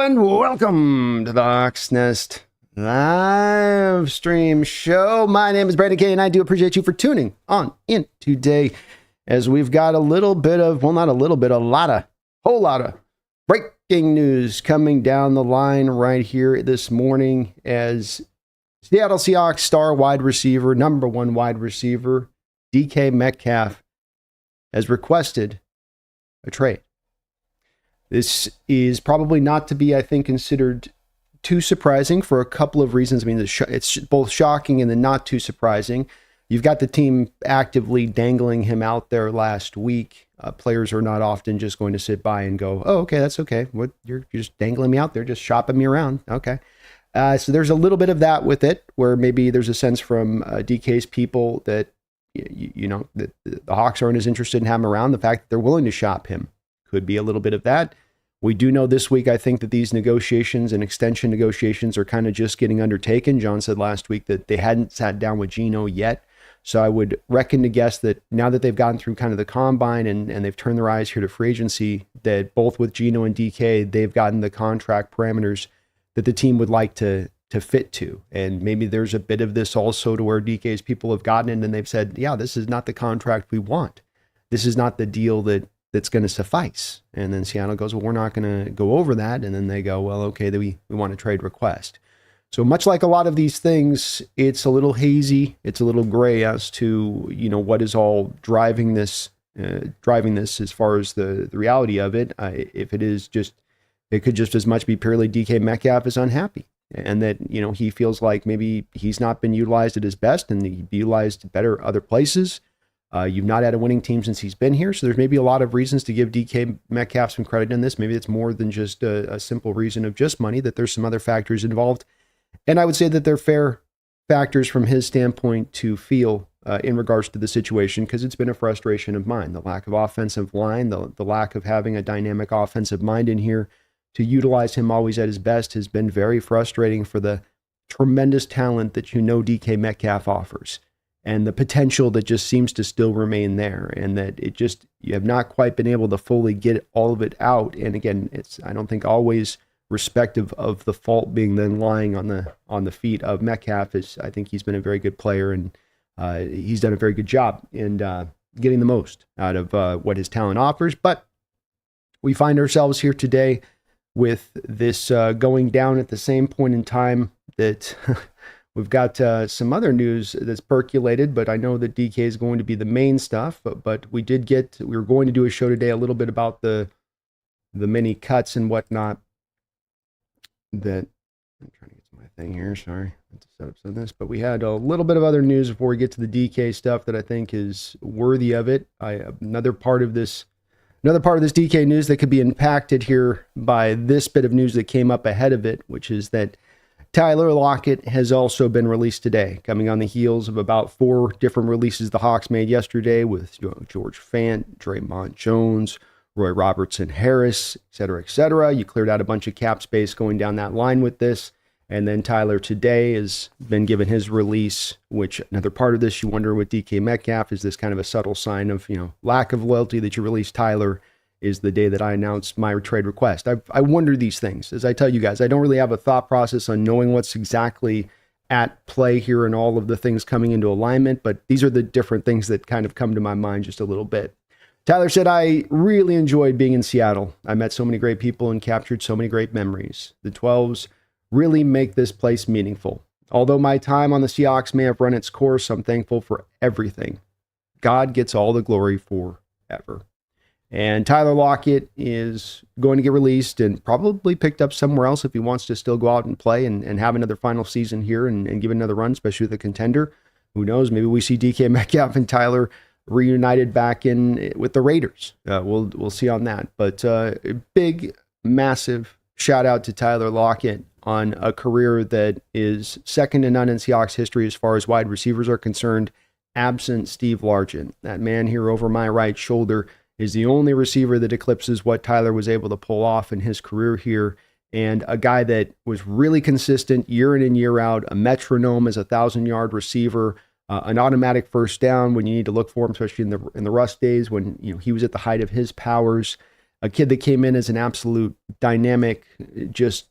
And welcome to the TheSeahawksNest live stream show. My name is Brandon Kay, and I do appreciate you for tuning on in today as we've got a little bit of, well, not a little bit, whole lot of breaking news coming down the line right here this morning as Seattle Seahawks star wide receiver, number one wide receiver, DK Metcalf, has requested a trade. This is probably not to be, I think, considered too surprising for a couple of reasons. I mean, it's both shocking and then not too surprising. You've got the team actively dangling him out there last week. Players are not often just going to sit by and go, oh, okay, that's okay. What, you're just dangling me out there, just shopping me around. Okay. So there's a little bit of that with it, where maybe there's a sense from DK's people that, that the Hawks aren't as interested in having him around. The fact that they're willing to shop him could be a little bit of that. We do know this week, I think, that these negotiations and extension negotiations are kind of just getting undertaken. John said last week that they hadn't sat down with Geno yet. So I would reckon to guess that now that they've gotten through kind of the combine and they've turned their eyes here to free agency, that both with Geno and DK, they've gotten the contract parameters that the team would like to fit to. And maybe there's a bit of this also to where DK's people have gotten in and they've said, yeah, this is not the contract we want. This is not the deal that's going to suffice. And then Seattle goes, well, we're not going to go over that. And then they go, well, okay, we want a trade request. So much like a lot of these things, it's a little hazy. It's a little gray as to, what is all driving this as far as the reality of it. If it is just, it could just as much be purely DK Metcalf is unhappy. And that, he feels like maybe he's not been utilized at his best and he'd be utilized better other places. You've not had a winning team since he's been here. So there's maybe a lot of reasons to give DK Metcalf some credit in this. Maybe it's more than just a simple reason of just money, that there's some other factors involved. And I would say that they're fair factors from his standpoint to feel in regards to the situation, because it's been a frustration of mine. The lack of offensive line, the lack of having a dynamic offensive mind in here to utilize him always at his best has been very frustrating for the tremendous talent that DK Metcalf offers. And the potential that just seems to still remain there, and that you have not quite been able to fully get all of it out. And again, I don't think always respective of the fault being then lying on the feet of Metcalf. I think he's been a very good player, and he's done a very good job in getting the most out of what his talent offers. But we find ourselves here today with this going down at the same point in time that we've got some other news that's percolated, but I know that DK is going to be the main stuff. But we were going to do a show today a little bit about the many cuts and whatnot. That I'm trying to get to my thing here. Sorry, I have to set up some of this. But we had a little bit of other news before we get to the DK stuff that I think is worthy of it. Another part of this DK news that could be impacted here by this bit of news that came up ahead of it, which is that Tyler Lockett has also been released today, coming on the heels of about 4 different releases the Hawks made yesterday with George Fant, Draymond Jones, Roy Robertson-Harris, et cetera, et cetera. You cleared out a bunch of cap space going down that line with this. And then Tyler today has been given his release, which another part of this, you wonder with DK Metcalf, is this kind of a subtle sign of, lack of loyalty that you release Tyler is the day that I announced my trade request. I wonder these things. As I tell you guys, I don't really have a thought process on knowing what's exactly at play here and all of the things coming into alignment, but these are the different things that kind of come to my mind just a little bit. Tyler said, I really enjoyed being in Seattle. I met so many great people and captured so many great memories. The 12s really make this place meaningful. Although my time on the Seahawks may have run its course, I'm thankful for everything. God gets all the glory forever. And Tyler Lockett is going to get released and probably picked up somewhere else if he wants to still go out and play and have another final season here and give it another run, especially with the Contender. Who knows? Maybe we see DK Metcalf and Tyler reunited back in with the Raiders. We'll see on that. But big, massive shout out to Tyler Lockett on a career that is second to none in Seahawks history as far as wide receivers are concerned, absent Steve Largent. That man here over my right shoulder is the only receiver that eclipses what Tyler was able to pull off in his career here. And a guy that was really consistent year in and year out, a metronome as a 1,000-yard receiver, an automatic first down when you need to look for him, especially in the Russ days when he was at the height of his powers. a kid that came in as an absolute dynamic, just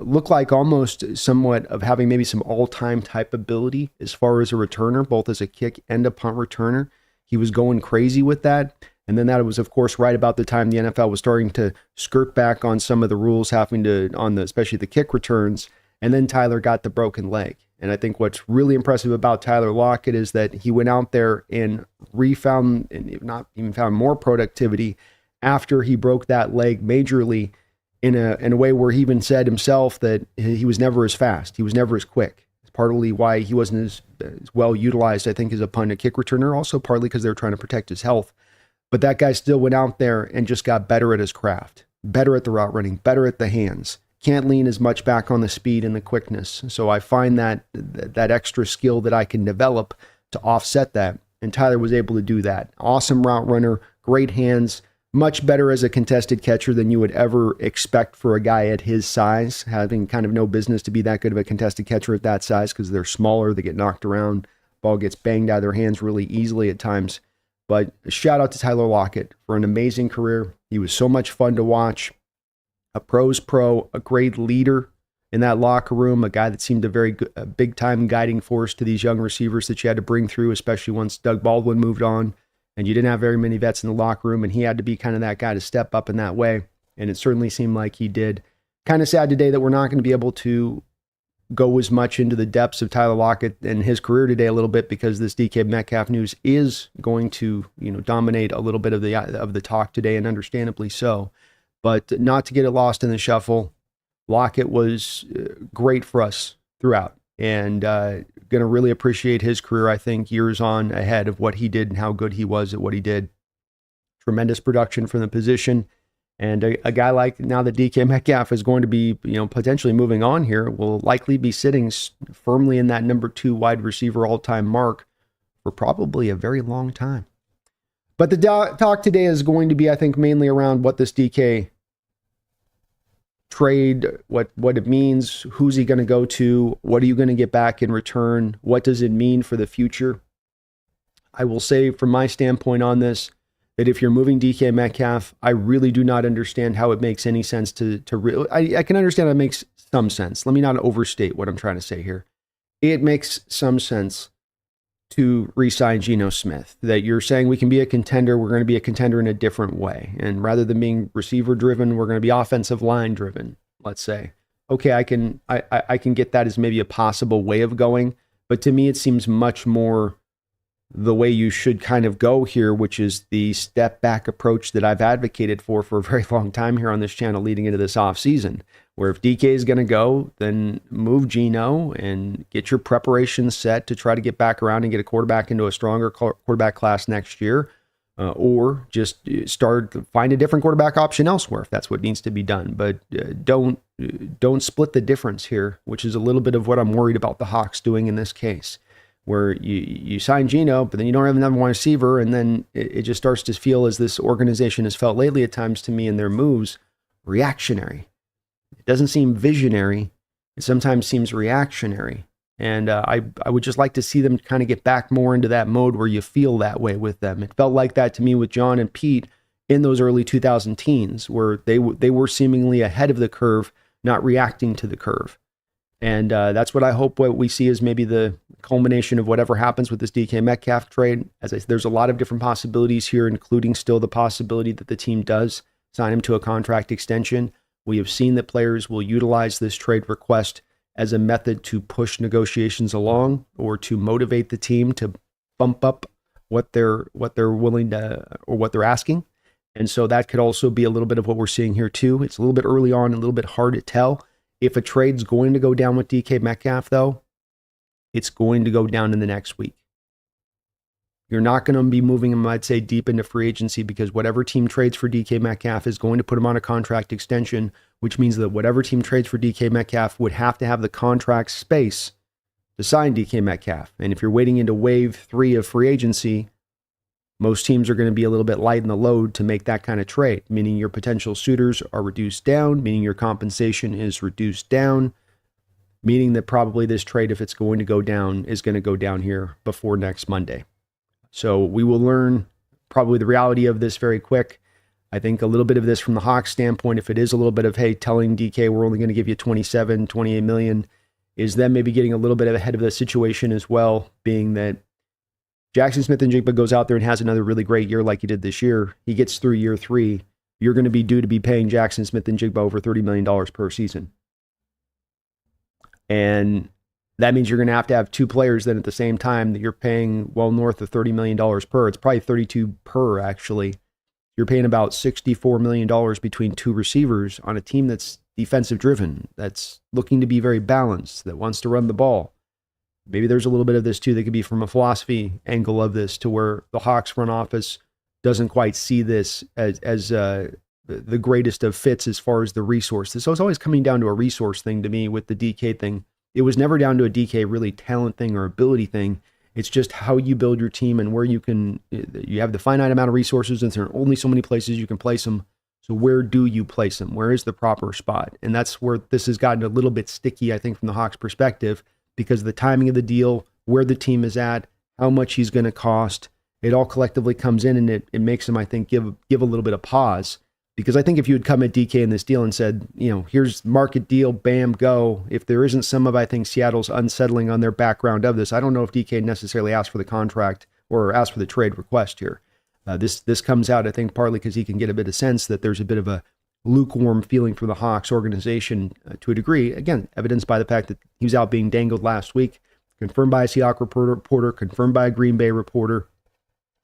looked like almost somewhat of having maybe some all-time type ability as far as a returner, both as a kick and a punt returner. He was going crazy with that. And then that was, of course, right about the time the NFL was starting to skirt back on some of the rules, having to, especially the kick returns. And then Tyler got the broken leg. And I think what's really impressive about Tyler Lockett is that he went out there and refound, and if not even found more productivity after he broke that leg majorly in a way where he even said himself that he was never as fast. He was never as quick. It's partly why he wasn't as well utilized, I think, as a punt and kick returner. Also partly because they were trying to protect his health. But that guy still went out there and just got better at his craft, better at the route running, better at the hands. Can't lean as much back on the speed and the quickness. So I find that extra skill that I can develop to offset that. And Tyler was able to do that. Awesome route runner, great hands, much better as a contested catcher than you would ever expect for a guy at his size, having kind of no business to be that good of a contested catcher at that size because they're smaller, they get knocked around, ball gets banged out of their hands really easily at times. But shout out to Tyler Lockett for an amazing career. He was so much fun to watch. A pro's pro, a great leader in that locker room, a guy that seemed a big-time guiding force to these young receivers that you had to bring through, especially once Doug Baldwin moved on, and you didn't have very many vets in the locker room, and he had to be kind of that guy to step up in that way, and it certainly seemed like he did. Kind of sad today that we're not going to be able to go as much into the depths of Tyler Lockett and his career today a little bit because this DK Metcalf news is going to, dominate a little bit of the talk today, and understandably so. But not to get it lost in the shuffle, Lockett was great for us throughout, and going to really appreciate his career, I think, years on ahead of what he did and how good he was at what he did. Tremendous production from the position. And a guy like now that DK Metcalf is going to be, potentially moving on here, will likely be sitting firmly in that number 2 wide receiver all-time mark for probably a very long time. But the talk today is going to be, I think, mainly around what this DK trade, what it means, who's he going to go to, what are you going to get back in return, what does it mean for the future. I will say from my standpoint on this, that if you're moving DK Metcalf, I really do not understand how it makes any sense I can understand it makes some sense. Let me not overstate what I'm trying to say here. It makes some sense to re-sign Geno Smith, that you're saying we can be a contender, we're going to be a contender in a different way. And rather than being receiver driven, we're going to be offensive line driven, let's say. Okay, I can get that as maybe a possible way of going, but to me it seems much more the way you should kind of go here, which is the step back approach that I've advocated for a very long time here on this channel leading into this offseason, where if DK is going to go, then move Geno and get your preparation set to try to get back around and get a quarterback into a stronger quarterback class next year, or just find a different quarterback option elsewhere if that's what needs to be done. But don't split the difference here, which is a little bit of what I'm worried about the Hawks doing in this case, where you sign Geno, but then you don't have another one receiver, and then it just starts to feel, as this organization has felt lately at times to me in their moves, reactionary. It doesn't seem visionary. It sometimes seems reactionary. And I would just like to see them kind of get back more into that mode where you feel that way with them. It felt like that to me with John and Pete in those early 2000 teens, where they were seemingly ahead of the curve, not reacting to the curve. And that's what I hope what we see is maybe the culmination of whatever happens with this DK Metcalf trade. As I said, there's a lot of different possibilities here, including still the possibility that the team does sign him to a contract extension. We have seen that players will utilize this trade request as a method to push negotiations along, or to motivate the team to bump up what they're willing to, or what they're asking. And so that could also be a little bit of what we're seeing here too. It's a little bit early on, a little bit hard to tell. If a trade's going to go down with DK Metcalf, though, it's going to go down in the next week. You're not going to be moving him, I'd say, deep into free agency, because whatever team trades for DK Metcalf is going to put him on a contract extension, which means that whatever team trades for DK Metcalf would have to have the contract space to sign DK Metcalf. And if you're waiting into wave 3 of free agency, most teams are going to be a little bit light in the load to make that kind of trade, meaning your potential suitors are reduced down, meaning your compensation is reduced down, meaning that probably this trade, if it's going to go down, is going to go down here before next Monday. So we will learn probably the reality of this very quick. I think a little bit of this from the Hawks standpoint, if it is a little bit of, hey, telling DK we're only going to give you 27, 28 million, is them maybe getting a little bit ahead of the situation as well, being that Jackson Smith-Njigba goes out there and has another really great year like he did this year. He gets through year 3. You're going to be due to be paying Jackson Smith-Njigba over $30 million per season. And that means you're going to have 2 players then at the same time that you're paying well north of $30 million per. It's probably 32 per, actually. You're paying about $64 million between 2 receivers on a team that's defensive driven, that's looking to be very balanced, that wants to run the ball. Maybe there's a little bit of this too that could be from a philosophy angle of this, to where the Hawks front office doesn't quite see this as the greatest of fits as far as the resource. So it's always coming down to a resource thing to me with the DK thing. It was never down to a DK really talent thing or ability thing. It's just how you build your team and where you have the finite amount of resources, and there are only so many places you can place them. So where do you place them? Where is the proper spot? And that's where this has gotten a little bit sticky, I think, from the Hawks' perspective, because of the timing of the deal, where the team is at, how much he's going to cost. It all collectively comes in, and it makes them, I think, give a little bit of pause. Because I think if you had come at DK in this deal and said, here's market deal, bam, go. If there isn't some of, I think, Seattle's unsettling on their background of this, I don't know if DK necessarily asked for the contract or asked for the trade request here. This comes out, I think, partly because he can get a bit of sense that there's a bit of a lukewarm feeling for the Hawks organization to a degree. Again, evidenced by the fact that he was out being dangled last week, confirmed by a Seahawks reporter, confirmed by a Green Bay reporter.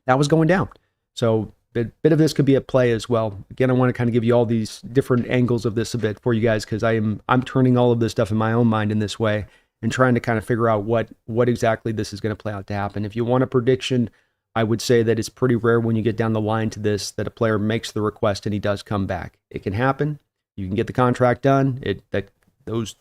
That was going down. So a bit of this could be at play as well. Again, I want to kind of give you all these different angles of this a bit for you guys, because I'm turning all of this stuff in my own mind in this way and trying to kind of figure out what exactly this is going to play out to happen. If you want a prediction, I would say that it's pretty rare when you get down the line to this that a player makes the request and he does come back. It can happen. You can get the contract done. Those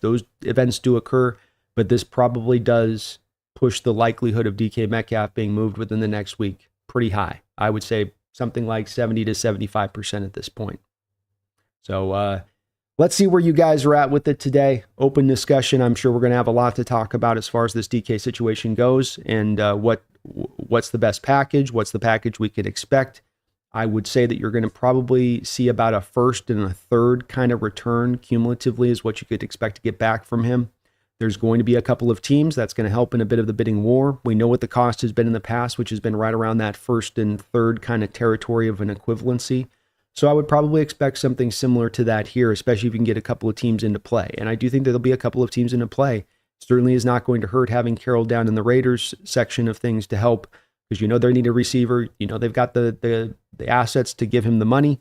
events do occur, but this probably does push the likelihood of DK Metcalf being moved within the next week pretty high. I would say something like 70 to 75% at this point. So let's see where you guys are at with it today. Open discussion. I'm sure we're going to have a lot to talk about as far as this DK situation goes, and what's the best package, what's the package we could expect. I would say that you're going to probably see about a first and a third kind of return cumulatively is what you could expect to get back from him. There's going to be a couple of teams that's going to help in a bit of the bidding war. We know what the cost has been in the past, which has been right around that first and third kind of territory of an equivalency. So I would probably expect something similar to that here, especially if you can get a couple of teams into play. And I do think there'll be a couple of teams into play. Certainly is not going to hurt having Carroll down in the Raiders section of things to help, because they need a receiver. They've got the assets to give him the money.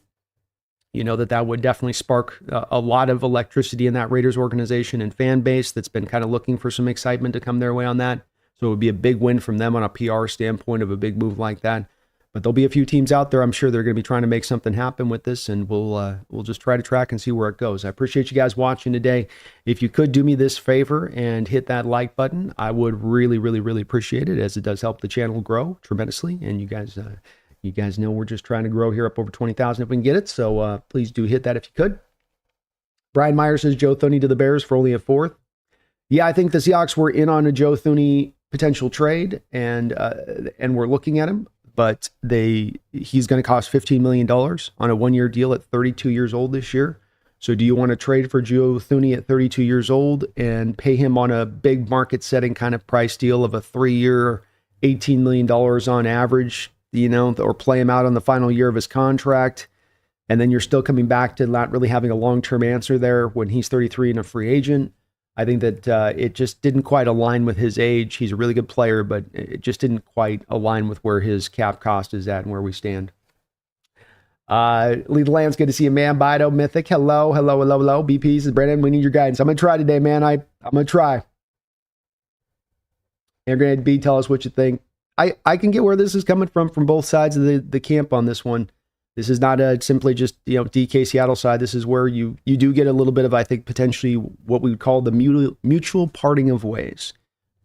That would definitely spark a lot of electricity in that Raiders organization and fan base that's been kind of looking for some excitement to come their way on that. So it would be a big win from them on a PR standpoint of a big move like that. But there'll be a few teams out there, I'm sure, they're going to be trying to make something happen with this, and we'll just try to track and see where it goes. I appreciate you guys watching today. If you could do me this favor and hit that like button, I would really, really, really appreciate it, as it does help the channel grow tremendously. And you guys know we're just trying to grow here up over 20,000 if we can get it. So please do hit that if you could. Brian Meyer says Joe Thuney to the Bears for only a fourth. Yeah, I think the Seahawks were in on a Joe Thuney potential trade, and we're looking at him. But he's going to cost $15 million on a one-year deal at 32 years old this year. So do you want to trade for Joe Thuney at 32 years old and pay him on a big market-setting kind of price deal of a 3-year, $18 million on average, or play him out on the final year of his contract, and then you're still coming back to not really having a long-term answer there when he's 33 and a free agent? I think that it just didn't quite align with his age. He's a really good player, but it just didn't quite align with where his cap cost is at and where we stand. Lee Land's good to see you, man. Bido, Mythic, hello. BPs, this is Brandon. We need your guidance. I'm going to try today, man. I'm going to try. And Granted B, tell us what you think. I can get where this is coming from both sides of the camp on this one. This is not simply just DK Seattle side. This is where you do get a little bit of, I think, potentially what we would call the mutual parting of ways,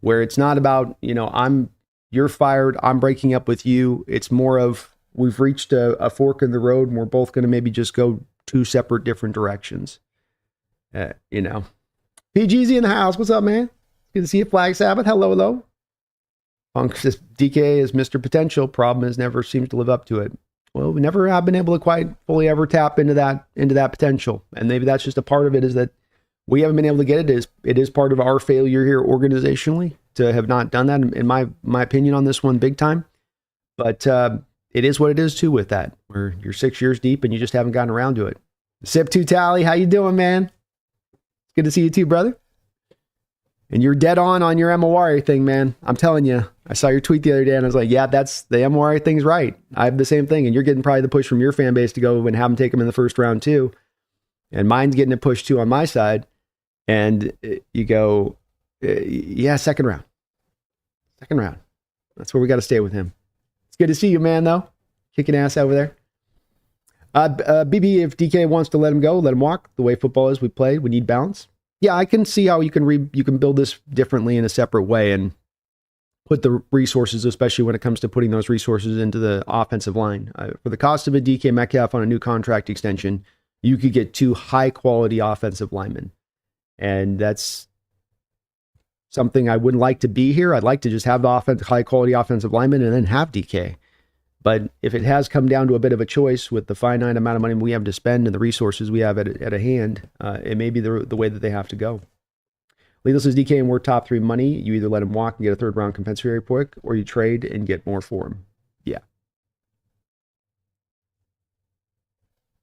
where it's not about you're fired, I'm breaking up with you. It's more of we've reached a fork in the road, and we're both going to maybe just go two separate different directions. PGZ in the house. What's up, man? Good to see you, Flag Sabbath. Hello. Punk says DK is Mr. Potential. Problem is never seems to live up to it. well, we never have been able to quite fully ever tap into that potential. And maybe that's just a part of it, is that we haven't been able to get it. It is part of our failure here organizationally to have not done that, in my opinion, on this one, big time. But it is what it is too with that, where you're 6 years deep and you just haven't gotten around to it. Sip 2 Tally, how you doing, man? Good to see you too, brother. And you're dead on your MOR thing, man. I'm telling you. I saw your tweet the other day and I was like, yeah, that's the MOR thing's right. I have the same thing. And you're getting probably the push from your fan base to go and have them take them in the first round too. And mine's getting a push too on my side. And you go, yeah, second round. Second round. That's where we got to stay with him. It's good to see you, man, though. Kicking ass over there. BB, if DK wants to let him go, let him walk. The way football is, we played. We need balance. Yeah, I can see how you can build this differently in a separate way and put the resources, especially when it comes to putting those resources into the offensive line. For the cost of a DK Metcalf on a new contract extension, you could get 2 high-quality offensive linemen. And that's something I wouldn't like to be here. I'd like to just have the high-quality offensive linemen and then have DK. But if it has come down to a bit of a choice with the finite amount of money we have to spend and the resources we have at a hand, it may be the way that they have to go. Lethal says, DK and we're top 3 money. You either let him walk and get a third round compensatory pick, or you trade and get more for him. Yeah.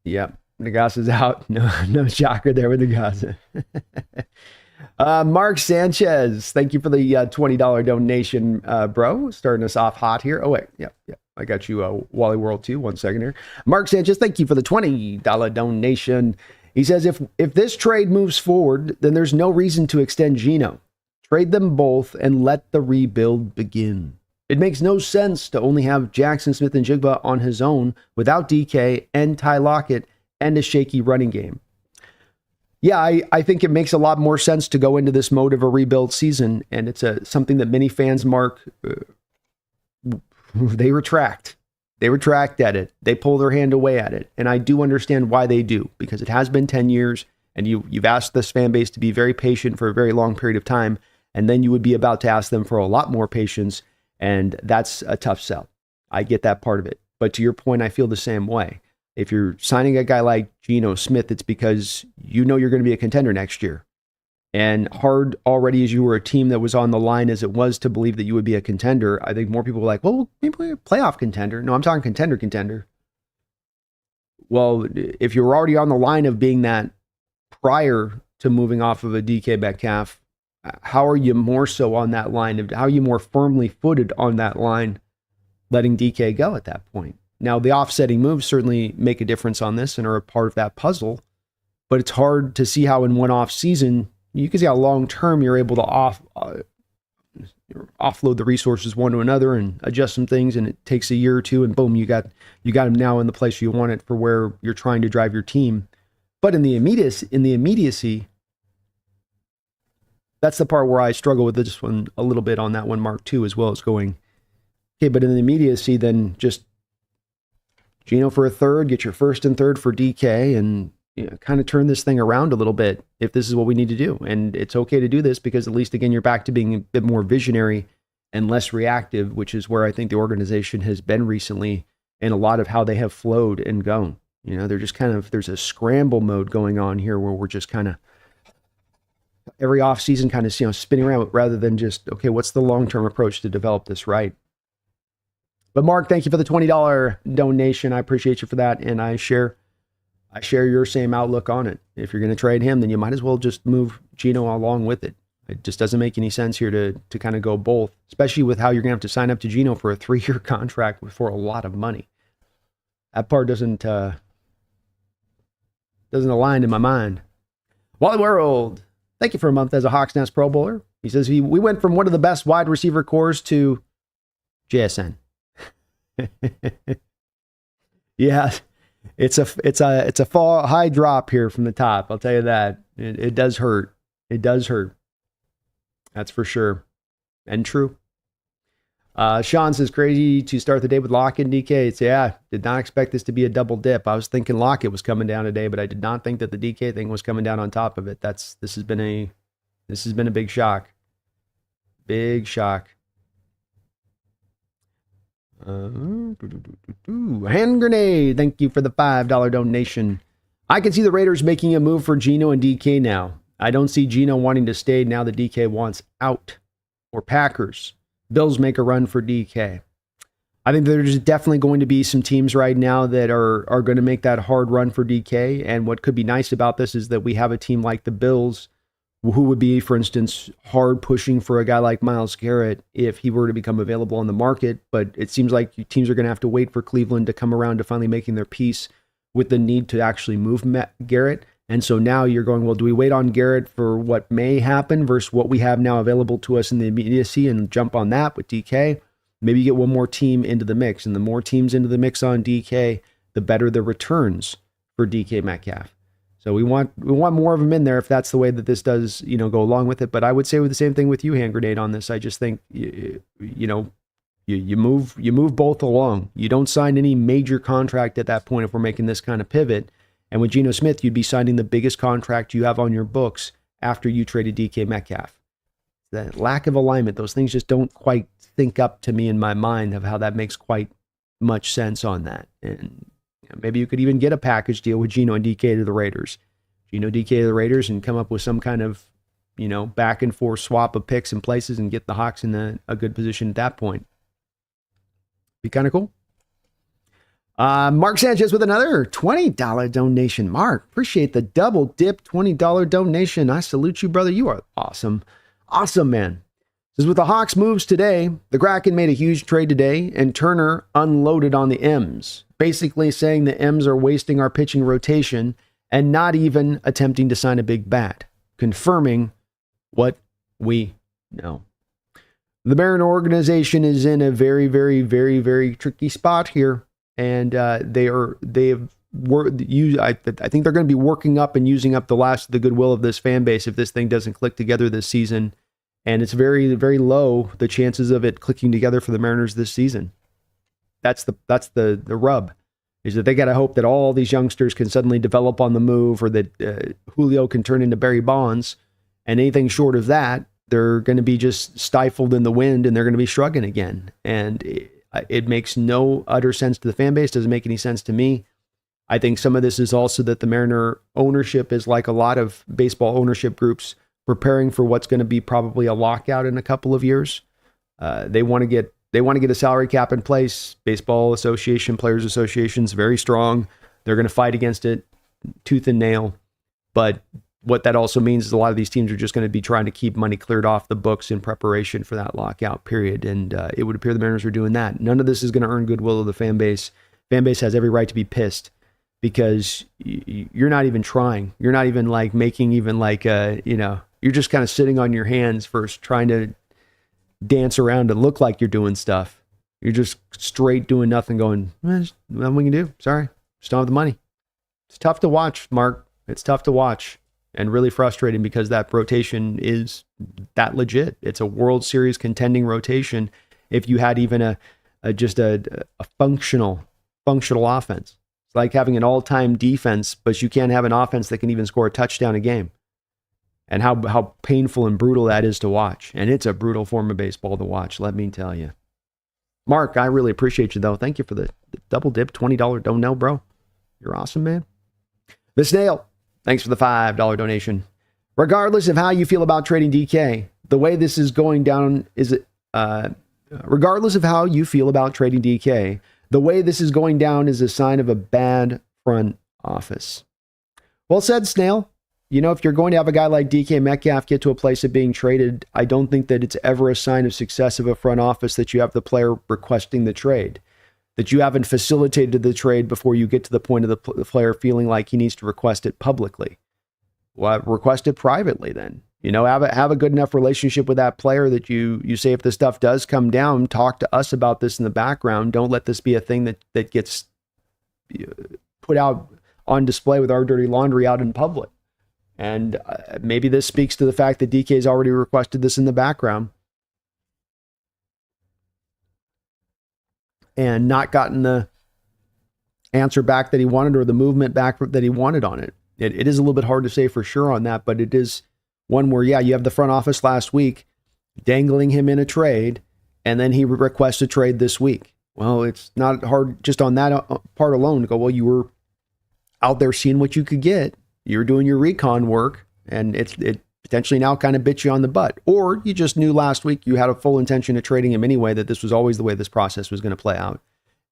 Yep. Nagasa's out. No shocker there with Nagasa. Mark Sanchez, thank you for the $20 donation, bro. Starting us off hot here. Oh, wait. Yep. I got you, Wally World 2. 1 second here. Mark Sanchez, thank you for the $20 donation. He says, if this trade moves forward, then there's no reason to extend Geno. Trade them both and let the rebuild begin. It makes no sense to only have Jackson Smith and Jigba on his own without DK and Ty Lockett and a shaky running game. Yeah, I think it makes a lot more sense to go into this mode of a rebuild season, and it's something that many fans, Mark, they retract. They retract at it. They pull their hand away at it. And I do understand why they do, because it has been 10 years and you've asked this fan base to be very patient for a very long period of time. And then you would be about to ask them for a lot more patience. And that's a tough sell. I get that part of it. But to your point, I feel the same way. If you're signing a guy like Geno Smith, it's because you know you're going to be a contender next year. And hard already as you were a team that was on the line as it was to believe that you would be a contender, I think more people were like, well, maybe we're a playoff contender. No, I'm talking contender. Well, if you were already on the line of being that prior to moving off of a DK Metcalf, how are you more so on that line? How are you more firmly footed on that line, letting DK go at that point? Now, the offsetting moves certainly make a difference on this and are a part of that puzzle, but it's hard to see how in one off season, you can see how long-term you're able to offload the resources one to another and adjust some things, and it takes a year or two, and boom, you got them now in the place you want it for where you're trying to drive your team. But in the immediacy, that's the part where I struggle with this one a little bit on that one, Mark, too, as well as going, okay, but in the immediacy, then just Geno for a third, get your first and third for DK, and kind of turn this thing around a little bit if this is what we need to do. And it's okay to do this because at least, again, you're back to being a bit more visionary and less reactive, which is where I think the organization has been recently and a lot of how they have flowed and gone. They're just there's a scramble mode going on here where we're just kind of every offseason kind of, spinning around rather than just, okay, what's the long-term approach to develop this right? But Mark, thank you for the $20 donation. I appreciate you for that. And I share your same outlook on it. If you're going to trade him, then you might as well just move Geno along with it. It just doesn't make any sense here to kind of go both, especially with how you're going to have to sign up to Geno for a 3-year contract for a lot of money. That part doesn't align in my mind. Wally World, thank you for a month as a Hawks Nest Pro Bowler. He says we went from one of the best wide receiver cores to JSN. Yeah. It's a fall high drop here from the top. I'll tell you that. It does hurt. It does hurt. That's for sure. And true. Sean says, crazy to start the day with Lockett and DK. Did not expect this to be a double dip. I was thinking Lockett was coming down today, but I did not think that the DK thing was coming down on top of it. This has been a big shock. Big shock. Hand grenade. Thank you for the $5 donation. I can see the Raiders making a move for Geno and DK now. I don't see Geno wanting to stay now that DK wants out. Or Packers. Bills make a run for DK. I think there's definitely going to be some teams right now that are going to make that hard run for DK. And what could be nice about this is that we have a team like the Bills who would be, for instance, hard pushing for a guy like Myles Garrett if he were to become available on the market. But it seems like teams are going to have to wait for Cleveland to come around to finally making their peace with the need to actually move Garrett. And so now you're going, well, do we wait on Garrett for what may happen versus what we have now available to us in the immediacy and jump on that with DK? Maybe you get one more team into the mix. And the more teams into the mix on DK, the better the returns for DK Metcalf. So we want more of them in there if that's the way that this does, go along with it. But I would say with the same thing with you, Hand Grenade, on this. I just think, you move both along. You don't sign any major contract at that point if we're making this kind of pivot. And with Geno Smith, you'd be signing the biggest contract you have on your books after you traded DK Metcalf. That lack of alignment, those things just don't quite think up to me in my mind of how that makes quite much sense on that. And maybe you could even get a package deal with Geno and DK to the Raiders. Geno, DK to the Raiders, and come up with some kind of, back and forth swap of picks and places and get the Hawks in a good position at that point. Be kind of cool. Mark Sanchez with another $20 donation. Mark, appreciate the double dip $20 donation. I salute you, brother. You are awesome. Awesome, man. Says, with the Hawks moves today, the Kraken made a huge trade today, and Turner unloaded on the M's, basically saying the M's are wasting our pitching rotation and not even attempting to sign a big bat, confirming what we know. The Mariner organization is in a very, very, very, very tricky spot here, and I think they're going to be working up and using up the last of the goodwill of this fan base if this thing doesn't click together this season. And it's very, very low, the chances of it clicking together for the Mariners this season. That's the rub, is that they got to hope that all these youngsters can suddenly develop on the move, or that Julio can turn into Barry Bonds. And anything short of that, they're going to be just stifled in the wind, and they're going to be shrugging again. And it makes no utter sense to the fan base. Doesn't make any sense to me. I think some of this is also that the Mariner ownership is like a lot of baseball ownership groups, preparing for what's going to be probably a lockout in a couple of years. They want to get a salary cap in place. Baseball Association, Players Association's very strong. They're going to fight against it tooth and nail. But what that also means is a lot of these teams are just going to be trying to keep money cleared off the books in preparation for that lockout period. And it would appear the Mariners are doing that. None of this is going to earn goodwill of the fan base. Fan base has every right to be pissed, because you're not even trying. You're not even making even you're just kind of sitting on your hands first, trying to dance around and look like you're doing stuff. You're just straight doing nothing, going, nothing we can do. Sorry, just don't have the money. It's tough to watch, Mark. It's tough to watch, and really frustrating, because that rotation is that legit. It's a World Series contending rotation if you had even a functional offense. It's like having an all-time defense, but you can't have an offense that can even score a touchdown a game. And how painful and brutal that is to watch. And it's a brutal form of baseball to watch, let me tell you. Mark, I really appreciate you, though. Thank you for the double dip $20 donate, bro. You're awesome, man. The Snail, thanks for the $5 donation. Regardless of how you feel about trading DK, the way this is going down is regardless of how you feel about trading DK, the way this is going down is a sign of a bad front office. Well said, Snail. If you're going to have a guy like DK Metcalf get to a place of being traded, I don't think that it's ever a sign of success of a front office that you have the player requesting the trade, that you haven't facilitated the trade before you get to the point of the player feeling like he needs to request it publicly. Well, request it privately then. Have a good enough relationship with that player that you say, if the stuff does come down, talk to us about this in the background. Don't let this be a thing that gets put out on display with our dirty laundry out in public. And maybe this speaks to the fact that DK's already requested this in the background and not gotten the answer back that he wanted, or the movement back that he wanted on it. It is a little bit hard to say for sure on that, but it is one where, you have the front office last week dangling him in a trade, and then he requests a trade this week. Well, it's not hard just on that part alone to go, well, you were out there seeing what you could get. You're doing your recon work, and it potentially now kind of bit you on the butt. Or you just knew last week you had a full intention of trading him anyway, that this was always the way this process was going to play out.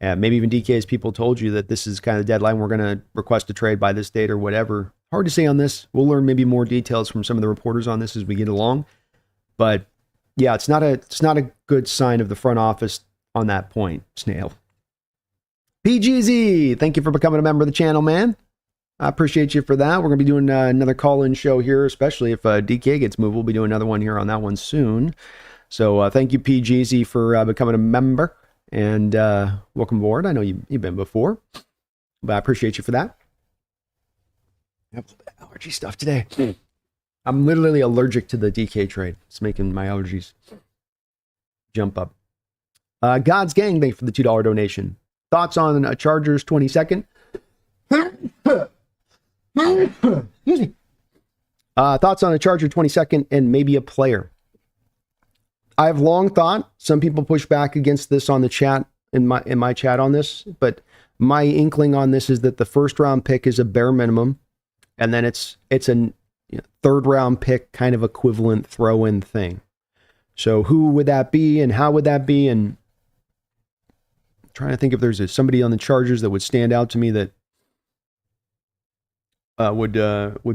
And maybe even DK's people told you that this is kind of the deadline. We're going to request a trade by this date or whatever. Hard to say on this. We'll learn maybe more details from some of the reporters on this as we get along. But yeah, it's not a good sign of the front office on that point, Snail. PGZ, thank you for becoming a member of the channel, man. I appreciate you for that. We're going to be doing another call-in show here, especially if DK gets moved. We'll be doing another one here on that one soon. So thank you, PGZ, for becoming a member. And welcome aboard. I know you've been before, but I appreciate you for that. I have a little bit of allergy stuff today. I'm literally allergic to the DK trade. It's making my allergies jump up. God's Gang, thank you for the $2 donation. Thoughts on a Chargers 22nd? Excuse me. Thoughts on a Charger 22nd and maybe a player? I've long thought, some people push back against this on the chat, in my chat on this, but my inkling on this is that the first round pick is a bare minimum, and then it's a third round pick kind of equivalent throw-in thing. So who would that be and how would that be? And I'm trying to think if there's somebody on the Chargers that would stand out to me that would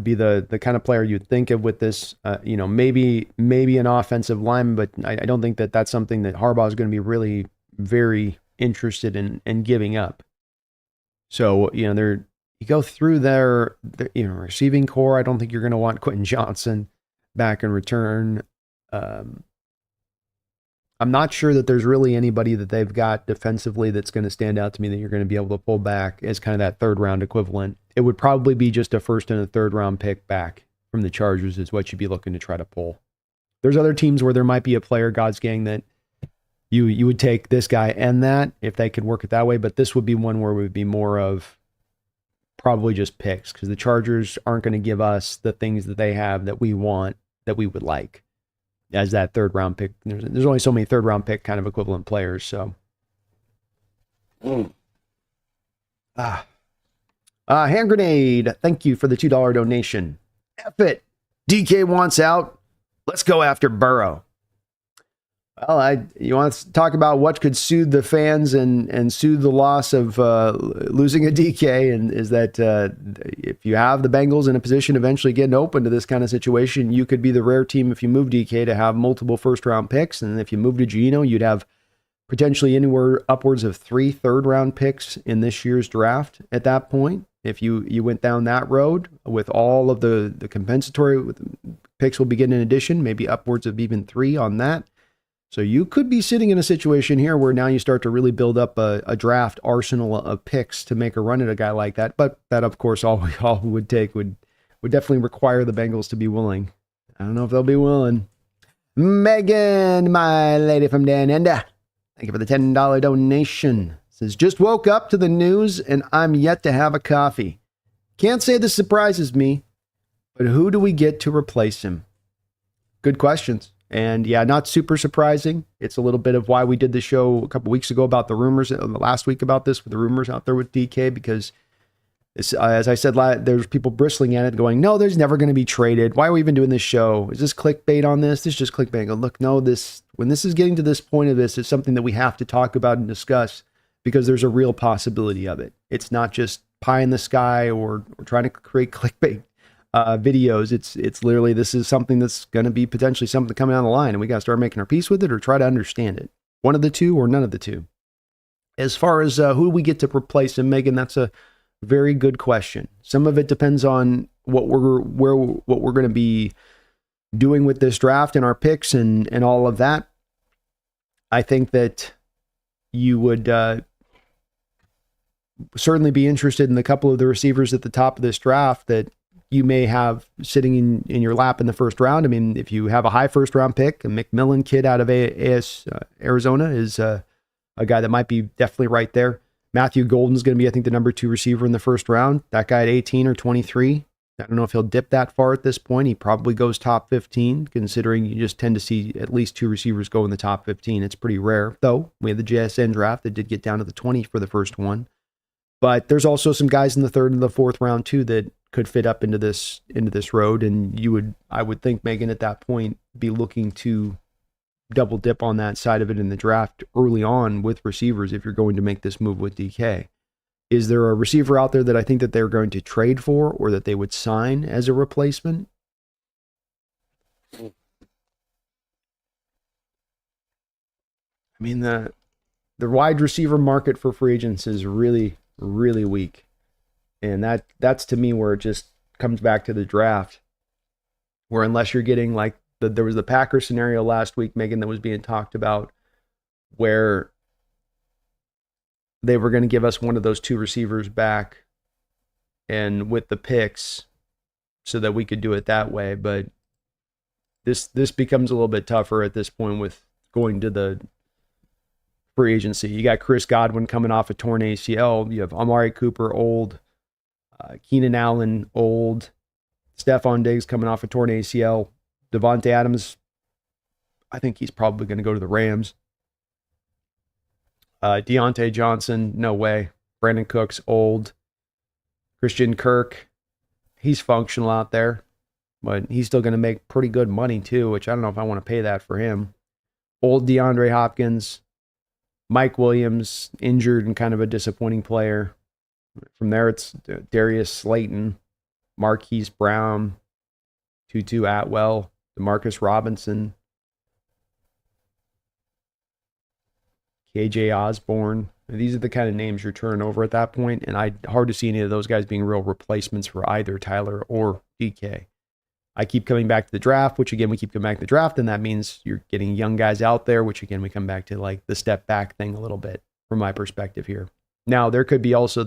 be the kind of player you'd think of with this, maybe an offensive lineman, but I don't think that that's something that Harbaugh is going to be really very interested in giving up. So, you go through their receiving core. I don't think you're going to want Quentin Johnson back in return. I'm not sure that there's really anybody that they've got defensively that's going to stand out to me that you're going to be able to pull back as kind of that third round equivalent. It would probably be just a first and a third round pick back from the Chargers is what you'd be looking to try to pull. There's other teams where there might be a player, God's Gang, that you would take this guy and that if they could work it that way, but this would be one where it would be more of probably just picks, because the Chargers aren't going to give us the things that they have that we want, that we would like as that third round pick. There's only so many third round pick kind of equivalent players. So, hand grenade. Thank you for the $2 donation. F it. DK wants out. Let's go after Burrow. Well, you want to talk about what could soothe the fans and soothe the loss of losing a DK, and is that if you have the Bengals in a position eventually getting open to this kind of situation, you could be the rare team if you move DK to have multiple first-round picks, and if you move to Geno, you'd have potentially anywhere upwards of 3 third-round picks in this year's draft at that point. If you went down that road with all of the compensatory picks will be getting an addition, maybe upwards of even 3 on that. So you could be sitting in a situation here where now you start to really build up a draft arsenal of picks to make a run at a guy like that. But that, of course, all would take would definitely require the Bengals to be willing. I don't know if they'll be willing. Megan, my lady from Dan Enda, thank you for the $10 donation. Says, just woke up to the news and I'm yet to have a coffee. Can't say this surprises me, but who do we get to replace him? Good questions. And yeah, not super surprising. It's a little bit of why we did the show a couple weeks ago about the rumors, last week about this, with the rumors out there with DK, because as I said, there's people bristling at it going, no, there's never going to be traded. Why are we even doing this show? Is this clickbait on this? This is just clickbait. I go, look, no, when this is getting to this point of this, it's something that we have to talk about and discuss because there's a real possibility of it. It's not just pie in the sky or trying to create clickbait videos. It's literally, this is something that's going to be potentially something coming down the line, and we got to start making our peace with it or try to understand it. One of the two or none of the two. As far as who we get to replace him, Megan, that's a very good question. Some of it depends on what we're going to be doing with this draft and our picks and all of that. I think that you would certainly be interested in a couple of the receivers at the top of this draft that you may have sitting in your lap in the first round. I mean, if you have a high first round pick, a McMillan kid out of Arizona is a guy that might be definitely right there. Matthew Golden's going to be, I think, the number 2 receiver in the first round. That guy at 18 or 23 I don't know if he'll dip that far at this point. He probably goes top 15, considering you just tend to see at least 2 receivers go in the top 15. It's pretty rare, though. We had the JSN draft that did get down to the 20 for the first one. But there's also some guys in the 3rd and the 4th round, too, that could fit up into this road. And I would think, Megan, at that point, be looking to double dip on that side of it in the draft early on with receivers if you're going to make this move with DK. Is there a receiver out there that I think that they're going to trade for or that they would sign as a replacement? I mean, the wide receiver market for free agents is really, really weak. And that's to me where it just comes back to the draft, where unless you're getting like there was the Packers scenario last week, Megan, that was being talked about, where they were going to give us one of those 2 receivers back and with the picks so that we could do it that way. But this becomes a little bit tougher at this point with going to the free agency. You got Chris Godwin coming off a torn ACL. You have Amari Cooper, old. Keenan Allen, old. Stephon Diggs coming off a torn ACL. Devontae Adams, I think he's probably going to go to the Rams. Deontay Johnson, no way. Brandon Cooks, old. Christian Kirk, he's functional out there, but he's still going to make pretty good money too, which I don't know if I want to pay that for him. Old DeAndre Hopkins, Mike Williams, injured and kind of a disappointing player. From there, it's Darius Slayton, Marquise Brown, Tutu Atwell, Demarcus Robinson, KJ Osborne. These are the kind of names you're turning over at that point, and hard to see any of those guys being real replacements for either Tyler or DK. I keep coming back to the draft, which again, we keep coming back to the draft, and that means you're getting young guys out there, which again, we come back to like the step back thing a little bit from my perspective here. Now, there could be also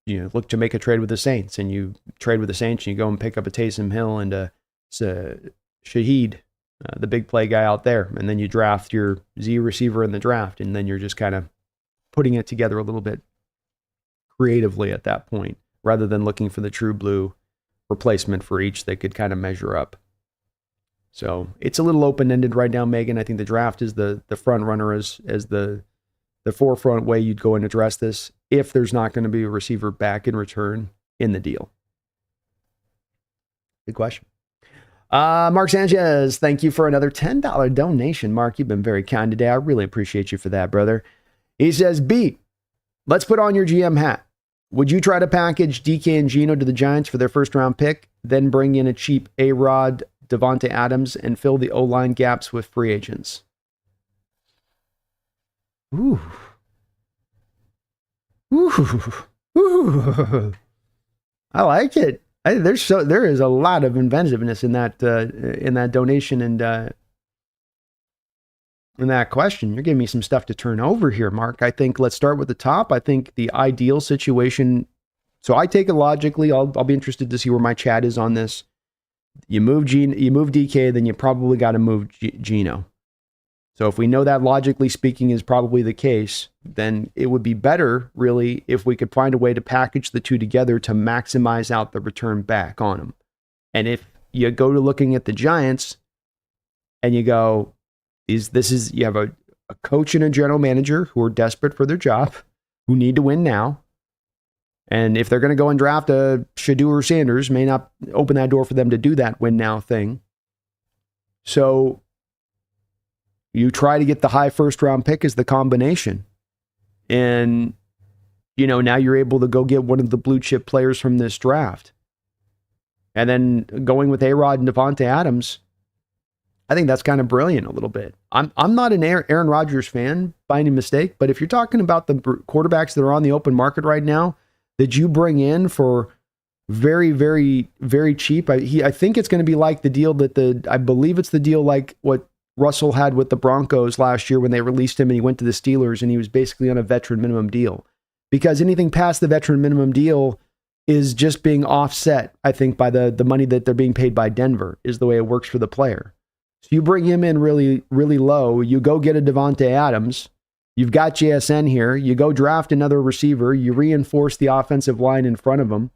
look to make a trade with the Saints, and you trade with the Saints, and you go and pick up a Taysom Hill and a Shaheed, the big play guy out there, and then you draft your Z receiver in the draft, and then you're just kind of putting it together a little bit creatively at that point, rather than looking for the true blue replacement for each that could kind of measure up. So it's a little open-ended right now, Megan. I think the draft is the front runner as the forefront way you'd go and address this if there's not going to be a receiver back in return in the deal. Good question. Mark Sanchez, thank you for another $10 donation. Mark, you've been very kind today. I really appreciate you for that, brother. He says, B, let's put on your GM hat. Would you try to package DK and Geno to the Giants for their first round pick, then bring in a cheap A-Rod, Devontae Adams, and fill the O-line gaps with free agents? Ooh. Ooh. Ooh. I like it. There is a lot of inventiveness in that donation and in that question. You're giving me some stuff to turn over here, Mark. I think let's start with the top. I think the ideal situation. So I take it logically. I'll be interested to see where my chat is on this. You move DK, then you probably got to move Geno. So if we know that logically speaking is probably the case, then it would be better, really, if we could find a way to package the two together to maximize out the return back on them. And if you go to looking at the Giants and you go, you have a coach and a general manager who are desperate for their job, who need to win now. And if they're going to go and draft a Shedeur Sanders, may not open that door for them to do that win now thing. So you try to get the high first round pick as the combination. And, now you're able to go get one of the blue chip players from this draft. And then going with A-Rod and Devontae Adams, I think that's kind of brilliant a little bit. I'm not an Aaron Rodgers fan by any mistake, but if you're talking about the quarterbacks that are on the open market right now that you bring in for very, very, very cheap, I think it's going to be like the deal I believe it's the deal like what Russell had with the Broncos last year when they released him and he went to the Steelers and he was basically on a veteran minimum deal. Because anything past the veteran minimum deal is just being offset, I think, by the money that they're being paid by Denver is the way it works for the player. So you bring him in really, really low. You go get a Devontae Adams. You've got JSN here. You go draft another receiver. You reinforce the offensive line in front of him.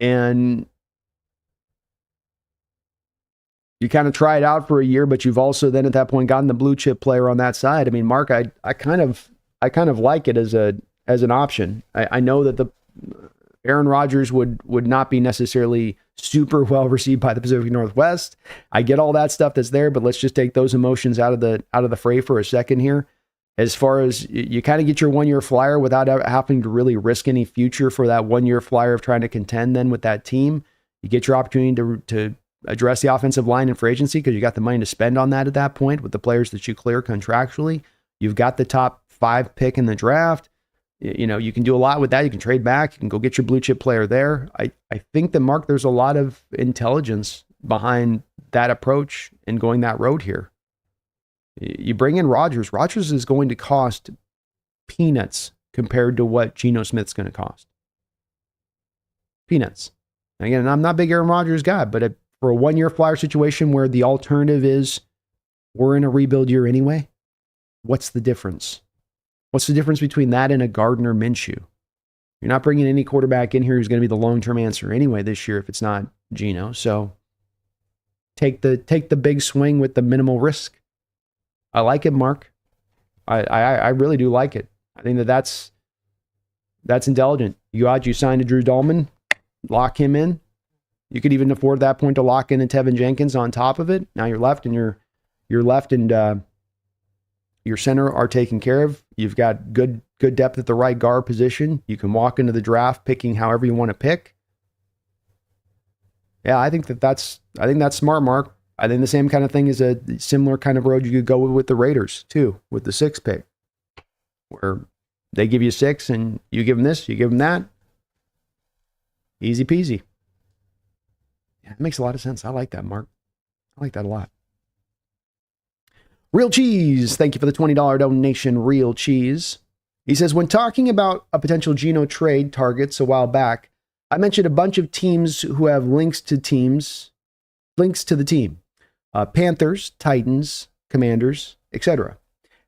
And you kind of try it out for a year, but you've also then at that point gotten the blue chip player on that side. I mean, Mark, I kind of like it as an option. I know that the Aaron Rodgers would not be necessarily super well received by the Pacific Northwest. I get all that stuff that's there, but let's just take those emotions out of the fray for a second here. As far as you kind of get your 1 year flyer without having to really risk any future for that 1 year flyer of trying to contend then with that team. You get your opportunity to address the offensive line in free agency because you got the money to spend on that at that point with the players that you clear contractually. You've got the top 5 pick in the draft. You know, you can do a lot with that. You can trade back. You can go get your blue chip player there. I think that, Mark, there's a lot of intelligence behind that approach and going that road here. You bring in Rodgers. Rodgers is going to cost peanuts compared to what Geno Smith's going to cost. Peanuts. Again, I'm not a big Aaron Rodgers guy, but for a 1 year flyer situation where the alternative is we're in a rebuild year anyway, what's the difference? What's the difference between that and a Gardner Minshew? You're not bringing any quarterback in here who's going to be the long-term answer anyway this year if it's not Geno. So take the big swing with the minimal risk. I like it, Mark. I really do like it. I think that's intelligent. You signed to Drew Dahlman, lock him in. You could even afford at that point to lock in a Tevin Jenkins on top of it. Now you're left and your center are taken care of. You've got good depth at the right guard position. You can walk into the draft picking however you want to pick. Yeah, I think that's smart, Mark. I think the same kind of thing is a similar kind of road you could go with the Raiders too, with the 6th pick, where they give you 6 and you give them this, you give them that. Easy peasy. Yeah, it makes a lot of sense. I like that, Mark. I like that a lot. Real Cheese, thank you for the $20 donation, Real Cheese. He says, when talking about a potential Geno trade targets a while back, I mentioned a bunch of teams who have links to the team. Panthers, Titans, Commanders, etc.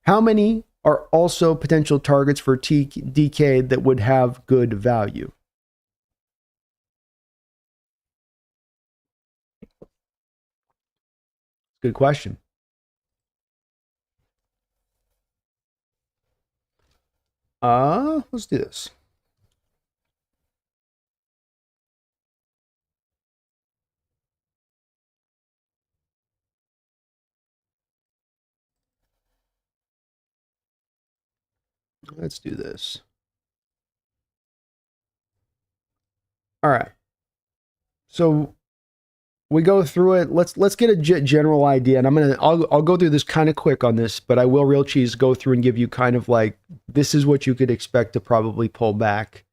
How many are also potential targets for DK that would have good value? Good question. Let's do this. Let's do this. All right. So we go through it. Let's get a general idea, and I'll go through this kind of quick on this, but I will, Real Cheese, go through and give you kind of like, this is what you could expect to probably pull back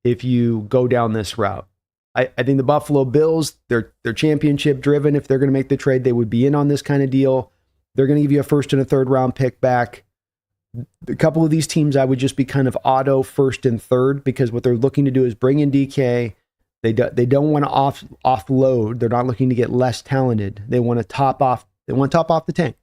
if you go down this route. I think the Buffalo Bills, they're championship driven. If they're going to make the trade, they would be in on this kind of deal. They're going to give you a 1st and a 3rd round pick back. A couple of these teams, I would just be kind of auto 1st and 3rd, because what they're looking to do is bring in DK. They don't want to offload. They're not looking to get less talented. They want to top off. They want to top off the tank.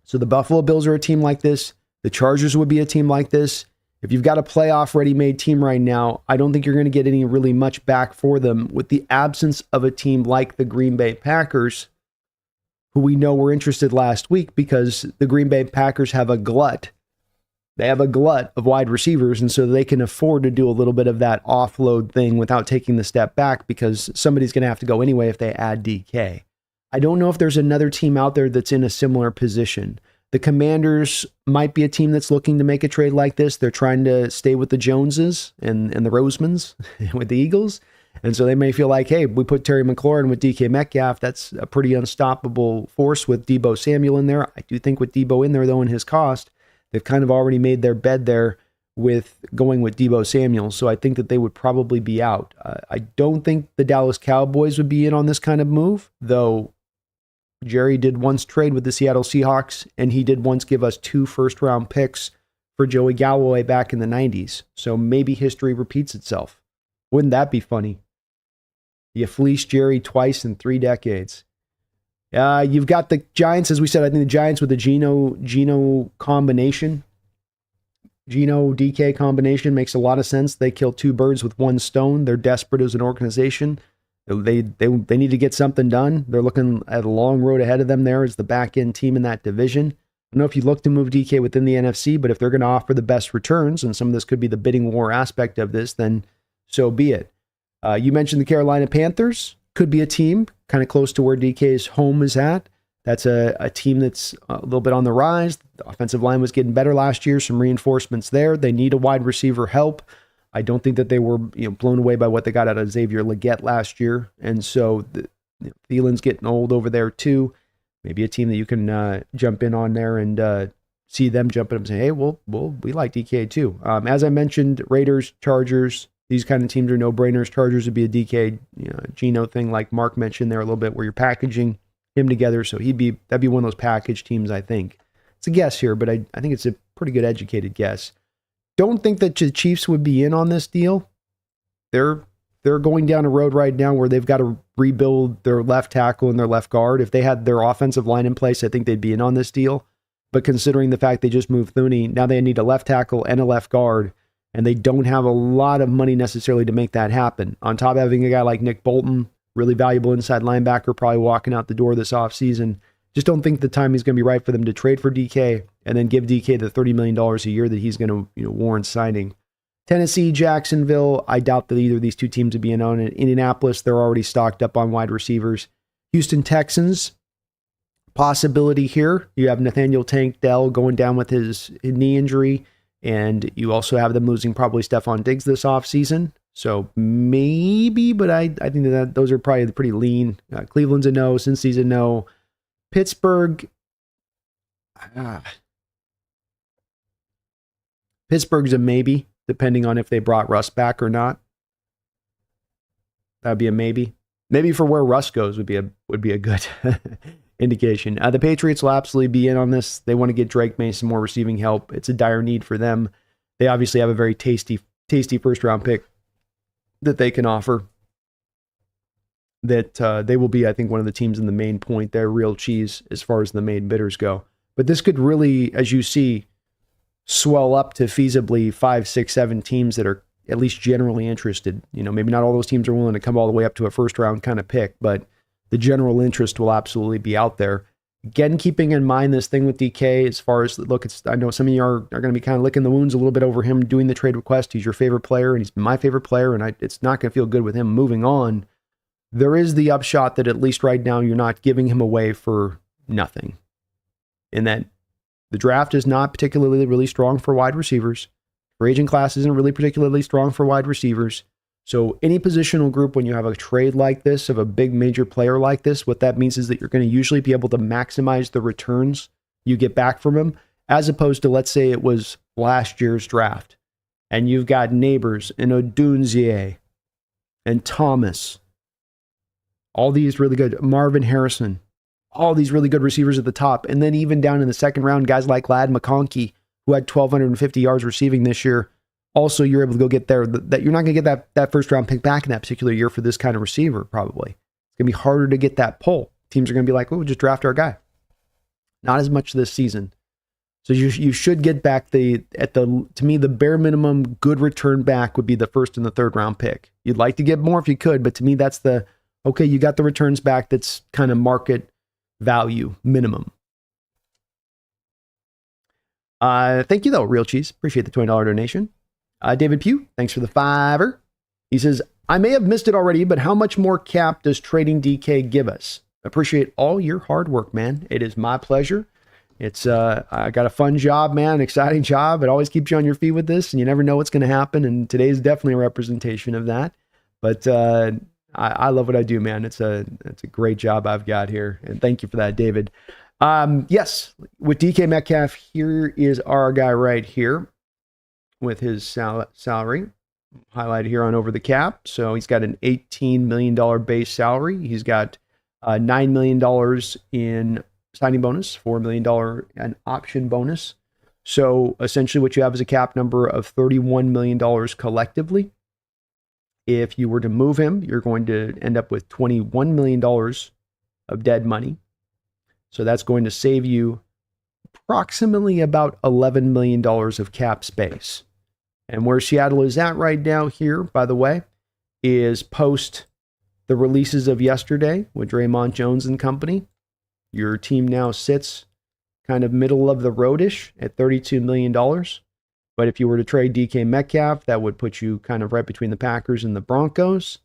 So the Buffalo Bills are a team like this. The Chargers would be a team like this. If you've got a playoff ready-made team right now, I don't think you're going to get any really much back for them, with the absence of a team like the Green Bay Packers, who we know were interested last week because the Green Bay Packers have a glut. They have a glut of wide receivers, and so they can afford to do a little bit of that offload thing without taking the step back, because somebody's going to have to go anyway if they add DK. I don't know if there's another team out there that's in a similar position. The Commanders might be a team that's looking to make a trade like this. They're trying to stay with the Joneses and the Rosemans with the Eagles. And so they may feel like, hey, we put Terry McLaurin with DK Metcalf. That's a pretty unstoppable force with Deebo Samuel in there. I do think with Deebo in there, though, and his cost, they've kind of already made their bed there with going with Deebo Samuel. So I think that they would probably be out. I don't think the Dallas Cowboys would be in on this kind of move, though Jerry did once trade with the Seattle Seahawks, and he did once give us 2 first-round picks for Joey Galloway back in the 90s. So maybe history repeats itself. Wouldn't that be funny? You fleeced Jerry twice in 3 decades. You've got the Giants, as we said. I think the Giants with the Geno combination Geno DK combination makes a lot of sense. They kill two birds with one stone. They're desperate as an organization. They need to get something done. They're looking at a long road ahead of them there as the back end team in that division. I don't know if you look to move DK within the NFC, but if they're going to offer the best returns, and some of this could be the bidding war aspect of this, then so be it. You mentioned the Carolina Panthers. Could be a team kind of close to where DK's home is at. That's a team that's a little bit on the rise. The offensive line was getting better last year. Some reinforcements there. They need a wide receiver help. I don't think that they were blown away by what they got out of Xavier Legette last year. And so Thielen's getting old over there too. Maybe a team that you can jump in on there and see them jump in and say, hey, we like DK too. As I mentioned, Raiders, Chargers, these kind of teams are no-brainers. Chargers would be a DK Geno thing like Mark mentioned there a little bit where you're packaging him together. So that'd be one of those package teams, I think. It's a guess here, but I think it's a pretty good educated guess. Don't think that the Chiefs would be in on this deal. They're going down a road right now where they've got to rebuild their left tackle and their left guard. If they had their offensive line in place, I think they'd be in on this deal. But considering the fact they just moved Thuney, now they need a left tackle and a left guard, and they don't have a lot of money necessarily to make that happen. On top of having a guy like Nick Bolton, really valuable inside linebacker, probably walking out the door this offseason. Just don't think the timing is going to be right for them to trade for DK and then give DK the $30 million a year that he's going to warrant signing. Tennessee, Jacksonville, I doubt that either of these two teams would be in on it. Indianapolis, they're already stocked up on wide receivers. Houston Texans, possibility here. You have Nathaniel Tank Dell going down with his knee injury, and you also have them losing probably Stephon Diggs this offseason. So maybe, but I think that those are probably pretty lean. Cleveland's a no. Cincy's a no. Pittsburgh's a maybe, depending on if they brought Russ back or not. That'd be a maybe. Maybe for where Russ goes would be a good indication. The Patriots will absolutely be in on this. They want to get Drake May some more receiving help. It's a dire need for them. They obviously have a very tasty first round pick that they can offer. That they will be, I think, one of the teams in the main point. They're real cheese as far as the main bidders go. But this could really, as you see, swell up to feasibly 5, 6, 7 teams that are at least generally interested. Maybe not all those teams are willing to come all the way up to a first round kind of pick, but the general interest will absolutely be out there. Again, keeping in mind this thing with DK as far as, look, I know some of you are going to be kind of licking the wounds a little bit over him doing the trade request. He's your favorite player, and he's been my favorite player, and it's not going to feel good with him moving on. There is the upshot that at least right now you're not giving him away for nothing. In that the draft is not particularly really strong for wide receivers. Free agent class isn't really particularly strong for wide receivers. So any positional group, when you have a trade like this of a big major player like this, what that means is that you're going to usually be able to maximize the returns you get back from him, as opposed to, let's say it was last year's draft, and you've got Neighbors and Odunze and Thomas, all these really good, Marvin Harrison, all these really good receivers at the top. And then even down in the second round, guys like Ladd McConkey, who had 1,250 yards receiving this year. Also, you're able to go get there. That you're not going to get that first round pick back in that particular year for this kind of receiver, probably. It's going to be harder to get that pull. Teams are going to be like, we'll just draft our guy. Not as much this season. So you should get back to me, the bare minimum good return back would be the first and the third round pick. You'd like to get more if you could, but to me, that's okay, you got the returns back that's kind of market value minimum. Thank you, though, Real Cheese. Appreciate the $20 donation. David Pugh, thanks for the $5. He says, I may have missed it already, but how much more cap does trading DK give us? Appreciate all your hard work, man. It is my pleasure. It's I got a fun job, man, an exciting job. It always keeps you on your feet with this, and you never know what's going to happen. And today is definitely a representation of that. But I love what I do, man. It's a great job I've got here, and thank you for that, David. Yes, with DK Metcalf, here is our guy right here with his salary highlighted here on Over the Cap. So he's got an $18 million base salary. He's got $9 million in signing bonus, $4 million an option bonus. So essentially what you have is a cap number of $31 million collectively. If you were to move him, you're going to end up with $21 million of dead money. So that's going to save you approximately about $11 million of cap space. And where Seattle is at right now here, by the way, is post the releases of yesterday with Draymond Jones and company. Your team now sits kind of middle of the roadish at $32 million. But if you were to trade DK Metcalf, that would put you kind of right between the Packers and the Broncos.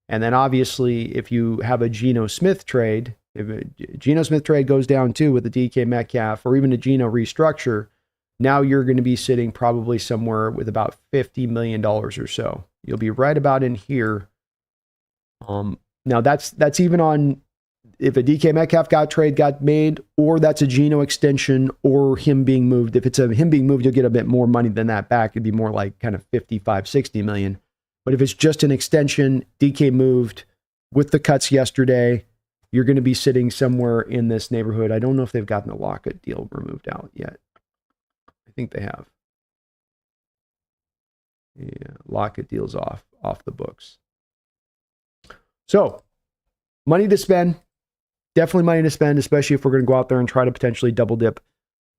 And then obviously, if you have a Geno Smith trade, if a Geno Smith trade goes down too with the DK Metcalf or even a Geno restructure, now you're going to be sitting probably somewhere with about $50 million or so. You'll be right about in here. Now that's even on if a DK Metcalf got made, or that's a Geno extension or him being moved. If it's him being moved, you'll get a bit more money than that back. It'd be more like kind of 55, 60 million. But if it's just an extension, DK moved with the cuts yesterday, you're going to be sitting somewhere in this neighborhood. I don't know if they've gotten the Lockett deal removed out yet. I think they have. Yeah, Lockett deal's off the books. So, money to spend. Definitely money to spend, especially if we're going to go out there and try to potentially double dip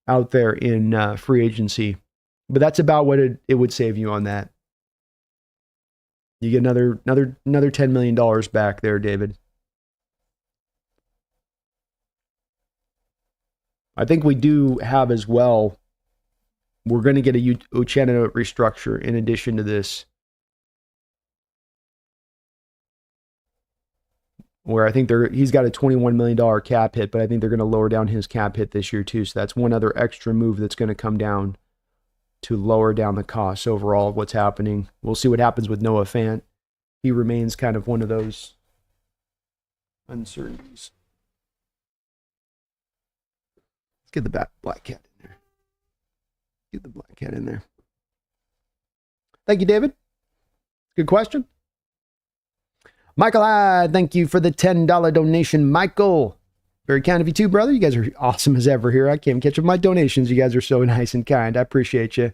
out there in free agency. But that's about what it would save you on that. You get another $10 million back there, David. I think we do have as well, we're going to get a Uchenna restructure in addition to this, where I think he's got a $21 million cap hit, but I think they're going to lower down his cap hit this year too. So that's one other extra move that's going to come down to lower down the costs overall of what's happening. We'll see what happens with Noah Fant. He remains kind of one of those uncertainties. Let's get the black cat in there. Get the black cat in there. Thank you, David. Good question. Michael, thank you for the $10 donation, Michael. Very kind of you too, brother. You guys are awesome as ever here. I can't catch up with my donations. You guys are so nice and kind. I appreciate you.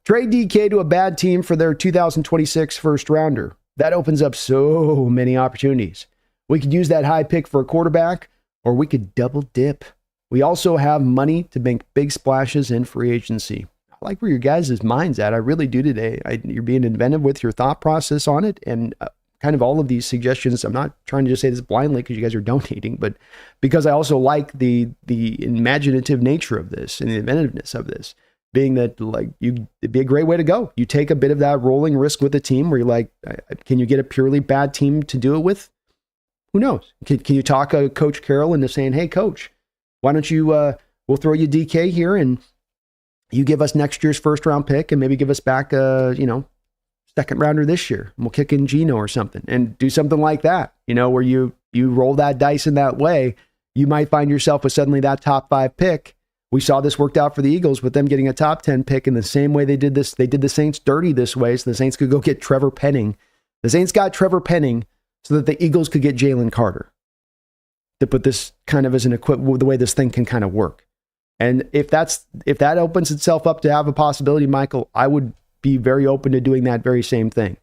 Trade DK to a bad team for their 2026 first rounder. That opens up so many opportunities. We could use that high pick for a quarterback, or we could double dip. We also have money to make big splashes in free agency. I like where your guys' mind's at. I really do today. You're being inventive with your thought process on it, and kind of all of these suggestions. I'm not trying to just say this blindly because you guys are donating, but because I also like the imaginative nature of this and the inventiveness of this, being that it'd be a great way to go. You take a bit of that rolling risk with a team where you're like, can you get a purely bad team to do it with? Who knows? Can you talk Coach Carroll into saying, hey, Coach, why don't you, we'll throw you DK here and you give us next year's first round pick and maybe give us back second rounder this year, and we'll kick in Geno or something and do something like that, where you roll that dice in that way. You might find yourself with suddenly that top 5 pick. We saw this worked out for the Eagles with them getting a top 10 pick in the same way they did this. They did the Saints dirty this way so the Saints could go get Trevor Penning. The Saints got Trevor Penning so that the Eagles could get Jalen Carter. To put this kind of as an equipment, the way this thing can kind of work. And if that opens itself up to have a possibility, Michael, I would be very open to doing that very same thing.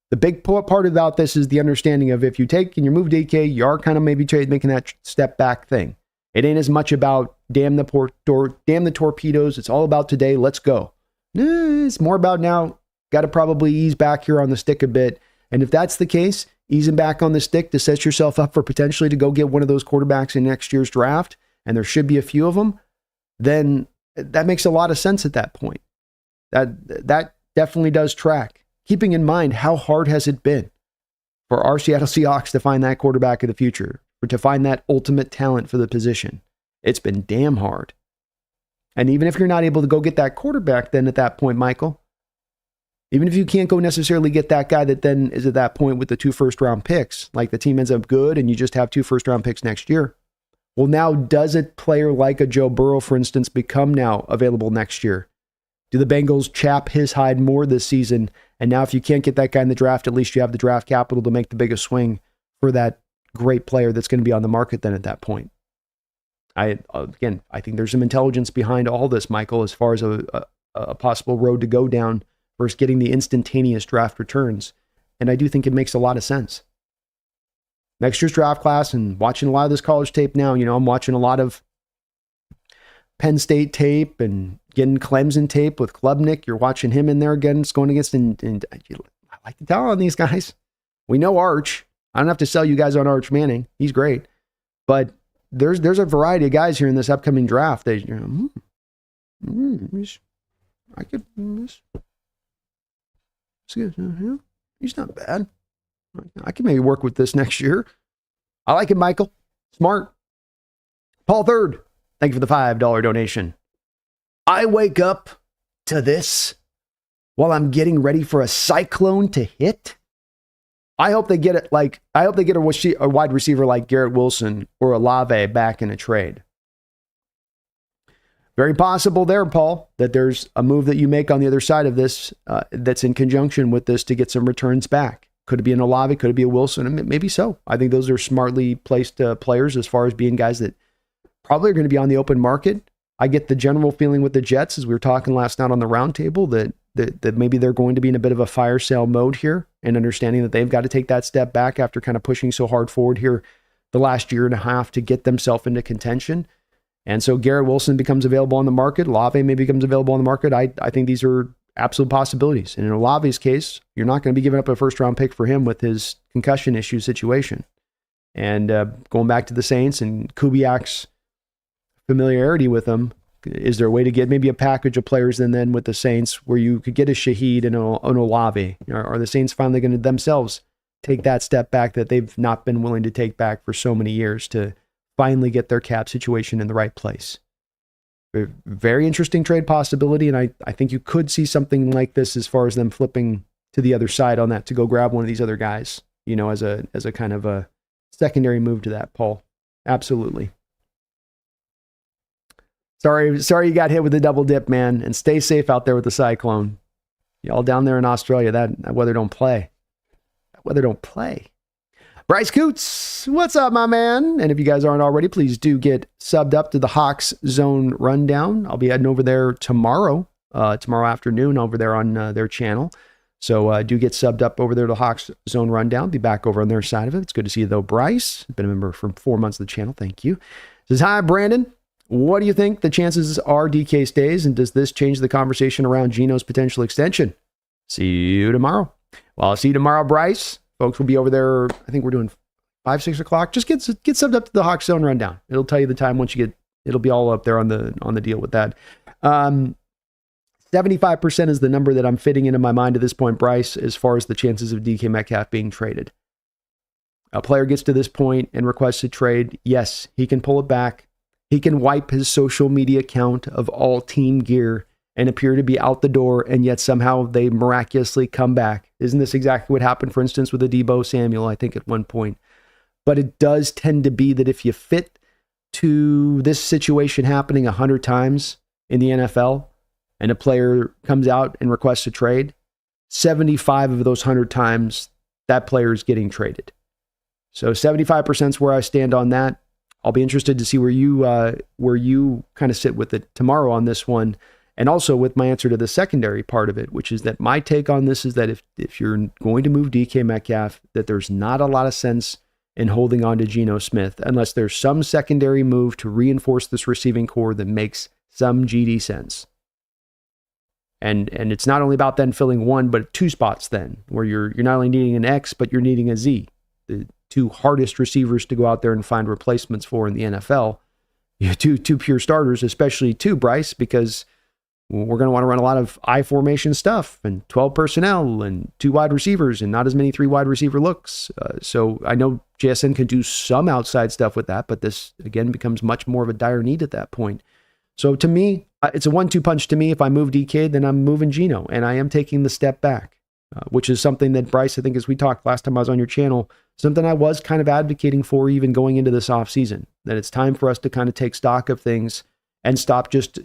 The big part about this is the understanding of if you take and you move DK, you are kind of maybe making that step back thing. It ain't as much about damn the torpedoes. It's all about today. Let's go. It's more about now. Got to probably ease back here on the stick a bit. And if that's the case, easing back on the stick to set yourself up for potentially to go get one of those quarterbacks in next year's draft, and there should be a few of them, then that makes a lot of sense at that point. That definitely does track. Keeping in mind, how hard has it been for our Seattle Seahawks to find that quarterback of the future, or to find that ultimate talent for the position? It's been damn hard. And even if you're not able to go get that quarterback, then at that point, Michael, even if you can't go necessarily get that guy that then is at that point with the 2 first-round picks, like the team ends up good and you just have 2 first-round picks next year, well, now does a player like a Joe Burrow, for instance, become now available next year? Do the Bengals chap his hide more this season? And now if you can't get that guy in the draft, at least you have the draft capital to make the biggest swing for that great player that's going to be on the market then at that point. I think there's some intelligence behind all this, Michael, as far as a possible road to go down versus getting the instantaneous draft returns. And I do think it makes a lot of sense. Next year's draft class, and watching a lot of this college tape now, I'm watching a lot of Penn State tape and getting Clemson tape with Klubnik. You're watching him in there again. It's going against, and I like to tell on these guys. We know Arch. I don't have to sell you guys on Arch Manning. He's great. But there's a variety of guys here in this upcoming draft that I could. He's not bad. I can maybe work with this next year. I like it, Michael. Smart. Paul Third, thank you for the $5 donation. I wake up to this while I'm getting ready for a cyclone to hit. I hope they get it. I hope they get a wide receiver like Garrett Wilson or Olave back in a trade. Very possible there, Paul, that there's a move that you make on the other side of this that's in conjunction with this to get some returns back. Could it be an Olave? Could it be a Wilson? And maybe so. I think those are smartly placed players as far as being guys that probably are going to be on the open market. I get the general feeling with the Jets, as we were talking last night on the roundtable, that maybe they're going to be in a bit of a fire sale mode here and understanding that they've got to take that step back after kind of pushing so hard forward here the last year and a half to get themselves into contention. And so Garrett Wilson becomes available on the market. Olave maybe becomes available on the market. I think these are absolute possibilities. And in Olave's case, you're not going to be giving up a first-round pick for him with his concussion issue situation. And going back to the Saints and Kubiak's familiarity with them, is there a way to get maybe a package of players and then with the Saints where you could get a Shaheed and an Olave? Are the Saints finally going to themselves take that step back that they've not been willing to take back for so many years to finally get their cap situation in the right place? Very interesting trade possibility, and I think you could see something like this as far as them flipping to the other side on that to go grab one of these other guys, as a kind of a secondary move to that, Paul. Absolutely. Sorry you got hit with the double dip, man, and stay safe out there with the cyclone. Y'all down there in Australia, that weather don't play. That weather don't play. Bryce Coots, what's up, my man? And if you guys aren't already, please do get subbed up to the Hawks Zone Rundown. I'll be heading over there tomorrow afternoon over there on their channel. So do get subbed up over there to the Hawks Zone Rundown. Be back over on their side of it. It's good to see you, though, Bryce. Been a member for 4 months of the channel. Thank you. Says, hi, Brandon. What do you think the chances are DK stays, and does this change the conversation around Geno's potential extension? See you tomorrow. Well, I'll see you tomorrow, Bryce. Folks will be over there. I think we're doing 5, 6 o'clock. Just get subbed up to the Hawks Zone Rundown. It'll tell you the time once you get. It'll be all up there on the deal with that. 75% is the number that I'm fitting into my mind at this point, Bryce, as far as the chances of DK Metcalf being traded. A player gets to this point and requests a trade. Yes, he can pull it back. He can wipe his social media account of all team gear and appear to be out the door, and yet somehow they miraculously come back. Isn't this exactly what happened, for instance, with Adebo Samuel, I think, at one point? But it does tend to be that if you fit to this situation happening 100 times in the NFL, and a player comes out and requests a trade, 75 of those 100 times, that player is getting traded. So 75% is where I stand on that. I'll be interested to see where you kind of sit with it tomorrow on this one. And also with my answer to the secondary part of it, which is that my take on this is that if you're going to move DK Metcalf, that there's not a lot of sense in holding on to Geno Smith unless there's some secondary move to reinforce this receiving core that makes some GD sense. And it's not only about then filling one, but 2 spots then, where you're not only needing an X, but you're needing a Z. The 2 hardest receivers to go out there and find replacements for in the NFL. You have two pure starters, especially 2, Bryce, because we're going to want to run a lot of I formation stuff and 12 personnel and 2 wide receivers and not as many 3 wide receiver looks. So I know JSN can do some outside stuff with that, but this again becomes much more of a dire need at that point. So to me, it's a 1-2 punch to me. If I move DK, then I'm moving Geno, and I am taking the step back, which is something that Bryce, I think, as we talked last time I was on your channel, something I was kind of advocating for even going into this offseason, that it's time for us to kind of take stock of things and stop just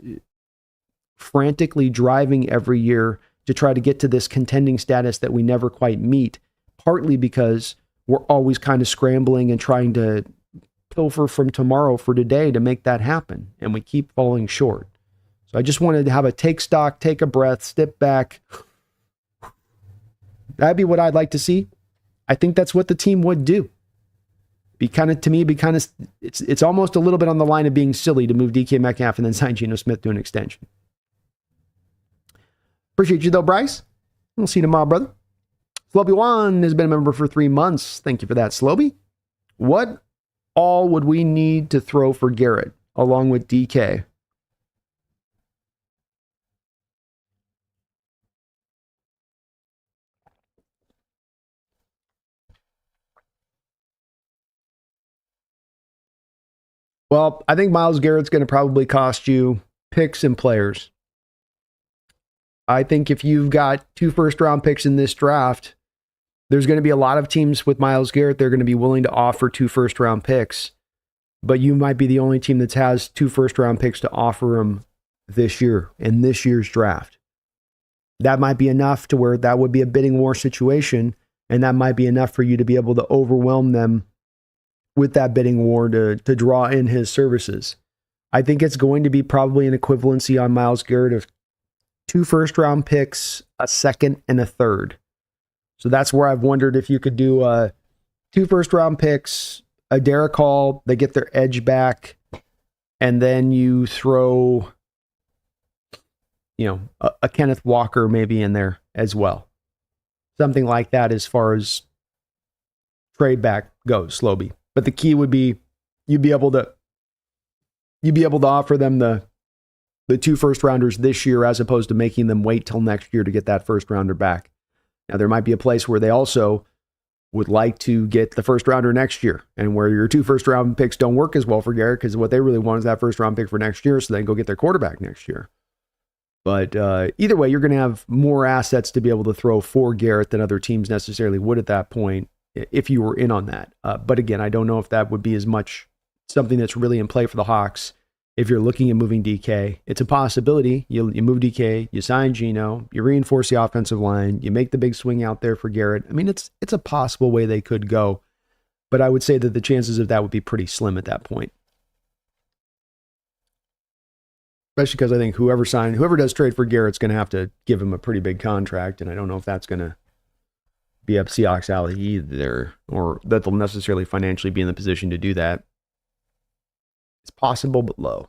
frantically driving every year to try to get to this contending status that we never quite meet, partly because we're always kind of scrambling and trying to pilfer from tomorrow for today to make that happen, and we keep falling short. So I just wanted to have a take stock, take a breath, step back. That'd be what I'd like to see. I think that's what the team would do, it's almost a little bit on the line of being silly to move DK Metcalf and then sign Geno Smith to an extension. Appreciate you though, Bryce. We'll see you tomorrow, brother. Sloby1 has been a member for 3 months. Thank you for that, Sloby. What all would we need to throw for Garrett along with DK? Well, I think Myles Garrett's going to probably cost you picks and players. I think if you've got 2 first-round picks in this draft, there's going to be a lot of teams with Myles Garrett. They're going to be willing to offer 2 first-round picks, but you might be the only team that has 2 first-round picks to offer him this year in this year's draft. That might be enough to where that would be a bidding war situation, and that might be enough for you to be able to overwhelm them with that bidding war to draw in his services. I think it's going to be probably an equivalency on Myles Garrett of 2 first-round picks, a second, and a third. So that's where I've wondered if you could do 2 first-round picks, a Derek Hall, they get their edge back, and then you throw, a Kenneth Walker maybe in there as well. Something like that as far as trade back goes, Sloby. But the key would be you'd be able to offer them the 2 first rounders this year as opposed to making them wait till next year to get that first rounder back. Now there might be a place where they also would like to get the first rounder next year and where your 2 first round picks don't work as well for Garrett because what they really want is that first round pick for next year so they can go get their quarterback next year. But either way, you're going to have more assets to be able to throw for Garrett than other teams necessarily would at that point if you were in on that. But again, I don't know if that would be as much something that's really in play for the Hawks. If you're looking at moving DK, it's a possibility. You move DK, you sign Geno, you reinforce the offensive line, you make the big swing out there for Garrett. I mean, it's a possible way they could go, but I would say that the chances of that would be pretty slim at that point. Especially because I think whoever does trade for Garrett's going to have to give him a pretty big contract, and I don't know if that's going to be up Seahawks alley either, or that they'll necessarily financially be in the position to do that. It's possible, but low.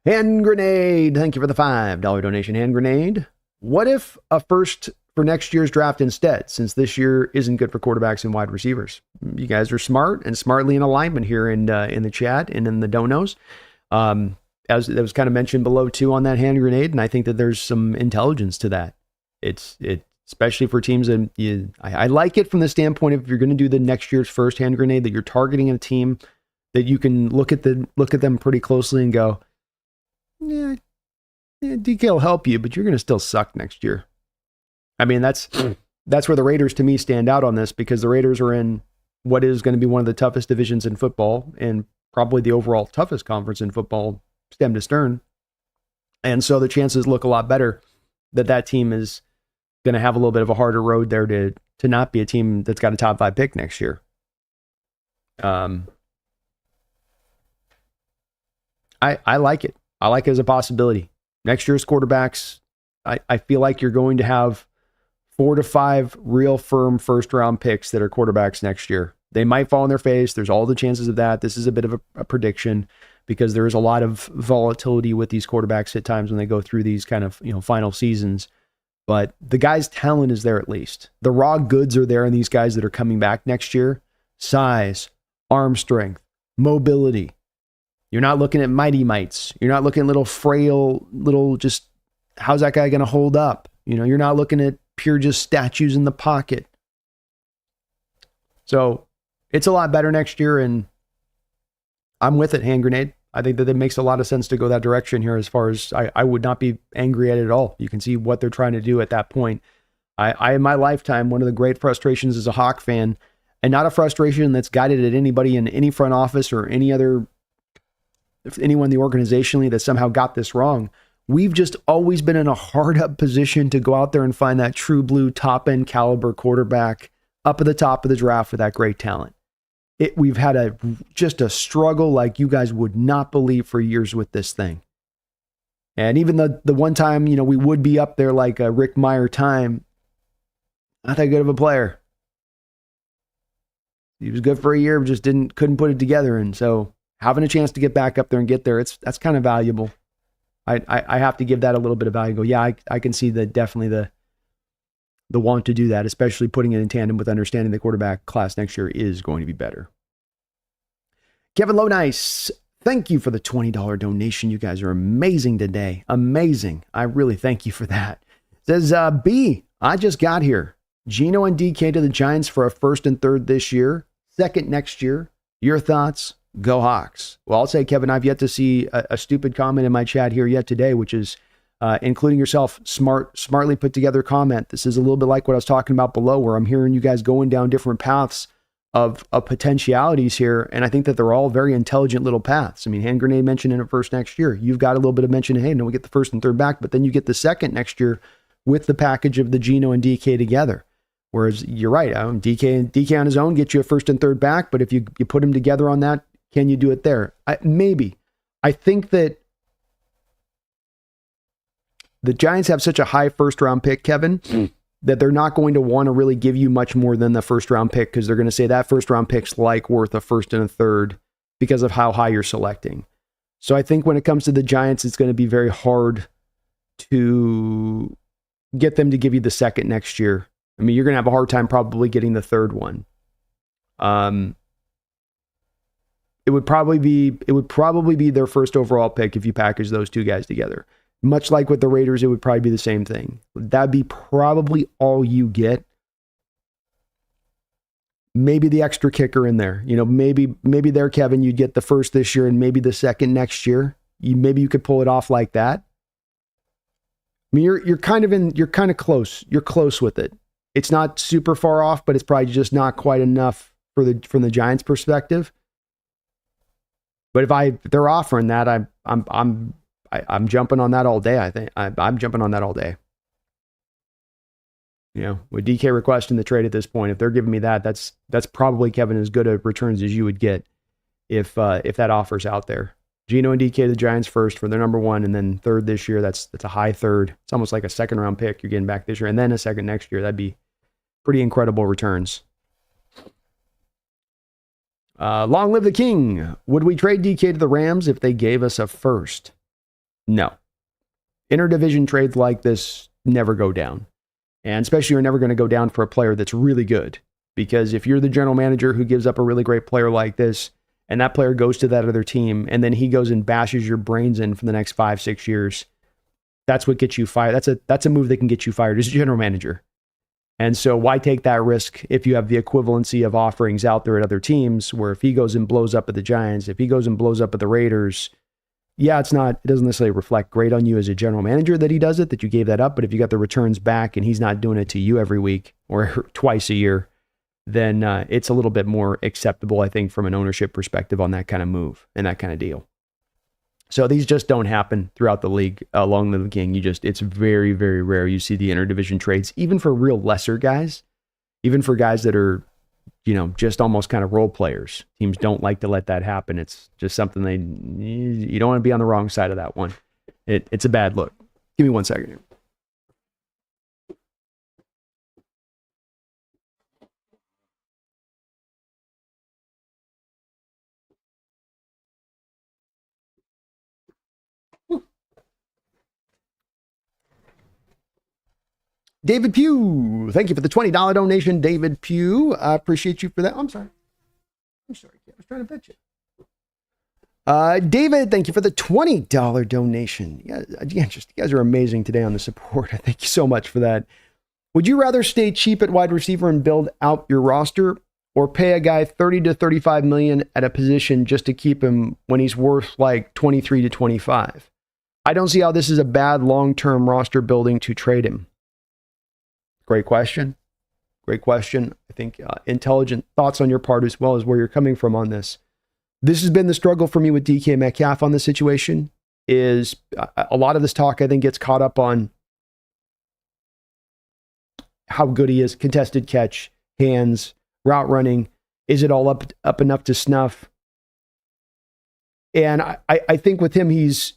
Hand Grenade, thank you for the $5 donation, Hand Grenade. What if a first for next year's draft instead, since this year isn't good for quarterbacks and wide receivers? You guys are smart and smartly in alignment here in the chat and in the donos. As it was kind of mentioned below too on that Hand Grenade, and I think that there's some intelligence to that. It's especially for teams, and I like it from the standpoint of if you're going to do the next year's first Hand Grenade, that you're targeting a team that you can look at them pretty closely and go, yeah, DK will help you, but you're going to still suck next year. I mean, that's where the Raiders to me stand out on this, because the Raiders are in what is going to be one of the toughest divisions in football and probably the overall toughest conference in football, stem to stern. And so the chances look a lot better that team is going to have a little bit of a harder road there to not be a team that's got a top 5 pick next year. I like it. I like it as a possibility. Next year's quarterbacks, I feel like you're going to have 4 to 5 real firm first round picks that are quarterbacks next year. They might fall on their face. There's all the chances of that. This is a bit of a prediction because there is a lot of volatility with these quarterbacks at times when they go through these kind of final seasons. But the guy's talent is there at least. The raw goods are there in these guys that are coming back next year. Size, arm strength, mobility. You're not looking at mighty mites. You're not looking at little frail, just how's that guy going to hold up? You're not looking at pure just statues in the pocket. So it's a lot better next year, and I'm with it, Hand Grenade. I think that it makes a lot of sense to go that direction here as far as I would not be angry at it at all. You can see what they're trying to do at that point. I in my lifetime, one of the great frustrations as a Hawk fan, and not a frustration that's guided at anybody in any front office or anyone the organizationally that somehow got this wrong. We've just always been in a hard up position to go out there and find that true blue top end caliber quarterback up at the top of the draft with that great talent. We've had just a struggle like you guys would not believe for years with this thing. And even the one time, we would be up there like a Rick Meyer time, not that good of a player. He was good for a year, but just couldn't put it together. And so having a chance to get back up there and get there, that's kind of valuable. I have to give that a little bit of value. Go, yeah, I can see that definitely the want to do that, especially putting it in tandem with understanding the quarterback class next year is going to be better. Kevin Lownice, thank you for the $20 donation. You guys are amazing today. Amazing. I really thank you for that. Says, B, I just got here. Geno and DK to the Giants for a first and third this year, second next year. Your thoughts? Go Hawks. Well, I'll say, Kevin, I've yet to see a stupid comment in my chat here yet today, which is including yourself, smartly put together comment. This is a little bit like what I was talking about below, where I'm hearing you guys going down different paths of potentialities here. And I think that they're all very intelligent little paths. I mean, hand grenade mentioned in it first next year. You've got a little bit of mention, hey, no, we get the first and third back, but then you get the second next year with the package of the Geno and DK together. Whereas you're right, DK on his own gets you a first and third back, but if you put him together on that, can you do it there? Maybe. I think that the Giants have such a high first round pick, Kevin, that they're not going to want to really give you much more than the first round pick, because they're going to say that first round pick's like worth a first and a third because of how high you're selecting. So I think when it comes to the Giants, it's going to be very hard to get them to give you the second next year. I mean, you're going to have a hard time probably getting the third one. It would probably be their first overall pick if you package those two guys together. Much like with the Raiders, it would probably be the same thing. That'd be probably all you get. Maybe the extra kicker in there. You know, maybe there, Kevin, you'd get the first this year and maybe the second next year. Maybe you could pull it off like that. I mean, you're kind of close. You're close with it. It's not super far off, but it's probably just not quite enough from the Giants' perspective. But if they're offering that, I'm jumping on that all day. I think I'm jumping on that all day. You know, with DK requesting the trade at this point, if they're giving me that, that's probably, Kevin, as good a returns as you would get if that offer's out there. Geno and DK, the Giants first for their number one, and then third this year. That's a high third. It's almost like a second round pick you're getting back this year, and then a second next year. That'd be pretty incredible returns. Long live the king. Would we trade DK to the Rams if they gave us a first? No. Interdivision trades like this never go down. And especially you're never going to go down for a player that's really good. Because if you're the general manager who gives up a really great player like this, and that player goes to that other team, and then he goes and bashes your brains in for the next 5-6 years, that's what gets you fired. That's a move that can get you fired as a general manager. And so why take that risk if you have the equivalency of offerings out there at other teams, where if he goes and blows up at the Giants, if he goes and blows up at the Raiders, yeah, it doesn't necessarily reflect great on you as a general manager that he does it, that you gave that up. But if you got the returns back and he's not doing it to you every week or twice a year, then it's a little bit more acceptable, I think, from an ownership perspective on that kind of move and that kind of deal. So these just don't happen throughout the league. Long live the king. It's very, very rare you see the interdivision trades, even for real lesser guys, even for guys that are, just almost kind of role players. Teams don't like to let that happen. It's just something you don't want to be on the wrong side of that one. It's a bad look. Give me 1 second here. David Pugh, thank you for the $20 donation. David Pugh, I appreciate you for that. I'm sorry. I was trying to bet you. David, thank you for the $20 donation. You guys are amazing today on the support. Thank you so much for that. Would you rather stay cheap at wide receiver and build out your roster, or pay a guy $30 to $35 million at a position just to keep him when he's worth like 23 to 25? I don't see how this is a bad long-term roster building to trade him. Great question. I think intelligent thoughts on your part, as well as where you're coming from on this. This has been the struggle for me with DK Metcalf on this situation. Is a lot of this talk, I think, gets caught up on how good he is, contested catch, hands, route running. Is it all up enough to snuff? And I think with him, he's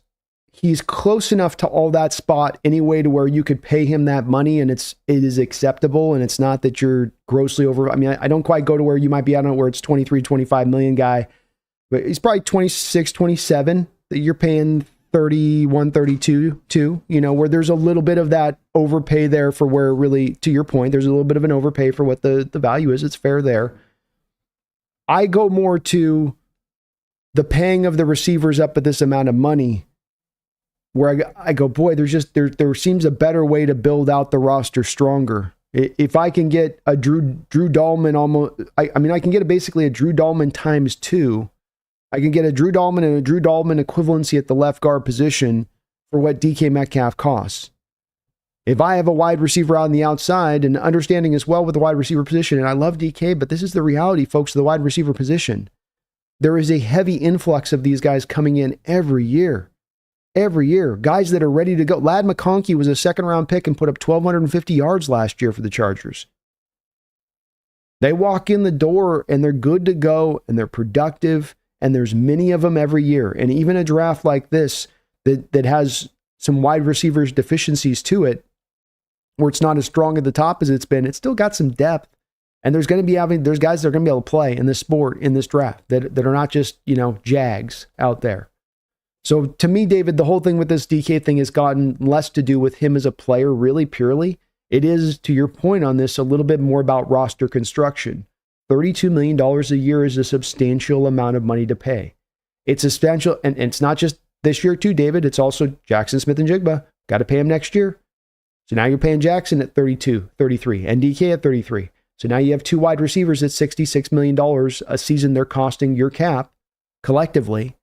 he's close enough to all that spot anyway to where you could pay him that money and it is acceptable, and it's not that you're grossly over. I mean, I don't quite go to where you might be, I don't know, where it's 23, 25 million guy, but he's probably 26, 27 that you're paying 31, 32 to, where there's a little bit of that overpay there for where really, to your point, there's a little bit of an overpay for what the value is. It's fair there. I go more to the paying of the receivers up at this amount of money, where I go, boy, there seems a better way to build out the roster stronger. If I can get a Drew Dahlman I can get basically a Drew Dahlman times 2. I can get a Drew Dahlman and a Drew Dahlman equivalency at the left guard position for what DK Metcalf costs. If I have a wide receiver out on the outside, and understanding as well with the wide receiver position, and I love DK, but this is the reality, folks, of the wide receiver position. There is a heavy influx of these guys coming in every year. Every year. Guys that are ready to go. Ladd McConkey was a second-round pick and put up 1,250 yards last year for the Chargers. They walk in the door, and they're good to go, and they're productive, and there's many of them every year. And even a draft like this that has some wide receivers deficiencies to it, where it's not as strong at the top as it's been, it's still got some depth. And there's guys that are going to be able to play in this sport, in this draft, that are not just, jags out there. So to me, David, the whole thing with this DK thing has gotten less to do with him as a player, really purely. It is, to your point on this, a little bit more about roster construction. $32 million a year is a substantial amount of money to pay. It's substantial, and it's not just this year too, David. It's also Jackson Smith and Jigba. Got to pay him next year. So now you're paying Jackson at 32, 33, and DK at 33. So now you have 2 wide receivers at $66 million a season they're costing your cap collectively.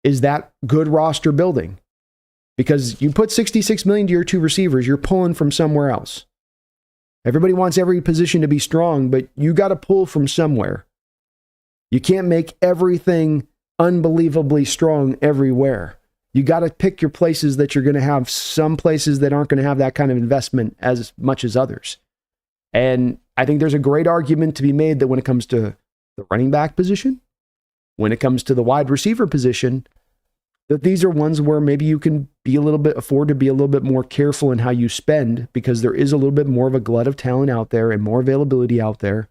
Is that good roster building? Because you put $66 million to your 2 receivers, you're pulling from somewhere else. Everybody wants every position to be strong, but you got to pull from somewhere. You can't make everything unbelievably strong everywhere. You got to pick your places that you're going to have some places that aren't going to have that kind of investment as much as others. And I think there's a great argument to be made that when it comes to the running back position, when it comes to the wide receiver position, that these are ones where maybe you can afford to be a little bit more careful in how you spend, because there is a little bit more of a glut of talent out there and more availability out there.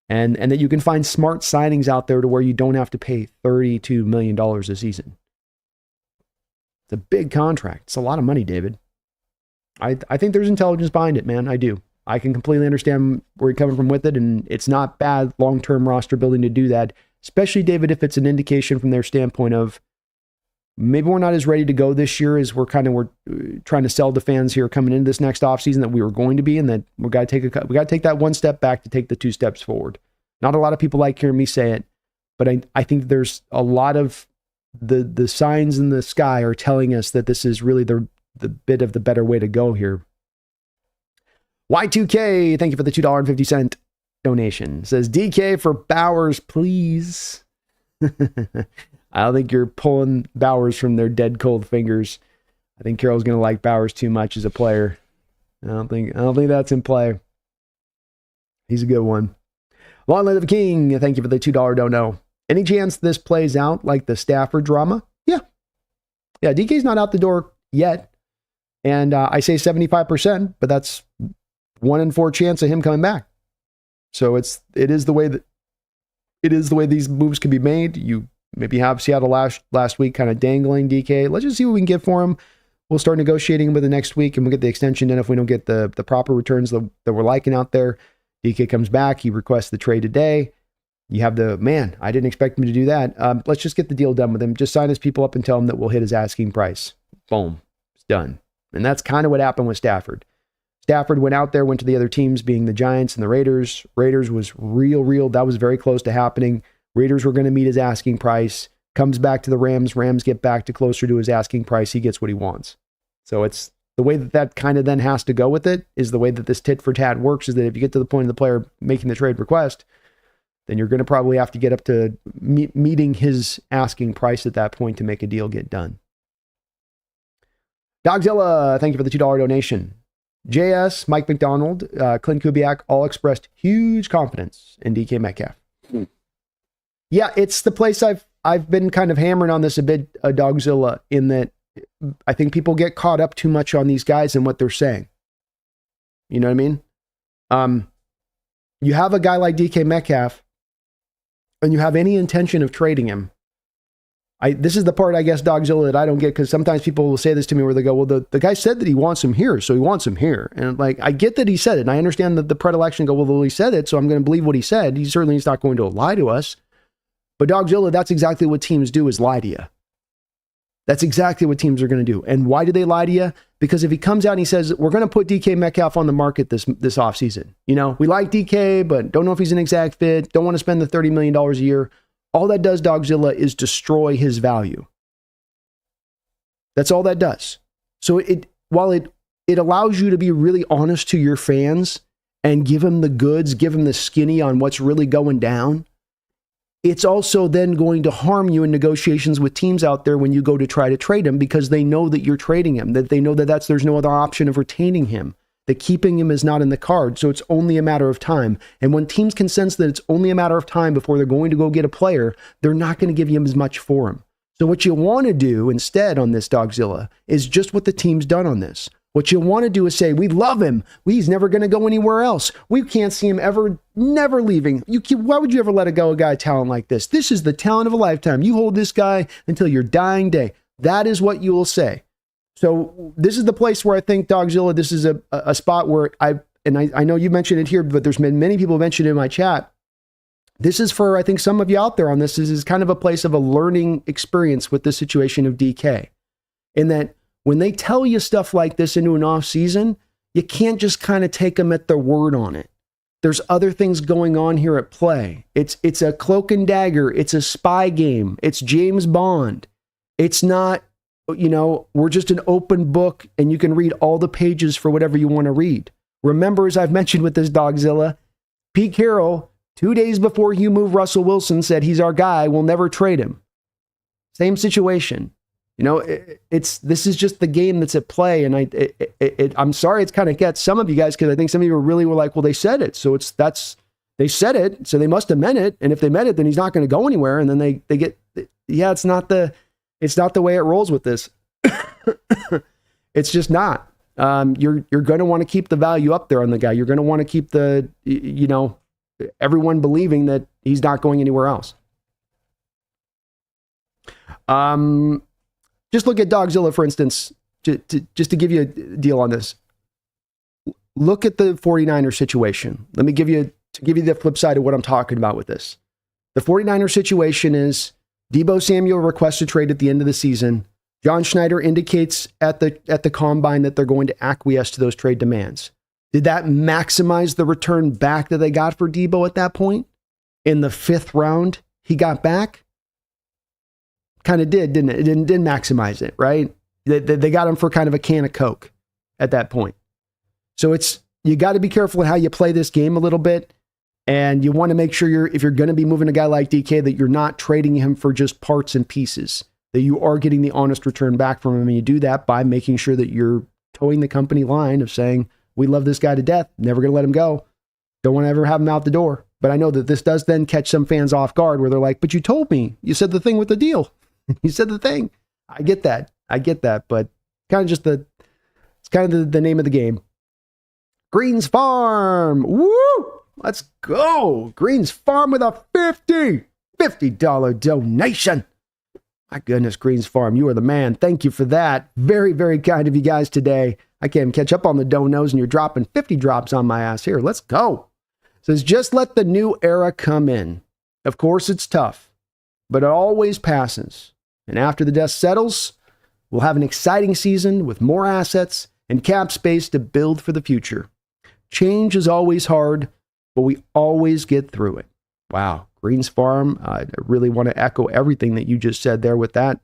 And that you can find smart signings out there to where you don't have to pay $32 million a season. It's a big contract. It's a lot of money, David. I think there's intelligence behind it, man. I do. I can completely understand where you're coming from with it, and it's not bad long-term roster building to do that, especially, David, if it's an indication from their standpoint of maybe we're not as ready to go this year as we're trying to sell to fans here coming into this next offseason that we were going to be, and that we got to take that 1 step back to take the 2 steps forward. Not a lot of people like hearing me say it, but I think there's a lot of the signs in the sky are telling us that this is really the bit of the better way to go here. Y2K, thank you for the $2.50 donation. Says, DK for Bowers, please. I don't think you're pulling Bowers from their dead cold fingers. I think Carroll's going to like Bowers too much as a player. I don't think that's in play. He's a good one. Long live the king. Thank you for the $2 dono. Any chance this plays out like the Stafford drama? Yeah. DK's not out the door yet. And I say 75%, but that's 1 in 4 chance of him coming back. So it is the way these moves can be made. You maybe have Seattle last week kind of dangling DK. Let's just see what we can get for him. We'll start negotiating with the next week, and we'll get the extension done if we don't get the proper returns that we're liking out there. DK comes back. He requests the trade today. You have I didn't expect him to do that. Let's just get the deal done with him. Just sign his people up and tell him that we'll hit his asking price. Boom. It's done. And that's kind of what happened with Stafford. Stafford went out there, went to the other teams, being the Giants and the Raiders. Raiders was real. That was very close to happening. Raiders were going to meet his asking price. Comes back to the Rams. Rams get back to closer to his asking price. He gets what he wants. So it's the way that kind of then has to go with it, is the way that this tit for tat works, is that if you get to the point of the player making the trade request, then you're going to probably have to get up to meeting his asking price at that point to make a deal get done. Dogzilla, thank you for the $2 donation. JS, Mike McDonald, Clint Kubiak all expressed huge confidence in DK Metcalf. Yeah, it's the place I've I've been kind of hammering on this a bit, Dogzilla, in that I think people get caught up too much on these guys and what they're saying. You know what I mean? You have a guy like DK Metcalf, and you have any intention of trading him. This is the part, I guess, Dogzilla, that I don't get, because sometimes people will say this to me where they go, well, the guy said that he wants him here, so he wants him here. And like, I get that he said it, and I understand that the predilection go, well, he said it, so I'm going to believe what he said. He certainly is not going to lie to us. But Dogzilla, that's exactly what teams do, is lie to you. That's exactly what teams are going to do. And why do they lie to you? Because if he comes out and he says, we're going to put DK Metcalf on the market this offseason. You know, we like DK, but don't know if he's an exact fit. Don't want to spend the $30 million a year. All that does, Dogzilla, is destroy his value. That's all that does. So while it allows you to be really honest to your fans and give them the goods, give them the skinny on what's really going down, it's also then going to harm you in negotiations with teams out there when you go to try to trade him, because they know that you're trading him, that they know that there's no other option of retaining him, that keeping him is not in the card. So it's only a matter of time. And when teams can sense that it's only a matter of time before they're going to go get a player, they're not going to give you as much for him. So what you want to do instead on this, Dogzilla, is just what the team's done on this. What you want to do is say, we love him. He's never going to go anywhere else. We can't see him ever, never leaving. Why would you ever let go a guy talent like this? This is the talent of a lifetime. You hold this guy until your dying day. That is what you will say. So this is the place where I think, Dogzilla, this is a spot where I know you mentioned it here, but there's been many people mentioned in my chat. This is for, I think, some of you out there on this. This is kind of a place of a learning experience with the situation of DK. In that when they tell you stuff like this into an off season, you can't just kind of take them at their word on it. There's other things going on here at play. It's a cloak and dagger. It's a spy game. It's James Bond. It's not, we're just an open book and you can read all the pages for whatever you want to read. Remember, as I've mentioned with this, Dogzilla, Pete Carroll, 2 days before you move Russell Wilson, said he's our guy. We'll never trade him. Same situation. This is just the game that's at play. And I'm sorry it's kind of got some of you guys, because I think some of you were like, well, they said it. So they said it. So they must have meant it. And if they meant it, then he's not going to go anywhere. And then they get, it's not the way it rolls with this. It's just not. You're going to want to keep the value up there on the guy. You're going to want to keep everyone believing that he's not going anywhere else. Just look at Dogzilla, for instance, just to give you a deal on this. Look at the 49ers situation. Let me give you the flip side of what I'm talking about with this. The 49ers situation is Deebo Samuel requests a trade at the end of the season. John Schneider indicates at the combine that they're going to acquiesce to those trade demands. Did that maximize the return back that they got for Deebo at that point? In the 5th round, he got back? Kind of did, didn't it? It didn't maximize it, right? They got him for kind of a can of Coke at that point. So you got to be careful in how you play this game a little bit. And you want to make sure if you're going to be moving a guy like DK, that you're not trading him for just parts and pieces, that you are getting the honest return back from him. And you do that by making sure that you're towing the company line of saying, we love this guy to death, never going to let him go. Don't want to ever have him out the door. But I know that this does then catch some fans off guard where they're like, but you told me, you said the thing with the deal. You said the thing. I get that. But it's kind of the name of the game. Greens Farm. Woo! Let's go. Greens Farm with a $50 donation. My goodness, Greens Farm, you are the man. Thank you for that. Very, very kind of you guys today. I can't even catch up on the donos, and you're dropping 50 drops on my ass here. Let's go. It says, just let the new era come in. Of course, it's tough, but it always passes. And after the dust settles, we'll have an exciting season with more assets and cap space to build for the future. Change is always hard, but we always get through it. Wow. Greens Farm, I really want to echo everything that you just said there with that.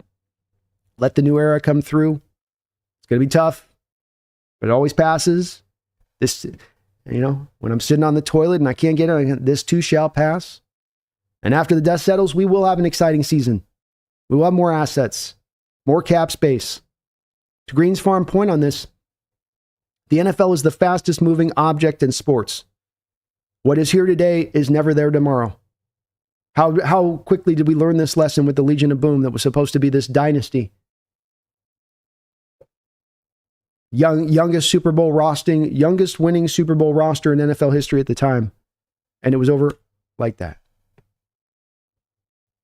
Let the new era come through. It's going to be tough, but it always passes. This, when I'm sitting on the toilet and I can't get it, this too shall pass. And after the dust settles, we will have an exciting season. We will have more assets, more cap space. To Greens Farm point on this, the NFL is the fastest moving object in sports. What is here today is never there tomorrow. How quickly did we learn this lesson with the Legion of Boom that was supposed to be this dynasty? Youngest winning Super Bowl roster in NFL history at the time. And it was over like that.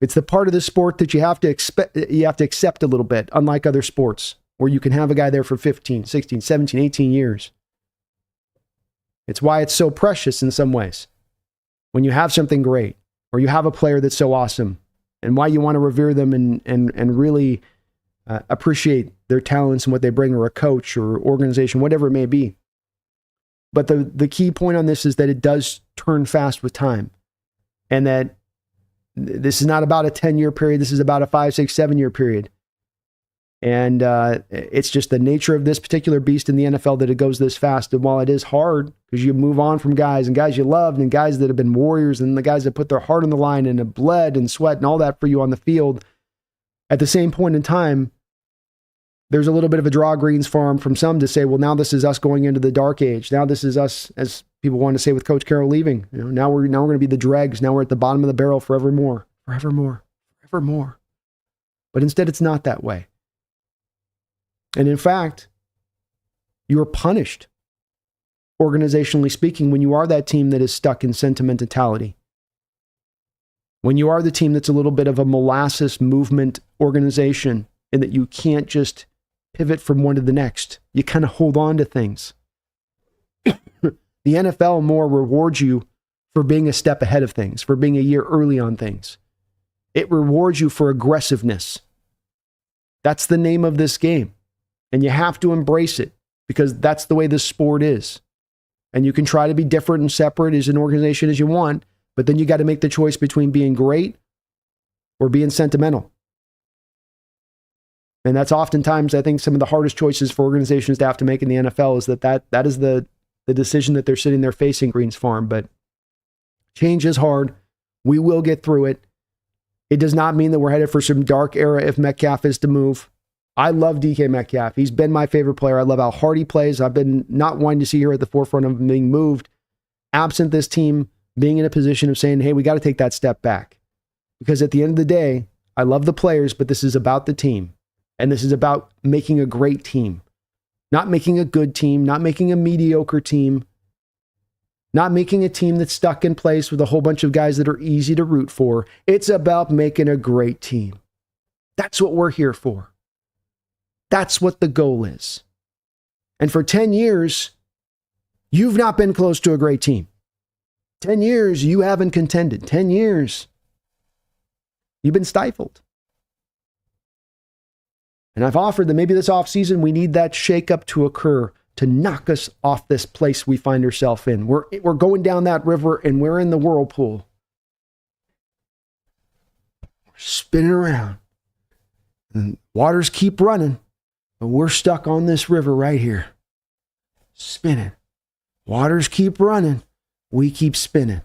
It's the part of the sport that you have to accept a little bit, unlike other sports, where you can have a guy there for 15, 16, 17, 18 years. It's why it's so precious in some ways. When you have something great, or you have a player that's so awesome, and why you want to revere them and really appreciate their talents and what they bring, or a coach or organization, whatever it may be. But the key point on this is that it does turn fast with time, and that this is not about a 10-year period. This is about a 5, 6, 7-year period. And it's just the nature of this particular beast in the NFL that it goes this fast. And while it is hard, because you move on from guys and guys you loved and guys that have been warriors and the guys that put their heart on the line and have bled and sweat and all that for you on the field, at the same point in time, there's a little bit of a draw greens farm from some to say, well, now this is us going into the dark age. Now this is us, as people want to say with Coach Carroll leaving. Now we're going to be the dregs. Now we're at the bottom of the barrel forevermore. But instead, it's not that way. And in fact, you are punished, organizationally speaking, when you are that team that is stuck in sentimentality. When you are the team that's a little bit of a molasses movement organization, and that you can't just pivot from one to the next. You kind of hold on to things. The NFL more rewards you for being a step ahead of things, for being a year early on things. It rewards you for aggressiveness. That's the name of this game. And you have to embrace it, because that's the way this sport is. And you can try to be different and separate as an organization as you want, but then you got to make the choice between being great or being sentimental. And that's oftentimes, I think, some of the hardest choices for organizations to have to make in the NFL is that is the decision that they're sitting there facing, Greens Farm. But change is hard. We will get through it. It does not mean that we're headed for some dark era if Metcalf is to move. I love DK Metcalf. He's been my favorite player. I love how hard he plays. I've been not wanting to see here at the forefront of him being moved, absent this team being in a position of saying, hey, we got to take that step back. Because at the end of the day, I love the players, but this is about the team. And this is about making a great team. Not making a good team, not making a mediocre team, not making a team that's stuck in place with a whole bunch of guys that are easy to root for. It's about making a great team. That's what we're here for. That's what the goal is. And for 10 years, you've not been close to a great team. 10 years, you haven't contended. 10 years, you've been stifled. And I've offered that maybe this offseason, we need that shakeup to occur to knock us off this place we find ourselves in. We're going down that river and we're in the whirlpool. We're spinning around. And waters keep running. But we're stuck on this river right here. Spinning. Waters keep running. We keep spinning.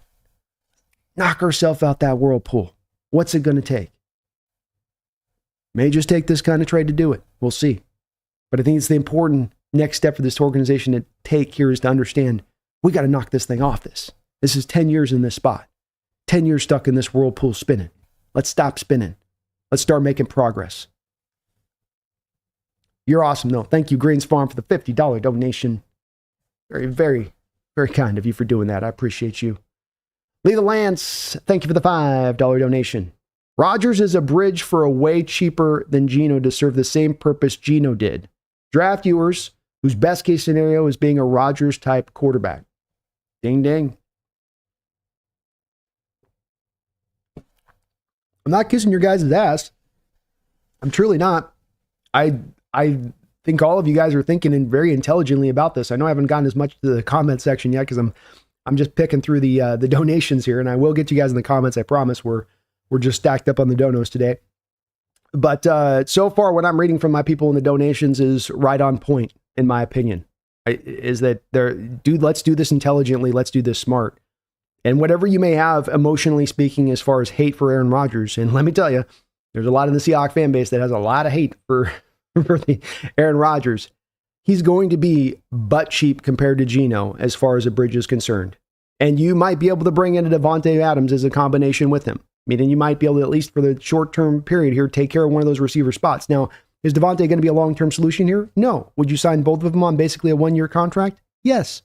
Knock ourselves out that whirlpool. What's it going to take? May just take this kind of trade to do it. We'll see. But I think it's the important next step for this organization to take here is to understand we got to knock this thing off this. This is 10 years in this spot. 10 years stuck in this whirlpool spinning. Let's stop spinning. Let's start making progress. You're awesome, though. Thank you, Greens Farm, for the $50 donation. Very, very, very kind of you for doing that. I appreciate you. Lee the Lance, thank you for the $5 donation. Rodgers is a bridge for a way cheaper than Geno to serve the same purpose Geno did. Draft viewers whose best case scenario is being a Rodgers-type quarterback. Ding, ding. I'm not kissing your guys' ass. I'm truly not. I think all of you guys are thinking very intelligently about this. I know I haven't gotten as much to the comment section yet because I'm just picking through the donations here, and I will get you guys in the comments. I promise. We're just stacked up on the donos today. But so far, what I'm reading from my people in the donations is right on point, in my opinion. Is that let's do this intelligently. Let's do this smart. And whatever you may have, emotionally speaking, as far as hate for Aaron Rodgers, and let me tell you, there's a lot in the Seahawks fan base that has a lot of hate for the Aaron Rodgers. He's going to be butt cheap compared to Geno as far as a bridge is concerned. And you might be able to bring in a Devontae Adams as a combination with him. Meaning you might be able to, at least for the short-term period here, take care of one of those receiver spots. Now, is Devontae going to be a long-term solution here? No. Would you sign both of them on basically a one-year contract? Yes.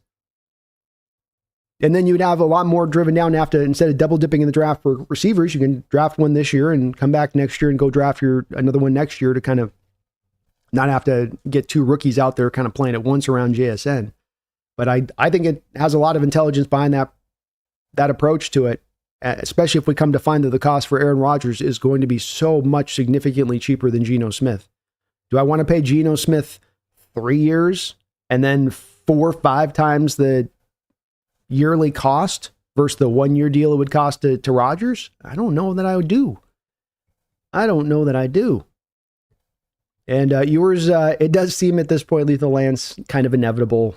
And then you would have a lot more driven down after, instead of double dipping in the draft for receivers, you can draft one this year and come back next year and go draft another one next year to kind of not have to get two rookies out there kind of playing at once around JSN. But I think it has a lot of intelligence behind that approach to it, especially if we come to find that the cost for Aaron Rodgers is going to be so much significantly cheaper than Geno Smith. Do I want to pay Geno Smith 3 years and then 4 or 5 times the yearly cost versus the 1 year deal it would cost to Rodgers? I don't know that I would do. I don't know that I do. And yours, it does seem at this point, Lethal Lance, kind of inevitable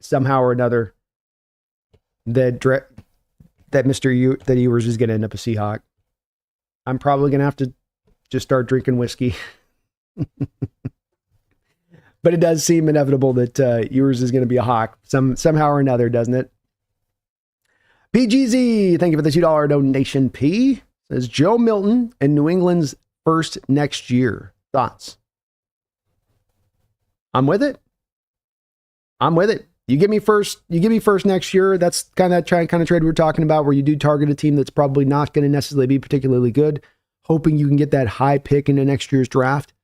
somehow or another that Ewers is going to end up a Seahawk. I'm probably going to have to just start drinking whiskey. But it does seem inevitable that Ewers is going to be a Hawk somehow or another, doesn't it? PGZ, thank you for the $2 donation. P says Joe Milton and New England's first next year. Thoughts? I'm with it. You give me first next year. That's kind of that kind of trade we were talking about, where you do target a team that's probably not going to necessarily be particularly good, hoping you can get that high pick into next year's draft.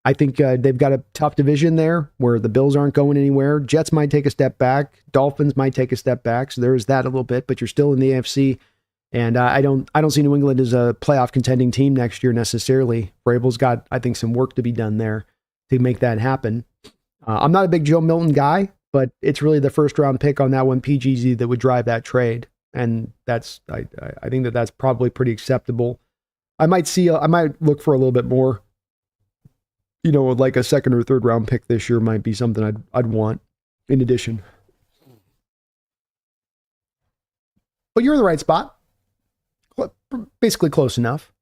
I think they've got a tough division there where the Bills aren't going anywhere. Jets might take a step back. Dolphins might take a step back. So there is that a little bit, but you're still in the AFC. And I don't see New England as a playoff contending team next year necessarily. Vrabel's got, I think, some work to be done there to make that happen. I'm not a big Joe Milton guy, but it's really the first round pick on that one, PGZ, that would drive that trade. And that's, I think that's probably pretty acceptable. I might look for a little bit more, like a second or third round pick this year might be something I'd want in addition. But you're in the right spot. Basically close enough.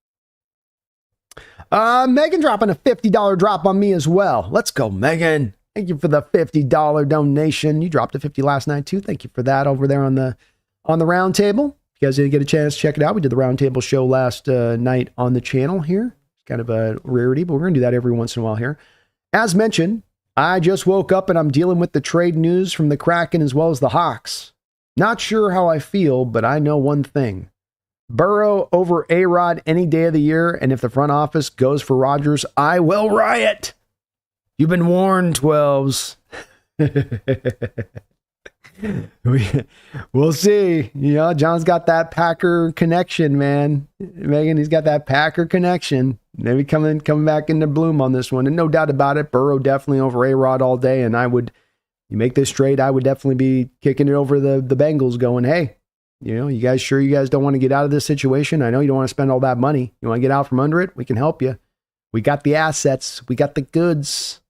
Megan dropping a $50 drop on me as well. Let's go, Megan. Thank you for the $50 donation. You dropped a $50 last night too. Thank you for that over there on the round table. If you guys didn't get a chance, check it out. We did the round table show last night on the channel here. It's kind of a rarity, but we're going to do that every once in a while here. As mentioned, I just woke up and I'm dealing with the trade news from the Kraken as well as the Hawks. Not sure how I feel, but I know one thing. Burrow over A-Rod any day of the year, and if the front office goes for Rodgers, I will riot. You've been warned, 12s. We'll see. John's got that Packer connection, man. Megan, he's got that Packer connection. Maybe coming back into bloom on this one. And no doubt about it, Burrow definitely over A-Rod all day. And you make this trade, I would definitely be kicking it over the Bengals going, hey, you guys don't want to get out of this situation? I know you don't want to spend all that money. You want to get out from under it? We can help you. We got the assets. We got the goods.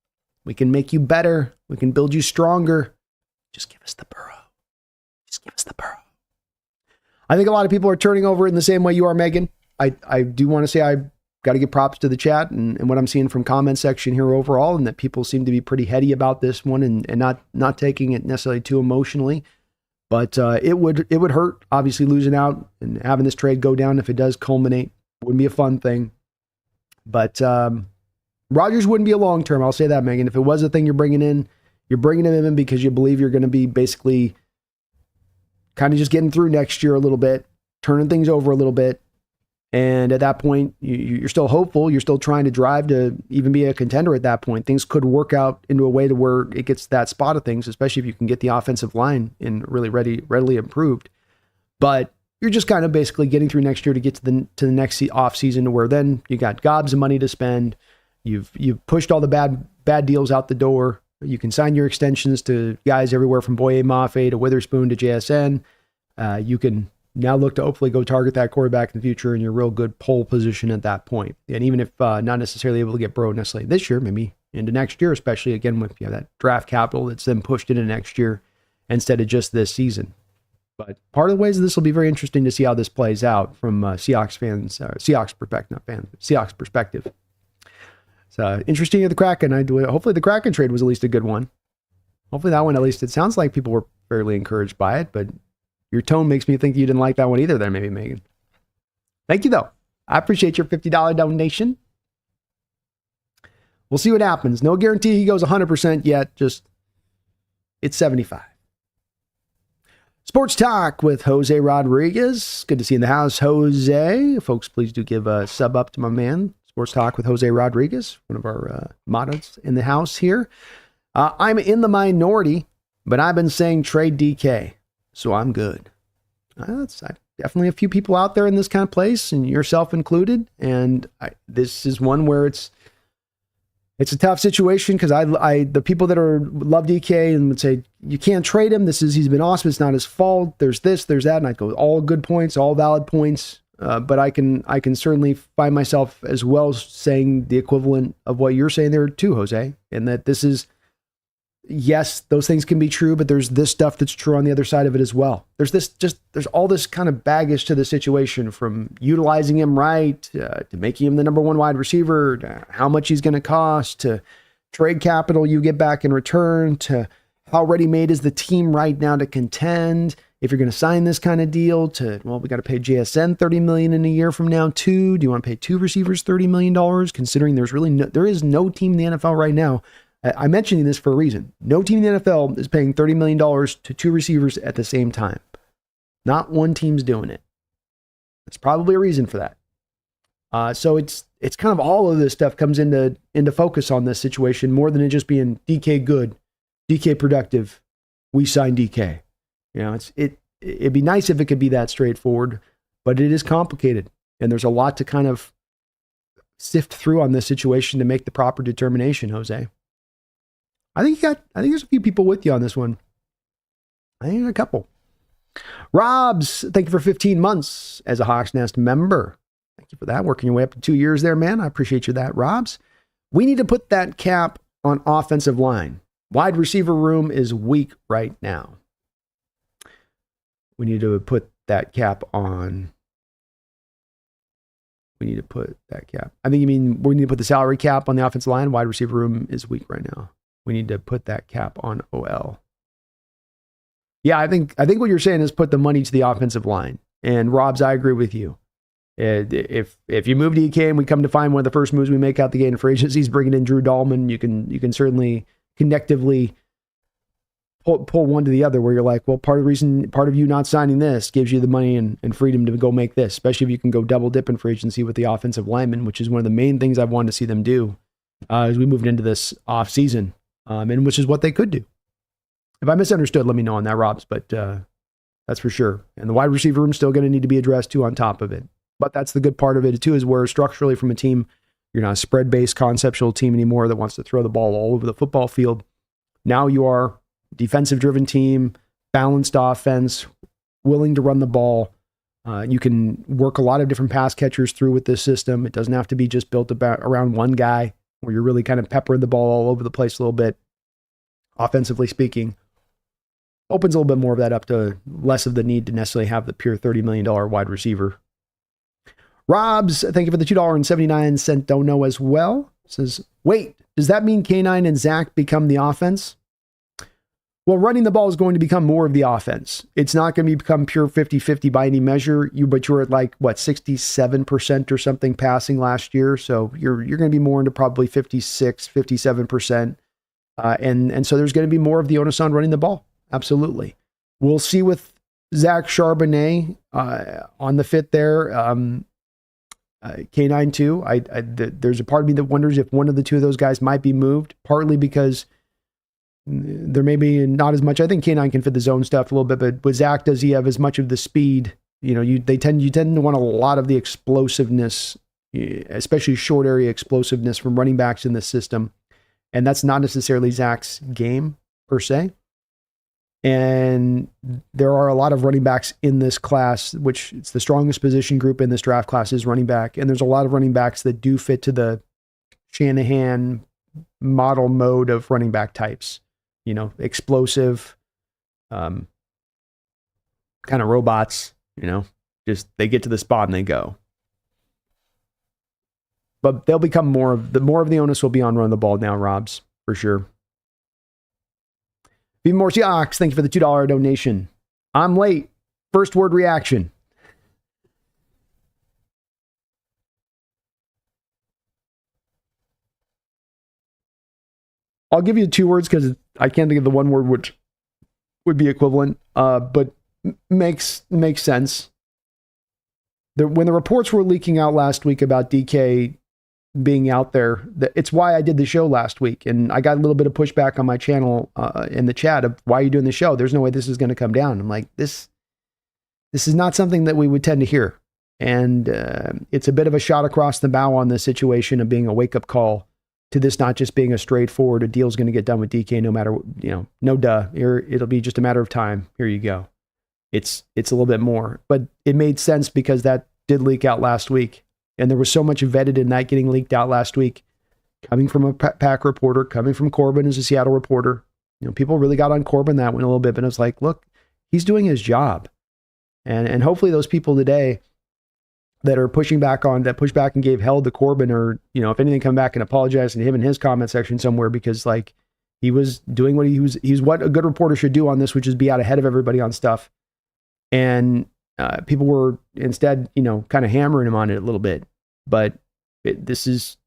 We can make you better. We can build you stronger. Just give us the Burrow. Just give us the Burrow. I think a lot of people are turning over in the same way you are, Megan. I do want to say I got to give props to the chat and what I'm seeing from comment section here overall, and that people seem to be pretty heady about this one and not taking it necessarily too emotionally. But it would hurt, obviously, losing out and having this trade go down if it does culminate. Wouldn't be a fun thing. But Rodgers wouldn't be a long-term. I'll say that, Megan. If it was a thing you're bringing him in because you believe you're going to be basically kind of just getting through next year a little bit, turning things over a little bit. And at that point, you're still hopeful. You're still trying to drive to even be a contender at that point. Things could work out into a way to where it gets that spot of things, especially if you can get the offensive line in really readily improved. But you're just kind of basically getting through next year to get to the next off season, to where then you got gobs of money to spend. You've pushed all the bad deals out the door. You can sign your extensions to guys everywhere from Boye Mafe to Witherspoon to JSN. You can now look to hopefully go target that quarterback in the future in your real good pole position at that point. And even if not necessarily able to get Burrow necessarily this year, maybe into next year, especially again with that draft capital that's then pushed into next year instead of just this season. But part of the ways this will be very interesting to see how this plays out from Seahawks perspective. It's interesting at the Kraken. Hopefully the Kraken trade was at least a good one. Hopefully that one, at least it sounds like people were fairly encouraged by it, but your tone makes me think you didn't like that one either there, maybe, Megan. Thank you, though. I appreciate your $50 donation. We'll see what happens. No guarantee he goes 100% yet. Just, it's 75. Sports Talk with Jose Rodriguez. Good to see you in the house, Jose. Folks, please do give a sub up to my man. Sports Talk with Jose Rodriguez, one of our mottos in the house here. I'm in the minority, but I've been saying trade DK, so I'm good. That's definitely a few people out there in this kind of place, and yourself included. And this is one where it's a tough situation because the people that love DK and would say you can't trade him. He's been awesome. It's not his fault. There's this, there's that, and I go all good points, all valid points. But I can certainly find myself as well saying the equivalent of what you're saying there too, Jose, and that this is. Yes, those things can be true, but there's this stuff that's true on the other side of it as well. There's all this kind of baggage to the situation, from utilizing him right, to making him the number one wide receiver, to how much he's going to cost, to trade capital you get back in return, to how ready-made is the team right now to contend. If you're going to sign this kind of deal we got to pay JSN $30 million in a year from now too. Do you want to pay two receivers $30 million, considering there is no team in the NFL right now. I'm mentioning this for a reason. No team in the NFL is paying $30 million to two receivers at the same time. Not one team's doing it. There's probably a reason for that. So it's kind of all of this stuff comes into focus on this situation more than it just being DK good, DK productive. We sign DK. It'd be nice if it could be that straightforward, but it is complicated, and there's a lot to kind of sift through on this situation to make the proper determination, Jose. I think there's a few people with you on this one. I think there's a couple. Robs, thank you for 15 months as a Hawks Nest member. Thank you for that. Working your way up to 2 years there, man. I appreciate you that, Robs. We need to put that cap on offensive line. Wide receiver room is weak right now. We need to put that cap on. I think you mean we need to put the salary cap on the offensive line. Wide receiver room is weak right now. We need to put that cap on OL. Yeah, I think what you're saying is put the money to the offensive line. And Robs, I agree with you. If you move DK and we come to find one of the first moves we make out the gate in free agency is bringing in Drew Dahlman, you can certainly connectively pull one to the other, where you're like, well, part of you not signing this gives you the money and freedom to go make this, especially if you can go double dip in free agency with the offensive lineman, which is one of the main things I've wanted to see them do as we moved into this off season. And which is what they could do. If I misunderstood, let me know on that, Robs, but that's for sure. And the wide receiver room is still going to need to be addressed too on top of it. But that's the good part of it too, is where structurally from a team, you're not a spread-based conceptual team anymore that wants to throw the ball all over the football field. Now you are a defensive-driven team, balanced offense, willing to run the ball. You can work a lot of different pass catchers through with this system. It doesn't have to be just built around one guy, where you're really kind of peppering the ball all over the place a little bit, offensively speaking. Opens a little bit more of that up to less of the need to necessarily have the pure $30 million wide receiver. Robs, thank you for the $2.79 dono as well. Says, wait, does that mean K9 and Zach become the offense? Well, running the ball is going to become more of the offense. It's not going to become pure 50-50 by any measure. But you're at 67% or something passing last year. So you're going to be more into probably 56, 57%. And so there's going to be more of the onus on running the ball. Absolutely. We'll see with Zach Charbonnet on the fit there. K9 too. There's a part of me that wonders if one of the two of those guys might be moved, partly because there may be not as much. I think K9 can fit the zone stuff a little bit, but with Zach, does he have as much of the speed? You tend to want a lot of the explosiveness, especially short area explosiveness from running backs in this system. And that's not necessarily Zach's game per se. And there are a lot of running backs in this class, which it's the strongest position group in this draft class is running back. And there's a lot of running backs that do fit to the Shanahan model mode of running back types, explosive, kind of robots, just they get to the spot and they go. But they'll become more of the onus will be on running the ball now, Robs, for sure. Be more Seahawks, thank you for the $2 donation. I'm late. First word reaction. I'll give you 2 words because I can't think of the one word which would be equivalent, but makes sense. When the reports were leaking out last week about DK being out there, it's why I did the show last week. And I got a little bit of pushback on my channel in the chat of, why are you doing the show? There's no way this is going to come down. I'm like, this is not something that we would tend to hear. And it's a bit of a shot across the bow on this situation of being a wake-up call to this not just being a straightforward, a deal's going to get done with DK no matter, no duh. It'll be just a matter of time. Here you go. It's a little bit more. But it made sense because that did leak out last week. And there was so much vetted in that getting leaked out last week, coming from a Pack reporter, coming from Corbin as a Seattle reporter. People really got on Corbin that one a little bit, but it's like, look, he's doing his job. And hopefully those people today that are pushing back on, that push back and gave hell to Corbin, or, if anything, come back and apologize to him in his comment section somewhere, because like he was doing what he's what a good reporter should do on this, which is be out ahead of everybody on stuff. And people were instead, kind of hammering him on it a little bit. But this is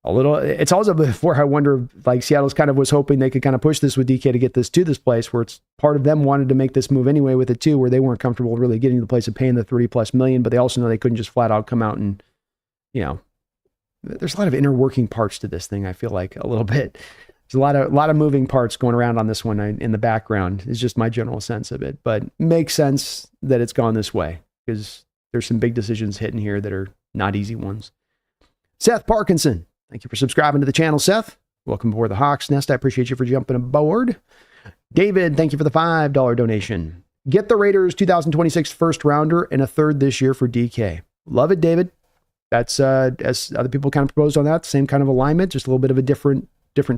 a little, it's also before I wonder, like Seattle's kind of was hoping they could kind of push this with DK to get this to this place where it's part of them wanted to make this move anyway with it too, where they weren't comfortable really getting to the place of paying the 30+ million, but they also know they couldn't just flat out come out and, there's a lot of inner working parts to this thing. I feel like a little bit, there's a lot of moving parts going around on this one in the background is just my general sense of it, but makes sense that it's gone this way because there's some big decisions hitting here that are not easy ones. Seth Parkinson, thank you for subscribing to the channel, Seth. Welcome aboard the Hawks Nest. I appreciate you for jumping aboard. David, thank you for the $5 donation. Get the Raiders 2026 first rounder and a third this year for DK. Love it, David. That's as other people kind of proposed on that, same kind of alignment, just a little bit of a different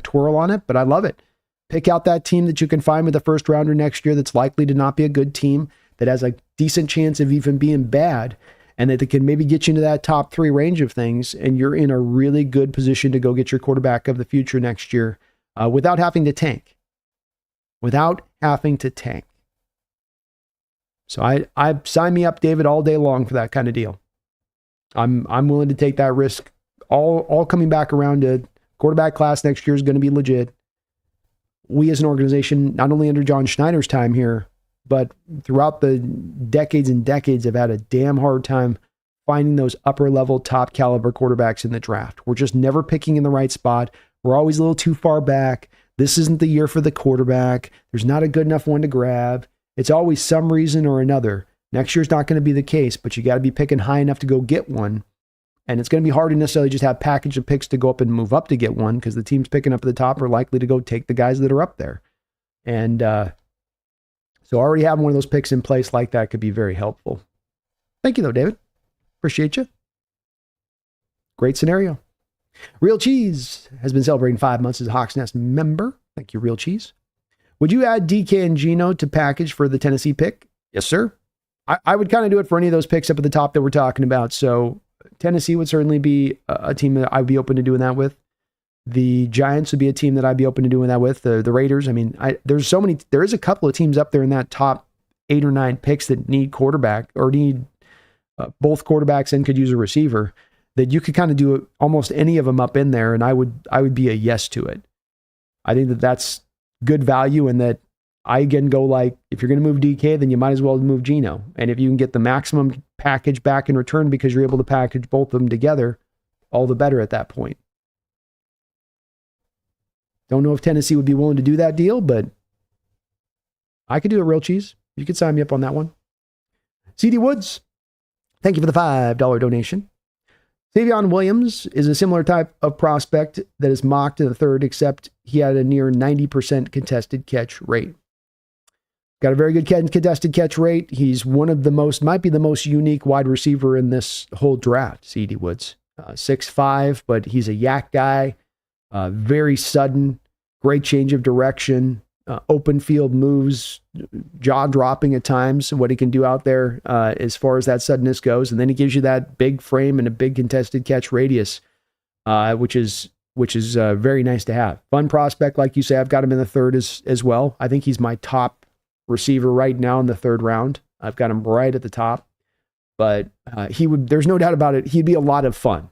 twirl on it, but I love it. Pick out that team that you can find with a first rounder next year that's likely to not be a good team, that has a decent chance of even being bad, and that they can maybe get you into that top 3 range of things, and you're in a really good position to go get your quarterback of the future next year without having to tank. So I sign me up, David, all day long for that kind of deal. I'm willing to take that risk. All coming back around to quarterback class next year is going to be legit. We as an organization, not only under John Schneider's time here, but throughout the decades and decades, have had a damn hard time finding those upper level, top caliber quarterbacks in the draft. We're just never picking in the right spot. We're always a little too far back. This isn't the year for the quarterback. There's not a good enough one to grab. It's always some reason or another. Next year's not going to be the case, but you got to be picking high enough to go get one. And it's going to be hard to necessarily just have package of picks to go up and move up to get one, because the teams picking up at the top are likely to go take the guys that are up there. And so already having one of those picks in place like that could be very helpful. Thank you, though, David. Appreciate you. Great scenario. Real Cheese has been celebrating 5 months as a Hawks Nest member. Thank you, Real Cheese. Would you add DK and Geno to package for the Tennessee pick? Yes, sir. I would kind of do it for any of those picks up at the top that we're talking about. So Tennessee would certainly be a team that I'd be open to doing that with. The Giants would be a team that I'd be open to doing that with. The Raiders. I mean, there is a couple of teams up there in that top 8 or 9 picks that need quarterback or need both quarterbacks and could use a receiver, that you could kind of do almost any of them up in there. And I would be a yes to it. I think that that's good value, and that I again go like, if you're going to move DK, then you might as well move Geno. And if you can get the maximum package back in return because you're able to package both of them together, all the better at that point. Don't know if Tennessee would be willing to do that deal, but I could do a Real Cheese. You could sign me up on that one. CD Woods, thank you for the $5 donation. Savion Williams is a similar type of prospect that is mocked in the third, except he had a near 90% contested catch rate. Got a very good contested catch rate. He's might be the most unique wide receiver in this whole draft, CD Woods. 6'5", but he's a yak guy. Very sudden, great change of direction, open field moves, jaw dropping at times, what he can do out there as far as that suddenness goes. And then he gives you that big frame and a big contested catch radius, which is very nice to have. Fun prospect, like you say. I've got him in the third as well. I think he's my top receiver right now in the third round. I've got him right at the top, but there's no doubt about it, he'd be a lot of fun.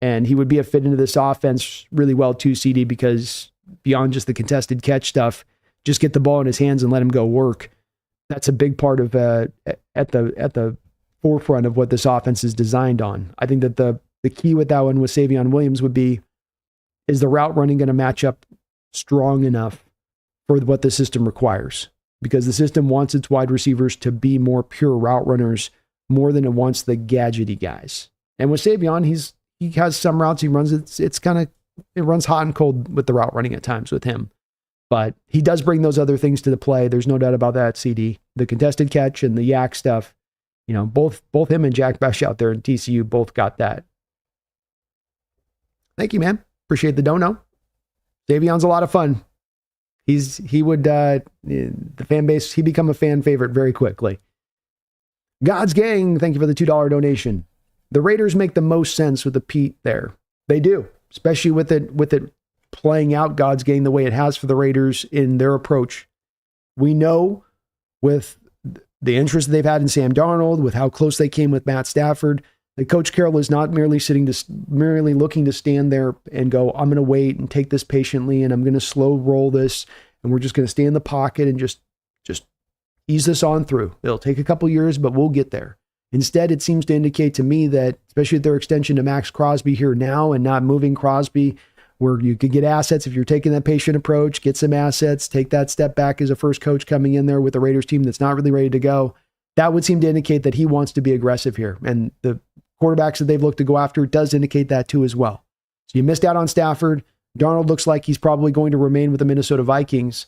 And he would be a fit into this offense really well too, CD, because beyond just the contested catch stuff, just get the ball in his hands and let him go work. That's a big part of at the forefront of what this offense is designed on. I think that the key with that one with Savion Williams would be, is the route running going to match up strong enough for what the system requires? Because the system wants its wide receivers to be more pure route runners more than it wants the gadgety guys. And with Savion, he has some routes he runs. It runs hot and cold with the route running at times with him. But he does bring those other things to the play. There's no doubt about that, CD. The contested catch and the yak stuff, both him and Jack Besh out there in TCU both got that. Thank you, man. Appreciate the dono. Savion's a lot of fun. The fan base, he become a fan favorite very quickly. God's Gang, thank you for the $2 donation. The Raiders make the most sense with the Pete there. They do, especially with it playing out God's Gang the way it has for the Raiders in their approach. We know with the interest they've had in Sam Darnold, with how close they came with Matt Stafford, that Coach Carroll is not merely looking to stand there and go, I'm going to wait and take this patiently, and I'm going to slow roll this, and we're just going to stay in the pocket and just ease this on through. It'll take a couple years, but we'll get there. Instead, it seems to indicate to me that, especially with their extension to Max Crosby here now and not moving Crosby, where you could get assets if you're taking that patient approach, get some assets, take that step back as a first coach coming in there with the Raiders team that's not really ready to go. That would seem to indicate that he wants to be aggressive here. And the quarterbacks that they've looked to go after does indicate that too as well. So you missed out on Stafford. Darnold looks like he's probably going to remain with the Minnesota Vikings.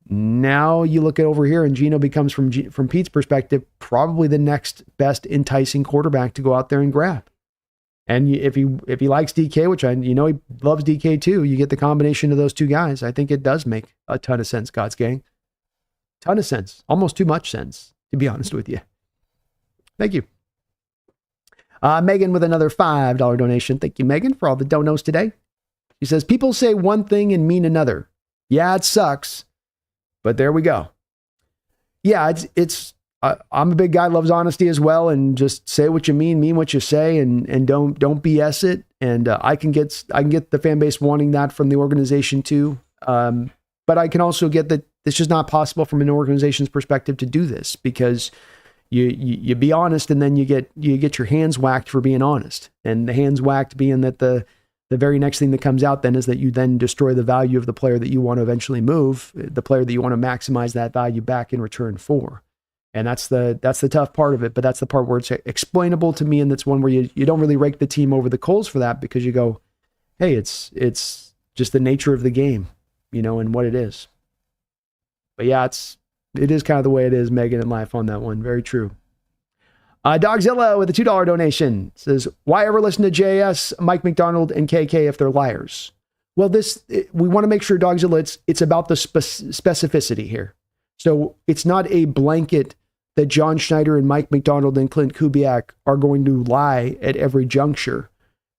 Now you look at over here and Geno becomes, from Pete's perspective, probably the next best enticing quarterback to go out there and grab. And if he likes DK, which he loves DK too, you get the combination of those two guys. I think it does make a ton of sense, God's Gang. Ton of sense. Almost too much sense, to be honest with you. Thank you. Megan with another $5 donation. Thank you, Megan, for all the donos today. She says, people say one thing and mean another. Yeah, it sucks, but there we go. Yeah, I'm a big guy, loves honesty as well, and just say what you mean what you say, and don't BS it. And I can get the fan base wanting that from the organization too. But I can also get that it's just not possible from an organization's perspective to do this, because you be honest and then you get your hands whacked for being honest. And the hands whacked being that the very next thing that comes out then is that you then destroy the value of the player that you want to eventually move, the player that you want to maximize that value back in return for. And that's the tough part of it, but that's the part where it's explainable to me, and that's one where you don't really rake the team over the coals for that, because you go, hey, it's just the nature of the game, and what it is. But yeah, it is kind of the way it is, Megan, in life on that one. Very true. Dogzilla with a $2 donation says, why ever listen to JS, Mike McDonald, and KK if they're liars? Well, we want to make sure, Dogzilla, it's about the specificity here. So it's not a blanket that John Schneider and Mike McDonald and Clint Kubiak are going to lie at every juncture.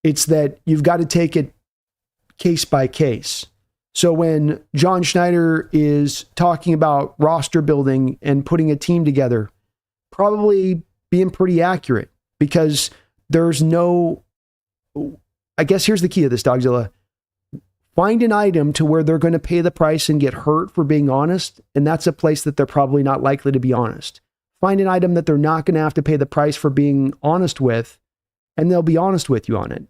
It's that you've got to take it case by case. So when John Schneider is talking about roster building and putting a team together, probably being pretty accurate, because there's no, I guess here's the key to this, Dogzilla. Find an item to where they're going to pay the price and get hurt for being honest, and that's a place that they're probably not likely to be honest. Find an item that they're not going to have to pay the price for being honest with, and they'll be honest with you on it.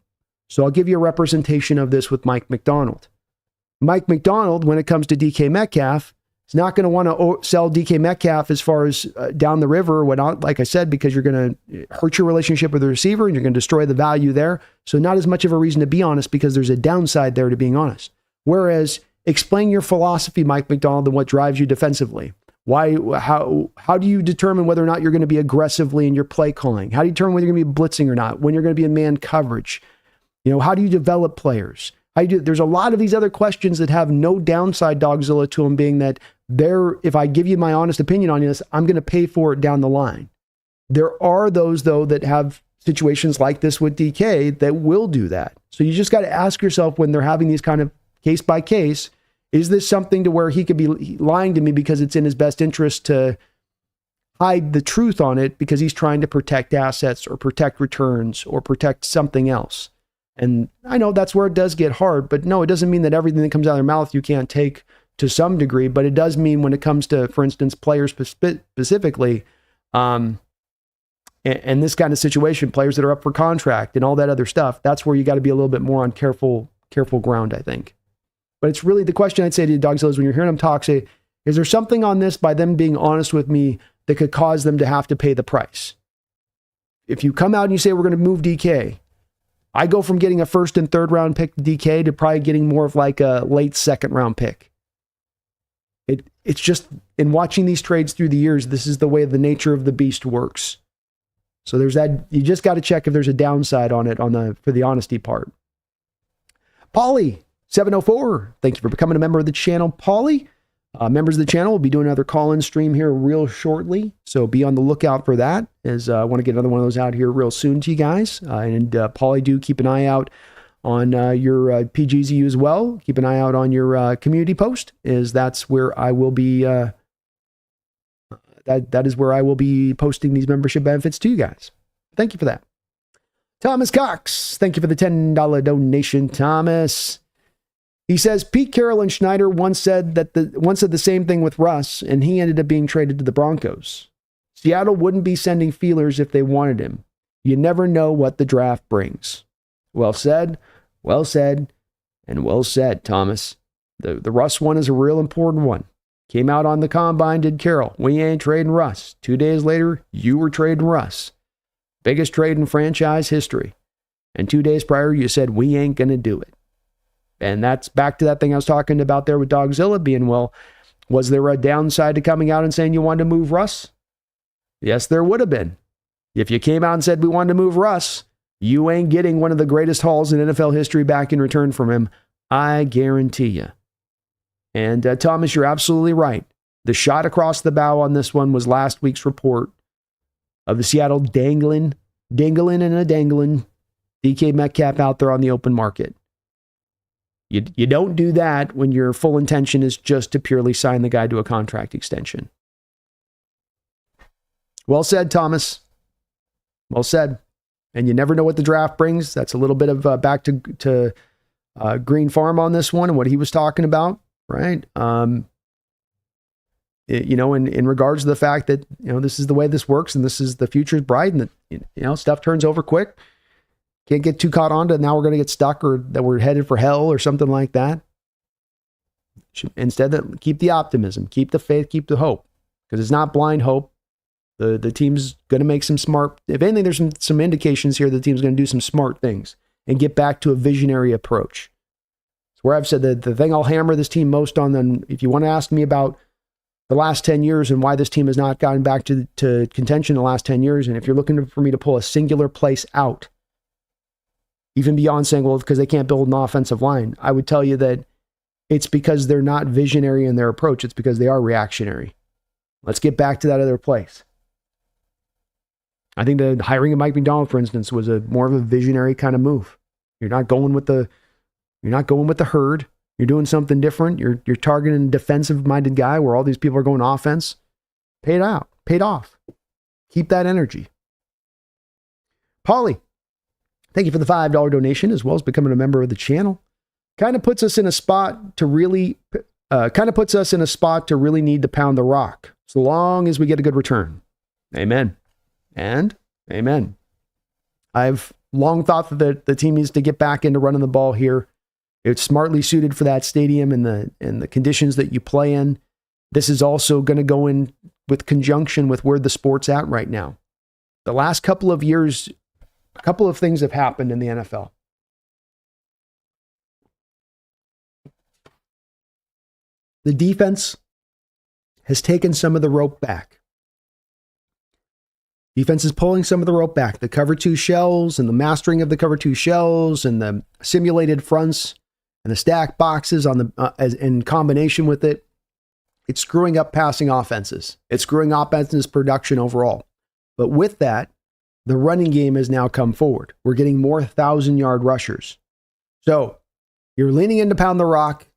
So I'll give you a representation of this with Mike McDonald. Mike McDonald, when it comes to DK Metcalf, is not going to want to sell DK Metcalf as far as down the river or whatnot, like I said, because you're going to hurt your relationship with the receiver and you're going to destroy the value there. So not as much of a reason to be honest, because there's a downside there to being honest. Whereas explain your philosophy, Mike McDonald, and what drives you defensively. How do you determine whether or not you're going to be aggressively in your play calling? How do you determine whether you're going to be blitzing or not? When you're going to be in man coverage? How do you develop players? There's a lot of these other questions that have no downside, Dogzilla, to them, being that if I give you my honest opinion on this, I'm going to pay for it down the line. There are those, though, that have situations like this with DK that will do that. So you just got to ask yourself, when they're having these kind of case by case, is this something to where he could be lying to me because it's in his best interest to hide the truth on it because he's trying to protect assets or protect returns or protect something else? And I know that's where it does get hard, but no, it doesn't mean that everything that comes out of their mouth you can't take to some degree, but it does mean when it comes to, for instance, players specifically, and this kind of situation, players that are up for contract and all that other stuff, that's where you got to be a little bit more on careful ground, I think. But it's really the question I'd say to you, Dogzilla, is when you're hearing them talk, say, is there something on this by them being honest with me that could cause them to have to pay the price? If you come out and you say, we're going to move DK, I go from getting a first and third round pick to DK to probably getting more of like a late second round pick. It's just, in watching these trades through the years, this is the way the nature of the beast works. So there's that. You just got to check if there's a downside on it for the honesty part. Paulie 704, thank you for becoming a member of the channel, Paulie. Members of the channel will be doing another call-in stream here real shortly, so be on the lookout for that, as I want to get another one of those out here real soon to you guys. And Paulie, do keep an eye out on your PGZU as well. Keep an eye out on your community post, as that's where I will be. That is where I will be posting these membership benefits to you guys. Thank you for that. Thomas Cox, thank you for the $10 donation, Thomas. He says, Pete Carroll and Schneider once said the same thing with Russ, and he ended up being traded to the Broncos. Seattle wouldn't be sending feelers if they wanted him. You never know what the draft brings. Well said, and well said, Thomas. The Russ one is a real important one. Came out on the combine, did Carroll. We ain't trading Russ. 2 days later, you were trading Russ. Biggest trade in franchise history. And 2 days prior, you said, we ain't going to do it. And that's back to that thing I was talking about there with Dogzilla being, well, was there a downside to coming out and saying you wanted to move Russ? Yes, there would have been. If you came out and said we wanted to move Russ, you ain't getting one of the greatest hauls in NFL history back in return from him. I guarantee you. And Thomas, you're absolutely right. The shot across the bow on this one was last week's report of the Seattle dangling DK Metcalf out there on the open market. You don't do that when your full intention is just to purely sign the guy to a contract extension. Well said, Thomas. Well said. And you never know what the draft brings. That's a little bit of back to Green Farm on this one and what he was talking about, right? In regards to the fact that, this is the way this works and this is the future's bright and that, stuff turns over quick. Can't get too caught on to now we're going to get stuck or that we're headed for hell or something like that. Instead, keep the optimism, keep the faith, keep the hope, because it's not blind hope. The team's going to make some smart, if anything, there's some indications here the team's going to do some smart things and get back to a visionary approach. It's where I've said that the thing I'll hammer this team most on, then, if you want to ask me about the last 10 years and why this team has not gotten back to contention in the last 10 years, and if you're looking for me to pull a singular place out, even beyond saying, well, because they can't build an offensive line, I would tell you that it's because they're not visionary in their approach. It's because they are reactionary. Let's get back to that other place. I think the hiring of Mike McDonald, for instance, was more of a visionary kind of move. You're not going with the herd. You're doing something different. You're targeting a defensive-minded guy where all these people are going offense. Paid off. Keep that energy. Paulie, thank you for the $5 donation, as well as becoming a member of the channel. Kind of puts us in a spot to really need to pound the rock, so long as we get a good return. Amen. And amen. I've long thought that the team needs to get back into running the ball here. It's smartly suited for that stadium and the conditions that you play in. This is also going to go in with conjunction with where the sport's at right now. The last couple of years, a couple of things have happened in the NFL. The defense has taken some of the rope back. Defense is pulling some of the rope back. The cover two shells and the mastering of the cover two shells and the simulated fronts and the stack boxes in combination with it, it's screwing up passing offenses. It's screwing offenses production overall. But with that, the running game has now come forward. We're getting more 1,000-yard rushers. So you're leaning in to pound the rock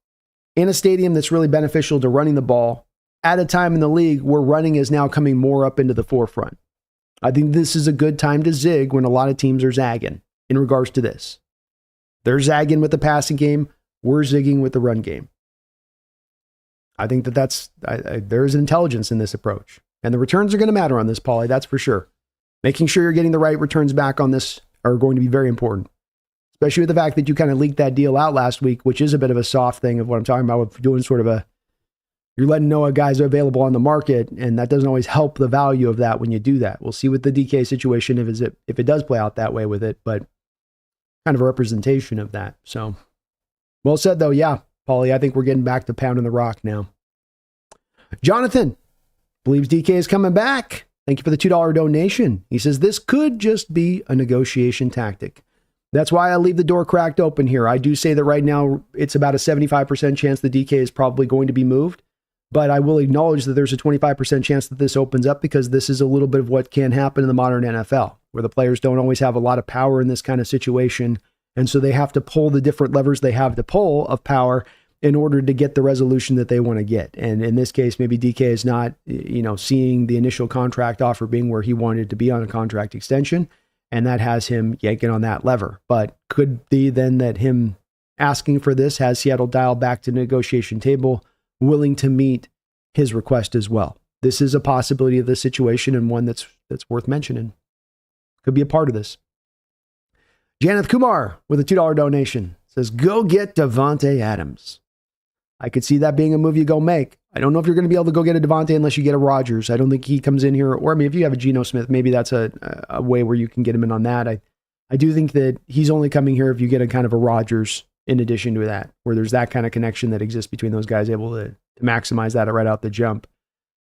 in a stadium that's really beneficial to running the ball at a time in the league where running is now coming more up into the forefront. I think this is a good time to zig when a lot of teams are zagging in regards to this. They're zagging with the passing game. We're zigging with the run game. I think there's intelligence in this approach. And the returns are going to matter on this, Paulie, that's for sure. Making sure you're getting the right returns back on this are going to be very important. Especially with the fact that you kind of leaked that deal out last week, which is a bit of a soft thing of what I'm talking about with doing sort of you're letting know a guys are available on the market, and that doesn't always help the value of that when you do that. We'll see with the DK situation if it does play out that way with it, but kind of a representation of that. So, well said though. Yeah, Paulie, I think we're getting back to pounding the rock now. Jonathan believes DK is coming back. Thank you for the $2 donation. He says this could just be a negotiation tactic. That's why I leave the door cracked open here. I do say that right now it's about a 75% chance the DK is probably going to be moved, but I will acknowledge that there's a 25% chance that this opens up because this is a little bit of what can happen in the modern NFL, where the players don't always have a lot of power in this kind of situation, and so they have to pull the different levers they have to pull of power in order to get the resolution that they want to get. And in this case, maybe DK is not, seeing the initial contract offer being where he wanted to be on a contract extension, and that has him yanking on that lever. But could be then that him asking for this has Seattle dialed back to the negotiation table, willing to meet his request as well. This is a possibility of the situation and one that's worth mentioning. Could be a part of this. Janeth Kumar with a $2 donation says, go get Davante Adams. I could see that being a move you go make. I don't know if you're going to be able to go get a Davante unless you get a Rodgers. I don't think he comes in here. Or I mean, if you have a Geno Smith, maybe that's a way where you can get him in on that. I do think that he's only coming here if you get a kind of a Rodgers in addition to that, where there's that kind of connection that exists between those guys, able to maximize that right out the jump.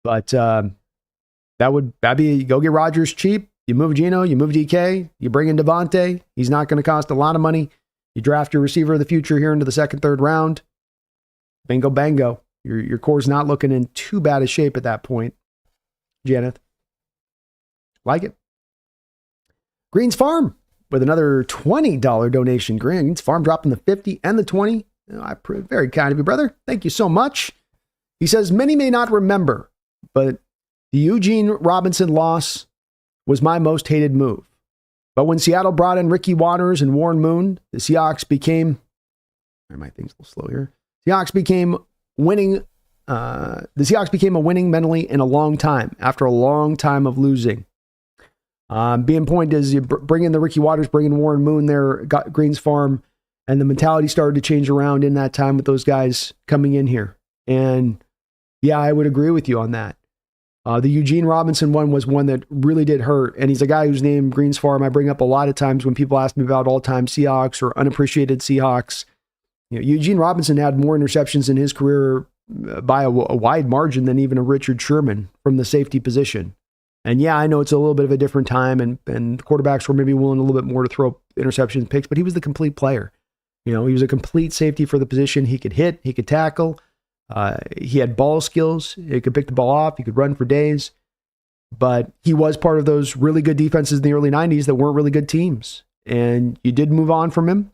But that'd be go get Rodgers cheap. You move Geno, you move DK, you bring in Davante. He's not going to cost a lot of money. You draft your receiver of the future here into the second, third round. Bingo, bango. Your core's not looking in too bad a shape at that point, Janeth. Like it. Green's Farm with another $20 donation. Green's Farm dropping the 50 and the 20. Very kind of you, brother. Thank you so much. He says, many may not remember, but the Eugene Robinson loss was my most hated move. But when Seattle brought in Ricky Watters and Warren Moon, the Seahawks became, my thing's a little slow here. The Seahawks became a winning mentally in a long time, after a long time of losing. Being point is you bring in the Ricky Watters, bring in Warren Moon there, got Green's Farm, and the mentality started to change around in that time with those guys coming in here. And yeah, I would agree with you on that. The Eugene Robinson one was one that really did hurt. And he's a guy whose name, Green's Farm, I bring up a lot of times when people ask me about all-time Seahawks or unappreciated Seahawks. Eugene Robinson had more interceptions in his career by a wide margin than even a Richard Sherman from the safety position. And yeah, I know it's a little bit of a different time, and quarterbacks were maybe willing a little bit more to throw interception picks, but he was the complete player. He was a complete safety for the position. He could hit, he could tackle, he had ball skills, he could pick the ball off, he could run for days. But he was part of those really good defenses in the early 90s that weren't really good teams. And you did move on from him.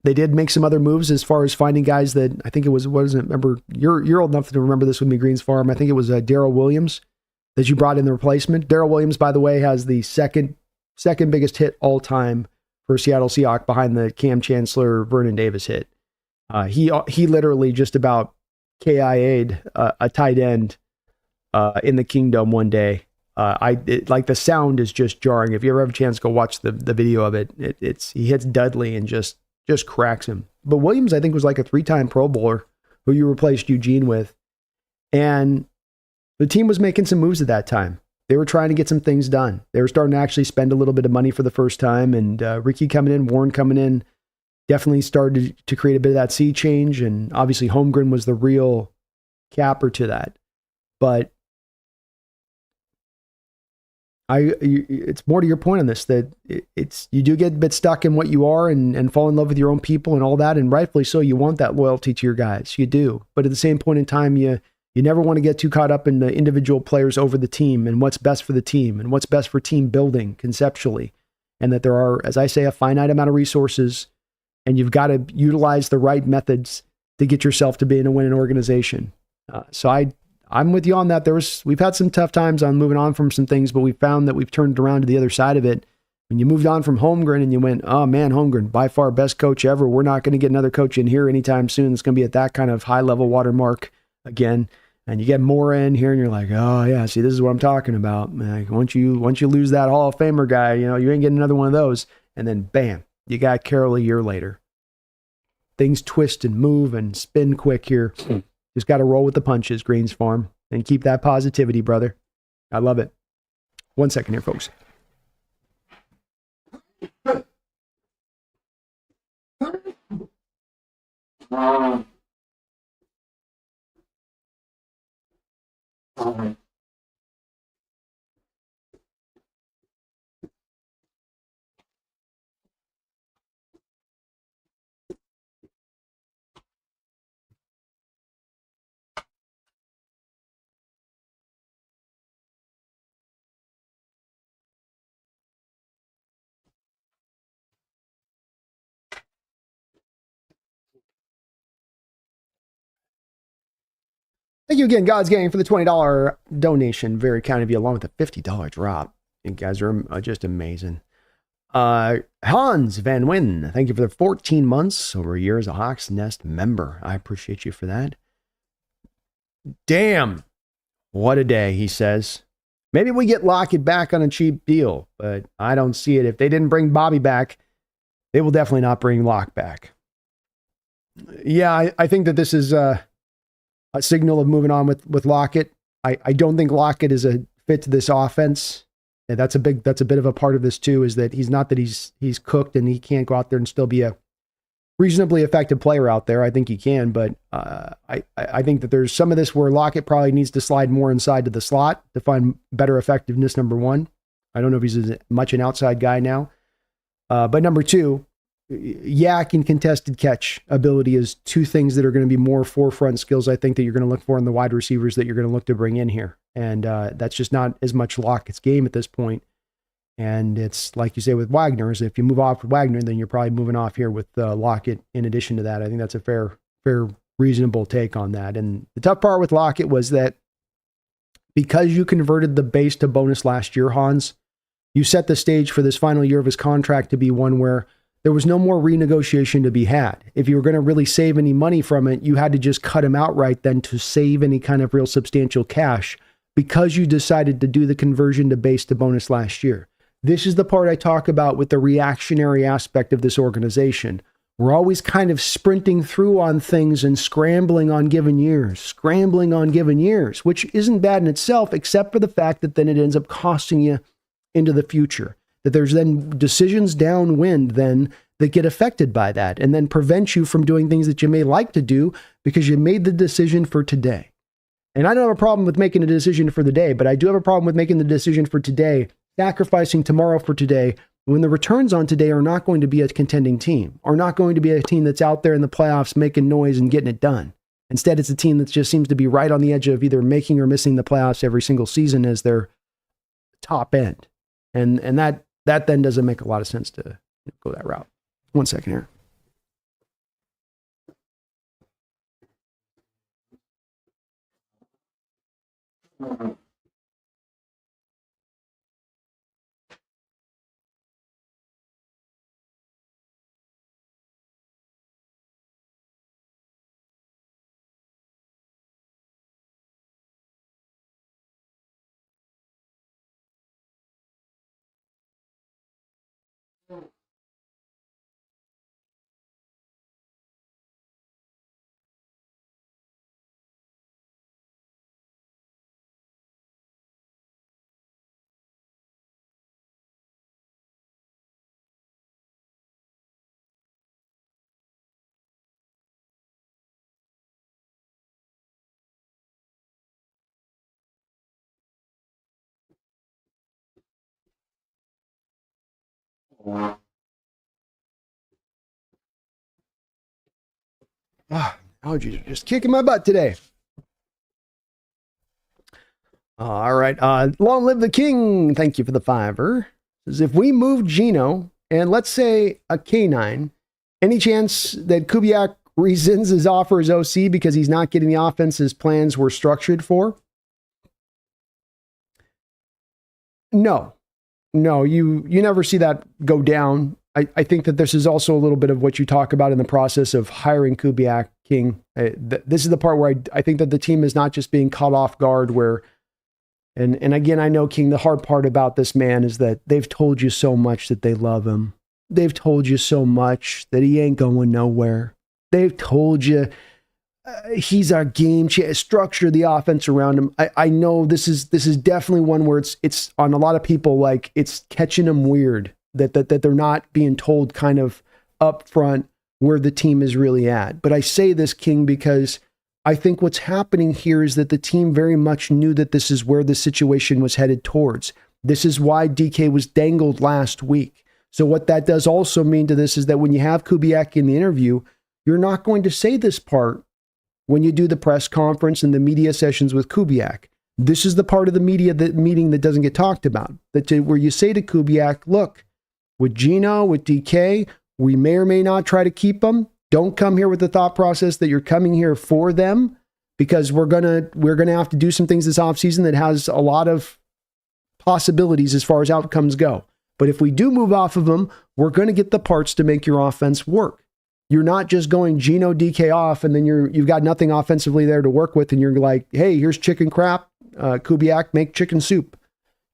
They did make some other moves as far as finding guys that I think it was, remember, you're old enough to remember this with me, Green's Farm. I think it was Darrell Williams that you brought in the replacement. Darrell Williams, by the way, has the second biggest hit all time for Seattle Seahawks behind the Cam Chancellor, Vernon Davis hit. He literally just about KIA'd a tight end in the Kingdom one day. Like the sound is just jarring. If you ever have a chance, go watch the video of it. He hits Dudley and just cracks him. But Williams, I think, was like a 3-time Pro Bowler who you replaced Eugene with. And the team was making some moves at that time. They were trying to get some things done. They were starting to actually spend a little bit of money for the first time. And Ricky coming in, Warren coming in, definitely started to create a bit of that sea change. And obviously Holmgren was the real capper to that. But it's more to your point on this, that you do get a bit stuck in what you are and fall in love with your own people and all that. And rightfully so, you want that loyalty to your guys. You do. But at the same point in time, you never want to get too caught up in the individual players over the team and what's best for the team and what's best for team building conceptually. And that there are, as I say, a finite amount of resources, and you've got to utilize the right methods to get yourself to being a winning organization. So I'm with you on that. We've had some tough times on moving on from some things, but we've found that we've turned around to the other side of it. When you moved on from Holmgren and you went, oh man, Holmgren, by far best coach ever. We're not going to get another coach in here anytime soon. It's going to be at that kind of high level watermark again. And you get Mora in here and you're like, oh yeah, see, this is what I'm talking about. Like, once you lose that Hall of Famer guy, you ain't getting another one of those. And then bam, you got Carroll a year later. Things twist and move and spin quick here. Just got to roll with the punches, Greens Farm, and keep that positivity, brother. I love it. 1 second here, folks. Thank you again, God's Gang, for the $20 donation. Very kind of you, along with the $50 drop. You guys are just amazing. Hans Van Wyn, thank you for the 14 months, over a year as a Hawks Nest member. I appreciate you for that. Damn, what a day, he says. Maybe we get Lockett back on a cheap deal, but I don't see it. If they didn't bring Bobby back, they will definitely not bring Lock back. Yeah, I think that this is a signal of moving on with Lockett. I don't think Lockett is a fit to this offense. And that's a bit of a part of this too, is that he's cooked and he can't go out there and still be a reasonably effective player out there. I think he can, but I think that there's some of this where Lockett probably needs to slide more inside to the slot to find better effectiveness, number one. I don't know if he's as much an outside guy now. But number two, yak and contested catch ability is two things that are going to be more forefront skills, I think, that you're going to look for in the wide receivers that you're going to look to bring in here. And that's just not as much Lockett's game at this point. And it's like you say with Wagner, is if you move off with Wagner, then you're probably moving off here with Lockett in addition to that. I think that's a fair, reasonable take on that. And the tough part with Lockett was that because you converted the base to bonus last year, Hans, you set the stage for this final year of his contract to be one where there was no more renegotiation to be had. If you were going to really save any money from it, you had to just cut him outright then to save any kind of real substantial cash because you decided to do the conversion to base to bonus last year. This is the part I talk about with the reactionary aspect of this organization. We're always kind of sprinting through on things and scrambling on given years, which isn't bad in itself, except for the fact that then it ends up costing you into the future. That there's then decisions downwind then that get affected by that and then prevent you from doing things that you may like to do because you made the decision for today. And I don't have a problem with making a decision for the day, but I do have a problem with making the decision for today, sacrificing tomorrow for today, when the returns on today are not going to be a contending team, or not going to be a team that's out there in the playoffs making noise and getting it done. Instead, it's a team that just seems to be right on the edge of either making or missing the playoffs every single season as their top end. And that then doesn't make a lot of sense to go that route. 1 second here. Allergies are just kicking my butt today. All right. Long live the king. Thank you for the $5. Says, if we move Geno and let's say a K9, any chance that Kubiak rescinds his offer as OC because he's not getting the offense his plans were structured for? No. No, you never see that go down. I think that this is also a little bit of what you talk about in the process of hiring Kubiak, King. This is the part where I think that the team is not just being caught off guard where, and again, I know, King, the hard part about this man is that they've told you so much that they love him. They've told you so much that he ain't going nowhere. They've told you he's our game changer, structure the offense around him. I know this is definitely one where it's on a lot of people, like it's catching them weird that they're not being told kind of up front where the team is really at. But I say this, King, because I think what's happening here is that the team very much knew that this is where the situation was headed towards. This is why DK was dangled last week. So what that does also mean to this is that when you have Kubiak in the interview, you're not going to say this part when you do the press conference and the media sessions with Kubiak. This is the part of the meeting that doesn't get talked about. Where you say to Kubiak, look, with Geno, with DK, we may or may not try to keep them. Don't come here with the thought process that you're coming here for them, because we're gonna have to do some things this offseason that has a lot of possibilities as far as outcomes go. But if we do move off of them, we're going to get the parts to make your offense work. You're not just going Geno, DK off, and then you've got nothing offensively there to work with, and you're like, hey, here's chicken crap, Kubiak, make chicken soup.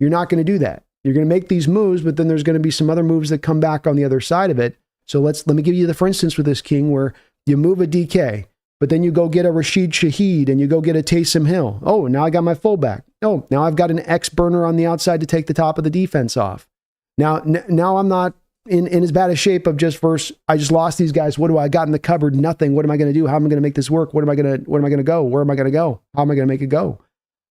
You're not going to do that. You're going to make these moves, but then there's going to be some other moves that come back on the other side of it. So let me give you the for instance with this, King, where you move a DK, but then you go get a Rashid Shaheed and you go get a Taysom Hill. Oh, now I got my fullback. Oh, now I've got an X-burner on the outside to take the top of the defense off. Now I'm not in as bad a shape of just first, I just lost these guys. What do I got in the cupboard? Nothing. What am I going to do? How am I going to make this work? Where am I going to go? Where am I going to go? How am I going to make it go?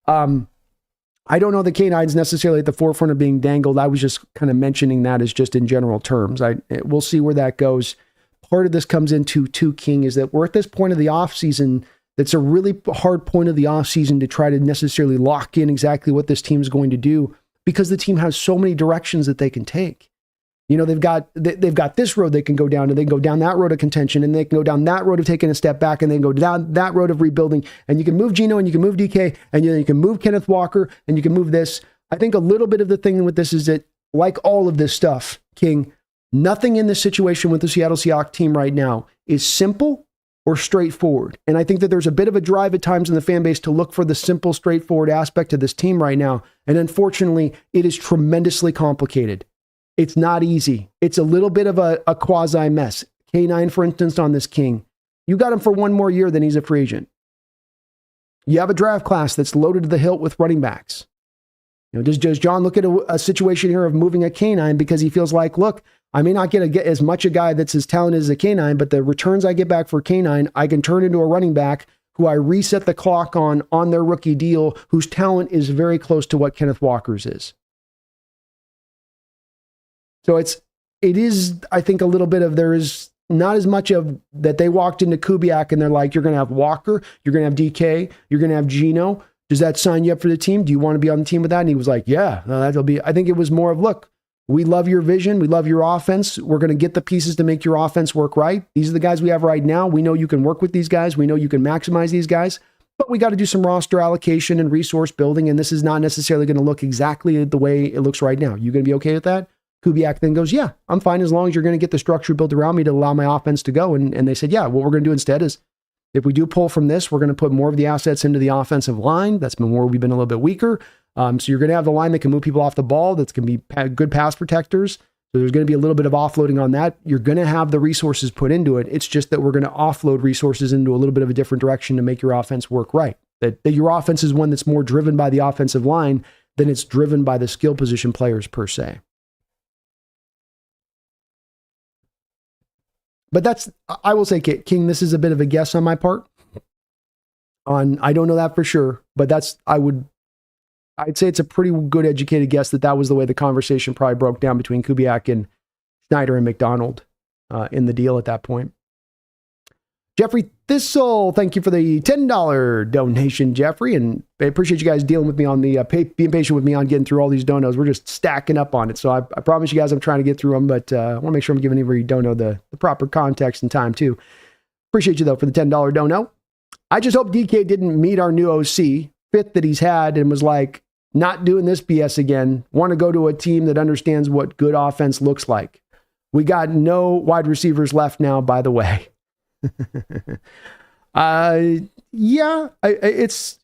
I don't know the K9's necessarily at the forefront of being dangled. I was just kind of mentioning that as just in general terms. We'll see where that goes. Part of this comes into too, King, is that we're at this point of the offseason that's a really hard point of the offseason to try to necessarily lock in exactly what this team's going to do, because the team has so many directions that they can take. You know, they've got this road they can go down, and they can go down that road of contention, and they can go down that road of taking a step back, and they can go down that road of rebuilding. And you can move Geno, and you can move DK, and you can move Kenneth Walker, and you can move this. I think a little bit of the thing with this is that, like all of this stuff, King, nothing in this situation with the Seattle Seahawks team right now is simple or straightforward. And I think that there's a bit of a drive at times in the fan base to look for the simple, straightforward aspect of this team right now. And unfortunately, it is tremendously complicated. It's not easy. It's a little bit of a quasi mess. K9, for instance, on this, King, you got him for one more year, then he's a free agent. You have a draft class that's loaded to the hilt with running backs. You know, does John look at a situation here of moving a K9 because he feels like, look, I may not get as much a guy that's as talented as a K9, but the returns I get back for K9, I can turn into a running back who I reset the clock on their rookie deal, whose talent is very close to what Kenneth Walker's is. So it is, I think, a little bit of, there is not as much of that they walked into Kubiak and they're like, you're going to have Walker, you're going to have DK, you're going to have Geno. Does that sign you up for the team? Do you want to be on the team with that? And he was like, yeah, that'll be, I think it was more of, look, we love your vision. We love your offense. We're going to get the pieces to make your offense work right. These are the guys we have right now. We know you can work with these guys. We know you can maximize these guys, but we got to do some roster allocation and resource building. And this is not necessarily going to look exactly the way it looks right now. You going to be okay with that? Kubiak then goes, yeah, I'm fine as long as you're going to get the structure built around me to allow my offense to go. And they said, yeah, what we're going to do instead is if we do pull from this, we're going to put more of the assets into the offensive line. That's been where we've been a little bit weaker. So you're going to have the line that can move people off the ball. That's going to be good pass protectors. So there's going to be a little bit of offloading on that. You're going to have the resources put into it. It's just that we're going to offload resources into a little bit of a different direction to make your offense work right. That your offense is one that's more driven by the offensive line than it's driven by the skill position players per se. But that's, I will say, King, this is a bit of a guess on my part. I don't know that for sure, but I'd say it's a pretty good educated guess that was the way the conversation probably broke down between Kubiak and Schneider and McDonald in the deal at that point. Jeffrey Thistle, thank you for the $10 donation, Jeffrey. And I appreciate you guys dealing with me on the, being patient with me on getting through all these donos. We're just stacking up on it. So I promise you guys I'm trying to get through them, but I want to make sure I'm giving every dono the proper context and time too. Appreciate you though for the $10 dono. I just hope DK didn't meet our new OC, fifth that he's had, and was like, not doing this BS again. Want to go to a team that understands what good offense looks like. We got no wide receivers left now, by the way.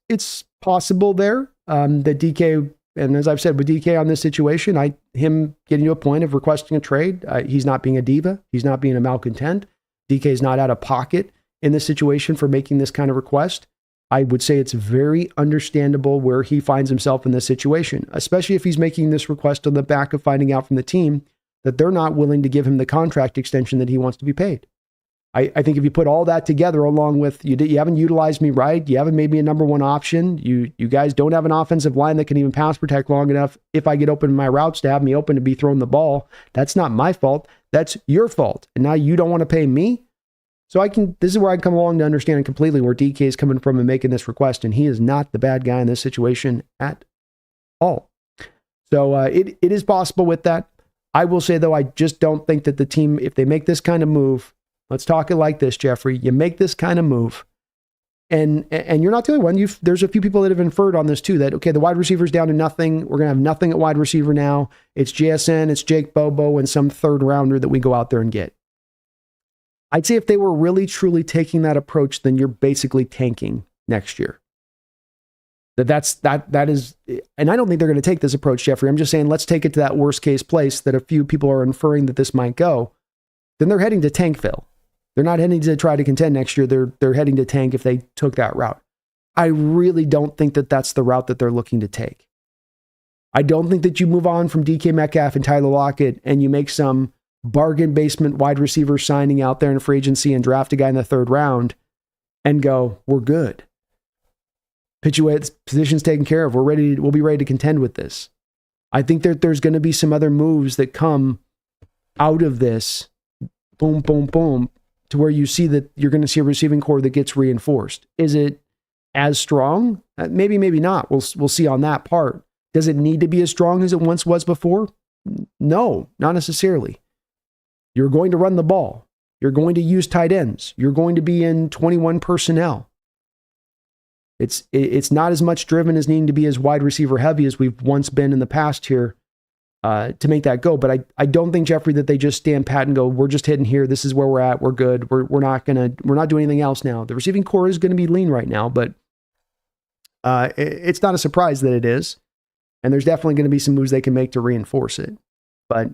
It's possible there that DK, and as I've said with DK on this situation, him getting to a point of requesting a trade, he's not being a diva. He's not being a malcontent. DK is not out of pocket in this situation for making this kind of request. I would say it's very understandable where he finds himself in this situation, especially if he's making this request on the back of finding out from the team that they're not willing to give him the contract extension that he wants to be paid. I think if you put all that together along with you haven't utilized me right, you haven't made me a number one option, you guys don't have an offensive line that can even pass protect long enough if I get open in my routes to have me open to be throwing the ball. That's not my fault. That's your fault. And now you don't want to pay me? So this is where I come along to understand completely where DK is coming from and making this request, and he is not the bad guy in this situation at all. So it is possible with that. I will say, though, I just don't think that the team, if they make this kind of move, let's talk it like this, Jeffrey, you make this kind of move, and you're not the only one. There's a few people that have inferred on this too, that, okay, the wide receiver's down to nothing. We're going to have nothing at wide receiver now. It's JSN, it's Jake Bobo, and some third rounder that we go out there and get. I'd say if they were really, truly taking that approach, then you're basically tanking next year. That is, and I don't think they're going to take this approach, Jeffrey. I'm just saying, let's take it to that worst case place that a few people are inferring that this might go. Then they're heading to Tankville. They're not heading to try to contend next year. They're heading to tank if they took that route. I really don't think that that's the route that they're looking to take. I don't think that you move on from DK Metcalf and Tyler Lockett and you make some bargain basement wide receiver signing out there in free agency and draft a guy in the third round and go, we're good. Position's taken care of. We'll be ready to contend with this. I think that there's going to be some other moves that come out of this, boom, boom, boom, to where you see that you're going to see a receiving core that gets reinforced. Is it as strong? Maybe, maybe not. We'll see on that part. Does it need to be as strong as it once was before? No, not necessarily. You're going to run the ball. You're going to use tight ends. You're going to be in 21 personnel. It's not as much driven as needing to be as wide receiver heavy as we've once been in the past here to make that go. But I don't think, Jeffrey, that they just stand pat and go, we're just hitting here. This is where we're at. We're good. We're not doing anything else now. The receiving core is going to be lean right now, but it's not a surprise that it is. And there's definitely going to be some moves they can make to reinforce it. But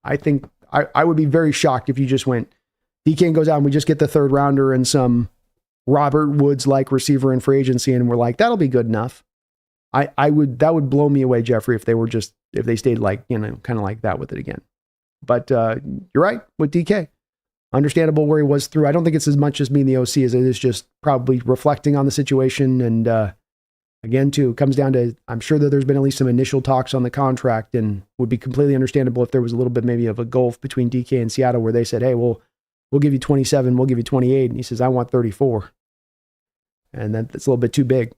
I think I would be very shocked if you just went, DK goes out and we just get the third rounder and some Robert Woods-like receiver in free agency, and we're like, that'll be good enough. That would blow me away, Jeffrey, if they stayed like, kind of like that with it again. But you're right with DK. Understandable where he was through. I don't think it's as much as being the OC as it is just probably reflecting on the situation. And again, too, it comes down to, I'm sure that there's been at least some initial talks on the contract, and would be completely understandable if there was a little bit maybe of a gulf between DK and Seattle where they said, hey, we'll give you 27, we'll give you 28. And he says, I want 34. And that's a little bit too big.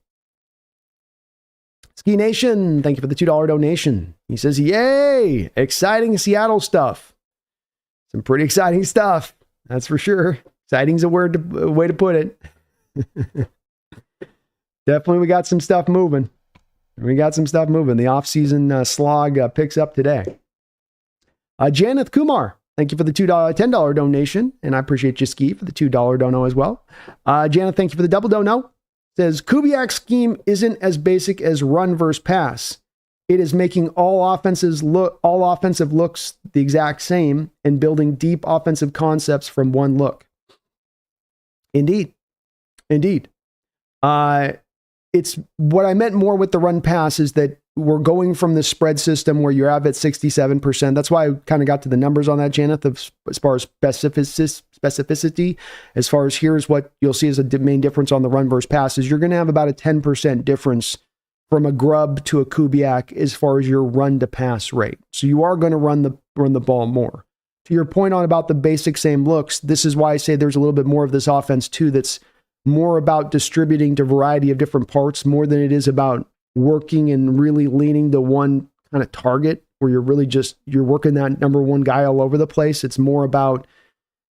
Ski Nation, thank you for the $2 donation. He says, yay, exciting Seattle stuff. Some pretty exciting stuff. That's for sure. Exciting's a way to put it. Definitely, we got some stuff moving. The off-season slog picks up today. Janeth Kumar, thank you for the $10 donation, and I appreciate you, Ski, for the $2 dono as well. Janet, thank you for the double dono. Says, Kubiak's scheme isn't as basic as run versus pass. It is making all offensive looks the exact same and building deep offensive concepts from one look. Indeed. It's what I meant more with the run pass is that we're going from the spread system where you're at 67%. That's why I kind of got to the numbers on that, Janet, as far as specificity. As far as here's what you'll see as a main difference on the run versus pass is you're going to have about a 10% difference from a Grubb to a Kubiak as far as your run to pass rate. So you are going to run the ball more. To your point on about the basic same looks, this is why I say there's a little bit more of this offense too that's more about distributing to a variety of different parts more than it is about working and really leaning to one kind of target where you're really you're working that number one guy all over the place. It's more about,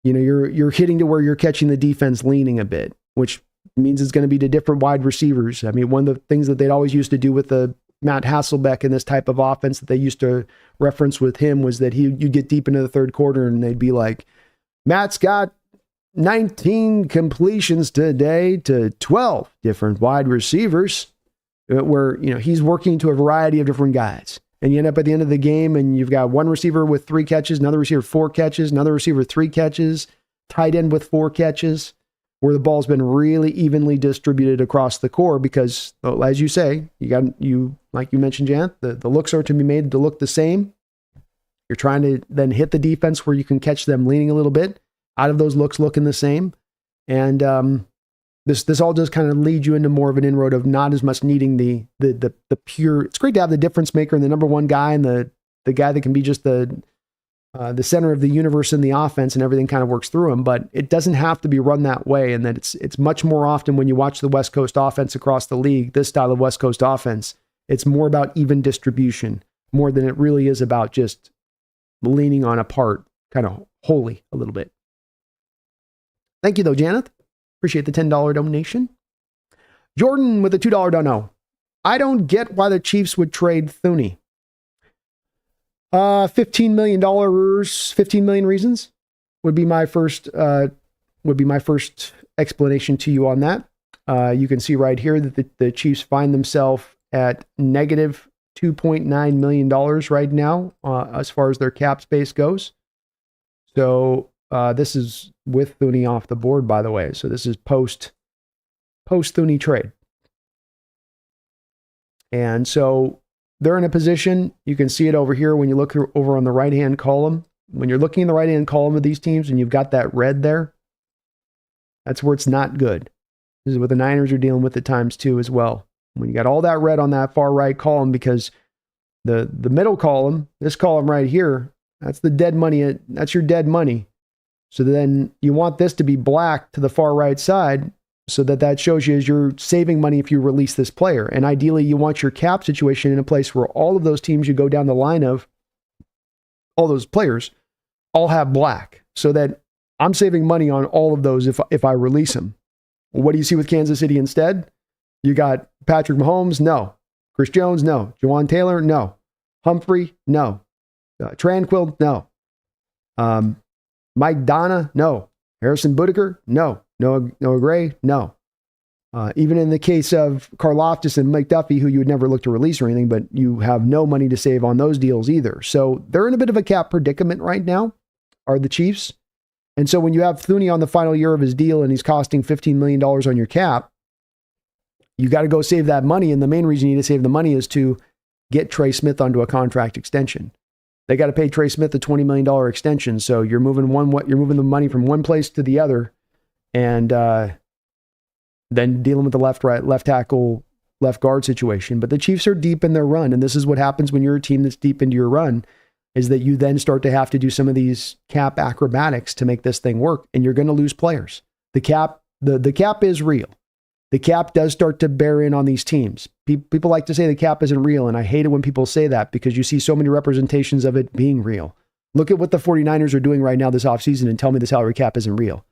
you're hitting to where you're catching the defense leaning a bit, which means it's going to be to different wide receivers. I mean, one of the things that they'd always used to do with the Matt Hasselbeck in this type of offense that they used to reference with him was that you get deep into the third quarter and they'd be like, Matt's got 19 completions today to 12 different wide receivers, where, he's working to a variety of different guys. And you end up at the end of the game and you've got one receiver with 3 catches, another receiver 4 catches, another receiver 3 catches, tight end with 4 catches, where the ball's been really evenly distributed across the core because, as you say, like you mentioned, Jan, the looks are to be made to look the same. You're trying to then hit the defense where you can catch them leaning a little bit out of those looks looking the same. And this all does kind of lead you into more of an inroad of not as much needing the pure. It's great to have the difference maker and the number one guy and the guy that can be just the center of the universe in the offense and everything kind of works through him, but it doesn't have to be run that way. And that it's much more often when you watch the West Coast offense across the league, this style of West Coast offense, it's more about even distribution more than it really is about just leaning on a part kind of wholly a little bit. Thank you though, Janeth. Appreciate the $10 donation. Jordan with a $2 dono. I don't get why the Chiefs would trade Thuney. $15 million, 15 million reasons would be my first explanation to you on that. You can see right here that the Chiefs find themselves at negative $2.9 million right now, as far as their cap space goes. So, this is with Thuney off the board, by the way. So this is post Thuney trade. And so they're in a position, you can see it over here when you look over on the right-hand column. When you're looking in the right-hand column of these teams and you've got that red there, that's where it's not good. This is what the Niners are dealing with at times too as well. When you got all that red on that far right column, because the middle column, this column right here, that's the dead money. That's your dead money. So then you want this to be black to the far right side so that shows you as you're saving money if you release this player. And ideally, you want your cap situation in a place where all of those teams you go down the line of, all those players, all have black so that I'm saving money on all of those if I release them. What do you see with Kansas City instead? You got Patrick Mahomes? No. Chris Jones? No. Jawan Taylor? No. Humphrey? No. Tranquil? No. Mike Donna? No. Harrison Whitaker? No. Noah Gray? No. Even in the case of Karlaftis and McDuffie, who you would never look to release or anything, but you have no money to save on those deals either. So they're in a bit of a cap predicament right now, are the Chiefs. And so when you have Thuney on the final year of his deal and he's costing $15 million on your cap, you got to go save that money. And the main reason you need to save the money is to get Trey Smith onto a contract extension. They got to pay Trey Smith a $20 million extension. So you're moving the money from one place to the other, and then dealing with the left tackle, left guard situation. But the Chiefs are deep in their run, and this is what happens when you're a team that's deep into your run, is that you then start to have to do some of these cap acrobatics to make this thing work, and you're going to lose players. The cap is real. The cap does start to bear in on these teams. People like to say the cap isn't real, and I hate it when people say that because you see so many representations of it being real. Look at what the 49ers are doing right now this offseason and tell me the salary cap isn't real.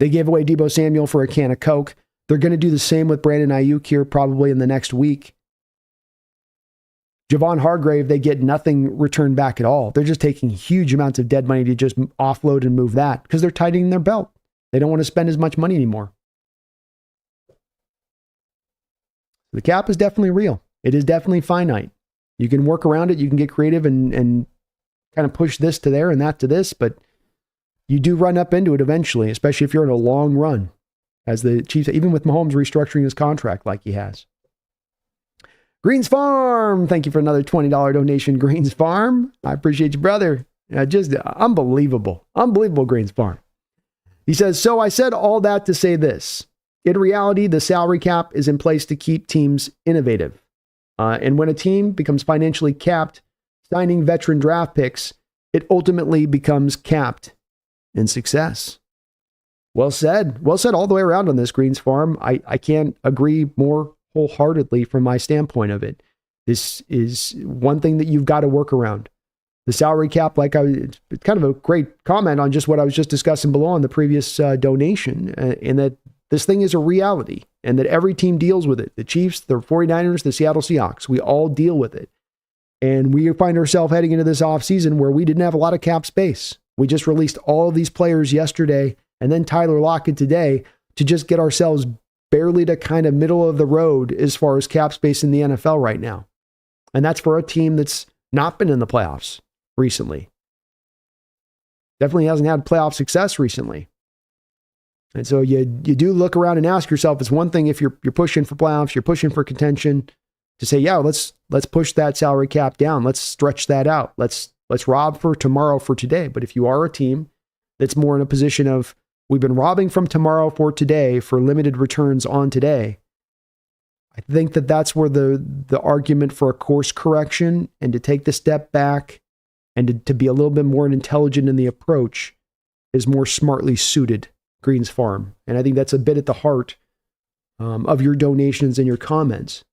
They gave away Deebo Samuel for a can of Coke. They're going to do the same with Brandon Ayuk here probably in the next week. Javon Hargrave, they get nothing returned back at all. They're just taking huge amounts of dead money to just offload and move that because they're tightening their belt. They don't want to spend as much money anymore. The cap is definitely real. It is definitely finite. You can work around it. You can get creative and kind of push this to there and that to this, but you do run up into it eventually, especially if you're in a long run, as the Chiefs, even with Mahomes restructuring his contract like he has. Greens Farm, thank you for another $20 donation, Greens Farm. I appreciate you, brother. Just unbelievable. Unbelievable, Greens Farm. He says, so I said all that to say this. In reality, the salary cap is in place to keep teams innovative. And when a team becomes financially capped, signing veteran draft picks, it ultimately becomes capped in success. Well said. Well said all the way around on this, Greens Farm. I can't agree more wholeheartedly from my standpoint of it. This is one thing that you've got to work around. The salary cap, it's kind of a great comment on just what I was just discussing below on the previous donation, in that this thing is a reality. and that every team deals with it. The Chiefs, the 49ers, the Seattle Seahawks, we all deal with it. And we find ourselves heading into this offseason where we didn't have a lot of cap space. We just released all of these players yesterday and then Tyler Lockett today to just get ourselves barely to kind of middle of the road as far as cap space in the NFL right now. And that's for a team that's not been in the playoffs recently. Definitely hasn't had playoff success recently. And so you do look around and ask yourself, it's one thing if you're pushing for playoffs, you're pushing for contention, to say, yeah, let's push that salary cap down. Let's stretch that out. Let's rob for tomorrow for today. But if you are a team that's more in a position of, we've been robbing from tomorrow for today for limited returns on today, I think that's where the argument for a course correction and to take the step back and to be a little bit more intelligent in the approach is more smartly suited Greens Farm. And I think that's a bit at the heart of your donations and your comments.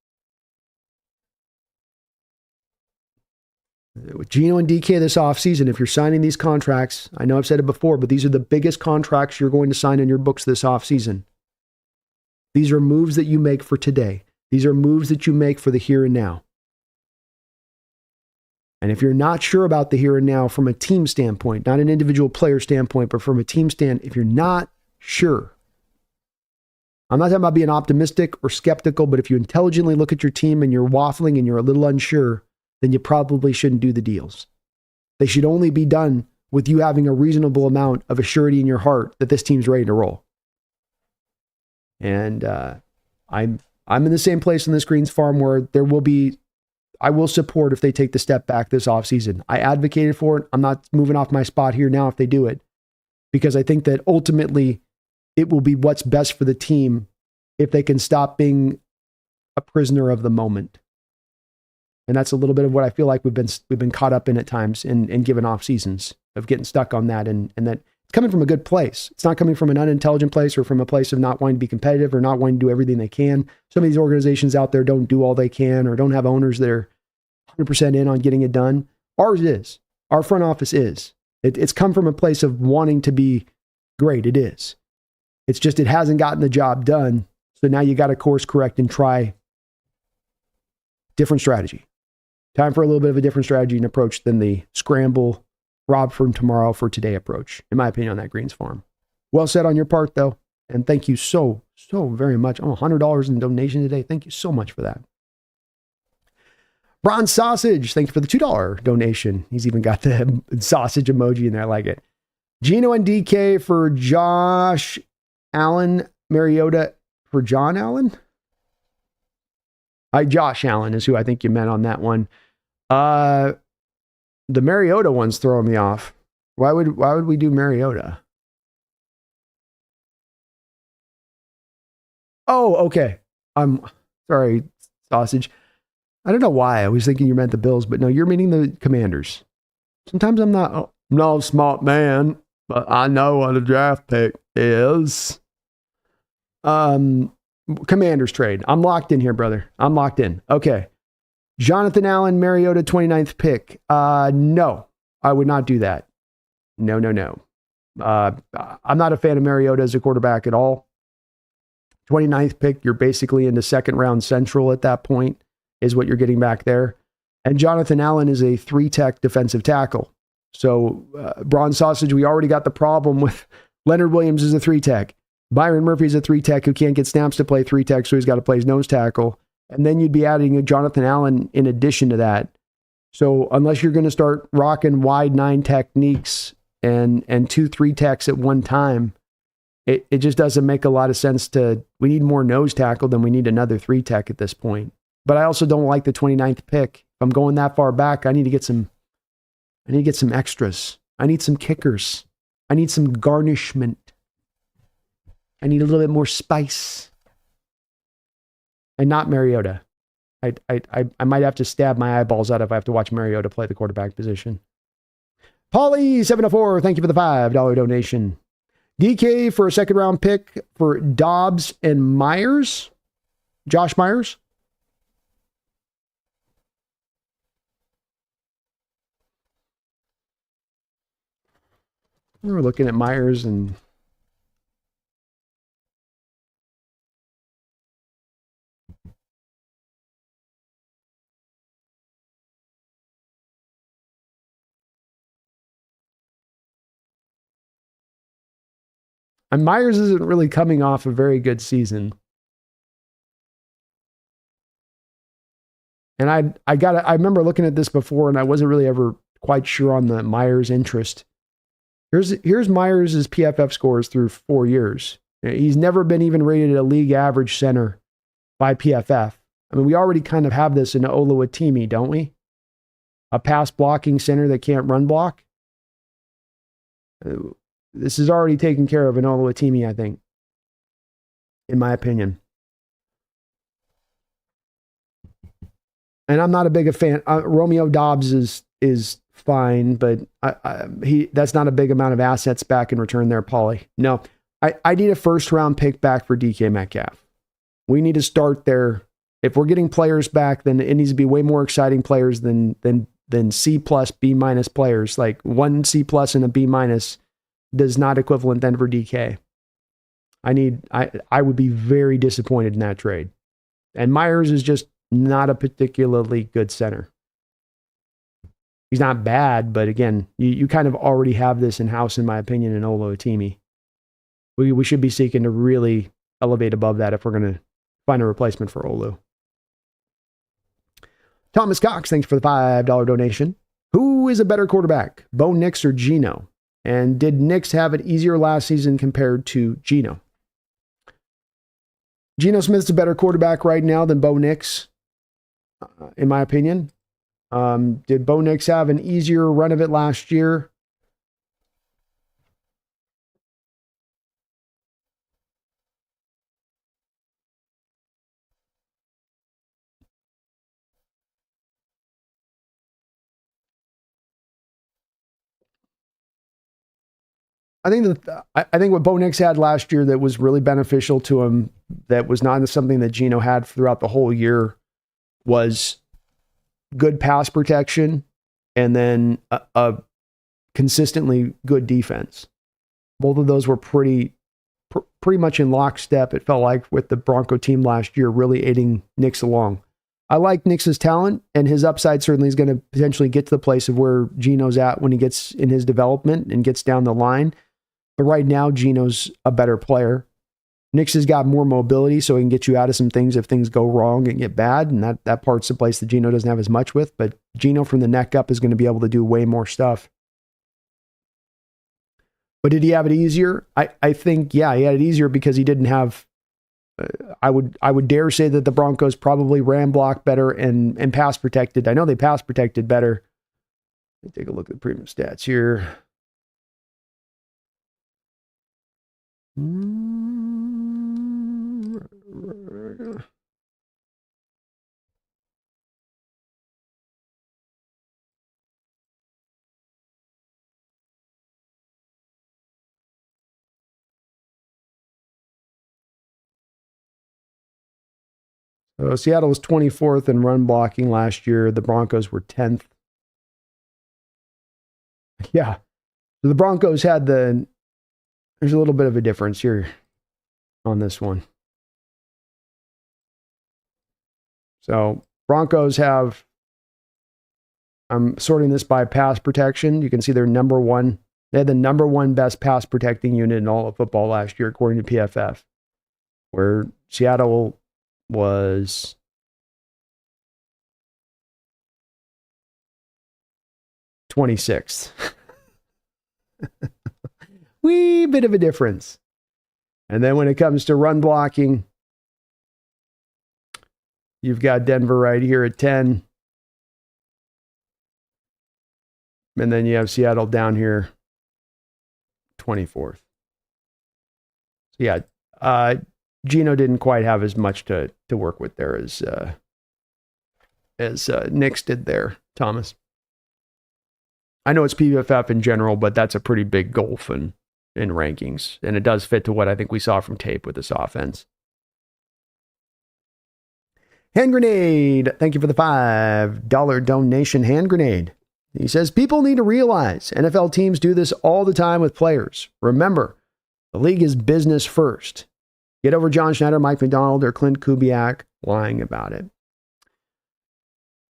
With Gino and DK this offseason, if you're signing these contracts, I know I've said it before, but these are the biggest contracts you're going to sign in your books this offseason. These are moves that you make for today. These are moves that you make for the here and now. And if you're not sure about the here and now from a team standpoint, not an individual player standpoint, but from a team if you're not sure, I'm not talking about being optimistic or skeptical, but if you intelligently look at your team and you're waffling and you're a little unsure, then you probably shouldn't do the deals. They should only be done with you having a reasonable amount of assurity in your heart that this team's ready to roll. And I'm in the same place in this Greens Farm where I will support if they take the step back this offseason. I advocated for it. I'm not moving off my spot here now if they do it, because I think that ultimately it will be what's best for the team if they can stop being a prisoner of the moment. And that's a little bit of what I feel like we've been caught up in at times in given off seasons of getting stuck on that, and that it's coming from a good place. It's not coming from an unintelligent place or from a place of not wanting to be competitive or not wanting to do everything they can. Some of these organizations out there don't do all they can or don't have owners that are 100% in on getting it done. Ours is. Our front office is. It's come from a place of wanting to be great. It is. It's just it hasn't gotten the job done. So now you got to course correct and try different strategy. Time for a little bit of a different strategy and approach than the scramble, rob from tomorrow for today approach, in my opinion, on that Greens Farm. Well said on your part, though. And thank you so very much. Oh, $100 in donation today. Thank you so much for that. Bronze Sausage, thank you for the $2 donation. He's even got the sausage emoji in there. I like it. Gino and DK for Josh Allen. Mariota for John Allen? Josh Allen is who I think you meant on that one. The Mariota one's throwing me off. Why would we do Mariota? Oh, okay. I'm sorry, Sausage. I don't know why. I was thinking you meant the Bills, but no, you're meaning the Commanders. Sometimes I'm not a smart man, but I know what a draft pick is. Commanders trade. I'm locked in here, brother. I'm locked in. Okay. Jonathan Allen, Mariota, 29th pick. No, I would not do that. No. I'm not a fan of Mariota as a quarterback at all. 29th pick, you're basically into second round central at that point, is what you're getting back there. And Jonathan Allen is a 3-tech defensive tackle. So, Bronze Sausage, we already got the problem with Leonard Williams is a 3-tech. Byron Murphy's a 3-tech who can't get snaps to play 3-tech, so he's got to play his nose tackle. And then you'd be adding a Jonathan Allen in addition to that. So unless you're going to start rocking wide 9 techniques and 2 3-techs at one time, it just doesn't make a lot of sense we need more nose tackle than we need another 3-tech at this point. But I also don't like the 29th pick. If I'm going that far back, I need to get some extras. I need some kickers. I need some garnishment. I need a little bit more spice. And not Mariota. I might have to stab my eyeballs out if I have to watch Mariota play the quarterback position. Paulie704, thank you for the $5 donation. DK for a second round pick for Dobbs and Myers. Josh Myers. We're looking at Myers and And Myers isn't really coming off a very good season. And I remember looking at this before, and I wasn't really ever quite sure on the Myers interest. Here's Myers' PFF scores through 4 years. He's never been even rated a league average center by PFF. I mean, we already kind of have this in Oluwatimi, don't we? A pass blocking center that can't run block. This is already taken care of in Oluwatimi, I think, in my opinion. And I'm not a big fan. Romeo Dobbs is fine, but that's not a big amount of assets back in return there, Paulie. No, I need a first round pick back for DK Metcalf. We need to start there. If we're getting players back, then it needs to be way more exciting players than C plus, B minus players. Like one C plus and a B minus does not equivalent then for DK. I would be very disappointed in that trade. And Myers is just not a particularly good center. He's not bad, but again, you kind of already have this in-house, in my opinion, in Oluwatimi. We should be seeking to really elevate above that if we're going to find a replacement for Olu. Thomas Cox, thanks for the $5 donation. Who is a better quarterback, Bo Nix or Geno? And did Nix have it easier last season compared to Geno? Geno Smith's a better quarterback right now than Bo Nix, in my opinion. Did Bo Nix have an easier run of it last year? I think what Bo Nix had last year that was really beneficial to him, that was not something that Geno had throughout the whole year, was good pass protection and then a consistently good defense. Both of those were pretty much in lockstep, it felt like, with the Bronco team last year, really aiding Nix along. I like Nix's talent, and his upside certainly is going to potentially get to the place of where Geno's at when he gets in his development and gets down the line. But right now, Geno's a better player. Nix has got more mobility, so he can get you out of some things if things go wrong and get bad, and that part's the place that Geno doesn't have as much with. But Geno from the neck up is going to be able to do way more stuff. But did he have it easier? I think, yeah, he had it easier because he didn't have... I would dare say that the Broncos probably ran block better and pass protected. I know they pass protected better. Let me take a look at the premium stats here. So Seattle was 24th in run blocking last year. The Broncos were 10th. Yeah. The Broncos had there's a little bit of a difference here on this one. So Broncos have, I'm sorting this by pass protection. You can see they're number one. They had the number one best pass protecting unit in all of football last year, according to PFF, where Seattle was 26th. Wee bit of a difference. And then when it comes to run blocking, you've got Denver right here at 10. And then you have Seattle down here, 24th. So yeah, Geno didn't quite have as much to work with there as Nix did there, Thomas. I know it's PFF in general, but that's a pretty big gulf in rankings, and it does fit to what I think we saw from tape with this offense. Hand Grenade, thank you for the $5 donation. Hand Grenade. He says, people need to realize NFL teams do this all the time with players. Remember, the league is business first. Get over John Schneider, Mike McDonald, or Clint Kubiak lying about it.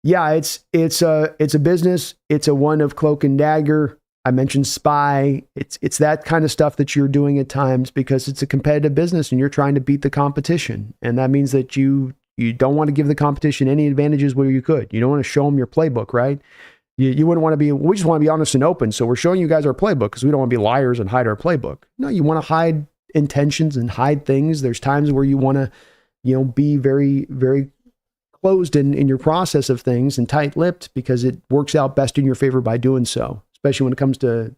Yeah, it's a business. It's a one of cloak and dagger. I mentioned spy. It's that kind of stuff that you're doing at times because it's a competitive business and you're trying to beat the competition. And that means that you don't want to give the competition any advantages where you could. You don't want to show them your playbook, right? You wouldn't want to be, we just want to be honest and open. So we're showing you guys our playbook because we don't want to be liars and hide our playbook. No, you want to hide intentions and hide things. There's times where you want to, be very, very closed in your process of things and tight-lipped because it works out best in your favor by doing so, especially when it comes to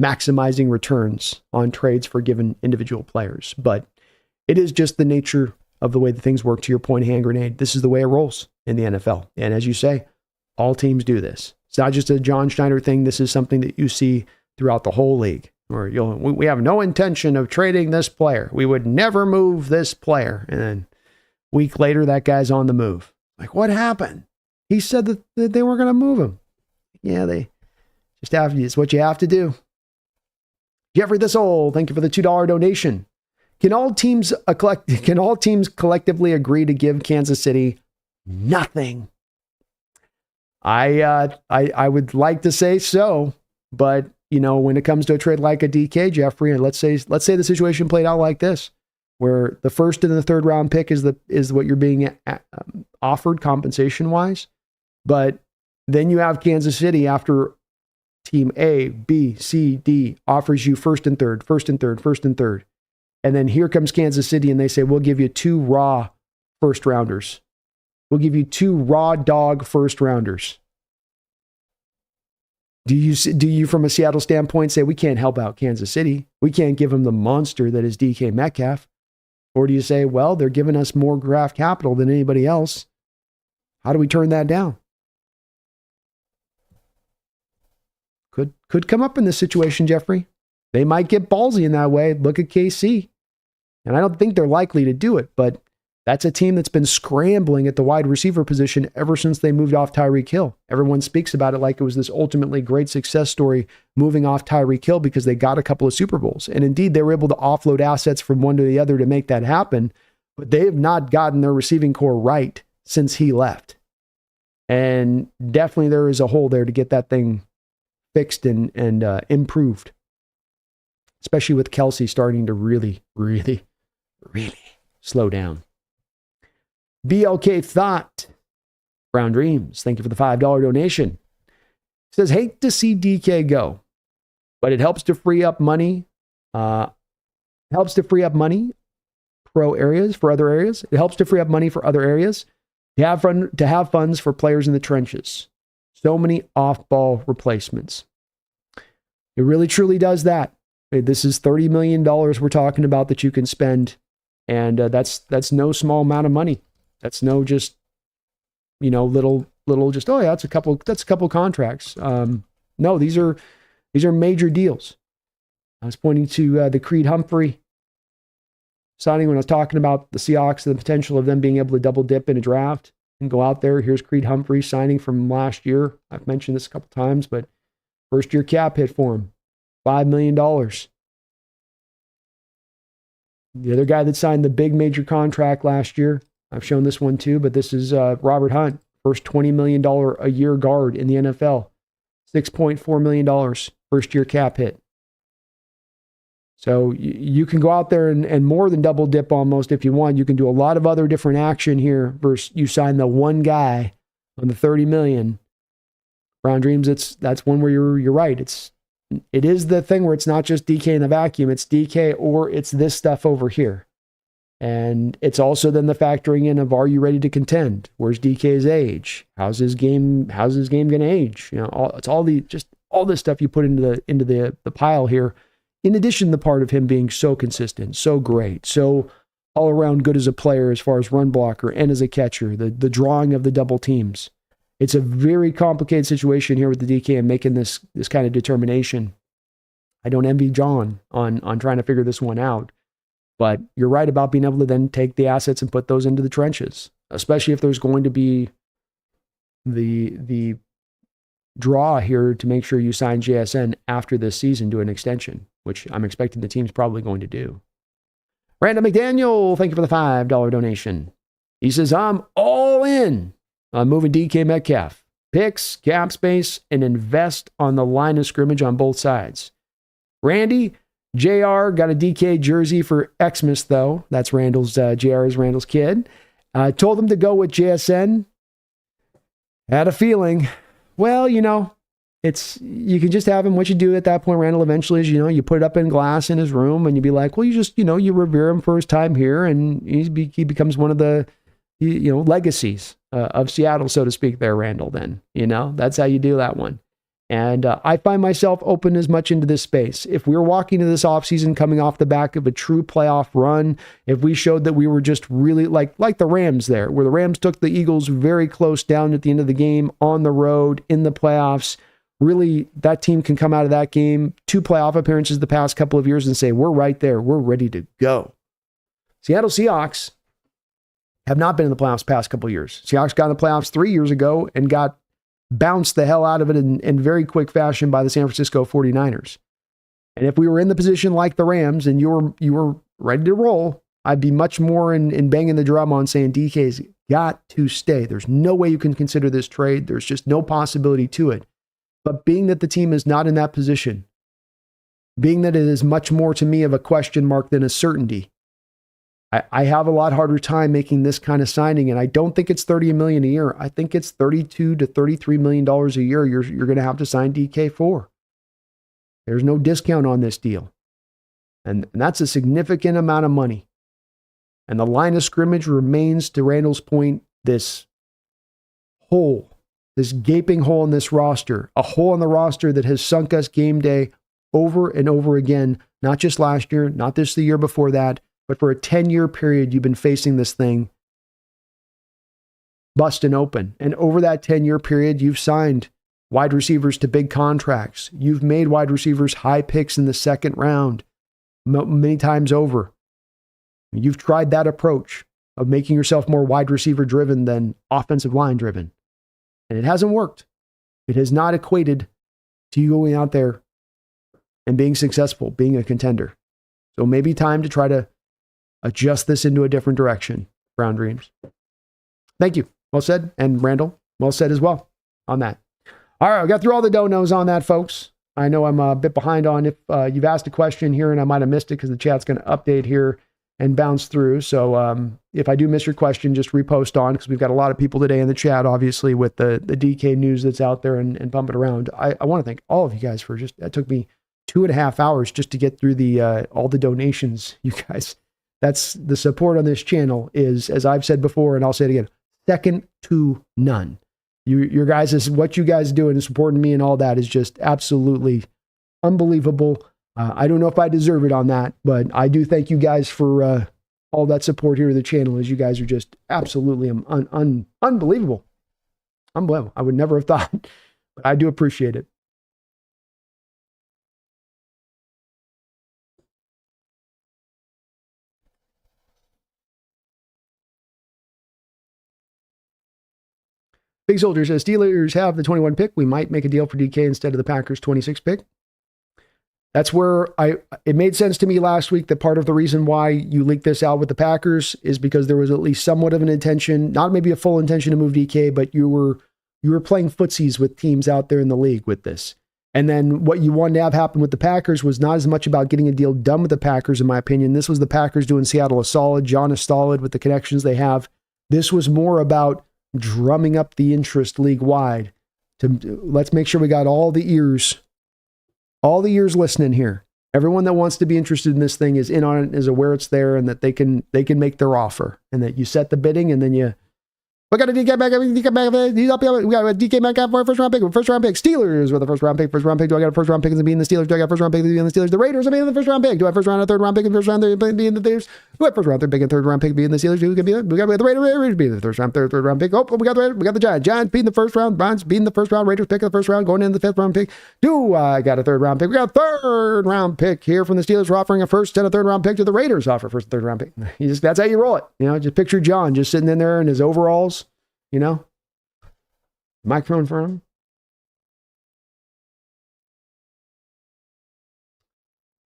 maximizing returns on trades for given individual players. But it is just the nature of the way that things work. To your point, hand grenade, this is the way it rolls in the NFL. And as you say, all teams do this. It's not just a John Schneider thing. This is something that you see throughout the whole league, where we have no intention of trading this player. We would never move this player. And then a week later, that guy's on the move. Like, what happened? He said that they were going to move him. Yeah, they just have to. It's what you have to do. Jeffrey This Old, thank you for the $2 donation. Can all teams collectively agree to give Kansas City nothing? I would like to say so, but when it comes to a trade like a DK, Jeffrey, and let's say the situation played out like this, where the first and the third round pick is what you're being offered compensation wise, but then you have Kansas City after team A, B, C, D offers you first and third, and then here comes Kansas City and they say, we'll give you 2 raw first rounders. We'll give you 2 raw dog first rounders. Do you from a Seattle standpoint say we can't help out Kansas City? We can't give them the monster that is DK Metcalf? Or do you say, well, they're giving us more draft capital than anybody else. How do we turn that down? Could come up in this situation, Jeffrey. They might get ballsy in that way. Look at KC. And I don't think they're likely to do it, but that's a team that's been scrambling at the wide receiver position ever since they moved off Tyreek Hill. Everyone speaks about it like it was this ultimately great success story moving off Tyreek Hill because they got a couple of Super Bowls. And indeed, they were able to offload assets from one to the other to make that happen, but they have not gotten their receiving core right since he left. And definitely there is a hole there to get that thing fixed and improved, especially with Kelsey starting to really, really, really slow down. BLK Thought, Brown Dreams, thank you for the $5 donation. It says, hate to see DK go, but it helps to free up money. Helps to free up money for other areas. It helps to free up money for other areas. To have funds for players in the trenches. So many off-ball replacements. It really truly does that. This is $30 million we're talking about that you can spend, and that's no small amount of money. That's no just, little just, oh yeah, that's a couple contracts. No, these are major deals. I was pointing to the Creed Humphrey signing when I was talking about the Seahawks and the potential of them being able to double dip in a draft and go out there. Here's Creed Humphrey signing from last year. I've mentioned this a couple times, but first year cap hit for him, $5 million. The other guy that signed the big major contract last year, I've shown this one too, but this is Robert Hunt, first $20 million a year guard in the NFL, $6.4 million first year cap hit. So you can go out there and more than double dip almost if you want. You can do a lot of other different action here versus you sign the one guy on the $30 million. Brown Dreams, that's one where you're right. It is the thing where it's not just DK in a vacuum. It's DK or it's this stuff over here. And it's also then the factoring in of, are you ready to contend? Where's DK's age? How's his game going to age? It's all this stuff you put into the pile here. In addition, the part of him being so consistent, so great, so all around good as a player as far as run blocker and as a catcher, the drawing of the double teams. It's a very complicated situation here with the DK and making this kind of determination. I don't envy John on trying to figure this one out. But you're right about being able to then take the assets and put those into the trenches, especially if there's going to be the draw here to make sure you sign JSN after this season to an extension, which I'm expecting the team's probably going to do. Randall McDaniel, thank you for the $5 donation. He says, I'm all in on moving DK Metcalf. picks, cap space, and invest on the line of scrimmage on both sides. Randy, JR got a DK jersey for Xmas, though. That's Randall's, JR is Randall's kid. Told him to go with JSN. Had a feeling. Well, you can just have him. What you do at that point, Randall, eventually is, you put it up in glass in his room and you be like, well, you just, you revere him for his time here. And he becomes one of the, legacies of Seattle, so to speak there, Randall, then, that's how you do that one. And I find myself open as much into this space. If we were walking into this offseason coming off the back of a true playoff run, if we showed that we were just really like the Rams there, where the Rams took the Eagles very close down at the end of the game on the road in the playoffs, really that team can come out of that game, 2 playoff appearances the past couple of years and say, we're right there. We're ready to go. Seattle Seahawks have not been in the playoffs past couple of years. Seahawks got in the playoffs 3 years ago and got bounced the hell out of it in very quick fashion by the San Francisco 49ers. And if we were in the position like the Rams and you were ready to roll, I'd be much more in banging the drum on saying DK's got to stay. There's no way you can consider this trade. There's just no possibility to it. But being that the team is not in that position, being that it is much more to me of a question mark than a certainty, I have a lot harder time making this kind of signing, and I don't think it's $30 million a year. I think it's $32 to $33 million a year you're going to have to sign DK for. There's no discount on this deal. And that's a significant amount of money. And the line of scrimmage remains, to Randall's point, this hole, this gaping hole in this roster, a hole in the roster that has sunk us game day over and over again, not just last year, not just the year before that, but for a 10-year period, you've been facing this thing busting open. And over that 10-year period, you've signed wide receivers to big contracts. You've made wide receivers high picks in the second round many times over. You've tried that approach of making yourself more wide receiver driven than offensive line driven. And it hasn't worked. It has not equated to you going out there and being successful, being a contender. So maybe time to try to adjust this into a different direction. Brown Dreams. Thank you. Well said. And Randall, well said as well on that. All right, I got through all the donos on that, folks. I know I'm a bit behind on if you've asked a question here and I might have missed it because the chat's going to update here and bounce through. So if I do miss your question, just repost on, because we've got a lot of people today in the chat, obviously, with the DK news that's out there and pumping around. I want to thank all of you guys for that took me 2.5 hours just to get through all the donations, you guys. That's the support on this channel is, as I've said before, and I'll say it again, second to none. Your guys, what you guys do and supporting me and all that is just absolutely unbelievable. I don't know if I deserve it on that, but I do thank you guys for all that support here to the channel, as you guys are just absolutely unbelievable. Unbelievable. I would never have thought, but I do appreciate it. Big Soldier says, Steelers have the 21 pick. We might make a deal for DK instead of the Packers 26 pick. That's where it made sense to me last week that part of the reason why you leaked this out with the Packers is because there was at least somewhat of an intention, not maybe a full intention to move DK, but you were playing footsies with teams out there in the league with this. And then what you wanted to have happen with the Packers was not as much about getting a deal done with the Packers, in my opinion. This was the Packers doing Seattle a solid. John is solid with the connections they have. This was more about drumming up the interest league-wide. Let's make sure we got all the ears listening here. Everyone that wants to be interested in this thing is in on it, is aware it's there, and that they can make their offer, and that you set the bidding, and then we got a DK Metcalf. He's up here. We got a DK Metcalf for a first round pick. Steelers with a first round pick. Do I got a first round pick and be in the Steelers? Do I got a first round pick and be in the Steelers? The Raiders are being in the first round pick. Do I have first round and third round pick and first round be in the Steelers? Do I have first round, third pick and third round pick be in the Steelers? Who can be? We got the Raiders be in the first round, third round pick. Oh, we got the Giants. Giants beating the first round. Browns beating the first round. Raiders pick in the first round, going into the fifth round pick. Do I got a third round pick? We got a third round pick here from the Steelers. We're offering a first and a third round pick to the Raiders. Offer first and third round pick. That's how you roll it. Just picture John just sitting in there in his overalls. Microphone for him.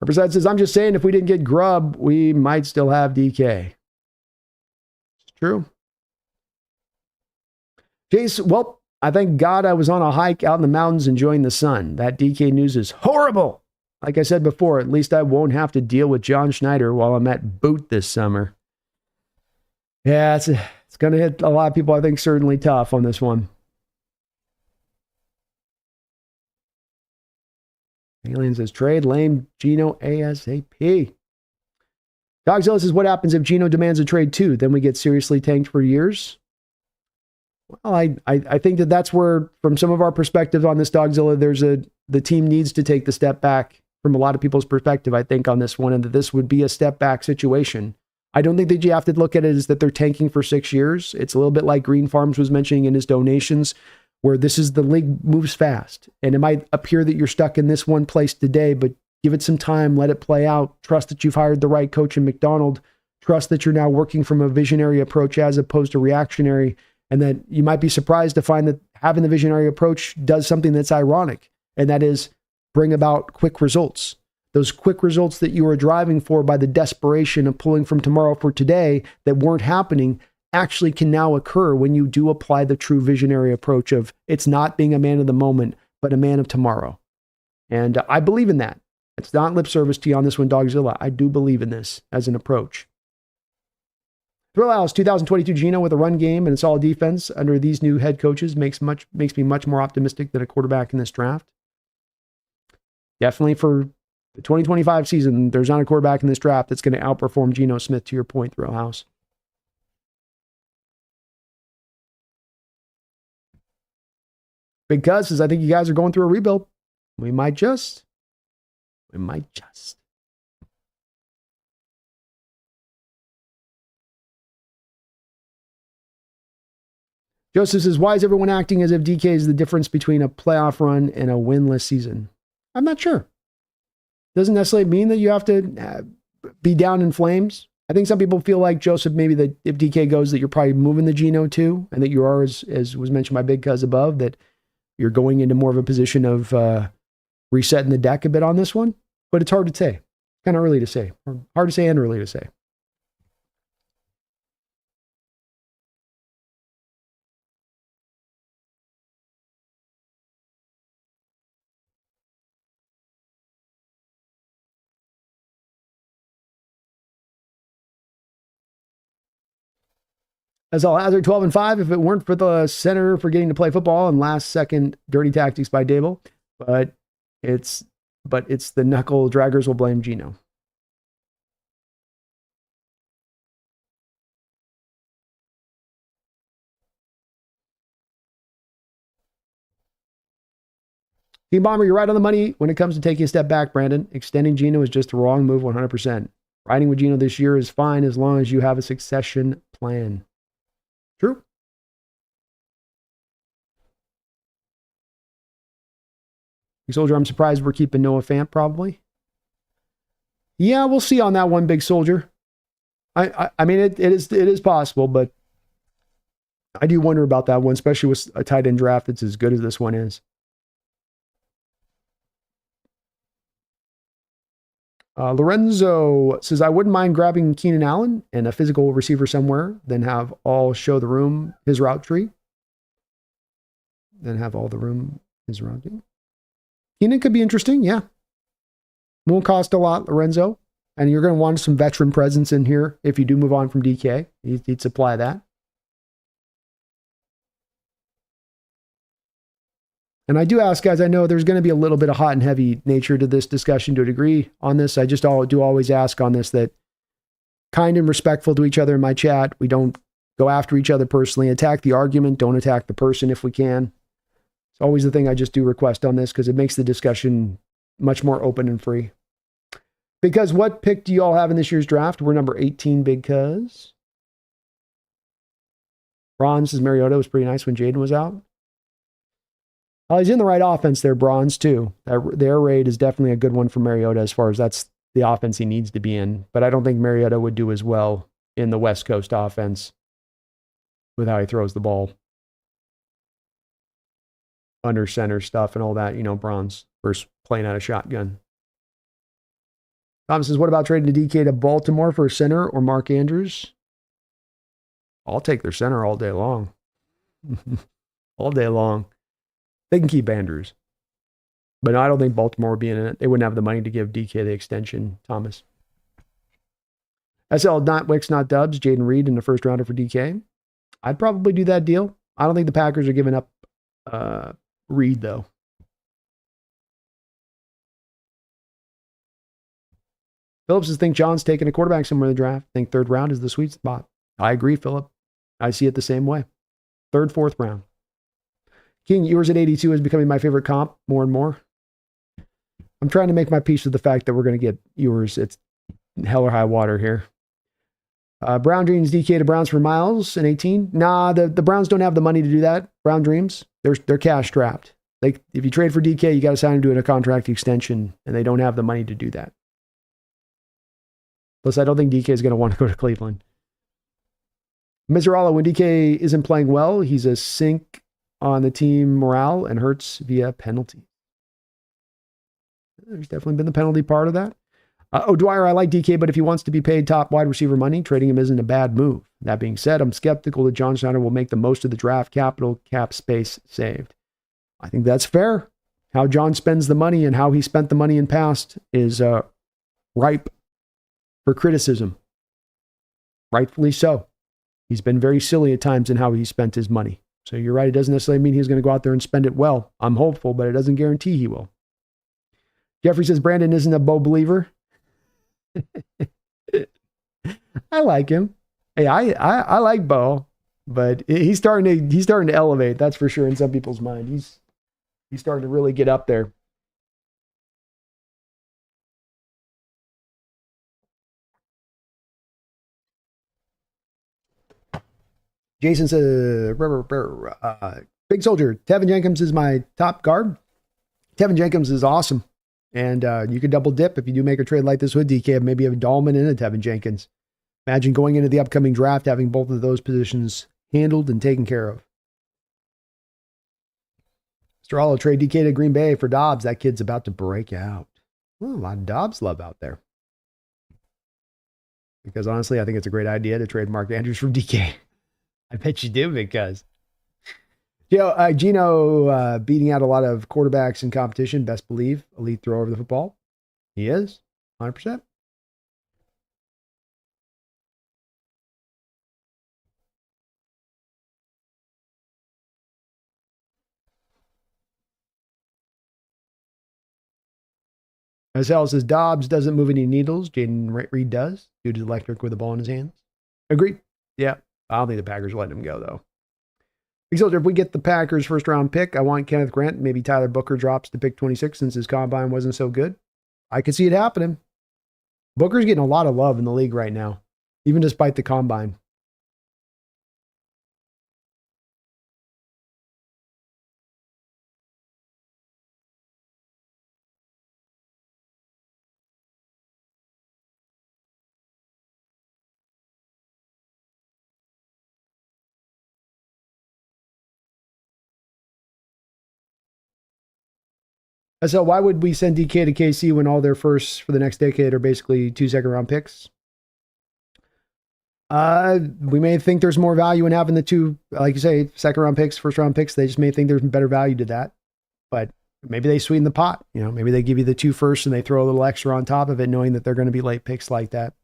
Representative says, I'm just saying, if we didn't get Grubb, we might still have DK. It's true. Jace, well, I thank God I was on a hike out in the mountains enjoying the sun. That DK news is horrible. Like I said before, at least I won't have to deal with John Schneider while I'm at Boot this summer. Yeah, it's going to hit a lot of people, I think, certainly tough on this one. Alien says, trade lame Geno ASAP. Dogzilla says, what happens if Geno demands a trade too? Then we get seriously tanked for years? Well, I think that's where, from some of our perspectives on this, Dogzilla, the team needs to take the step back from a lot of people's perspective, I think, on this one, and that this would be a step back situation. I don't think that you have to look at it as that they're tanking for 6 years. It's a little bit like Green Farms was mentioning in his donations, where this is the league moves fast. And it might appear that you're stuck in this one place today, but give it some time, let it play out. Trust that you've hired the right coach in McDonald. Trust that you're now working from a visionary approach as opposed to reactionary. And that you might be surprised to find that having the visionary approach does something that's ironic. And that is bring about quick results. Those quick results that you were driving for by the desperation of pulling from tomorrow for today that weren't happening actually can now occur when you do apply the true visionary approach of it's not being a man of the moment, but a man of tomorrow. And I believe in that. It's not lip service to you on this one, Dogzilla. I do believe in this as an approach. Thrill House 2022 Geno with a run game and a solid defense under these new head coaches makes me much more optimistic than a quarterback in this draft. Definitely for the 2025 season, there's not a quarterback in this draft that's going to outperform Geno Smith, to your point, Thrill House. Big Cuz says, I think you guys are going through a rebuild. We might just. Joseph says, why is everyone acting as if DK is the difference between a playoff run and a winless season? I'm not sure. Doesn't necessarily mean that you have to be down in flames. I think some people feel like, Joseph, maybe that if DK goes, that you're probably moving the Geno too, and that you are, as was mentioned by Big Cuz above, that you're going into more of a position of resetting the deck a bit on this one. But it's hard to say. Kind of early to say. Hard to say and early to say. As I'll hazard 12-5 if it weren't for the center forgetting to play football and last second dirty tactics by Dable. But it's the knuckle draggers will blame Geno. Team Bomber, you're right on the money when it comes to taking a step back, Brandon. Extending Geno is just the wrong move 100%. Riding with Geno this year is fine as long as you have a succession plan. True. Soldier, I'm surprised we're keeping Noah Fant probably. Yeah, we'll see on that one, Big Soldier. I mean, it is possible, but I do wonder about that one, especially with a tight end draft that's as good as this one is. Lorenzo says, I wouldn't mind grabbing Keenan Allen and a physical receiver somewhere, then have all show the room his route tree. Then have all the room his route tree. Keenan could be interesting, yeah. Won't cost a lot, Lorenzo. And you're going to want some veteran presence in here if you do move on from DK. He'd supply that. And I do ask, guys, I know there's going to be a little bit of hot and heavy nature to this discussion to a degree on this. I just do always ask on this that kind and respectful to each other in my chat. We don't go after each other personally. Attack the argument. Don't attack the person if we can. It's always the thing I just do request on this because it makes the discussion much more open and free. Because what pick do you all have in this year's draft? We're number 18, Big Cuz. Ron says Mariota was pretty nice when Jaden was out. Oh, he's in the right offense there, Bronze, too. The air raid is definitely a good one for Mariota as far as that's the offense he needs to be in. But I don't think Mariota would do as well in the West Coast offense with how he throws the ball. Under center stuff and all that, Bronze versus playing out of shotgun. Thomas says, what about trading to DK to Baltimore for a center or Mark Andrews? I'll take their center all day long. all day long. They can keep Andrews. But no, I don't think Baltimore would be in it. They wouldn't have the money to give DK the extension, Thomas. SL, not Wicks, not Dubs. Jaden Reed in the first rounder for DK. I'd probably do that deal. I don't think the Packers are giving up Reed, though. Phillips says, think John's taking a quarterback somewhere in the draft. Think third round is the sweet spot. I agree, Phillip. I see it the same way. Third, fourth round. King, yours at 82 is becoming my favorite comp more and more. I'm trying to make my peace with the fact that we're going to get yours. It's hell or high water here. Brown Dreams DK to Browns for Myles in 18. Nah, the Browns don't have the money to do that. Brown Dreams, they're cash strapped. Like, if you trade for DK, you got to sign him to a contract extension, and they don't have the money to do that. Plus, I don't think DK is going to want to go to Cleveland. Miserala, when DK isn't playing well, he's a sink on the team morale and hurts via penalty. There's definitely been the penalty part of that. O'Dwyer, I like DK, but if he wants to be paid top wide receiver money, trading him isn't a bad move. That being said, I'm skeptical that John Schneider will make the most of the draft capital cap space saved. I think that's fair. How John spends the money and how he spent the money in past is ripe for criticism. Rightfully so. He's been very silly at times in how he spent his money. So you're right, it doesn't necessarily mean he's going to go out there and spend it well. I'm hopeful, but it doesn't guarantee he will. Jeffrey says Brandon isn't a Bo believer. I like him. Hey, I like Bo, but he's starting to elevate. That's for sure in some people's mind. He's starting to really get up there. Jason says, Big Soldier, Tevin Jenkins is my top guard. Tevin Jenkins is awesome. And you could double dip if you do make a trade like this with DK, maybe a Dahlman and a Tevin Jenkins. Imagine going into the upcoming draft, having both of those positions handled and taken care of. Mr. Allo, trade DK to Green Bay for Dobbs. That kid's about to break out. Well, a lot of Dobbs love out there. Because honestly, I think it's a great idea to trade Mark Andrews from DK. I bet you do, because Gino beating out a lot of quarterbacks in competition. Best believe, elite thrower of the football. He is 100%. As hell says Dobbs doesn't move any needles. Jaden Reed does due to electric with the ball in his hands. Agreed. Yeah. I don't think the Packers will let him go, though. Exalter, if we get the Packers' first round pick, I want Kenneth Grant. Maybe Tyler Booker drops to pick 26 since his combine wasn't so good. I could see it happening. Booker's getting a lot of love in the league right now, even despite the combine. So why would we send DK to KC when all their firsts for the next decade are basically 2 second-round picks? We may think there's more value in having the two, like you say, second-round picks, first-round picks. They just may think there's better value to that. But maybe they sweeten the pot. Maybe they give you the 2 firsts and they throw a little extra on top of it, knowing that they're going to be late picks like that.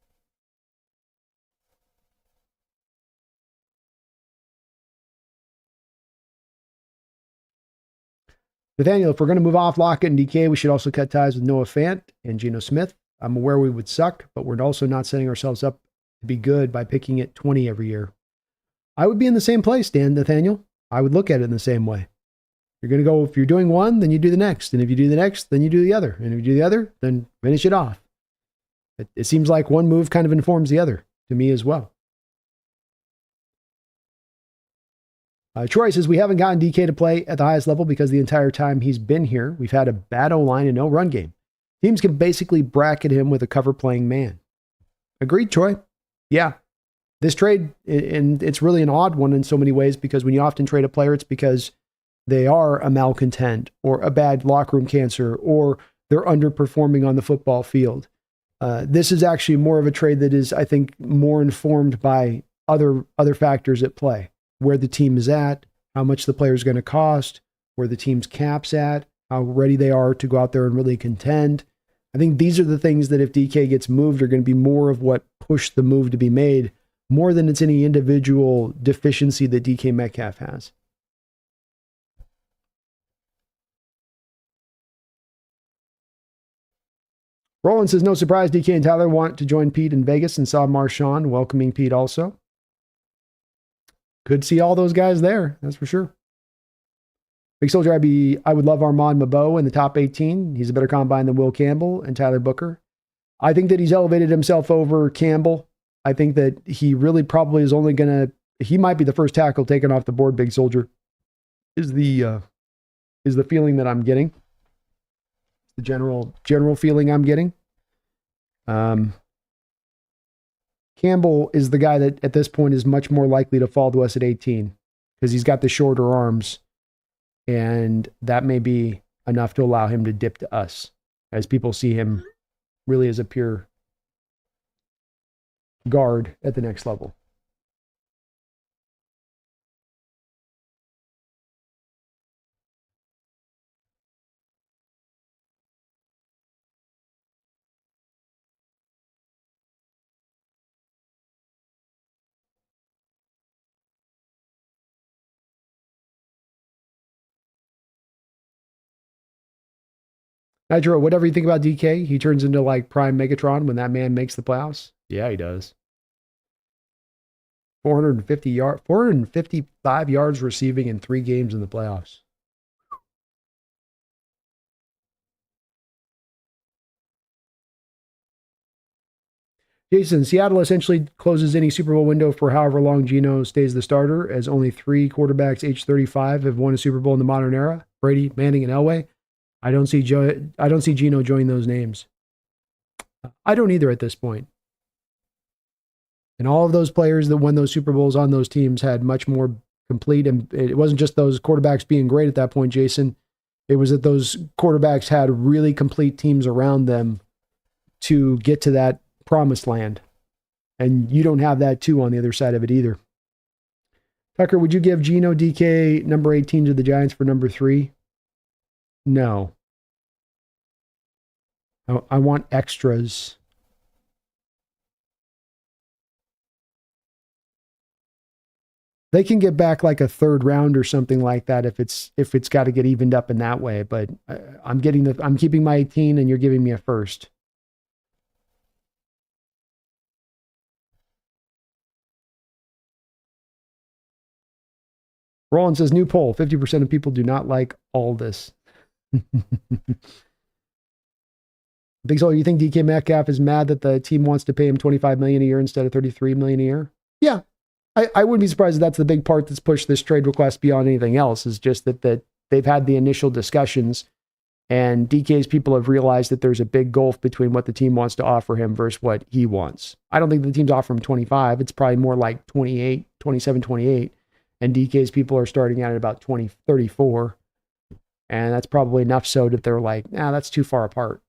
Nathaniel, if we're going to move off Lockett and DK, we should also cut ties with Noah Fant and Geno Smith. I'm aware we would suck, but we're also not setting ourselves up to be good by picking at 20 every year. I would be in the same place, Nathaniel. I would look at it in the same way. You're going to go, if you're doing one, then you do the next. And if you do the next, then you do the other. And if you do the other, then finish it off. It seems like one move kind of informs the other to me as well. Troy says, we haven't gotten DK to play at the highest level because the entire time he's been here, we've had a bad O-line and no run game. Teams can basically bracket him with a cover playing man. Agreed, Troy. Yeah. This trade, and it's really an odd one in so many ways, because when you often trade a player, it's because they are a malcontent or a bad locker room cancer, or they're underperforming on the football field. This is actually more of a trade that is, I think, more informed by other factors at play. Where the team is at, how much the player is going to cost, where the team's cap's at, how ready they are to go out there and really contend. I think these are the things that if DK gets moved are going to be more of what pushed the move to be made, more than it's any individual deficiency that DK Metcalf has. Roland says, no surprise, DK and Tyler want to join Pete in Vegas and saw Marshawn welcoming Pete also. Could see all those guys there, that's for sure. Big Soldier, I would love Armand Mabeau in the top 18. He's a better combine than Will Campbell and Tyler Booker. I think that he's elevated himself over Campbell. I think that he really probably is only going to, he might be the first tackle taken off the board, Big Soldier, is the feeling that I'm getting. The general feeling I'm getting. Campbell is the guy that at this point is much more likely to fall to us at 18 because he's got the shorter arms, and that may be enough to allow him to dip to us as people see him really as a pure guard at the next level. Nitro, whatever you think about DK, he turns into like prime Megatron when that man makes the playoffs. Yeah, he does. 455 yards receiving in 3 games in the playoffs. Jason, Seattle essentially closes any Super Bowl window for however long Geno stays the starter, as only 3 quarterbacks age 35 have won a Super Bowl in the modern era: Brady, Manning, and Elway. I don't see Geno join those names. I don't either at this point. And all of those players that won those Super Bowls on those teams had much more complete, and it wasn't just those quarterbacks being great at that point, Jason. It was that those quarterbacks had really complete teams around them to get to that promised land. And you don't have that too on the other side of it either. Tucker, would you give Geno DK number 18 to the Giants for number 3? No. I want extras. They can get back like a 3rd round or something like that if it's got to get evened up in that way. But I'm keeping my 18 and you're giving me a 1st. Roland says, new poll, 50% of people do not like all this. Big Soul, you think DK Metcalf is mad that the team wants to pay him $25 million a year instead of $33 million a year? Yeah. I wouldn't be surprised if that's the big part that's pushed this trade request beyond anything else, is just that they've had the initial discussions and DK's people have realized that there's a big gulf between what the team wants to offer him versus what he wants. I don't think the team's offering him 25. It's probably more like 28, 27, 28. And DK's people are starting out at about 20, 34. And that's probably enough so that they're like, nah, that's too far apart.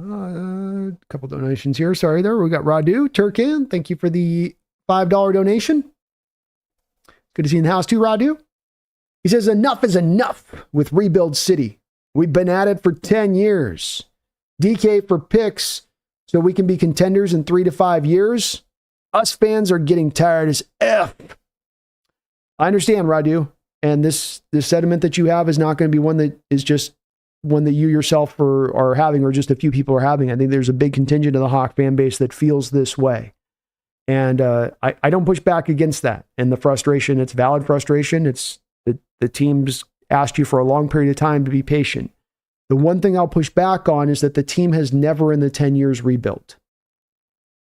A couple donations here. Sorry there. We got Radu Turkan. Thank you for the $5 donation. Good to see you in the house too, Radu. He says, enough is enough with Rebuild City. We've been at it for 10 years. DK for picks so we can be contenders in 3 to 5 years. Us fans are getting tired as F. I understand, Radu. And this sentiment that you have is not going to be one that is just one that you yourself are having, or just a few people are having. I think there's a big contingent of the Hawk fan base that feels this way. And I don't push back against that. And the frustration, it's valid frustration. It's the team's asked you for a long period of time to be patient. The one thing I'll push back on is that the team has never in the 10 years rebuilt.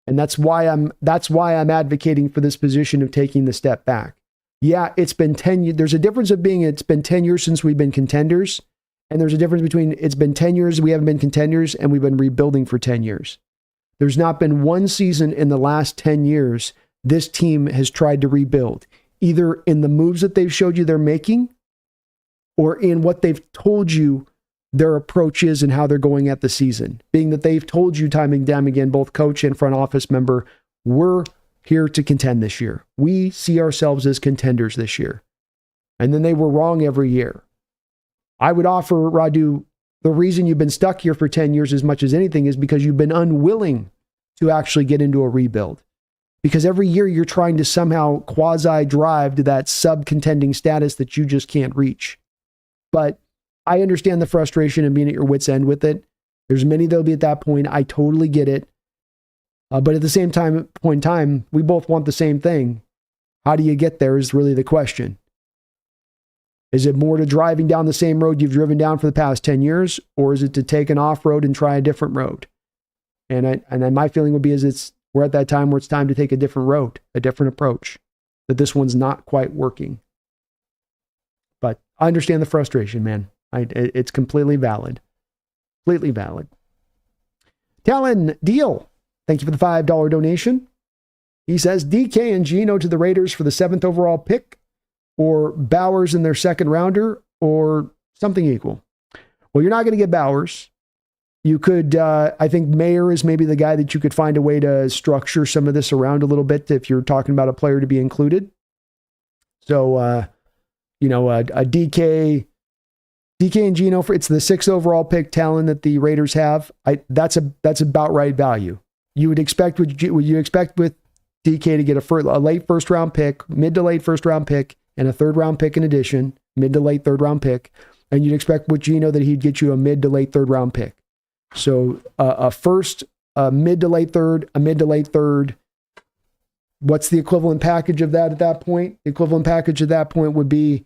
And that's why I'm advocating for this position of taking the step back. Yeah, it's been 10 years. There's a difference of being, it's been 10 years since we've been contenders. And there's a difference between it's been 10 years we haven't been contenders and we've been rebuilding for 10 years. There's not been one season in the last 10 years this team has tried to rebuild, either in the moves that they've showed you they're making or in what they've told you their approach is and how they're going at the season, being that they've told you time and time again, both coach and front office member, we're here to contend this year. We see ourselves as contenders this year. And then they were wrong every year. I would offer, Radu, the reason you've been stuck here for 10 years as much as anything is because you've been unwilling to actually get into a rebuild. Because every year you're trying to somehow quasi-drive to that sub-contending status that you just can't reach. But I understand the frustration and being at your wit's end with it. There's many that'll be at that point. I totally get it. But at the same point in time, we both want the same thing. How do you get there is really the question. Is it more to driving down the same road you've driven down for the past 10 years, or is it to take an off-road and try a different road? And my feeling would be we're at that time where it's time to take a different road, a different approach, that this one's not quite working. But I understand the frustration, man. It's completely valid. Completely valid. Talon Deal, thank you for the $5 donation. He says, DK and Geno to the Raiders for the 7th overall pick, or Bowers in their second rounder, or something equal. Well, you're not going to get Bowers. You could, I think Mayer is maybe the guy that you could find a way to structure some of this around a little bit if you're talking about a player to be included. So, a DK and Geno, it's the 6th overall pick talent that the Raiders have. That's about right value. You would expect with DK to get a late first round pick, mid to late first round pick, and a third round pick in addition, mid to late third round pick. And you'd expect with Geno that he'd get you a mid to late third round pick. So a first, a mid to late third, a mid to late third. What's the equivalent package of that at that point? The equivalent package at that point would be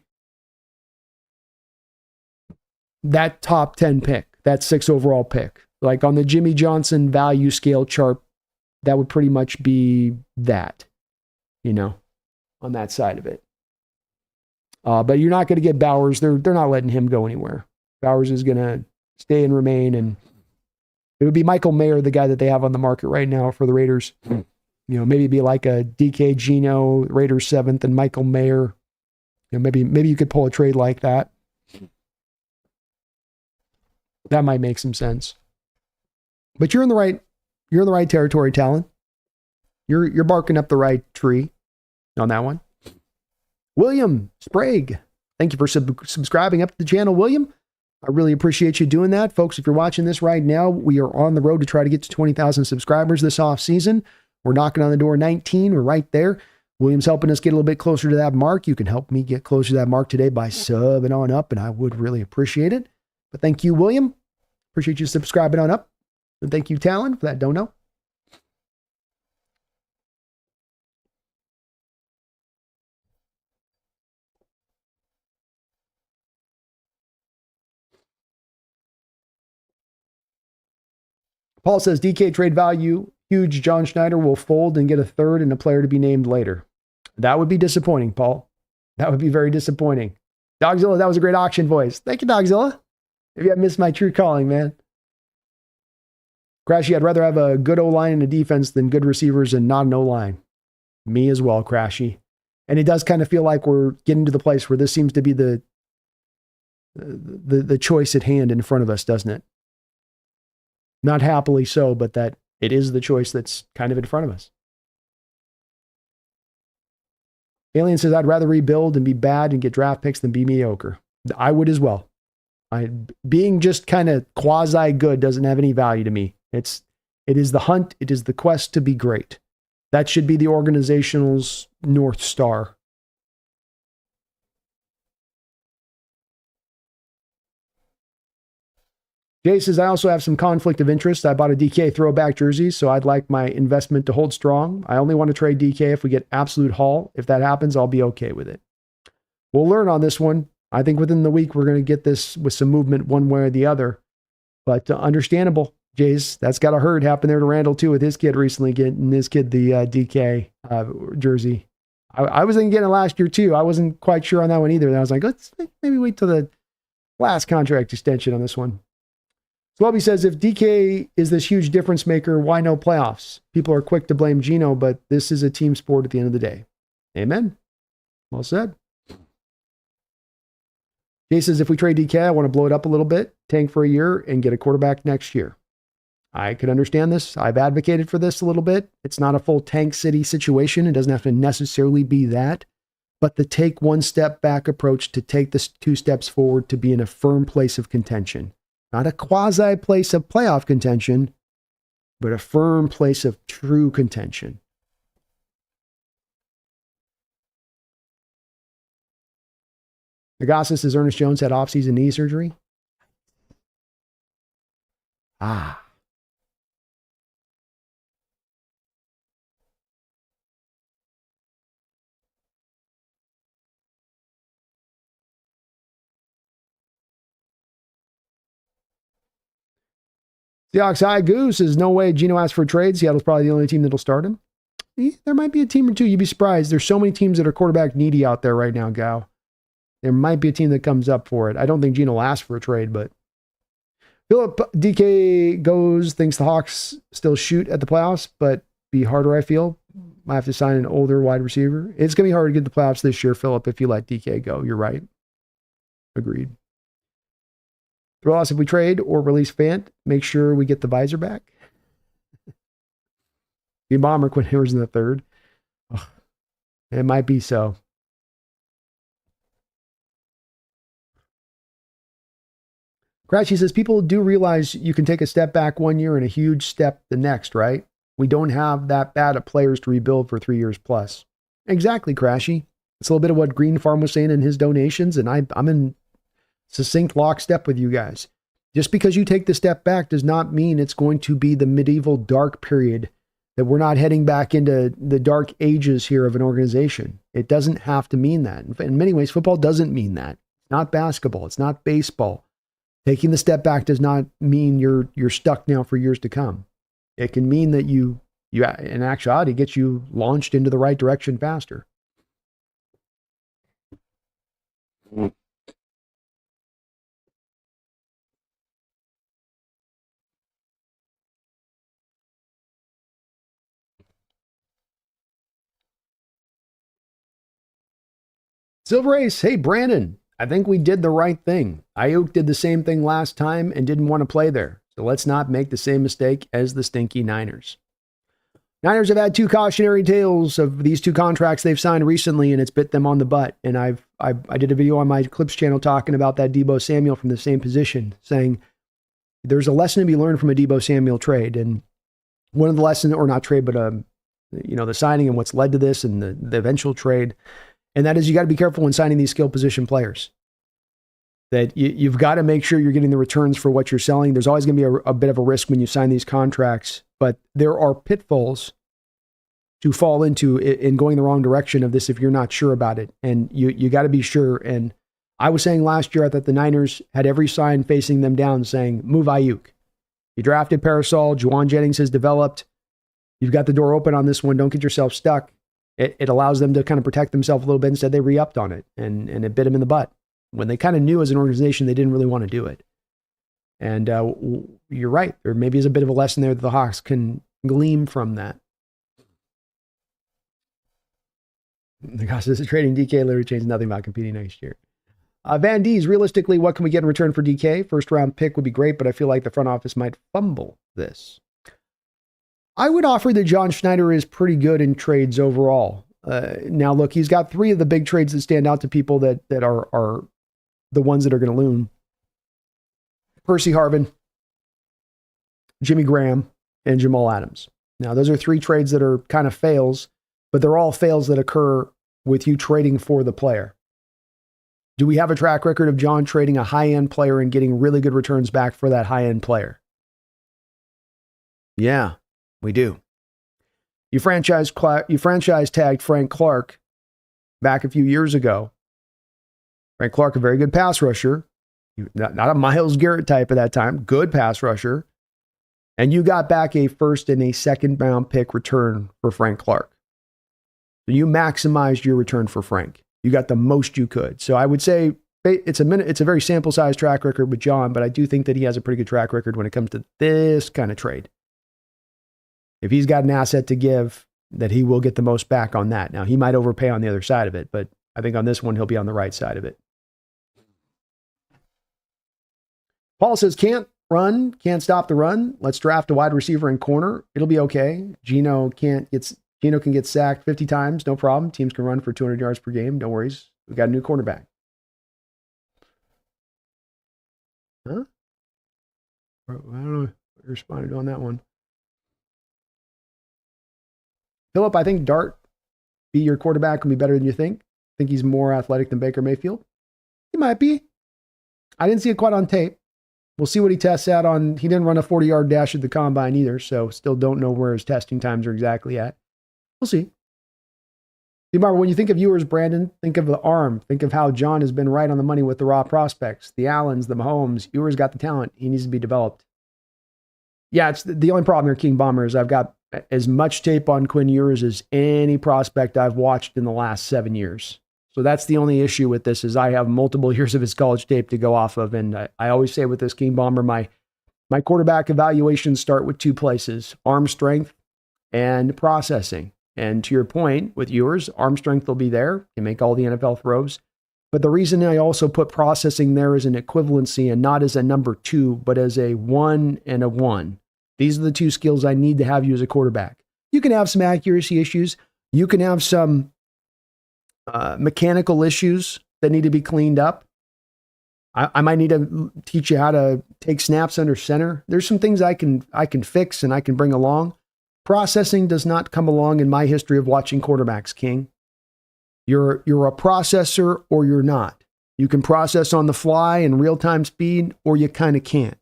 that top 10 pick, that 6th overall pick. Like on the Jimmy Johnson value scale chart, that would pretty much be that, on that side of it. But you're not going to get Bowers. They're not letting him go anywhere. Bowers is going to stay and remain, and it would be Michael Mayer, the guy that they have on the market right now for the Raiders. Maybe be like a DK Geno, Raiders 7th, and Michael Mayer. Maybe you could pull a trade like that. That might make some sense. But you're in the right territory, Talon. You're barking up the right tree on that one. William Sprague, thank you for subscribing up to the channel, William. I really appreciate you doing that. Folks, if you're watching this right now, we are on the road to try to get to 20,000 subscribers this off season. We're knocking on the door 19. We're right there. William's helping us get a little bit closer to that mark. You can help me get closer to that mark today by subbing on up, and I would really appreciate it. But thank you, William. Appreciate you subscribing on up. And thank you, Talon, for that dono. Paul says, DK trade value, huge. John Schneider will fold and get a third and a player to be named later. That would be disappointing, Paul. That would be very disappointing. Dogzilla, that was a great auction voice. Thank you, Dogzilla. Maybe I missed my true calling, man. Crashy, I'd rather have a good O-line and a defense than good receivers and not an O-line. Me as well, Crashy. And it does kind of feel like we're getting to the place where this seems to be the choice at hand in front of us, doesn't it? Not happily so, but that it is the choice that's kind of in front of us. Alien says, I'd rather rebuild and be bad and get draft picks than be mediocre. I would as well. Being just kind of quasi good doesn't have any value to me. It is the hunt. It is the quest to be great. That should be the organizational's North Star. Jay says, I also have some conflict of interest. I bought a DK throwback jersey, so I'd like my investment to hold strong. I only want to trade DK if we get absolute haul. If that happens, I'll be okay with it. We'll learn on this one. I think within the week, we're going to get this with some movement one way or the other. But understandable, Jays. That's got a hurt happen there to Randall, too, with his kid recently getting his kid the DK jersey. I was thinking getting it last year, too. I wasn't quite sure on that one either. And I was like, let's maybe wait till the last contract extension on this one. Swelby says, if DK is this huge difference maker, why no playoffs? People are quick to blame Geno, but this is a team sport at the end of the day. Amen. Well said. Jay says, if we trade DK, I want to blow it up a little bit, tank for a year, and get a quarterback next year. I can understand this. I've advocated for this a little bit. It's not a full tank city situation. It doesn't have to necessarily be that. But the take one step back approach to take the 2 steps forward to be in a firm place of contention. Not a quasi place of playoff contention, but a firm place of true contention. Agassi says Ernest Jones had offseason knee surgery. Seahawks High Goose says no way Geno asked for a trade. Seattle's probably the only team that'll start him. There might be a team or two. You'd be surprised. There's so many teams that are quarterback needy out there right now, Gow. There might be a team that comes up for it. I don't think Geno will ask for a trade, but Philip DK goes, thinks the Hawks still shoot at the playoffs, but be harder, I feel. Might have to sign an older wide receiver. It's going to be hard to get the playoffs this year, Philip, if you let DK go. You're right. Agreed. Throw us if we trade or release Fant, make sure we get the visor back. The bomber Quinn Hayward's in the third. Oh, it might be so. Cratchy says, people do realize you can take a step back 1 year and a huge step the next, right? We don't have that bad of players to rebuild for 3 years plus. Exactly, Crashy. It's a little bit of what Green Farm was saying in his donations, and I'm in succinct lockstep with you guys. Just because you take the step back does not mean it's going to be the medieval dark period, that we're not heading back into the dark ages here of an organization. It doesn't have to mean that. In many ways, football doesn't mean that. It's not basketball. It's not baseball. Taking the step back does not mean you're stuck now for years to come. It can mean that you in actuality gets you launched into the right direction faster. Silver Ace, hey Brandon, I think we did the right thing. Ayuk did the same thing last time and didn't want to play there. So let's not make the same mistake as the stinky Niners. Niners have had 2 cautionary tales of these 2 contracts they've signed recently, and it's bit them on the butt. And I did a video on my Clips channel talking about that Deebo Samuel from the same position, saying there's a lesson to be learned from a Deebo Samuel trade. And one of the lessons, or not trade, but the signing and what's led to this and the eventual trade, and that is you got to be careful when signing these skill position players. That you've got to make sure you're getting the returns for what you're selling. There's always going to be a bit of a risk when you sign these contracts, but there are pitfalls to fall into in going the wrong direction of this if you're not sure about it. And you got to be sure. And I was saying last year, I thought the Niners had every sign facing them down saying, move Ayuk. You drafted Parasol. Juwan Jennings has developed. You've got the door open on this one. Don't get yourself stuck. It allows them to kind of protect themselves a little bit. Instead, they re-upped on it, and it bit them in the butt. When they kind of knew as an organization they didn't really want to do it. And you're right. There maybe is a bit of a lesson there that the Hawks can glean from that. Gosh, this is trading DK literally changed nothing about competing next year. Van D's, realistically, what can we get in return for DK? First round pick would be great, but I feel like the front office might fumble this. I would offer that John Schneider is pretty good in trades overall. Now, look, he's got 3 of the big trades that stand out to people that are the ones that are going to loom. Percy Harvin, Jimmy Graham, and Jamal Adams. Now, those are 3 trades that are kind of fails, but they're all fails that occur with you trading for the player. Do we have a track record of John trading a high-end player and getting really good returns back for that high-end player? Yeah, we do. You franchise tagged Frank Clark back a few years ago. Frank Clark, a very good pass rusher. Not a Myles Garrett type at that time. Good pass rusher. And you got back a first and a second round pick return for Frank Clark. So you maximized your return for Frank. You got the most you could. So I would say it's a very sample size track record with John, but I do think that he has a pretty good track record when it comes to this kind of trade. If he's got an asset to give, that he will get the most back on that. Now, he might overpay on the other side of it, but I think on this one, he'll be on the right side of it. Paul says, can't run, can't stop the run. Let's draft a wide receiver and corner. It'll be okay. Gino can get sacked 50 times, no problem. Teams can run for 200 yards per game. No worries. We got a new quarterback. Huh? I don't know. I responded on that one. Philip, I think Dart be your quarterback will be better than you think. Think he's more athletic than Baker Mayfield? He might be. I didn't see it quite on tape. We'll see what he tests out on. He didn't run a 40-yard dash at the combine either, so still don't know where his testing times are exactly at. We'll see. Remember, when you think of Ewers, Brandon, think of the arm. Think of how John has been right on the money with the raw prospects. The Allens, the Mahomes. Ewers got the talent. He needs to be developed. Yeah, it's the only problem here, King Bomber, is I've got as much tape on Quinn Ewers as any prospect I've watched in the last 7 years. So that's the only issue with this is I have multiple years of his college tape to go off of. And I always say with this King Bomber, my quarterback evaluations start with 2 places, arm strength and processing. And to your point, with Ewers, arm strength will be there. Can make all the NFL throws. But the reason I also put processing there as an equivalency and not as a number 2, but as a 1 and a 1. These are the 2 skills I need to have you as a quarterback. You can have some accuracy issues. You can have some mechanical issues that need to be cleaned up. I might need to teach you how to take snaps under center. There's some things I can fix and I can bring along. Processing does not come along in my history of watching quarterbacks, King. You're a processor or you're not. You can process on the fly in real-time speed or you kind of can't.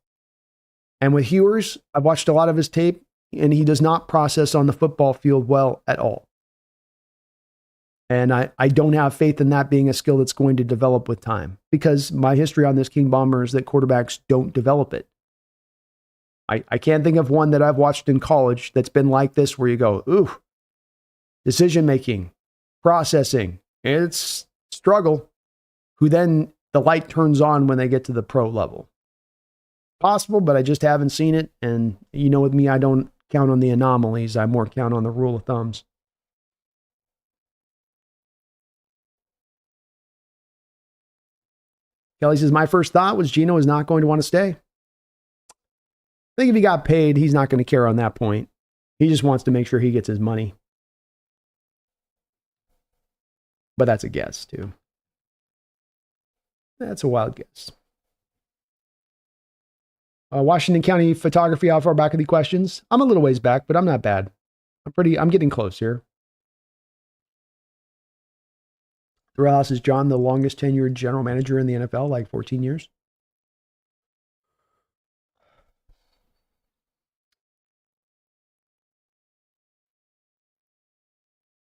And with Ewers, I've watched a lot of his tape and he does not process on the football field well at all. And I don't have faith in that being a skill that's going to develop with time because my history on this King Bomber is that quarterbacks don't develop it. I can't think of one that I've watched in college that's been like this where you go, ooh, decision-making, processing, it's struggle, who then the light turns on when they get to the pro level. Possible, but I just haven't seen it. And you know with me, I don't count on the anomalies. I more count on the rule of thumbs. Kelly says, my first thought was Gino is not going to want to stay. I think if he got paid, he's not going to care on that point. He just wants to make sure he gets his money. But that's a guess, too. That's a wild guess. Washington County photography, how far back are the questions? I'm a little ways back, but I'm not bad. I'm getting close here. Thorell is John the longest tenured general manager in the NFL, like 14 years?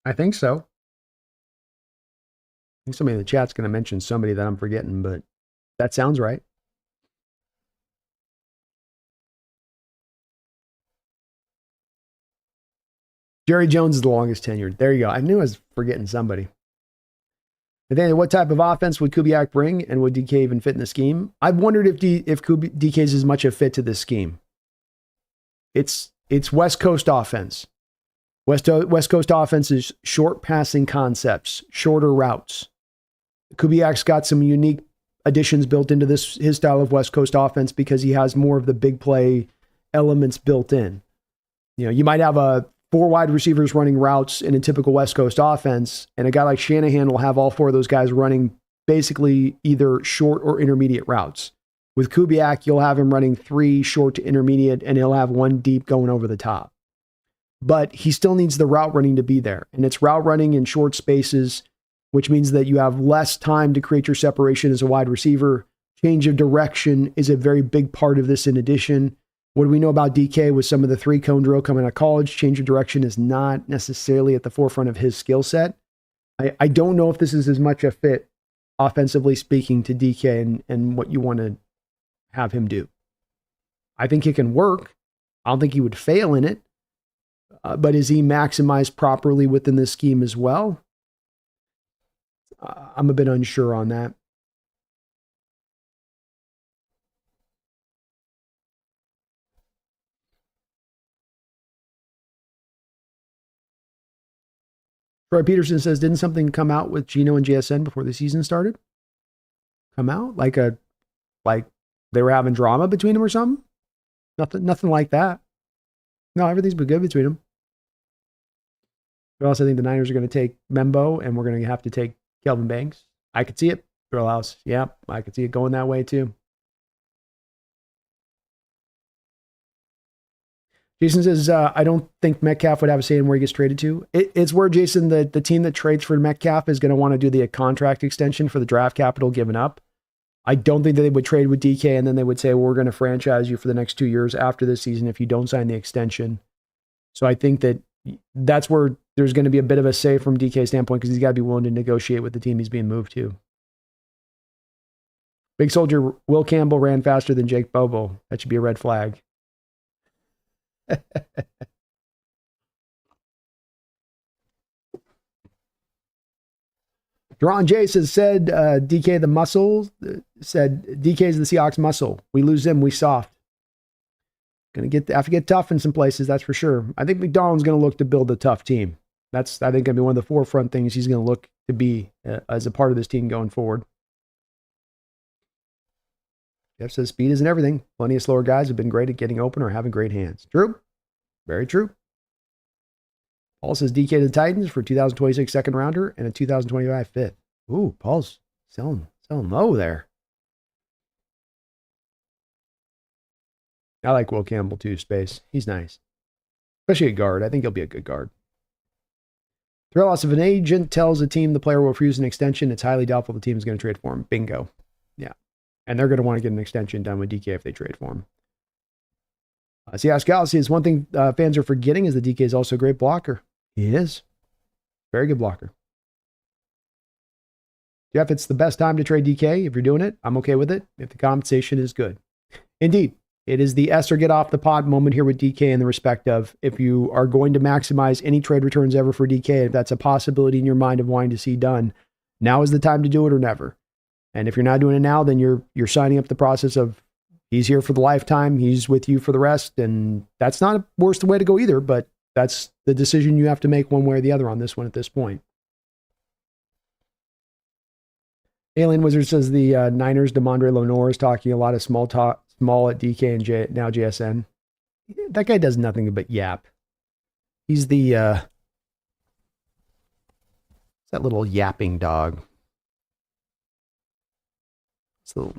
I think so. I think somebody in the chat's going to mention somebody that I'm forgetting, but that sounds right. Jerry Jones is the longest tenured. There you go. I knew I was forgetting somebody. Nathaniel, what type of offense would Kubiak bring, and would DK even fit in the scheme? I've wondered if DK is as much a fit to this scheme. It's West Coast offense. West Coast offense is short passing concepts, shorter routes. Kubiak's got some unique additions built into his style of West Coast offense because he has more of the big play elements built in. You know, you might have 4 wide receivers running routes in a typical West Coast offense, and a guy like Shanahan will have all 4 of those guys running basically either short or intermediate routes. With Kubiak, you'll have him running 3 short to intermediate, and he'll have 1 deep going over the top. But he still needs the route running to be there, and it's route running in short spaces, which means that you have less time to create your separation as a wide receiver. Change of direction is a very big part of this in addition. What do we know about DK with some of the 3-cone drill coming out of college? Change of direction is not necessarily at the forefront of his skill set. I don't know if this is as much a fit, offensively speaking, to DK and what you want to have him do. I think it can work. I don't think he would fail in it. But is he maximized properly within this scheme as well? I'm a bit unsure on that. Troy Peterson says, didn't something come out with Gino and JSN before the season started? Come out? Like they were having drama between them or something. Nothing like that. No, everything's been good between them. I also think the Niners are going to take Membo, and we're going to have to take Kelvin Banks. I could see it. Thrill House. Yeah, I could see it going that way too. Jason says, I don't think Metcalf would have a say in where he gets traded to. It's where, Jason, the team that trades for Metcalf is going to want to do the contract extension for the draft capital given up. I don't think that they would trade with DK and then they would say, well, we're going to franchise you for the next 2 years after this season if you don't sign the extension. So I think that that's where there's going to be a bit of a say from DK's standpoint because he's got to be willing to negotiate with the team he's being moved to. Big Soldier, Will Campbell ran faster than Jake Bobo. That should be a red flag. Drawn Jace said DK the muscle, said DK's the Seahawks muscle. We lose him, we soft. Have to get tough in some places, that's for sure. I think McDonald's going to look to build a tough team. That's, I think, going to be one of the forefront things he's going to look to be as a part of this team going forward. Jeff says speed isn't everything. Plenty of slower guys have been great at getting open or having great hands. True. Very true. Paul says DK to the Titans for 2026 second rounder and a 2025 fifth. Ooh, Paul's selling low there. I like Will Campbell too, Space. He's nice. Especially a guard. I think he'll be a good guard. Thrill House, if an agent tells a team the player will refuse an extension, it's highly doubtful the team is going to trade for him. Bingo. Yeah. And they're going to want to get an extension done with DK if they trade for him. Seahawks Galaxy is one thing fans are forgetting is that DK is also a great blocker. He is. Very good blocker. Jeff, it's the best time to trade DK. If you're doing it, I'm okay with it. If the compensation is good. Indeed. It is the Esther get off the pod moment here with DK in the respect of if you are going to maximize any trade returns ever for DK, if that's a possibility in your mind of wanting to see done, now is the time to do it or never. And if you're not doing it now, then you're signing up the process of he's here for the lifetime, he's with you for the rest, and that's not a worst way to go either, but that's the decision you have to make one way or the other on this one at this point. Alien Wizard says the Niners, DeMondre Lenore is talking a lot of small at DK and now JSN. That guy does nothing but yap. He's the that little yapping dog. So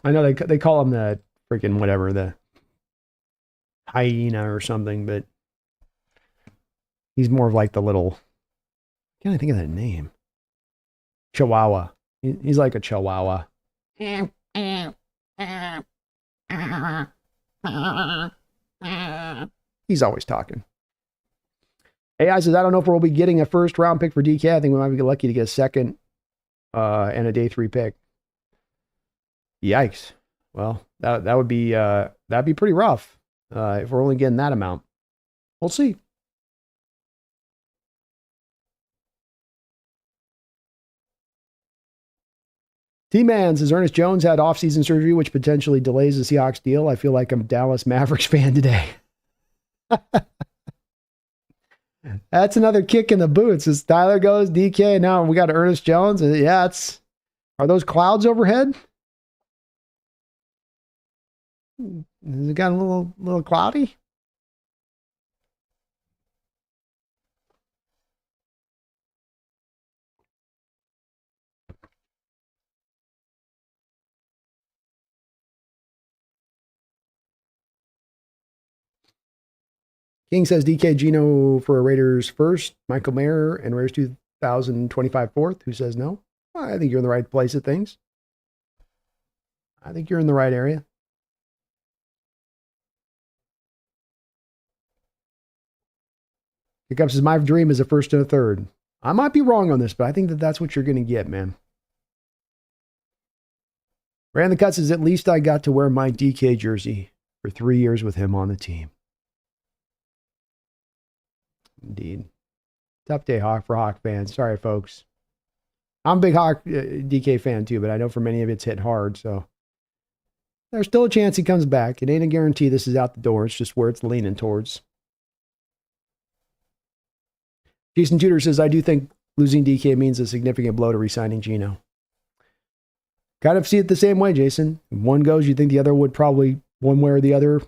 I know they call him the freaking whatever, the hyena or something, but he's more of like the little, can't I think of that name? Chihuahua. He's like a chihuahua. He's always talking. AI says, I don't know if we'll be getting a first round pick for DK. I think we might be lucky to get a second and a day 3 pick. Yikes. Well, that would be that'd be pretty rough if we're only getting that amount. We'll see. T-Man says Ernest Jones had off-season surgery, which potentially delays the Seahawks deal. I feel like I'm a Dallas Mavericks fan today. That's another kick in the boots. As Tyler goes, DK, now we got Ernest Jones. Yeah, are those clouds overhead? Has it got a little cloudy? King says DK Gino for a Raiders first, Michael Mayer and Raiders 2025 fourth. Who says no? I think you're in the right place of things. I think you're in the right area. Hiccup says, my dream is a first and a third. I might be wrong on this, but I think that's what you're going to get, man. Ran the Cuts says, at least I got to wear my DK jersey for 3 years with him on the team. Indeed. Tough day for Hawk fans. Sorry, folks. I'm a big Hawk DK fan too, but I know for many of it's hit hard. So there's still a chance he comes back. It ain't a guarantee this is out the door. It's just where it's leaning towards. Jason Tudor says, I do think losing DK means a significant blow to re-signing Geno. Kind of see it the same way, Jason. If one goes, you think the other would probably, one way or the other,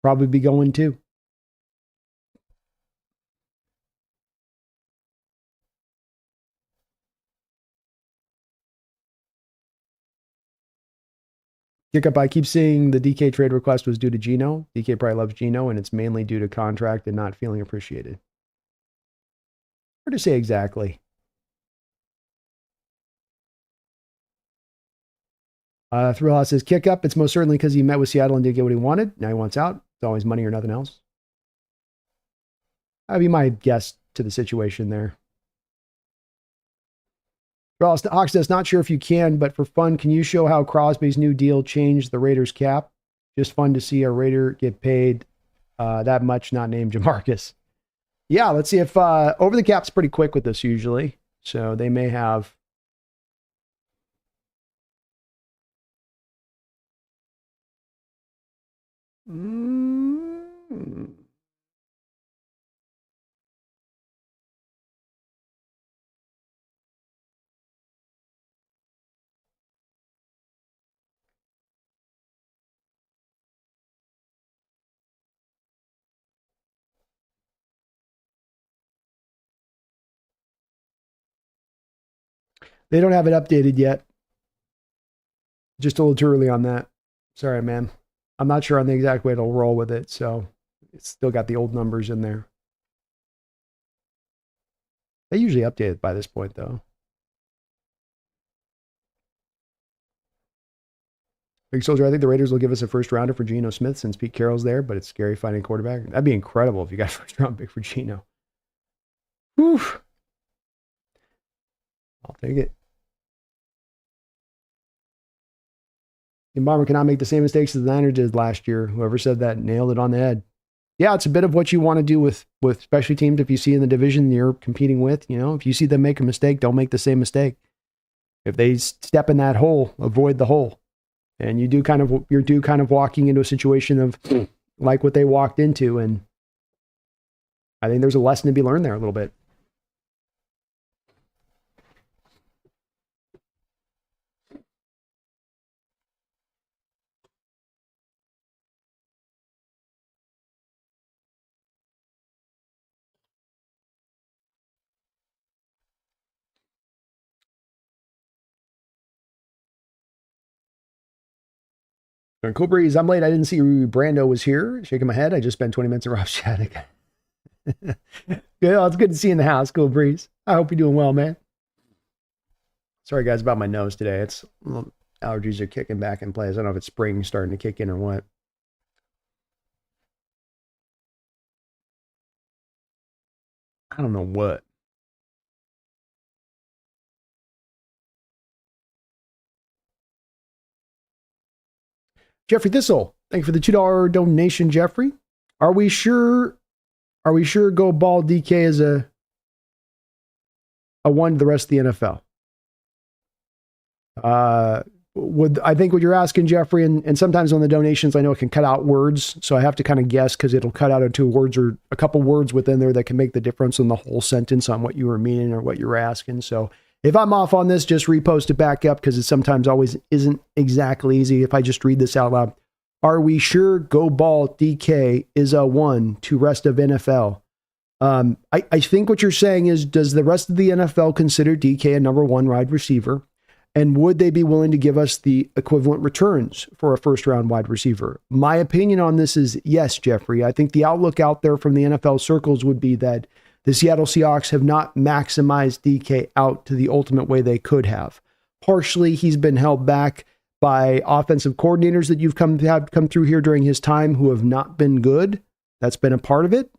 probably be going too. Hiccup, I keep seeing the DK trade request was due to Geno. DK probably loves Geno, and it's mainly due to contract and not feeling appreciated. Hard to say exactly. Thrill says, kick up. It's most certainly because he met with Seattle and didn't get what he wanted. Now he wants out. It's always money or nothing else. That'd be my guess to the situation there. Hawksnest, not sure if you can, but for fun, can you show how Crosby's new deal changed the Raiders cap? Just fun to see a Raider get paid that much, not named Jamarcus. Yeah, let's see if over the cap's pretty quick with this usually. So they may have. They don't have it updated yet. Just a little too early on that. Sorry, man. I'm not sure on the exact way it'll roll with it, so it's still got the old numbers in there. They usually update it by this point, though. Big Soldier, I think the Raiders will give us a first rounder for Geno Smith since Pete Carroll's there, but it's scary finding a quarterback. That'd be incredible if you got a first round pick for Geno. Whew. I'll take it. And Bomber cannot make the same mistakes as the Niners did last year. Whoever said that nailed it on the head. Yeah, it's a bit of what you want to do with specialty teams. If you see in the division you're competing with, if you see them make a mistake, don't make the same mistake. If they step in that hole, avoid the hole. And you're kind of walking into a situation of like what they walked into. And I think there's a lesson to be learned there a little bit. Cool Breeze, I'm late. I didn't see Brando was here. Shaking my head. I just spent 20 minutes in Rob's chatting. It's good to see you in the house. Cool Breeze. I hope you're doing well, man. Sorry, guys, about my nose today. Allergies are kicking back in place. I don't know if it's spring starting to kick in or what. I don't know what. Jeffrey Thistle, thank you for the $2 donation, Jeffrey. Are we sure go ball DK is a one to the rest of the NFL? I think what you're asking, Jeffrey, and sometimes on the donations, I know it can cut out words, so I have to kind of guess because it'll cut out into words or a couple words within there that can make the difference in the whole sentence on what you were meaning or what you were asking. So if I'm off on this, just repost it back up because it sometimes always isn't exactly easy if I just read this out loud. Are we sure go ball DK is a one to rest of NFL? I think what you're saying is, does the rest of the NFL consider DK a number one wide receiver? And would they be willing to give us the equivalent returns for a first round wide receiver? My opinion on this is yes, Jeffrey. I think the outlook out there from the NFL circles would be that the Seattle Seahawks have not maximized DK out to the ultimate way they could have. Partially, he's been held back by offensive coordinators that you've come through here during his time who have not been good. That's been a part of it.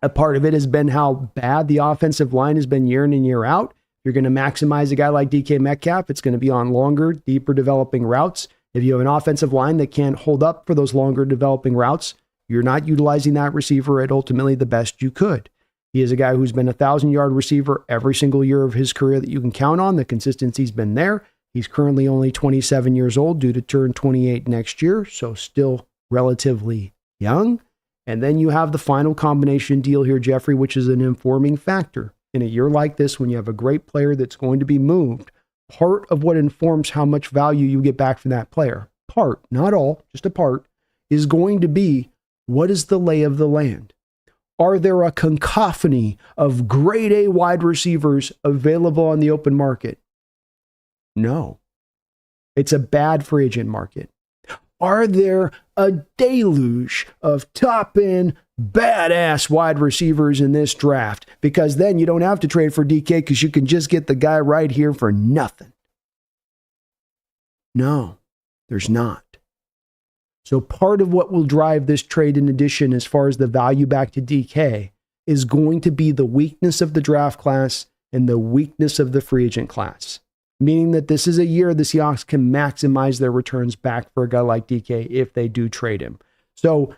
A part of it has been how bad the offensive line has been year in and year out. You're going to maximize a guy like DK Metcalf. It's going to be on longer, deeper developing routes. If you have an offensive line that can't hold up for those longer developing routes, you're not utilizing that receiver at ultimately the best you could. He is a guy who's been a 1,000-yard receiver every single year of his career that you can count on. The consistency's been there. He's currently only 27 years old, due to turn 28 next year, so still relatively young. And then you have the final combination deal here, Jeffrey, which is an informing factor. In a year like this, when you have a great player that's going to be moved, part of what informs how much value you get back from that player, part, not all, just a part, is going to be, what is the lay of the land? Are there a cacophony of grade A wide receivers available on the open market? No. It's a bad free agent market. Are there a deluge of top-end, badass wide receivers in this draft? Because then you don't have to trade for DK because you can just get the guy right here for nothing. No, there's not. So part of what will drive this trade, in addition, as far as the value back to DK, is going to be the weakness of the draft class and the weakness of the free agent class. Meaning that this is a year the Seahawks can maximize their returns back for a guy like DK if they do trade him. So,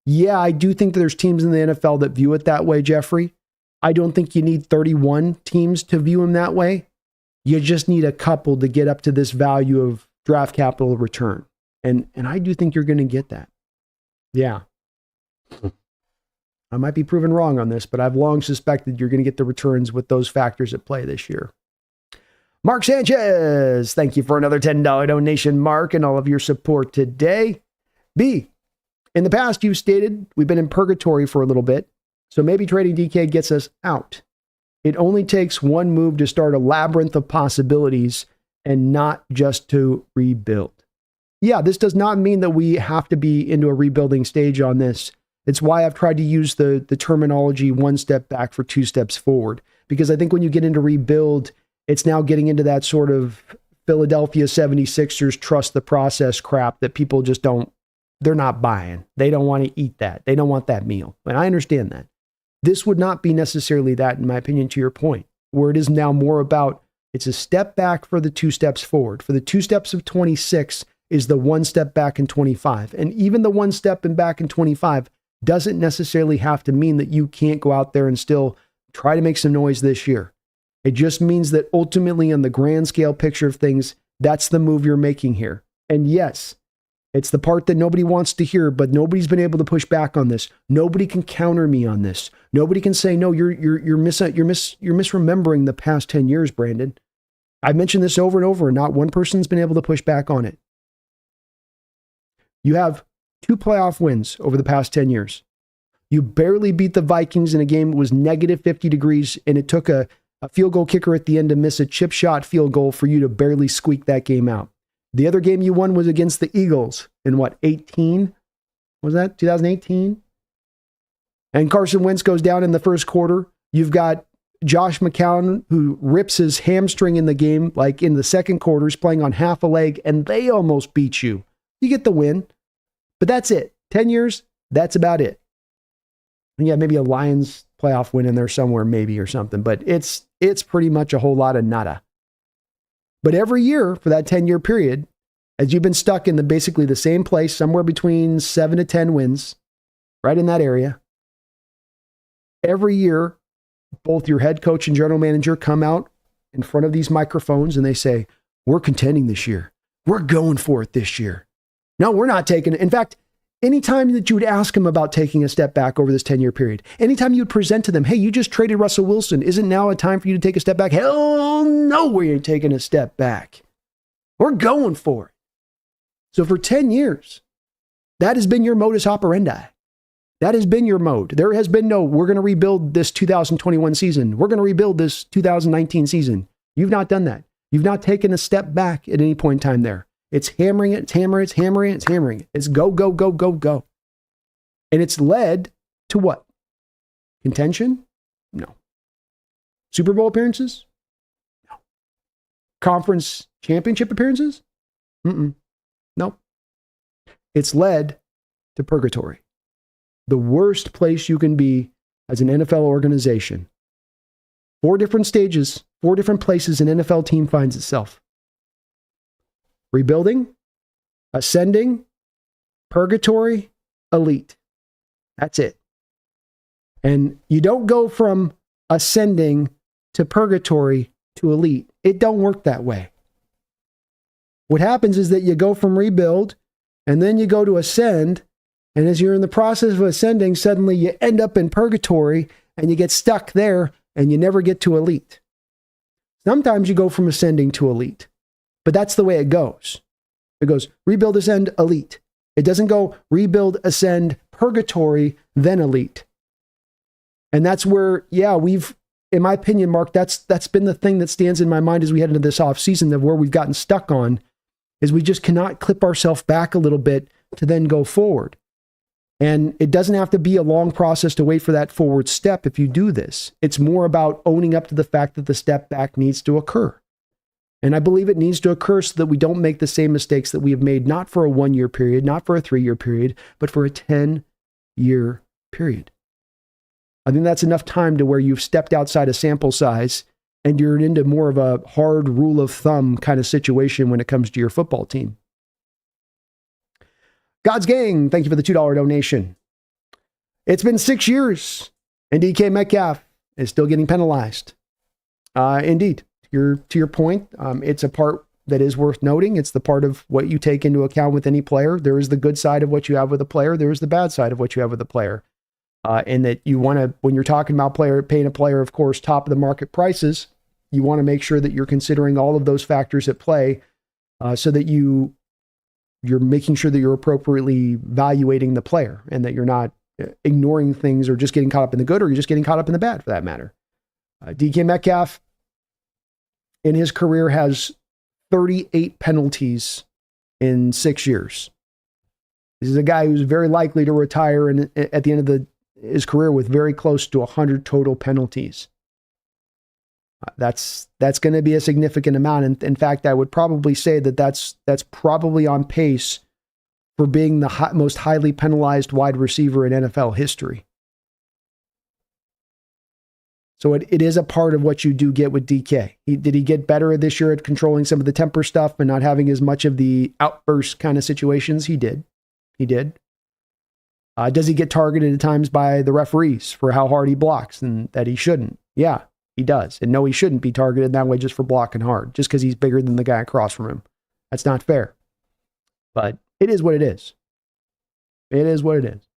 yeah, I do think that there's teams in the NFL that view it that way, Jeffrey. I don't think you need 31 teams to view him that way. You just need a couple to get up to this value of draft capital return. And I do think you're going to get that. Yeah. I might be proven wrong on this, but I've long suspected you're going to get the returns with those factors at play this year. Mark Sanchez, thank you for another $10 donation, Mark, and all of your support today. B, in the past, you've stated we've been in purgatory for a little bit, so maybe trading DK gets us out. It only takes one move to start a labyrinth of possibilities and not just to rebuild. Yeah, this does not mean that we have to be into a rebuilding stage on this. It's why I've tried to use the terminology one step back for two steps forward, because I think when you get into rebuild, it's now getting into that sort of Philadelphia 76ers trust the process crap that people just they're not buying. They don't want to eat that. They don't want that meal. And I understand that. This would not be necessarily that, in my opinion, to your point, where it is now more about, it's a step back for the two steps forward. For the two steps of 26 is the one step back in 25. And even the one step back in 25 doesn't necessarily have to mean that you can't go out there and still try to make some noise this year. It just means that ultimately, on the grand scale picture of things, that's the move you're making here. And yes, it's the part that nobody wants to hear, but nobody's been able to push back on this. Nobody can counter me on this. Nobody can say, no, you're misremembering the past 10 years, Brandon. I've mentioned this over and over, and not one person's been able to push back on it. You have 2 playoff wins over the past 10 years. You barely beat the Vikings in a game that was negative 50 degrees, and it took a field goal kicker at the end to miss a chip shot field goal for you to barely squeak that game out. The other game you won was against the Eagles in 18? Was that 2018? And Carson Wentz goes down in the first quarter. You've got Josh McCown, who rips his hamstring in the game, like in the second quarter, is playing on half a leg, and they almost beat you. You get the win. But that's it. 10 years, that's about it. And yeah, maybe a Lions playoff win in there somewhere, maybe, or something. But it's pretty much a whole lot of nada. But every year for that 10-year period, as you've been stuck in basically the same place, somewhere between 7 to 10 wins, right in that area, every year, both your head coach and general manager come out in front of these microphones and they say, we're contending this year. We're going for it this year. No, we're not taking it. In fact, anytime that you would ask them about taking a step back over this 10-year period, anytime you would present to them, hey, you just traded Russell Wilson. Isn't now a time for you to take a step back? Hell no, we ain't taking a step back. We're going for it. So for 10 years, that has been your modus operandi. That has been your mode. There has been no, we're going to rebuild this 2021 season. We're going to rebuild this 2019 season. You've not done that. You've not taken a step back at any point in time there. It's hammering it, it's hammering it, it's hammering it, it's hammering it. It's go, go, go, go, go. And it's led to what? Contention? No. Super Bowl appearances? No. Conference championship appearances? Nope. It's led to purgatory. The worst place you can be as an NFL organization. 4 different stages, 4 different places an NFL team finds itself. Rebuilding, ascending, purgatory, elite. That's it. And you don't go from ascending to purgatory to elite. It don't work that way. What happens is that you go from rebuild and then you go to ascend. And as you're in the process of ascending, suddenly you end up in purgatory and you get stuck there and you never get to elite. Sometimes you go from ascending to elite, but that's the way it goes. It goes rebuild, ascend, elite. It doesn't go rebuild, ascend, purgatory, then elite. And that's where, in my opinion, Mark, that's been the thing that stands in my mind as we head into this off season of where we've gotten stuck on, is we just cannot clip ourselves back a little bit to then go forward. And it doesn't have to be a long process to wait for that forward step if you do this. It's more about owning up to the fact that the step back needs to occur. And I believe it needs to occur so that we don't make the same mistakes that we have made, not for a 1-year period, not for a 3-year period, but for a 10-year period. I think that's enough time to where you've stepped outside a sample size and you're into more of a hard rule of thumb kind of situation when it comes to your football team. God's Gang, thank you for the $2 donation. It's been 6 years, and DK Metcalf is still getting penalized. Indeed, to your point, it's a part that is worth noting. It's the part of what you take into account with any player. There is the good side of what you have with a player. There is the bad side of what you have with a player. And that you want to, when you're talking about paying a player, of course, top of the market prices, you want to make sure that you're considering all of those factors at play so that you're making sure that you're appropriately evaluating the player and that you're not ignoring things or just getting caught up in the good, or you're just getting caught up in the bad for that matter. DK Metcalf in his career has 38 penalties in 6 years. This is a guy who's very likely to retire at the end of his career with very close to 100 total penalties. That's going to be a significant amount. And in fact, I would probably say that that's probably on pace for being the most highly penalized wide receiver in NFL history. So it is a part of what you do get with DK. Did he get better this year at controlling some of the temper stuff and not having as much of the outburst kind of situations? He did. Does he get targeted at times by the referees for how hard he blocks and that he shouldn't? Yeah. He does. And no, he shouldn't be targeted that way just for blocking hard, just because he's bigger than the guy across from him. That's not fair. But it is what it is. It is what it is.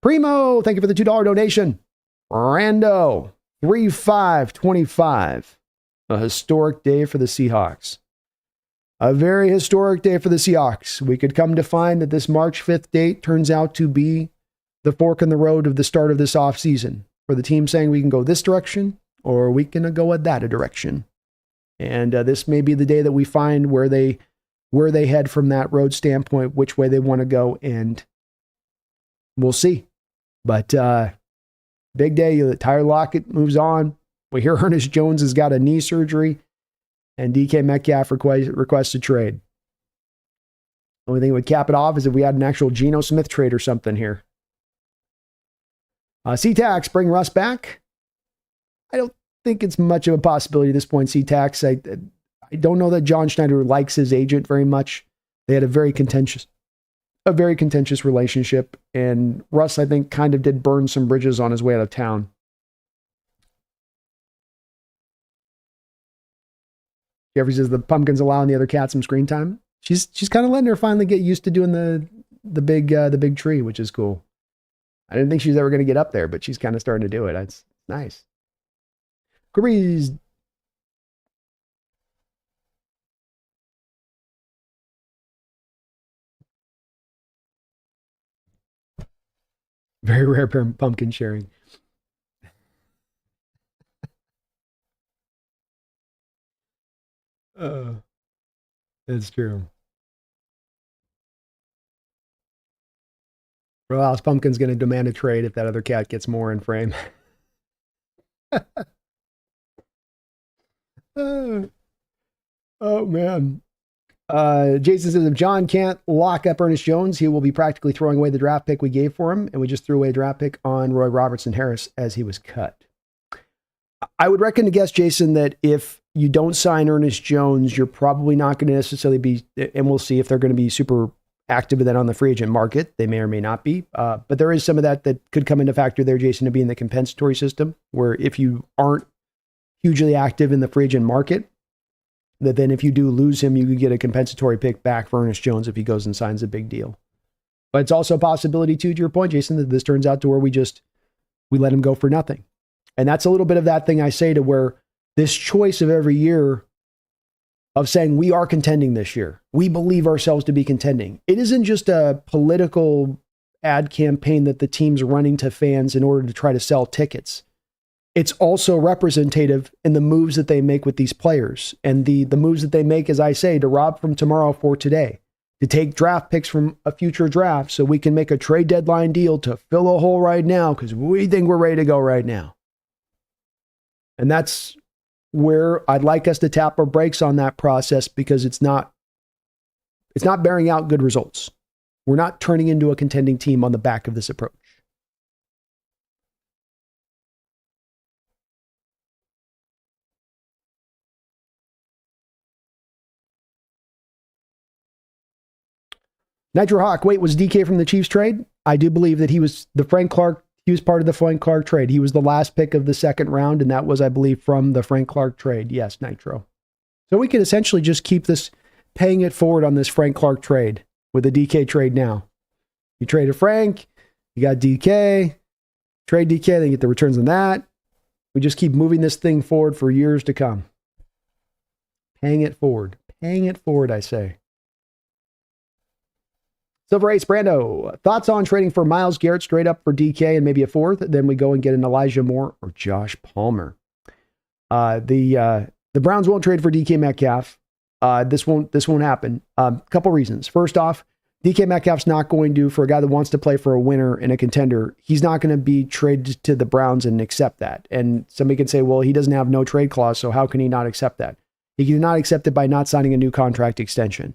Primo, thank you for the $2 donation. Rando, 3525. A historic day for the Seahawks. A very historic day for the Seahawks. We could come to find that this March 5th date turns out to be the fork in the road of the start of this offseason. For the team saying we can go this direction, or we can go at that direction. And this may be the day that we find where they head from that road standpoint, which way they want to go, and we'll see. But big day. Tyler Lockett moves on. We hear Ernest Jones has got a knee surgery, and DK Metcalf requests a trade. The only thing that would cap it off is if we had an actual Geno Smith trade or something here. C-Tax, bring Russ back. I don't think it's much of a possibility at this point, C-Tax. I don't know that John Schneider likes his agent very much. They had a very contentious relationship, and Russ, I think, kind of did burn some bridges on his way out of town. Jeffrey says the Pumpkins allowing the other cat some screen time. She's kind of letting her finally get used to doing the big tree, which is cool. I didn't think she was ever going to get up there, but she's kind of starting to do it. That's nice. Carees. Very rare pumpkin sharing. That's true. Well, House Pumpkin's going to demand a trade if that other cat gets more in frame. Oh man. Jason says if John can't lock up Ernest Jones, he will be practically throwing away the draft pick we gave for him, and we just threw away a draft pick on Roy Robertson Harris as he was cut. I would reckon to guess, Jason, that if you don't sign Ernest Jones, you're probably not going to necessarily be, and we'll see if they're going to be super active then on the free agent market. They may or may not be. But there is some of that could come into factor there, Jason, to be in the compensatory system, where if you aren't hugely active in the free agent market, that then if you do lose him, you could get a compensatory pick back for Ernest Jones if he goes and signs a big deal. But it's also a possibility, too, to your point, Jason, that this turns out to where we let him go for nothing. And that's a little bit of that thing I say to where this choice of every year of saying we are contending this year, we believe ourselves to be contending. It isn't just a political ad campaign that the team's running to fans in order to try to sell tickets. It's also representative in the moves that they make with these players and the moves that they make, as I say, to rob from tomorrow for today, to take draft picks from a future draft so we can make a trade deadline deal to fill a hole right now because we think we're ready to go right now. And that's where I'd like us to tap our brakes on that process because it's not bearing out good results. We're not turning into a contending team on the back of this approach. Nitro Hawk, wait, was DK from the Chiefs trade? I do believe that he was part of the Frank Clark trade. He was the last pick of the second round, and that was, I believe, from the Frank Clark trade. Yes, Nitro. So we could essentially just keep this, paying it forward on this Frank Clark trade with the DK trade now. You traded Frank, you got DK, trade DK, then you get the returns on that. We just keep moving this thing forward for years to come. Paying it forward, I say. Silver Ace Brando, thoughts on trading for Myles Garrett straight up for DK and maybe a fourth? Then we go and get an Elijah Moore or Josh Palmer. The Browns won't trade for DK Metcalf. This won't happen. Couple reasons. First off, DK Metcalf's not going to, for a guy that wants to play for a winner and a contender, he's not going to be traded to the Browns and accept that. And somebody can say, well, he doesn't have no trade clause, so how can he not accept that? He can not accept it by not signing a new contract extension.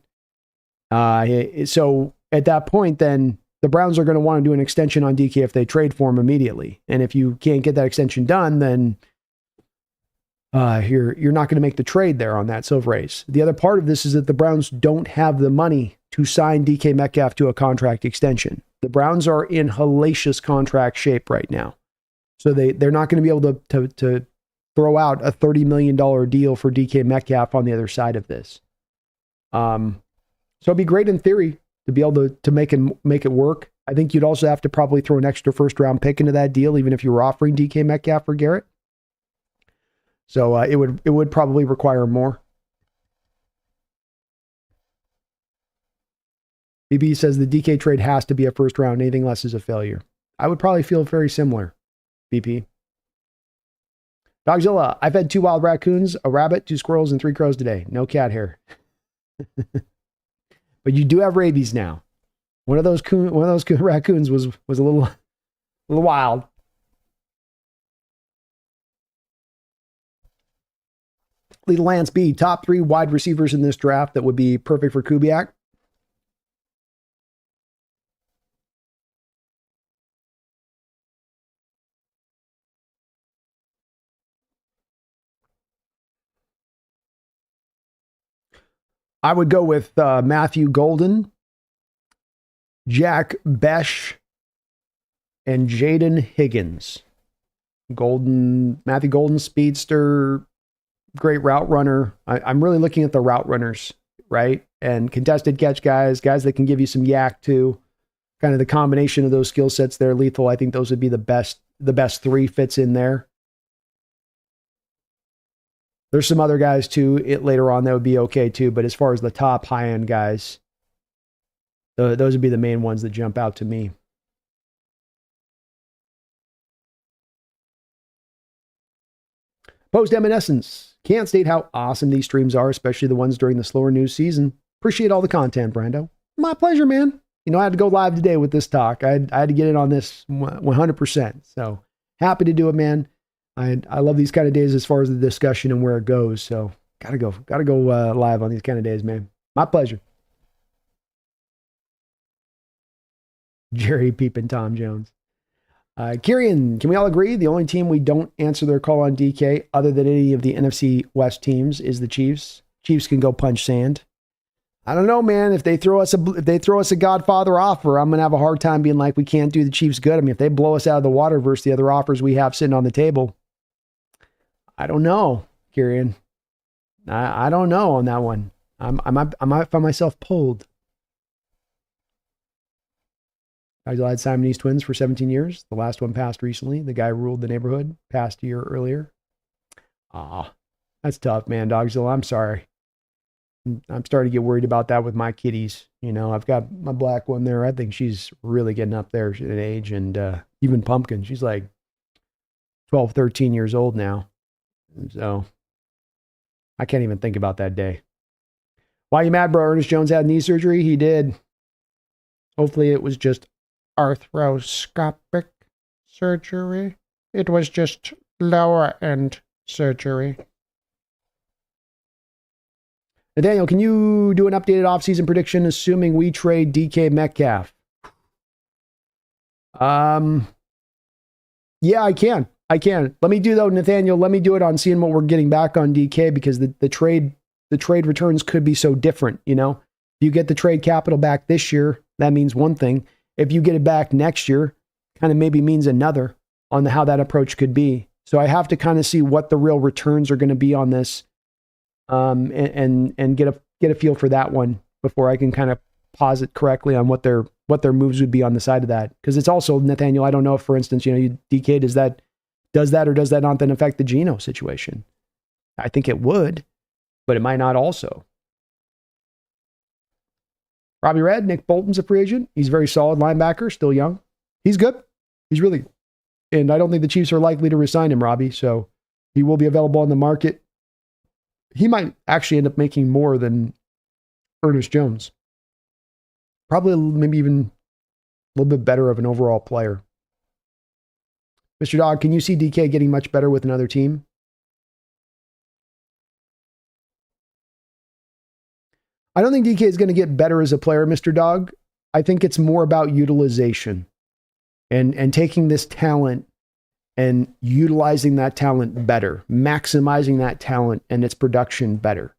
So at that point, then the Browns are going to want to do an extension on DK if they trade for him immediately. And if you can't get that extension done, then you're not going to make the trade there on that Silver Ace. The other part of this is that the Browns don't have the money to sign DK Metcalf to a contract extension. The Browns are in hellacious contract shape right now. So they're not going to be able to throw out a $30 million deal for DK Metcalf on the other side of this. So it'd be great in theory to be able to make it work. I think you'd also have to probably throw an extra first round pick into that deal, even if you were offering DK Metcalf for Garrett. So it would probably require more. BB says the DK trade has to be a first round. Anything less is a failure. I would probably feel very similar, BP. Dogzilla, I've had 2 wild raccoons, a rabbit, 2 squirrels, and 3 crows today. No cat hair. But you do have rabies now. One of those raccoons was a little wild. Little Lance B, top 3 wide receivers in this draft that would be perfect for Kubiak. I would go with Matthew Golden, Jack Besh, and Jaden Higgins. Matthew Golden, speedster, great route runner. I'm really looking at the route runners, right? And contested catch guys that can give you some yak too. Kind of the combination of those skill sets there, lethal. I think those would be the best 3 fits in there. There's some other guys too later on that would be okay too, but as far as the top high-end guys, those would be the main ones that jump out to me. Post Eminescence. Can't state how awesome these streams are, especially the ones during the slower news season. Appreciate all the content, Brando. My pleasure, man. You know, I had to go live today with this talk. I had to get in on this 100%. So happy to do it, man. I love these kind of days as far as the discussion and where it goes. So gotta go live on these kind of days, man. My pleasure. Jerry Peepin' Tom Jones. Kieran, can we all agree the only team we don't answer their call on DK other than any of the NFC West teams is the Chiefs? Chiefs can go punch sand. I don't know, man. If they throw us a Godfather offer, I'm gonna have a hard time being like, we can't do the Chiefs good. I mean, if they blow us out of the water versus the other offers we have sitting on the table, I don't know, Kieran. I don't know on that one. I might find myself pulled. I had Siamese twins for 17 years. The last one passed recently. The guy ruled the neighborhood, passed a year earlier. That's tough, man. Dogzilla, I'm sorry. I'm starting to get worried about that with my kitties. You know, I've got my black one there. I think she's really getting up there in age. And even Pumpkin, she's like 12, 13 years old now. So I can't even think about that day. Why you mad, bro? Ernest Jones had knee surgery? He did. Hopefully it was just arthroscopic surgery. It was just lower end surgery. Nathaniel, can you do an updated offseason prediction assuming we trade DK Metcalf? Yeah, I can. Let me do it on seeing what we're getting back on DK, because the trade returns could be so different, you know? If you get the trade capital back this year, that means one thing. If you get it back next year, kind of maybe means another on how that approach could be. So I have to kind of see what the real returns are going to be on this, and get a feel for that one before I can kind of posit correctly on what their moves would be on the side of that. Because it's also, Nathaniel, I don't know if, for instance, you know, DK does that or does that not then affect the Geno situation? I think it would, but it might not also. Robbie Red, Nick Bolton's a free agent. He's a very solid linebacker, still young. He's good. He's really good. And I don't think the Chiefs are likely to resign him, Robbie. So he will be available on the market. He might actually end up making more than Ernest Jones. Probably maybe even a little bit better of an overall player. Mr. Dog, can you see DK getting much better with another team? I don't think DK is going to get better as a player, Mr. Dog. I think it's more about utilization and taking this talent and utilizing that talent better, maximizing that talent and its production better.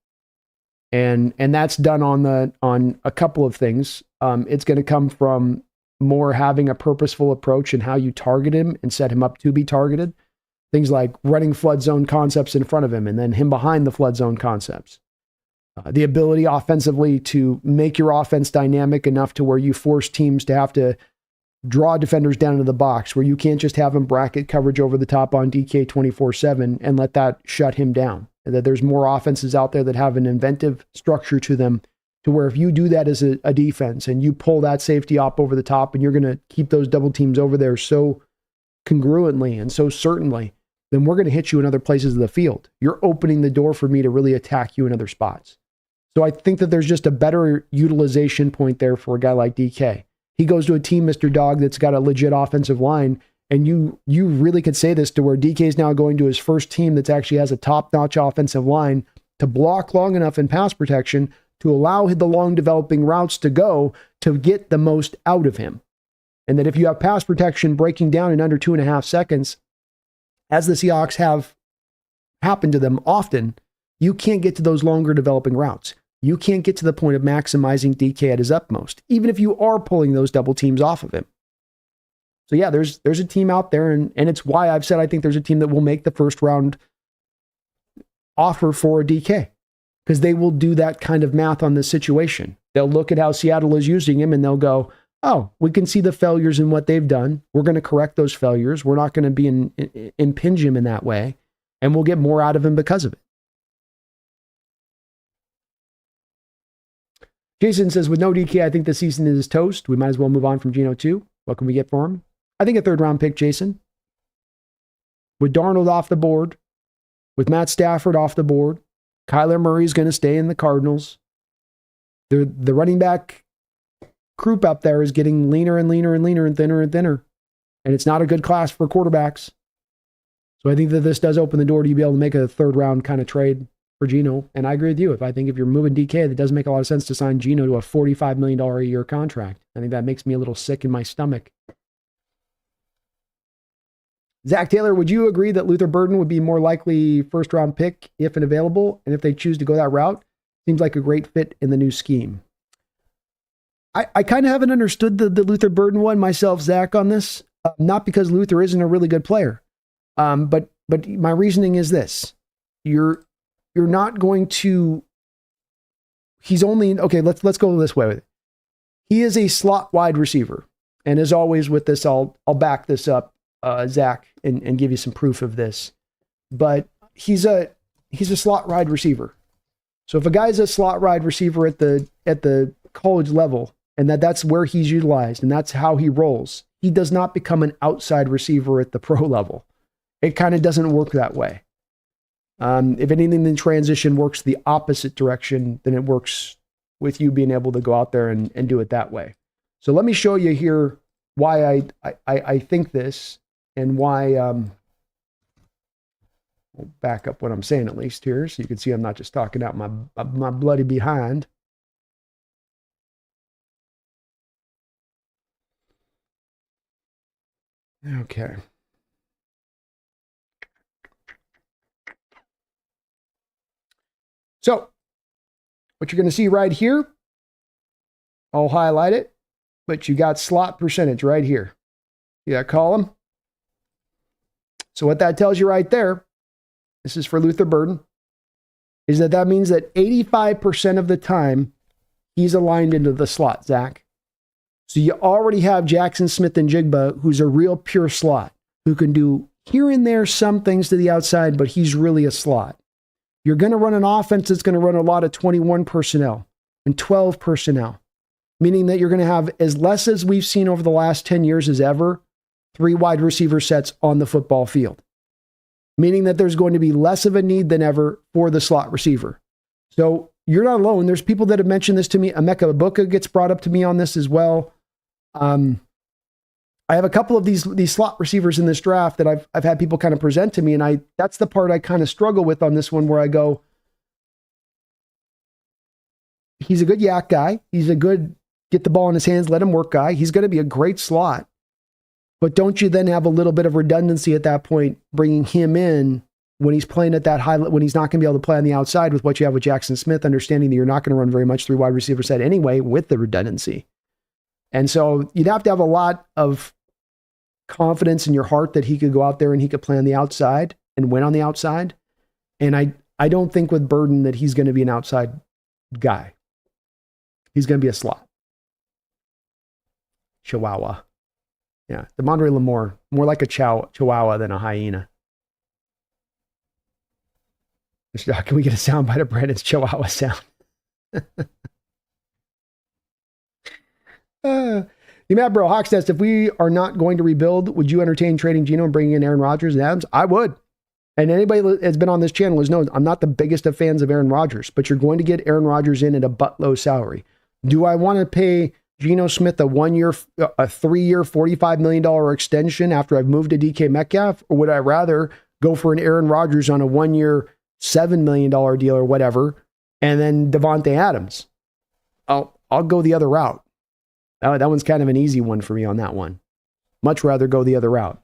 And that's done on a couple of things. It's going to come from more having a purposeful approach in how you target him and set him up to be targeted. Things like running flood zone concepts in front of him and then him behind the flood zone concepts. The ability offensively to make your offense dynamic enough to where you force teams to have to draw defenders down into the box, where you can't just have them bracket coverage over the top on DK 24/7 and let that shut him down. And that there's more offenses out there that have an inventive structure to them, to where if you do that as a defense and you pull that safety op over the top and you're going to keep those double teams over there so congruently and so certainly, then we're going to hit you in other places of the field. You're opening the door for me to really attack you in other spots. So I think that there's just a better utilization point there for a guy like DK. He goes to a team, Mr. Dog, that's got a legit offensive line, and you really could say this to where DK is now going to his first team that actually has a top-notch offensive line to block long enough in pass protection to allow the long developing routes to go to get the most out of him. And that if you have pass protection breaking down in under 2.5 seconds, as the Seahawks have happened to them often, you can't get to those longer developing routes. You can't get to the point of maximizing DK at his utmost, even if you are pulling those double teams off of him. So yeah, there's a team out there, and it's why I've said I think there's a team that will make the first round offer for a DK, because they will do that kind of math on this situation. They'll look at how Seattle is using him and they'll go, oh, we can see the failures in what they've done. We're going to correct those failures. We're not going to impinge him in that way, and we'll get more out of him because of it. Jason says, with no DK, I think the season is toast. We might as well move on from Geno too. What can we get for him? I think a third-round pick, Jason. With Darnold off the board, with Matt Stafford off the board, Kyler Murray is going to stay in the Cardinals. The running back group up there is getting leaner and leaner and leaner and thinner and thinner. And it's not a good class for quarterbacks. So I think that this does open the door to you be able to make a third-round kind of trade for Geno. And I agree with you. I think if you're moving DK, that doesn't make a lot of sense to sign Geno to a $45 million a year contract. I think that makes me a little sick in my stomach. Zach Taylor, would you agree that Luther Burden would be more likely first-round pick if and available? And if they choose to go that route, Seems like a great fit in the new scheme. I kind of haven't understood the Luther Burden one myself, Zach, on this. Not because Luther isn't a really good player. But my reasoning is this. You're not going to... He's only... Okay, let's go this way with it. He is a slot wide receiver. And as always with this, I'll back this up, Zach, and give you some proof of this. But he's a slot wide receiver. So if a guy's a slot wide receiver at the college level, and that's where he's utilized, and that's how he rolls, he does not become an outside receiver at the pro level. It kind of doesn't work that way. If anything, the transition works the opposite direction than it works with you being able to go out there and do it that way. So let me show you here why I think this, and why... I'll back up what I'm saying at least here, so you can see I'm not just talking out my bloody behind. Okay. So, what you're going to see right here, I'll highlight it, but you got slot percentage right here. See that column? So what that tells you right there, this is for Luther Burden, is that means that 85% of the time he's aligned into the slot, Zach. So you already have Jackson Smith-Njigba, who's a real pure slot, who can do here and there some things to the outside, but he's really a slot. You're going to run an offense that's going to run a lot of 21 personnel and 12 personnel, meaning that you're going to have, as less as we've seen over the last 10 years as ever, 3 wide receiver sets on the football field, meaning that there's going to be less of a need than ever for the slot receiver. So you're not alone. There's people that have mentioned this to me. Emeka Ibuka gets brought up to me on this as well. I have a couple of these slot receivers in this draft that I've had people kind of present to me, and that's the part I kind of struggle with on this one, where I go, he's a good yak guy. He's a good get the ball in his hands, let him work guy. He's going to be a great slot. But don't you then have a little bit of redundancy at that point, bringing him in when he's playing at that high, when he's not going to be able to play on the outside with what you have with Jackson Smith, understanding that you're not going to run very much 3 wide receiver set anyway with the redundancy. And so you'd have to have a lot of confidence in your heart that he could go out there and he could play on the outside and win on the outside. And I don't think with Burden that he's going to be an outside guy. He's going to be a slot. Chihuahua. Yeah, DeMondre Lamore, more like a chihuahua than a hyena. Can we get a soundbite of Brandon's chihuahua sound? You mad, bro? HawksNest, if we are not going to rebuild, would you entertain trading Geno and bringing in Aaron Rodgers and Adams? I would. And anybody that has been on this channel knows I'm not the biggest of fans of Aaron Rodgers, but you're going to get Aaron Rodgers in at a buttload salary. Do I want to pay Geno Smith a 3-year, $45 million extension after I've moved to DK Metcalf? Or would I rather go for an Aaron Rodgers on a 1-year, $7 million deal or whatever, and then Devontae Adams? I'll go the other route. That one's kind of an easy one for me on that one. Much rather go the other route.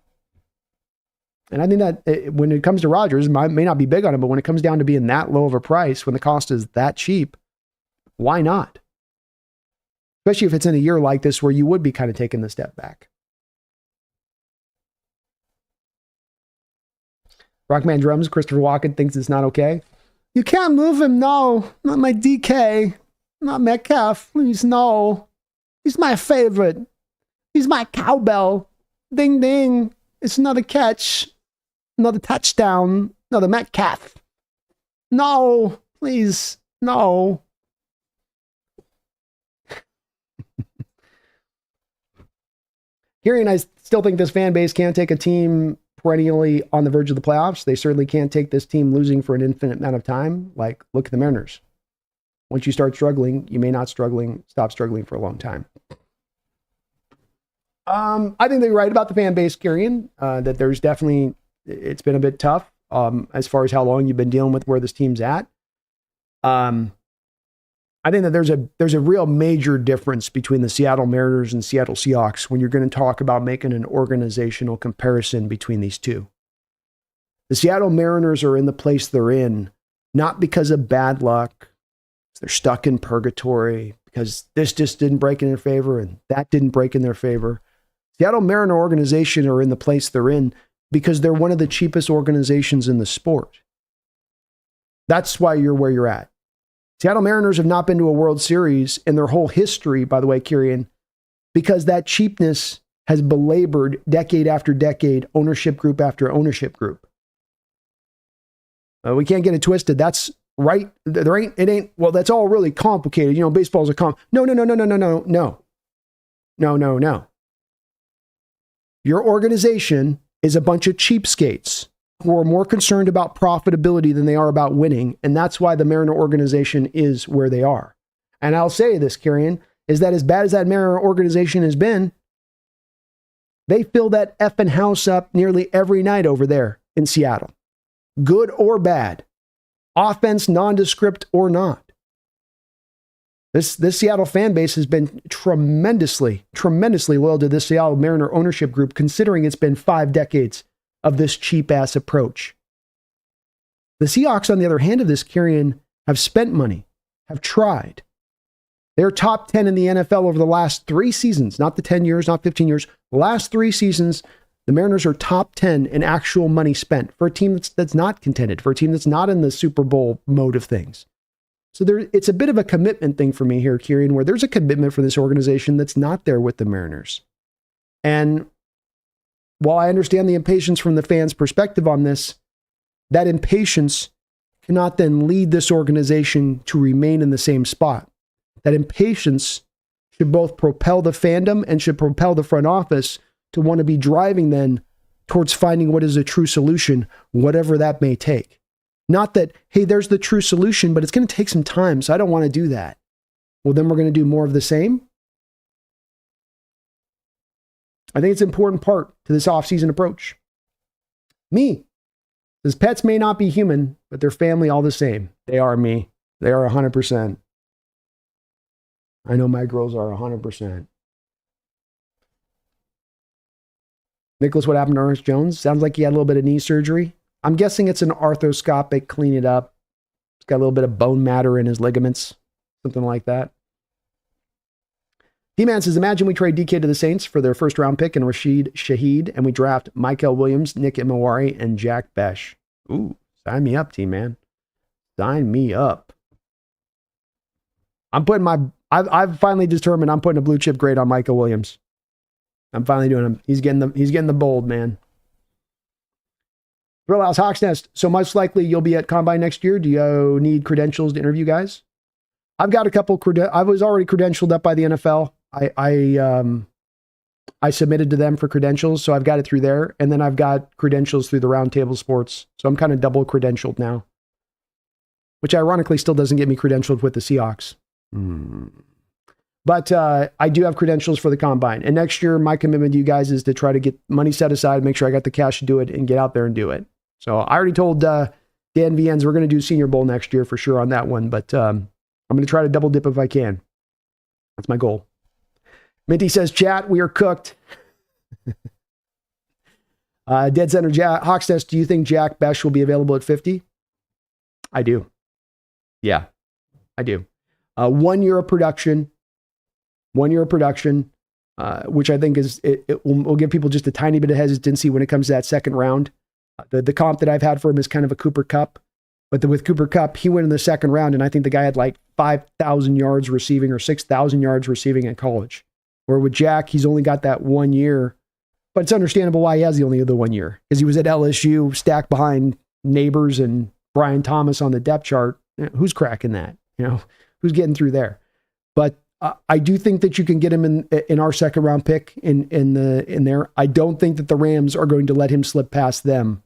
And I think that when it comes to Rodgers, I may not be big on him, but when it comes down to being that low of a price, when the cost is that cheap, why not? Especially if it's in a year like this where you would be kind of taking the step back. Rockman Drums, Christopher Walken thinks it's not okay. You can't move him, no. Not my DK. Not Metcalf. Please, no. He's my favorite. He's my cowbell. Ding, ding. It's another catch. Another touchdown. Another Metcalf. No. Please. No. Gary and I still think this fan base can't take a team perennially on the verge of the playoffs. They certainly can't take this team losing for an infinite amount of time. Like, look at the Mariners. Once you start struggling, you may not stop struggling for a long time. I think they're right about the fan base, Kieran, that there's definitely, it's been a bit tough as far as how long you've been dealing with where this team's at. I think that there's a real major difference between the Seattle Mariners and Seattle Seahawks when you're going to talk about making an organizational comparison between these two. The Seattle Mariners are in the place they're in, not because of bad luck, They're stuck in purgatory because this just didn't break in their favor and that didn't break in their favor. Seattle Mariner organization are in the place they're in because they're one of the cheapest organizations in the sport. That's why you're where you're at. Seattle Mariners have not been to a World Series in their whole history, by the way, Kieran, because that cheapness has belabored decade after decade, ownership group after ownership group. We can't get it twisted. That's right. Well, that's all really complicated. Baseball's a No. Your organization is a bunch of cheapskates who are more concerned about profitability than they are about winning. And that's why the Mariner organization is where they are. And I'll say this, Kieran, is that as bad as that Mariner organization has been, they fill that effing house up nearly every night over there in Seattle. Good or bad. Offense, nondescript or not. This Seattle fan base has been tremendously loyal to this Seattle Mariner ownership group, considering it's been 5 decades of this cheap-ass approach. The Seahawks, on the other hand of this, Kieran, have spent money, have tried. They're top 10 in the NFL over the last 3 seasons, not the 10 years, not 15 years. The last 3 seasons, the Mariners are top 10 in actual money spent for a team that's not contended, for a team that's not in the Super Bowl mode of things. So it's a bit of a commitment thing for me here, Kieran, where there's a commitment for this organization that's not there with the Mariners. And while I understand the impatience from the fans' perspective on this, that impatience cannot then lead this organization to remain in the same spot. That impatience should both propel the fandom and should propel the front office to want to be driving then towards finding what is a true solution, whatever that may take. Not that, hey, there's the true solution, but it's going to take some time, so I don't want to do that. Well, then we're going to do more of the same. I think it's an important part to this off-season approach. Me. Because pets may not be human, but they're family all the same. They are me. They are 100%. I know my girls are 100%. Nicholas, what happened to Ernest Jones? Sounds like he had a little bit of knee surgery. I'm guessing it's an arthroscopic, clean it up. He's got a little bit of bone matter in his ligaments, something like that. D-Man says, imagine we trade DK to the Saints for their first round pick and Rashid Shaheed, and we draft Michael Williams, Nick Imawari, and Jack Besh. Ooh, sign me up, T-Man. Sign me up. I've finally determined I'm putting a blue chip grade on Michael Williams. I'm finally doing him. He's getting the bold, man. Thrill House Hawks Nest. So much likely you'll be at Combine next year. Do you need credentials to interview guys? I've got a couple. I was already credentialed up by the NFL. I submitted to them for credentials, so I've got it through there, and then I've got credentials through the Roundtable Sports. So I'm kind of double credentialed now, which ironically still doesn't get me credentialed with the Seahawks. But I do have credentials for the Combine. And next year, my commitment to you guys is to try to get money set aside, make sure I got the cash to do it, and get out there and do it. So I already told Dan Viens we're going to do Senior Bowl next year for sure on that one. But I'm going to try to double dip if I can. That's my goal. Minty says, chat, we are cooked. Dead Center Hawks Nest, do you think Jack Besh will be available at 50? I do. Yeah, I do. 1 year of production. 1 year of production, which I think it will give people just a tiny bit of hesitancy when it comes to that second round. The comp that I've had for him is kind of a Cooper Kupp. But with Cooper Kupp, he went in the second round, and I think the guy had like 5,000 yards receiving or 6,000 yards receiving in college. Where with Jack, he's only got that 1 year. But it's understandable why he has the only other 1 year. Because he was at LSU, stacked behind Neighbors and Brian Thomas on the depth chart. Who's cracking that? Who's getting through there? But I do think that you can get him in our second round pick in there. I don't think that the Rams are going to let him slip past them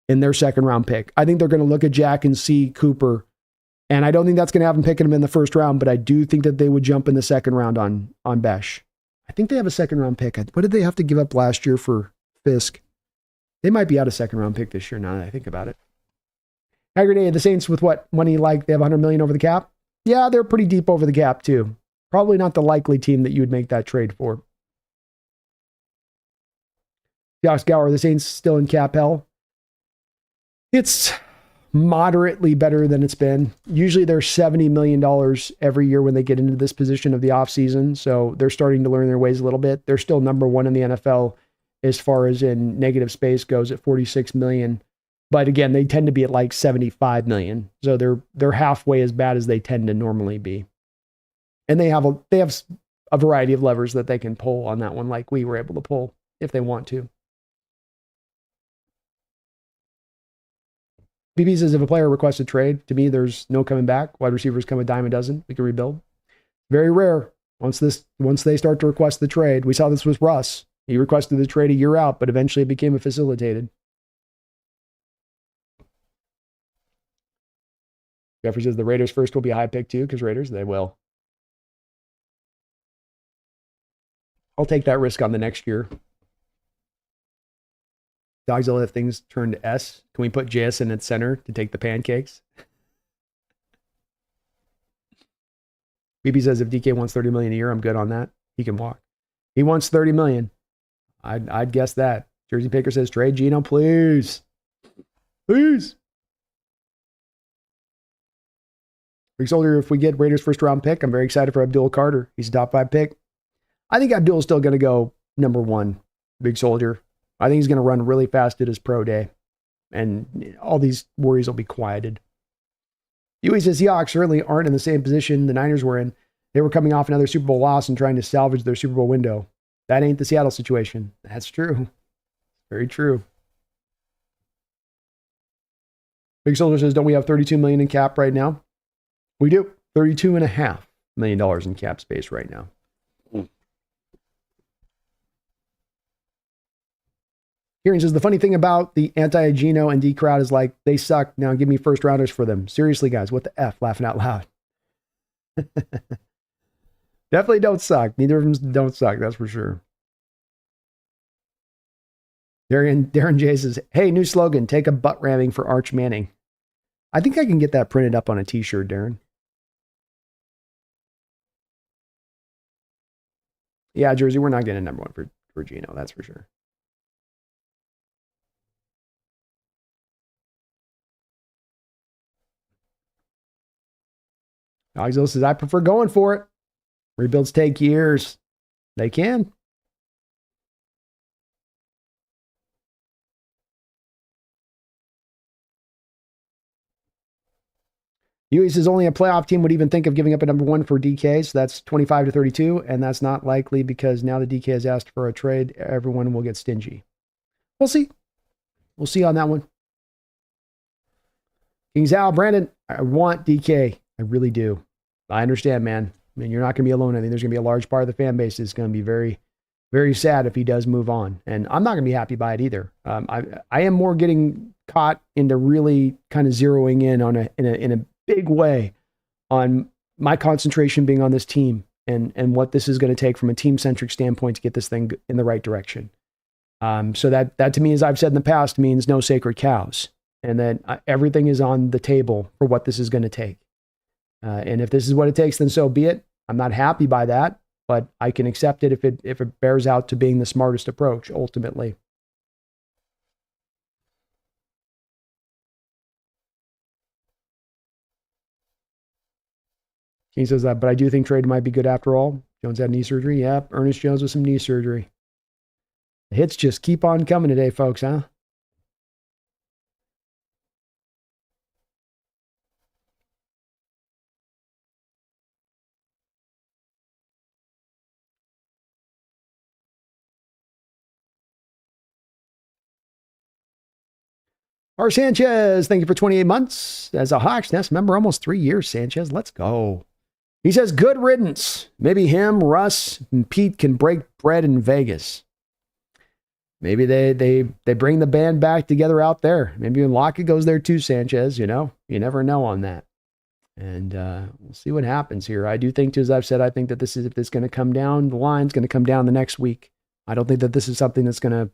in their second round pick. I think they're going to look at Jack and see Cooper. And I don't think that's going to have him picking him in the first round, but I do think that they would jump in the second round on Besh. I think they have a second round pick. What did they have to give up last year for Fisk? They might be out a second round pick this year now that I think about it. Aggregate, the Saints with what money like? They have $100 million over the cap? Yeah, they're pretty deep over the cap too. Probably not the likely team that you would make that trade for. Josh Gower, the Saints still in cap hell. It's moderately better than it's been. Usually they're $70 million every year when they get into this position of the offseason. So they're starting to learn their ways a little bit. They're still number one in the NFL as far as in negative space goes at 46 million. But again, they tend to be at like 75 million. So they're halfway as bad as they tend to normally be. And they have a variety of levers that they can pull on that one, like we were able to pull if they want to. BB says if a player requests a trade, to me, there's no coming back. Wide receivers come a dime a dozen. We can rebuild. Very rare. Once they start to request the trade, we saw this with Russ. He requested the trade a year out, but eventually it became a facilitated. Jeffrey says the Raiders first will be a high pick too, because Raiders, they will. I'll take that risk on the next year. Dogzilla, if things turn to S, can we put JSN at center to take the pancakes? BB says if DK wants $30 million a year, I'm good on that. He can walk. He wants $30 million. I'd guess that. Jersey Picker says trade Geno, please. Please. Rick Soldier, if we get Raiders first round pick, I'm very excited for Abdul Carter. He's a top 5 pick. I think Abdul's still going to go number 1, Big Soldier. I think he's going to run really fast at his pro day. And all these worries will be quieted. Huey says Seahawks certainly aren't in the same position the Niners were in. They were coming off another Super Bowl loss and trying to salvage their Super Bowl window. That ain't the Seattle situation. That's true. Very true. Big Soldier says, don't we have $32 million in cap right now? We do. $32.5 million in cap space right now. Kieran says, the funny thing about the anti-Geno and D crowd is like, they suck. Now give me first rounders for them. Seriously, guys, what the F? Laughing out loud. Definitely don't suck. Neither of them don't suck, that's for sure. Darren J says, hey, new slogan, take a butt ramming for Arch Manning. I think I can get that printed up on a t-shirt, Darren. Yeah, Jersey, we're not getting a number 1 for Geno, that's for sure. Oxo says, I prefer going for it. Rebuilds take years. They can. Huey says only a playoff team would even think of giving up a number 1 for DK. So that's 25 to 32. And that's not likely because now the DK has asked for a trade. Everyone will get stingy. We'll see. We'll see on that one. King's Al, Brandon, I want DK. I really do. I understand, man. I mean, you're not going to be alone. I think there's going to be a large part of the fan base that's going to be very, very sad if he does move on. And I'm not going to be happy by it either. I am more getting caught into really kind of zeroing in on in a big way on my concentration being on this team and what this is going to take from a team-centric standpoint to get this thing in the right direction. So that to me, as I've said in the past, means no sacred cows. And that everything is on the table for what this is going to take. And if this is what it takes, then so be it. I'm not happy by that, but I can accept it if it bears out to being the smartest approach, ultimately. He says that, but I do think trade might be good after all. Jones had knee surgery. Yep, Ernest Jones with some knee surgery. The hits just keep on coming today, folks, huh? R. Sanchez, thank you for 28 months as a Hawks Nest member, almost 3 years, Sanchez. Let's go. He says, good riddance. Maybe him, Russ, and Pete can break bread in Vegas. Maybe they bring the band back together out there. Maybe when Lockett goes there too, Sanchez, you never know on that. And we'll see what happens here. I do think, as I've said, I think that if this is going to come down, the line's going to come down the next week. I don't think that this is something that's going to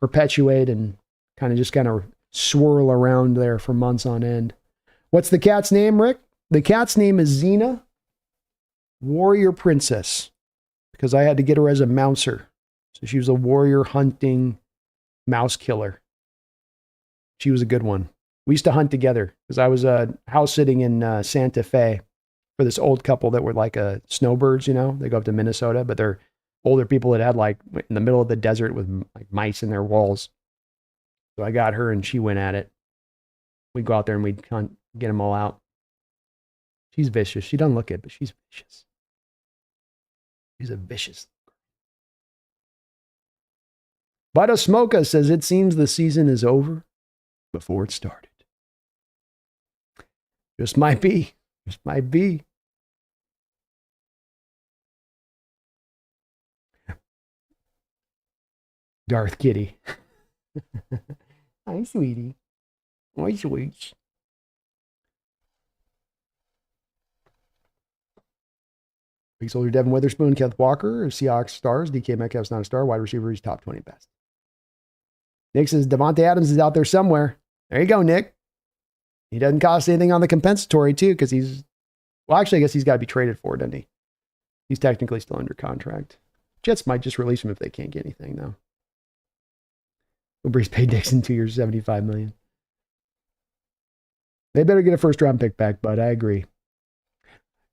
perpetuate and kind of swirl around there for months on end. What's the cat's name, Rick? The cat's name is Xena, Warrior Princess, because I had to get her as a mouser. So she was a warrior hunting mouse killer. She was a good one. We used to hunt together because I was house sitting in Santa Fe for this old couple that were like snowbirds, you know, they go up to Minnesota, but they're older people that had like in the middle of the desert with like mice in their walls. So I got her and she went at it. We'd go out there and we'd hunt, get them all out. She's vicious. She doesn't look it, but she's vicious. She's a vicious. Vito Smoka says it seems the season is over before it started. Just might be. Just might be. Darth Kitty. Hi, sweetie. Hi, sweets. Big soldier Devin Witherspoon, Kenneth Walker, Seahawks stars. DK Metcalf's not a star. Wide receiver, he's top 20 best. Nick says Devontae Adams is out there somewhere. There you go, Nick. He doesn't cost anything on the compensatory, too, because well, actually, I guess he's got to be traded for, doesn't he? He's technically still under contract. Jets might just release him if they can't get anything, though. Brees paid Dixon 2 years, $75 million. They better get a first-round pick back, bud. I agree.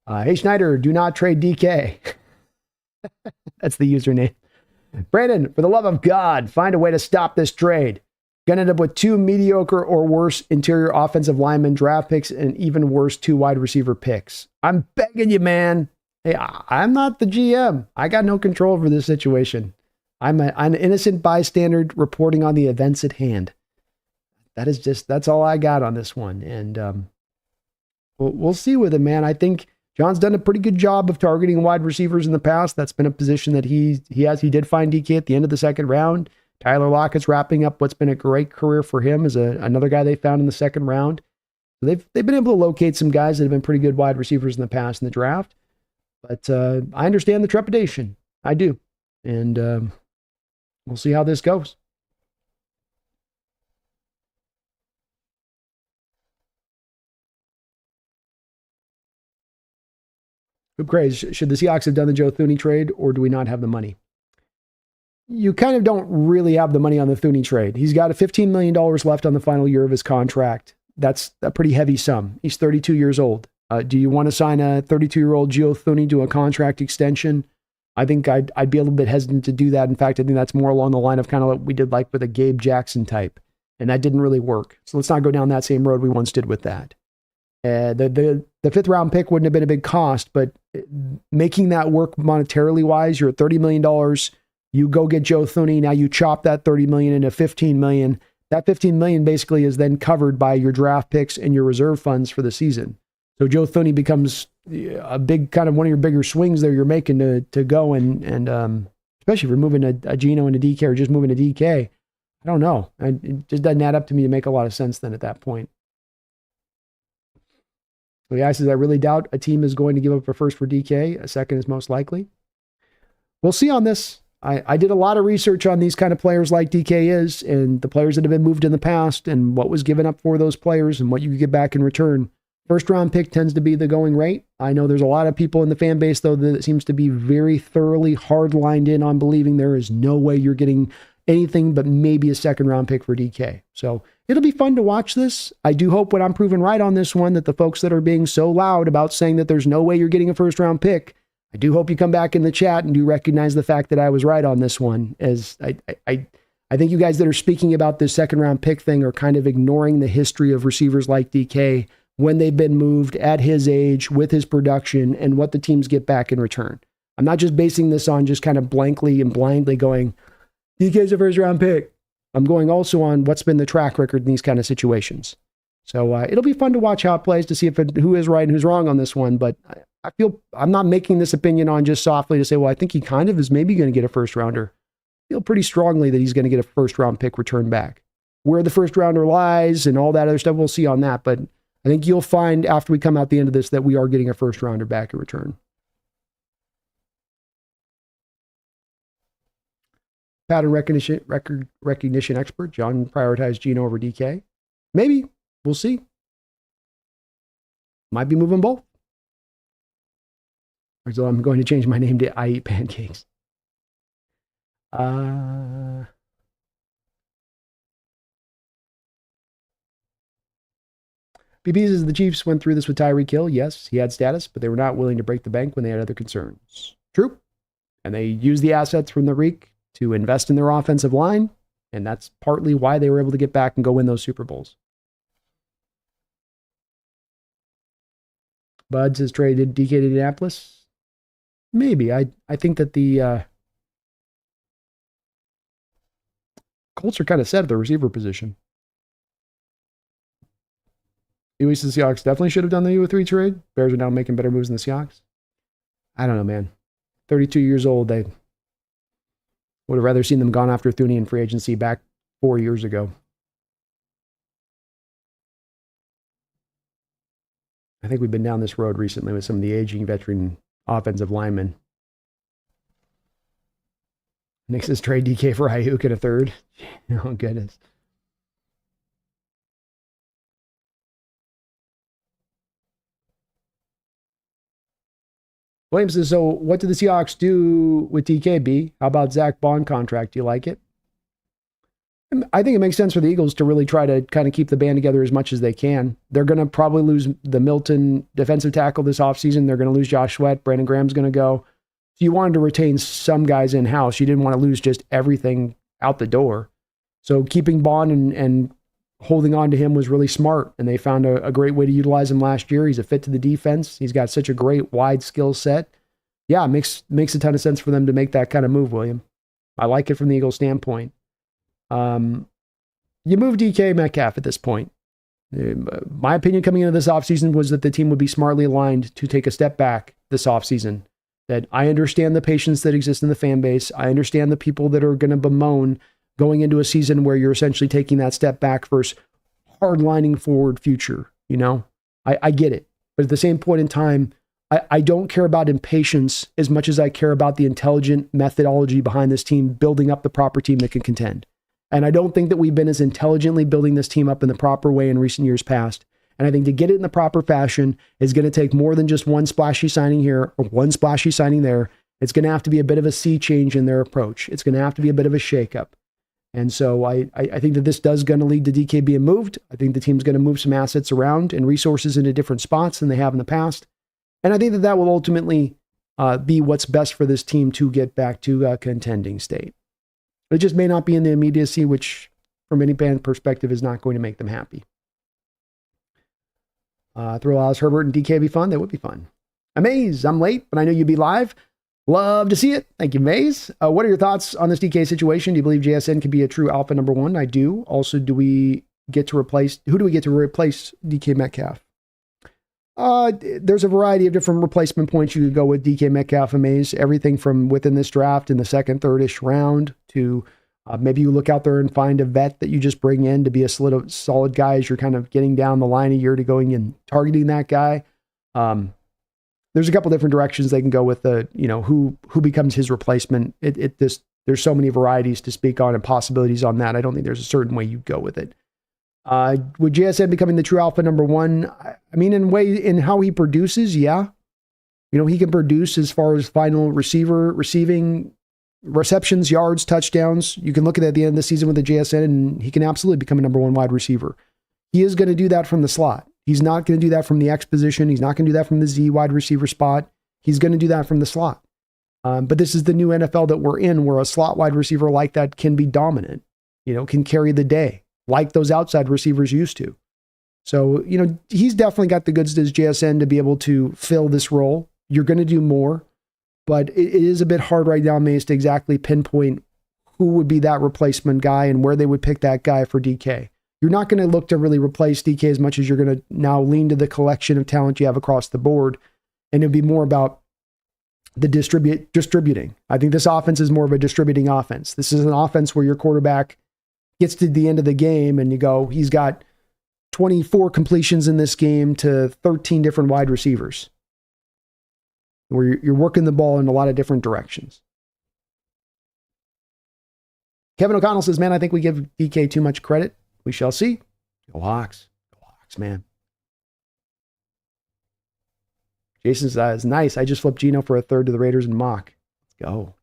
Hey, Schneider, do not trade DK. That's the username. Brandon, for the love of God, find a way to stop this trade. Gonna end up with 2 mediocre or worse interior offensive linemen draft picks and even worse 2 wide receiver picks. I'm begging you, man. Hey, I'm not the GM. I got no control over this situation. I'm an innocent bystander reporting on the events at hand. That's all I got on this one. And we'll see with it, man. I think John's done a pretty good job of targeting wide receivers in the past. That's been a position that he did find DK at the end of the second round. Tyler Lockett's wrapping up what's been a great career for him as another guy they found in the second round. So they've been able to locate some guys that have been pretty good wide receivers in the past in the draft. But I understand the trepidation. I do. And we'll see how this goes. Hoop Craze, should the Seahawks have done the Joe Thuney trade, or do we not have the money? You kind of don't really have the money on the Thuney trade. He's got $15 million left on the final year of his contract. That's a pretty heavy sum. He's 32 years old. Do you want to sign a 32-year-old Joe Thuney to a contract extension? I think I'd be a little bit hesitant to do that. In fact, I think that's more along the line of kind of what we did like with a Gabe Jackson type. And that didn't really work. So let's not go down that same road we once did with that. The 5th round pick wouldn't have been a big cost, but making that work monetarily wise, you're at $30 million. You go get Joe Thuney. Now you chop that $30 million into $15 million. That $15 million basically is then covered by your draft picks and your reserve funds for the season. So Joe Thuney becomes a big kind of one of your bigger swings there you're making to go and especially if you're moving a Geno and a DK or just moving a DK. I don't know. It just doesn't add up to me to make a lot of sense then at that point. So the guy says, I really doubt a team is going to give up a first for DK. A second is most likely. We'll see on this. I did a lot of research on these kind of players like DK is and the players that have been moved in the past and what was given up for those players and what you could get back in return. First round pick tends to be the going rate. I know there's a lot of people in the fan base, though, that seems to be very thoroughly hard-lined in on believing there is no way you're getting anything but maybe a second round pick for DK. So it'll be fun to watch this. I do hope when I'm proven right on this one that the folks that are being so loud about saying that there's no way you're getting a first round pick, I do hope you come back in the chat and do recognize the fact that I was right on this one. As I think you guys that are speaking about this second round pick thing are kind of ignoring the history of receivers like DK when they've been moved at his age with his production and what the teams get back in return. I'm not just basing this on just kind of blankly and blindly going, DK's a first round pick. I'm going also on what's been the track record in these kind of situations. So it'll be fun to watch how it plays to see who is right and who's wrong on this one. But I feel I'm not making this opinion on just softly to say, well, I think he kind of is maybe going to get a first rounder. I feel pretty strongly that he's going to get a first round pick returned back. Where the first rounder lies and all that other stuff, we'll see on that. But I think you'll find after we come out the end of this that we are getting a first rounder back in return. Pattern recognition expert, John prioritized Geno over DK. Maybe. We'll see. Might be moving both. So I'm going to change my name to I Eat Pancakes. pieces of the Chiefs went through this with Tyreek Hill. Yes, he had status, but they were not willing to break the bank when they had other concerns. True. And they used the assets from the Reek to invest in their offensive line, and that's partly why they were able to get back and go win those Super Bowls. Buds has traded DK to Indianapolis. Maybe. I think that the Colts are kind of set at the receiver position. At least the Seahawks definitely should have done the U3 trade. Bears are now making better moves than the Seahawks. I don't know, man. 32 years old. They would have rather seen them gone after Thuney in free agency back 4 years ago. I think we've been down this road recently with some of the aging veteran offensive linemen. Nick says trade DK for Ayuk in a third. Oh, goodness. Williams says, so what did the Seahawks do with DKB? How about Zach Bond contract? Do you like it? I think it makes sense for the Eagles to really try to kind of keep the band together as much as they can. They're going to probably lose the Milton defensive tackle this offseason. They're going to lose Josh Sweat. Brandon Graham's going to go. So you wanted to retain some guys in-house. You didn't want to lose just everything out the door. So keeping Bond and holding on to him was really smart, and they found a great way to utilize him last year. He's a fit to the defense. He's got such a great wide skill set. Yeah, it makes a ton of sense for them to make that kind of move, William. I like it from the Eagles' standpoint. You move DK Metcalf at this point. My opinion coming into this offseason was that the team would be smartly aligned to take a step back this offseason. That I understand the patience that exists in the fan base. I understand the people that are going to bemoan going into a season where you're essentially taking that step back versus hardlining forward future. You know, I get it. But at the same point in time, I don't care about impatience as much as I care about the intelligent methodology behind this team, building up the proper team that can contend. And I don't think that we've been as intelligently building this team up in the proper way in recent years past. And I think to get it in the proper fashion is going to take more than just one splashy signing here or one splashy signing there. It's going to have to be a bit of a sea change in their approach. It's going to have to be a bit of a shakeup. And so I think that this does going to lead to DK being moved. I think the team's going to move some assets around and resources into different spots than they have in the past. And I think that will ultimately be what's best for this team to get back to a contending state. It just may not be in the immediacy, which from any band perspective is not going to make them happy. Throw Alice Herbert and DK be fun. That would be fun. Maze, I'm late, but I know you'd be live. Love to see it. Thank you, Maze. What are your thoughts on this DK situation? Do you believe JSN can be a true alpha number one? I do. Also, who do we get to replace DK Metcalf? There's a variety of different replacement points you could go with DK Metcalf and Maze. Everything from within this draft in the second, third-ish round to maybe you look out there and find a vet that you just bring in to be a solid guy as you're kind of getting down the line a year to going and targeting that guy. There's a couple different directions they can go with who becomes his replacement. There's so many varieties to speak on and possibilities on that. I don't think there's a certain way you go with it. Would JSN becoming the true alpha number one? I mean, in how he produces, yeah. He can produce as far as final receiving, receptions, yards, touchdowns. You can look at it at the end of the season with the JSN, and he can absolutely become a number one wide receiver. He is going to do that from the slot. He's not going to do that from the X position. He's not going to do that from the Z wide receiver spot. He's going to do that from the slot. But this is the new NFL that we're in, where a slot wide receiver like that can be dominant, can carry the day, like those outside receivers used to. So, he's definitely got the goods as JSN to be able to fill this role. You're going to do more, but it is a bit hard right now, Mace, to exactly pinpoint who would be that replacement guy and where they would pick that guy for DK. You're not going to look to really replace DK as much as you're going to now lean to the collection of talent you have across the board. And it'd be more about the distributing. I think this offense is more of a distributing offense. This is an offense where your quarterback gets to the end of the game and you go, he's got 24 completions in this game to 13 different wide receivers, where you're working the ball in a lot of different directions. Kevin O'Connell says, man, I think we give DK too much credit. We shall see. Go Hawks. Go Hawks, man. Jason says, nice. I just flipped Geno for a third to the Raiders and mock. Let's go.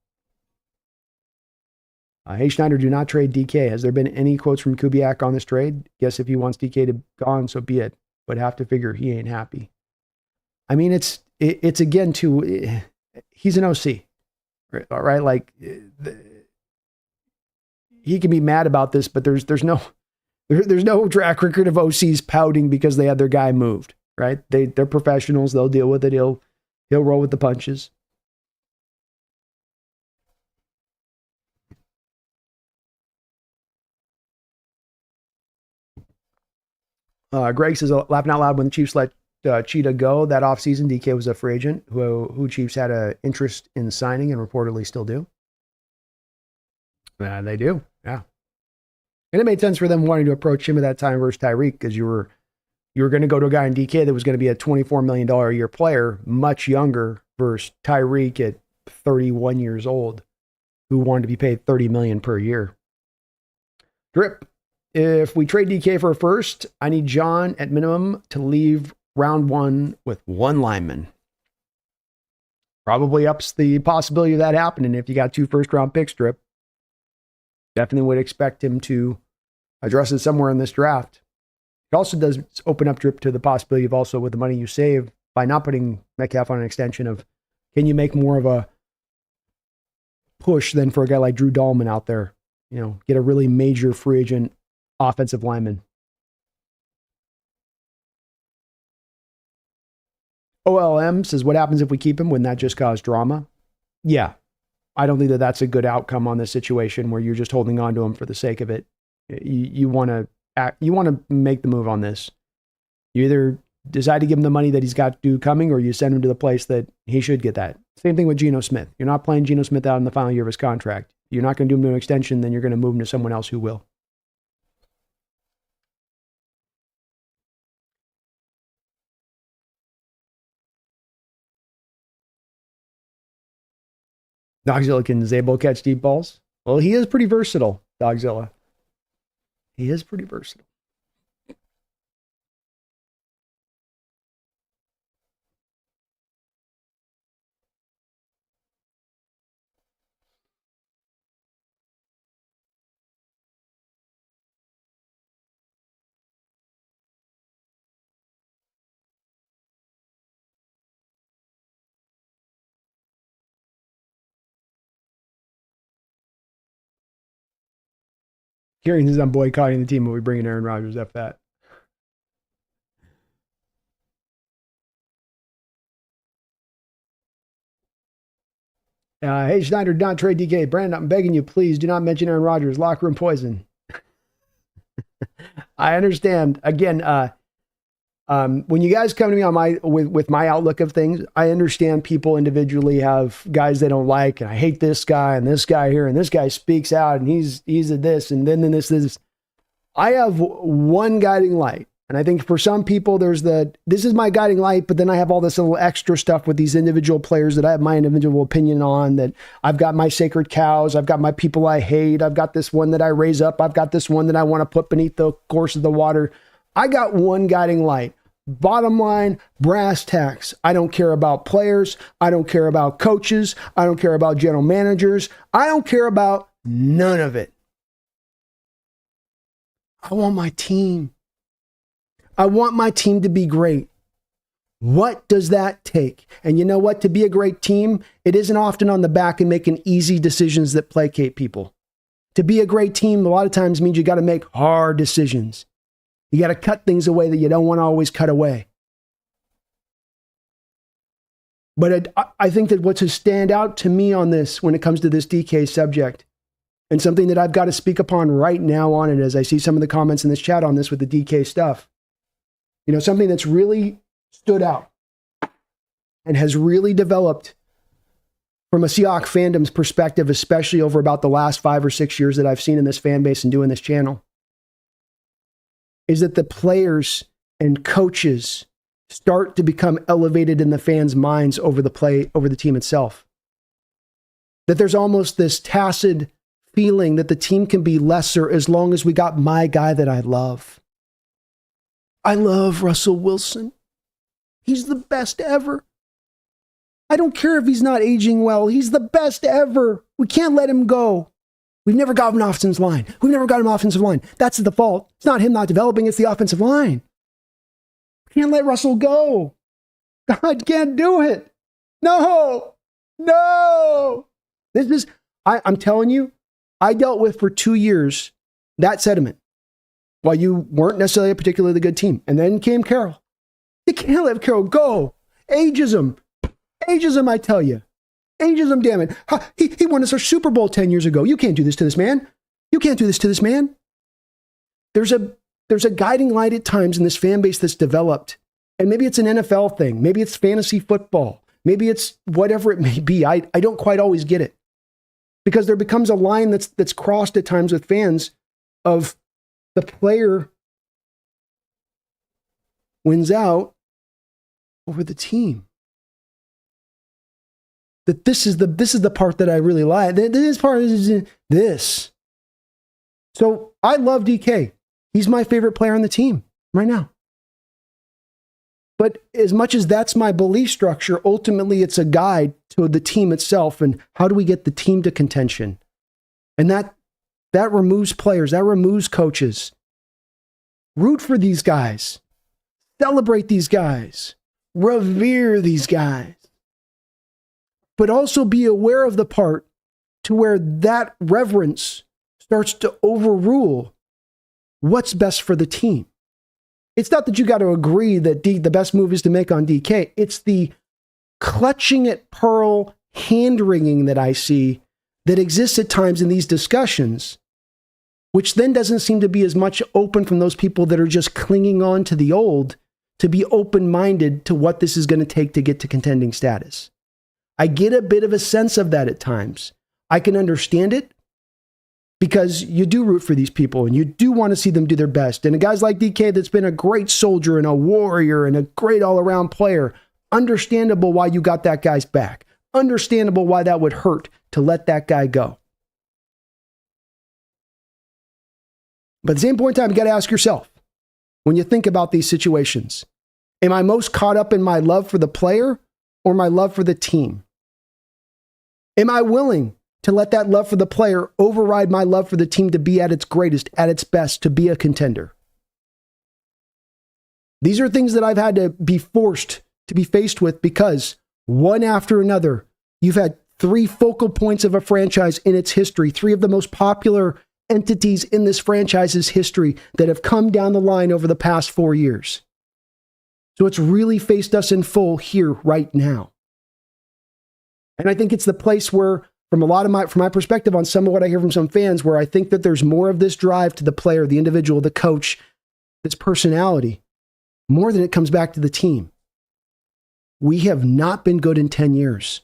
Hey, Schneider, do not trade DK. Has there been any quotes from Kubiak on this trade? Guess if he wants DK to gone, so be it. but have to figure he ain't happy. I mean, it's again too. He's an OC, right? Like he can be mad about this, but there's no track record of OCs pouting because they had their guy moved, right? They're professionals. They'll deal with it. He'll roll with the punches. Greg says, laughing out loud when the Chiefs let Cheetah go that offseason. DK was a free agent who Chiefs had an interest in signing and reportedly still do. They do, yeah. And it made sense for them wanting to approach him at that time versus Tyreek because you were going to go to a guy in DK that was going to be a $24 million a year player, much younger, versus Tyreek at 31 years old, who wanted to be paid $30 million per year. Drip. If we trade DK for a first, I need John at minimum to leave round 1 with 1 lineman. Probably ups the possibility of that happening if you got 2 first-round picks, Drip. Definitely would expect him to address it somewhere in this draft. It also does open up, Drip, to the possibility of also with the money you save by not putting Metcalf on an extension of, can you make more of a push than for a guy like Drew Dahlman out there? You know, get a really major free agent offensive lineman. OLM says, what happens if we keep him? Wouldn't that just cause drama? Yeah. I don't think that that's a good outcome on this situation where you're just holding on to him for the sake of it. You want to make the move on this. You either decide to give him the money that he's got due coming, or you send him to the place that he should get that. Same thing with Geno Smith. You're not playing Geno Smith out in the final year of his contract. You're not going to do him to an extension, then you're going to move him to someone else who will. Dogzilla, can Zabel catch deep balls? Well, he is pretty versatile, Dogzilla. He is pretty versatile. Kieran says, I'm boycotting the team when we bring in Aaron Rodgers. F that. Hey, Schneider, do not trade DK. Brandon, I'm begging you, please do not mention Aaron Rodgers. Locker room poison. I understand. Again, when you guys come to me on with my outlook of things, I understand people individually have guys they don't like, and I hate this guy and this guy here, and this guy speaks out, and he's a this, and then this. I have one guiding light. And I think for some people, this is my guiding light, but then I have all this little extra stuff with these individual players that I have my individual opinion on, that I've got my sacred cows. I've got my people I hate. I've got this one that I raise up. I've got this one that I want to put beneath the course of the water. I got one guiding light. Bottom line, brass tacks. I don't care about players. I don't care about coaches. I don't care about general managers. I don't care about none of it. I want my team. I want my team to be great. What does that take? And you know what? To be a great team, it isn't often on the back and making easy decisions that placate people. To be a great team, a lot of times means you got to make hard decisions. You got to cut things away that you don't want to always cut away. But I think that what's to stand out to me on this, when it comes to this DK subject, and something that I've got to speak upon right now on it, as I see some of the comments in this chat on this with the DK stuff, you know, something that's really stood out and has really developed from a Seahawks fandom's perspective, especially over about the last 5 or 6 years that I've seen in this fan base and doing this channel, is that the players and coaches start to become elevated in the fans' minds over the team itself. That there's almost this tacit feeling that the team can be lesser as long as we got my guy that I love. I love Russell Wilson. He's the best ever. I don't care if he's not aging well. He's the best ever. We can't let him go. We've never got an offensive line. We've never got an offensive line. That's the fault. It's not him not developing. It's the offensive line. Can't let Russell go. God can't do it. No. This is, I'm telling you, I dealt with for 2 years that sentiment while you weren't necessarily a particularly good team. And then came Carroll. You can't let Carroll go. Ageism, I tell you. Ageism, damn it. He won us our Super Bowl 10 years ago. You can't do this to this man. You can't do this to this man. There's a guiding light at times in this fan base that's developed. And maybe it's an NFL thing. Maybe it's fantasy football. Maybe it's whatever it may be. I don't quite always get it. Because there becomes a line that's crossed at times with fans of the player wins out over the team. That this is the part that I really like. This part is this. So I love DK. He's my favorite player on the team right now. But as much as that's my belief structure, ultimately it's a guide to the team itself and how do we get the team to contention? And that removes players, that removes coaches. Root for these guys. Celebrate these guys. Revere these guys. But also be aware of the part to where that reverence starts to overrule what's best for the team. It's not that you got to agree that the best move is to make on DK. It's the clutching at pearl hand-wringing that I see that exists at times in these discussions, which then doesn't seem to be as much open from those people that are just clinging on to the old to be open-minded to what this is going to take to get to contending status. I get a bit of a sense of that at times. I can understand it because you do root for these people and you do want to see them do their best. And a guy like DK that's been a great soldier and a warrior and a great all-around player, understandable why you got that guy's back. Understandable why that would hurt to let that guy go. But at the same point in time, you got to ask yourself, when you think about these situations, am I most caught up in my love for the player or my love for the team? Am I willing to let that love for the player override my love for the team to be at its greatest, at its best, to be a contender? These are things that I've had to be forced to be faced with because one after another, you've had 3 focal points of a franchise in its history, 3 of the most popular entities in this franchise's history that have come down the line over the past 4 years. So it's really faced us in full here right now. And I think it's the place where, from my perspective on some of what I hear from some fans, where I think that there's more of this drive to the player, the individual, the coach, this personality, more than it comes back to the team. We have not been good in 10 years.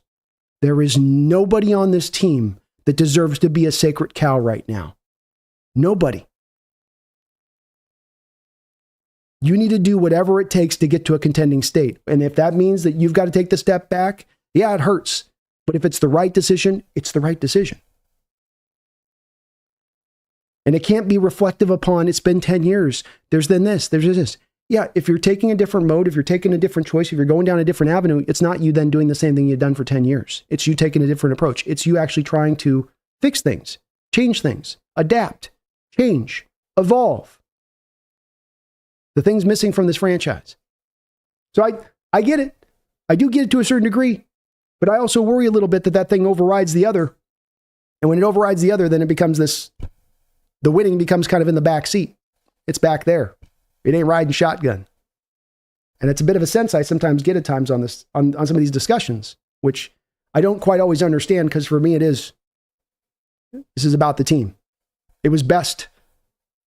There is nobody on this team that deserves to be a sacred cow right now. Nobody. You need to do whatever it takes to get to a contending state. And if that means that you've got to take the step back, yeah, it hurts. But if it's the right decision, it's the right decision. And it can't be reflective upon, it's been 10 years. There's then this, there's this. Yeah, if you're taking a different mode, if you're taking a different choice, if you're going down a different avenue, it's not you then doing the same thing you've done for 10 years. It's you taking a different approach. It's you actually trying to fix things, change things, adapt, change, evolve. The things missing from this franchise. So I get it. I do get it to a certain degree. But I also worry a little bit that thing overrides the other. And when it overrides the other, then it becomes the winning becomes kind of in the back seat. It's back there. It ain't riding shotgun. And it's a bit of a sense I sometimes get at times on some of these discussions, which I don't quite always understand because for me this is about the team. It was best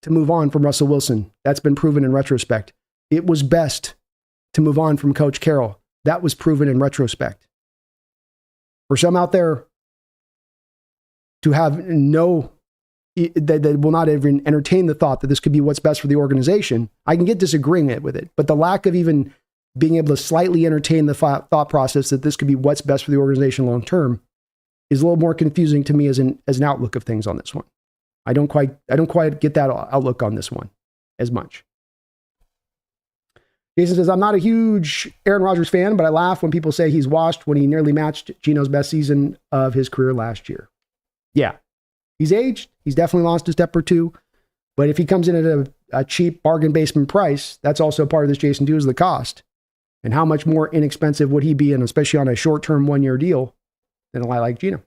to move on from Russell Wilson. That's been proven in retrospect. It was best to move on from Coach Carroll. That was proven in retrospect. For some out there to have that will not even entertain the thought that this could be what's best for the organization, I can get disagreeing with it. But the lack of even being able to slightly entertain the thought process that this could be what's best for the organization long term is a little more confusing to me as an outlook of things on this one. I don't quite get that outlook on this one as much. Jason says, I'm not a huge Aaron Rodgers fan, but I laugh when people say he's washed when he nearly matched Geno's best season of his career last year. Yeah, he's aged. He's definitely lost a step or two. But if he comes in at a a cheap bargain basement price, that's also part of this Jason Dew is the cost. And how much more inexpensive would he be, and especially on a short-term 1-year deal, than a guy like Geno?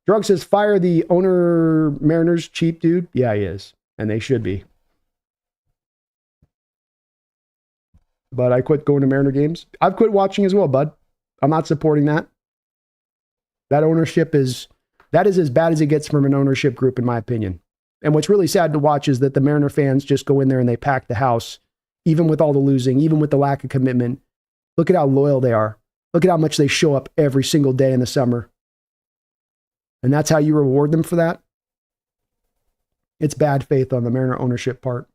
Drug says, fire the owner Mariners cheap dude. Yeah, he is. And they should be. But I quit going to Mariner games. I've quit watching as well, bud. I'm not supporting that. That ownership is as bad as it gets from an ownership group, in my opinion. And what's really sad to watch is that the Mariner fans just go in there and they pack the house, even with all the losing, even with the lack of commitment. Look at how loyal they are. Look at how much they show up every single day in the summer. And that's how you reward them for that? It's bad faith on the Mariner ownership part.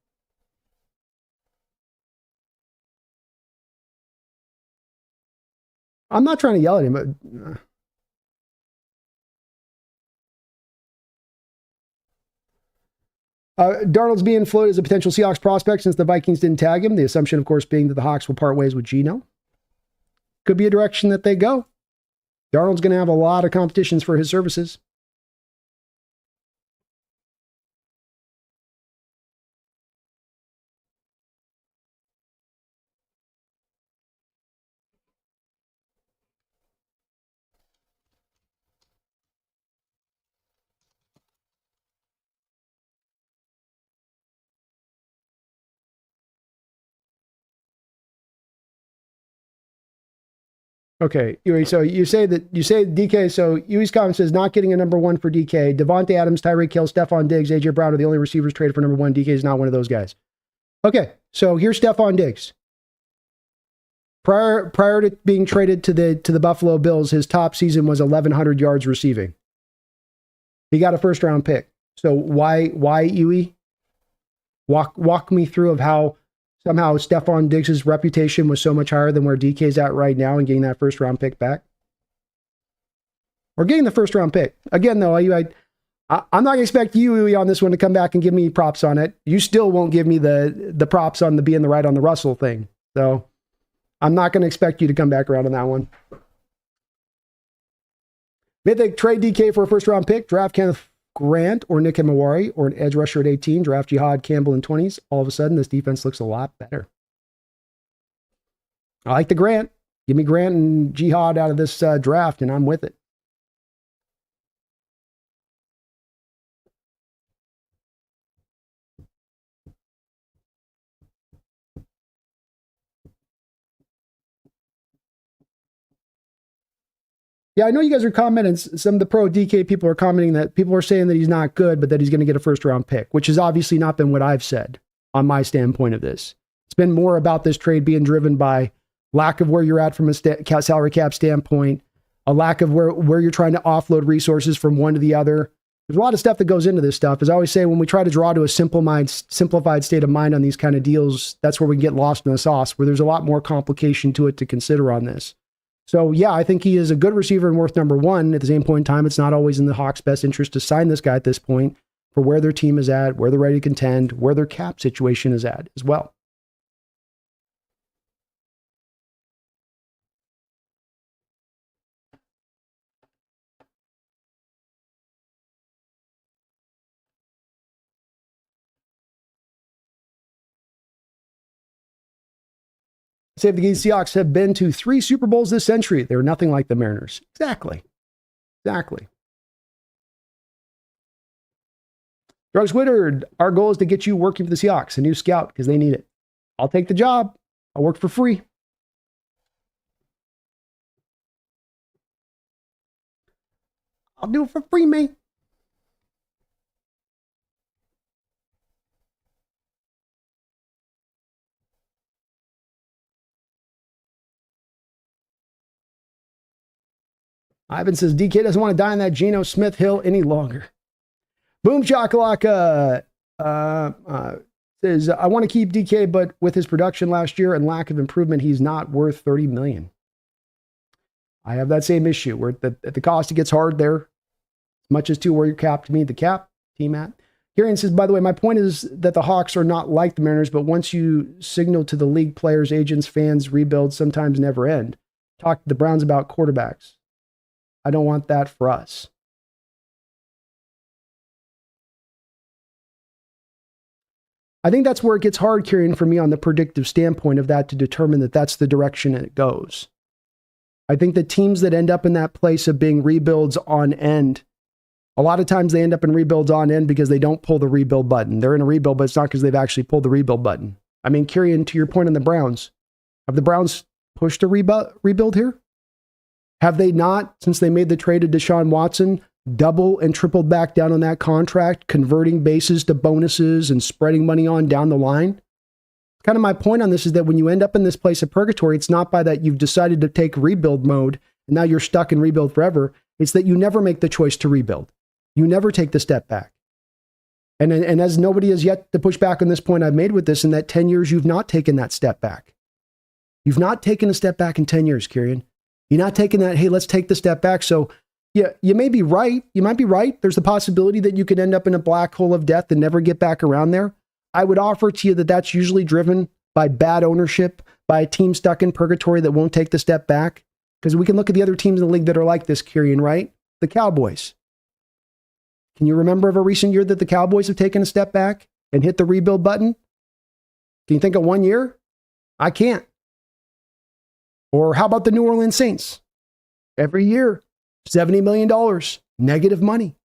I'm not trying to yell at him, but Darnold's being floated as a potential Seahawks prospect since the Vikings didn't tag him. The assumption, of course, being that the Hawks will part ways with Geno. Could be a direction that they go. Darnold's going to have a lot of competitions for his services. Okay, so you say DK, so Huey's comment says not getting a number one for DK. Devontae Adams, Tyreek Hill, Stephon Diggs, AJ Brown are the only receivers traded for number one. DK is not one of those guys. Okay, so here's Stephon Diggs. Prior to being traded to the Buffalo Bills, his top season was 1,100 yards receiving. He got a first round pick. So why Huey? Walk me through of how somehow Stephon Diggs' reputation was so much higher than where DK's at right now and getting that first round pick back. Or getting the first round pick. Again, though, I'm not going to expect you on this one to come back and give me props on it. You still won't give me the props on the being the right on the Russell thing. So I'm not going to expect you to come back around on that one. Maybe they trade DK for a first round pick, draft Kenneth Grant or Nick Emawari or an edge rusher at 18, draft Jihad Campbell in 20s. All of a sudden, this defense looks a lot better. I like the Grant. Give me Grant and Jihad out of this draft, and I'm with it. Yeah, I know you guys are commenting. Some of the pro DK people are commenting that people are saying that he's not good, but that he's going to get a first round pick, which has obviously not been what I've said on my standpoint of this. It's been more about this trade being driven by lack of where you're at from a salary cap standpoint, a lack of where you're trying to offload resources from one to the other. There's a lot of stuff that goes into this stuff. As I always say, when we try to draw to a simplified state of mind on these kind of deals, that's where we get lost in the sauce, where there's a lot more complication to it to consider on this. So, yeah, I think he is a good receiver and worth number one. At the same point in time, it's not always in the Hawks' best interest to sign this guy at this point for where their team is at, where they're ready to contend, where their cap situation is at as well. Save the Geese Seahawks have been to 3 Super Bowls this century. They're nothing like the Mariners. Exactly. Drugs Woodard, our goal is to get you working for the Seahawks, a new scout, because they need it. I'll take the job. I'll work for free. I'll do it for free, mate. Ivan says DK doesn't want to die in that Geno Smith Hill any longer. Boom Chakalaka says, I want to keep DK, but with his production last year and lack of improvement, he's not worth $30 million. I have that same issue where at the cost it gets hard there, as much as to where you're capped to meet the cap team at. Kieran says, by the way, my point is that the Hawks are not like the Mariners, but once you signal to the league players, agents, fans, rebuilds sometimes never end. Talk to the Browns about quarterbacks. I don't want that for us. I think that's where it gets hard, Kieran, for me on the predictive standpoint of that to determine that that's the direction it goes. I think the teams that end up in that place of being rebuilds on end, a lot of times they end up in rebuilds on end because they don't pull the rebuild button. They're in a rebuild, but it's not because they've actually pulled the rebuild button. I mean, Kieran, to your point on the Browns, have the Browns pushed a rebuild here? Have they not, since they made the trade to Deshaun Watson, double and tripled back down on that contract, converting bases to bonuses and spreading money on down the line? Kind of my point on this is that when you end up in this place of purgatory, it's not by that you've decided to take rebuild mode and now you're stuck in rebuild forever. It's that you never make the choice to rebuild. You never take the step back. And as nobody has yet to push back on this point I've made with this, in that 10 years, you've not taken that step back. You've not taken a step back in 10 years, Kieran. You're not taking that, hey, let's take the step back. So yeah, you may be right. You might be right. There's the possibility that you could end up in a black hole of death and never get back around there. I would offer to you that that's usually driven by bad ownership, by a team stuck in purgatory that won't take the step back. Because we can look at the other teams in the league that are like this, Kieran, right? The Cowboys. Can you remember of a recent year that the Cowboys have taken a step back and hit the rebuild button? Can you think of 1 year? I can't. Or how about the New Orleans Saints? Every year, $70 million, negative money.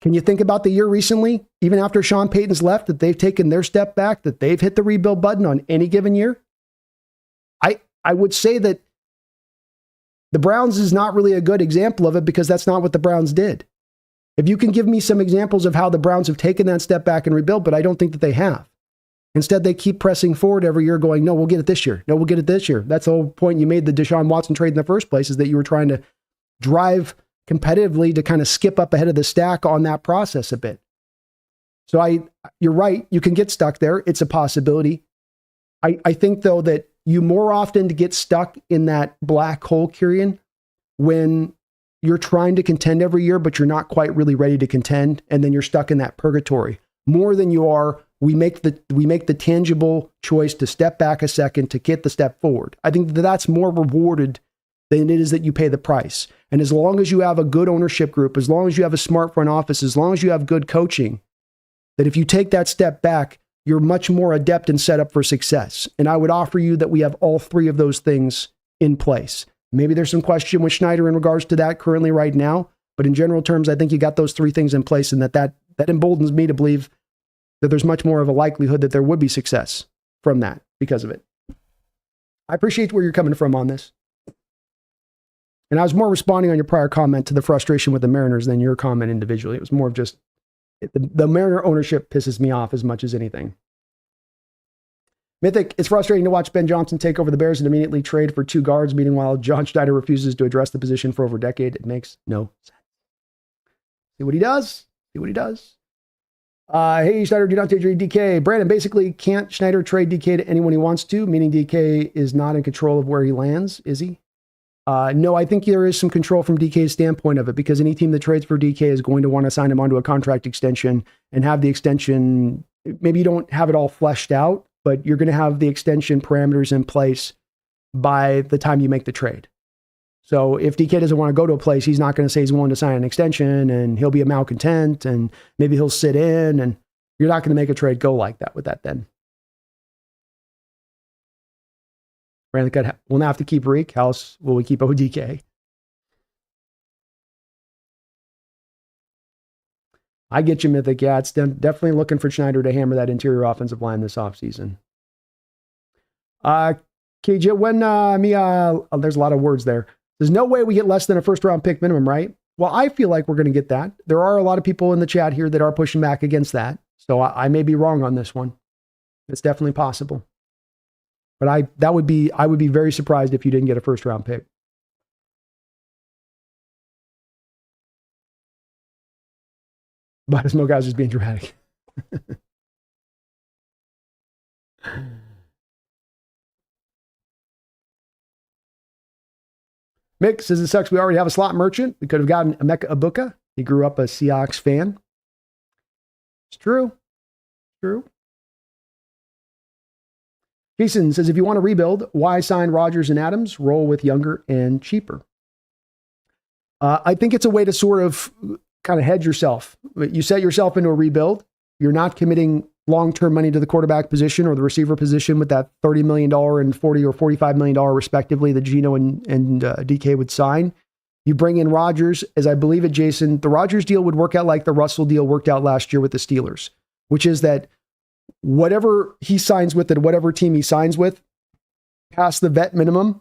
Can you think about the year recently, even after Sean Payton's left, that they've taken their step back, that they've hit the rebuild button on any given year? I would say that the Browns is not really a good example of it because that's not what the Browns did. If you can give me some examples of how the Browns have taken that step back and rebuilt, but I don't think that they have. Instead, they keep pressing forward every year going, no, we'll get it this year. No, we'll get it this year. That's the whole point you made the Deshaun Watson trade in the first place, is that you were trying to drive competitively to kind of skip up ahead of the stack on that process a bit. So you're right. You can get stuck there. It's a possibility. I think, though, that you more often get stuck in that black hole, Kieran, when you're trying to contend every year, but you're not quite really ready to contend, and then you're stuck in that purgatory more than you are. We make the tangible choice to step back a second to get the step forward. I think that that's more rewarded than it is that you pay the price. And as long as you have a good ownership group, as long as you have a smart front office, as long as you have good coaching, that if you take that step back, you're much more adept and set up for success. And I would offer you that we have all three of those things in place. Maybe there's some question with Schneider in regards to that currently right now, but in general terms, I think you got those three things in place, and that emboldens me to believe that there's much more of a likelihood that there would be success from that because of it. I appreciate where you're coming from on this. And I was more responding on your prior comment to the frustration with the Mariners than your comment individually. It was more of just the Mariner ownership pisses me off as much as anything. Mythic, it's frustrating to watch Ben Johnson take over the Bears and immediately trade for two guards, meanwhile John Schneider refuses to address the position for over a decade. It makes no sense. See what he does. See what he does. Hey, Schneider, do not trade DK. Brandon, basically, can't Schneider trade DK to anyone he wants to, meaning DK is not in control of where he lands, is he? No, I think there is some control from DK's standpoint of it, because any team that trades for DK is going to want to sign him onto a contract extension and have the extension. Maybe you don't have it all fleshed out, but you're going to have the extension parameters in place by the time you make the trade. So if DK doesn't want to go to a place, he's not going to say he's willing to sign an extension, and he'll be a malcontent, and maybe he'll sit in, and you're not going to make a trade go like that with that then. Brandon, we'll now have to keep Reek. How else will we keep ODK? I get you, Mythic. Yeah, it's definitely looking for Schneider to hammer that interior offensive line this offseason. KJ, there's a lot of words there. There's no way we get less than a first-round pick minimum, right? Well, I feel like we're going to get that. There are a lot of people in the chat here that are pushing back against that. So I may be wrong on this one. It's definitely possible. But I would be very surprised if you didn't get a first-round pick. But Smoke House is being dramatic. Mick says it sucks. We already have a slot merchant. We could have gotten Emeka Ibuka. He grew up a Seahawks fan. It's true. True. Jason says, if you want to rebuild, why sign Rodgers and Adams? Roll with younger and cheaper. I think it's a way to sort of kind of hedge yourself. You set yourself into a rebuild. You're not committing long-term money to the quarterback position or the receiver position with that $30 million and $40 or $45 million respectively that Geno and DK would sign. You bring in Rodgers, as I believe it, Jason, the Rodgers deal would work out like the Russell deal worked out last year with the Steelers, which is that whatever he signs with and whatever team he signs with, past the vet minimum,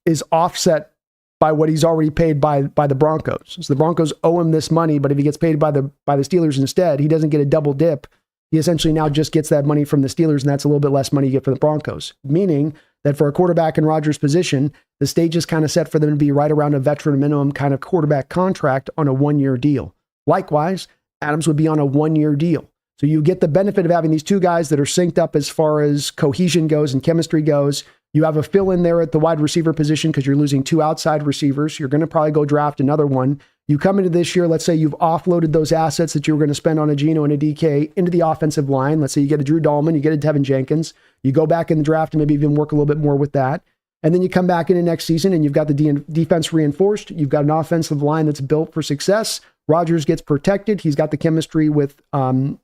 is offset by what he's already paid by the Broncos. So the Broncos owe him this money, but if he gets paid by the Steelers instead, he doesn't get a double dip. He essentially now just gets that money from the Steelers, and that's a little bit less money you get for the Broncos. Meaning that for a quarterback in Rodgers' position, the stage is kind of set for them to be right around a veteran minimum kind of quarterback contract on a 1-year deal. Likewise, Adams would be on a 1-year deal. So you get the benefit of having these two guys that are synced up as far as cohesion goes and chemistry goes. You have a fill in there at the wide receiver position because you're losing 2 outside receivers. You're going to probably go draft another one. You come into this year, let's say you've offloaded those assets that you were going to spend on a Geno and a DK into the offensive line. Let's say you get a Drew Dahlman, you get a Tevin Jenkins. You go back in the draft and maybe even work a little bit more with that. And then you come back into next season and you've got the defense reinforced. You've got an offensive line that's built for success. Rodgers gets protected. He's got the chemistry with Devontae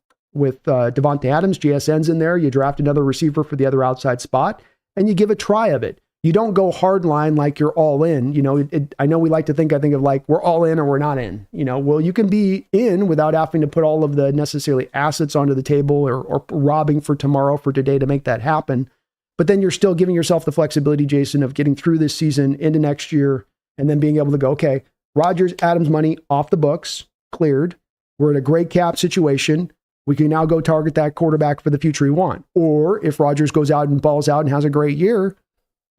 Adams. JSN's in there. You draft another receiver for the other outside spot and you give a try of it. You don't go hard line like you're all in. You know, I know we like to think of like we're all in or we're not in. You know, well, you can be in without having to put all of the necessarily assets onto the table or robbing for tomorrow for today to make that happen. But then you're still giving yourself the flexibility, Jason, of getting through this season into next year and then being able to go, okay, Rodgers, Adams money off the books, cleared. We're in a great cap situation. We can now go target that quarterback for the future we want. Or if Rodgers goes out and balls out and has a great year,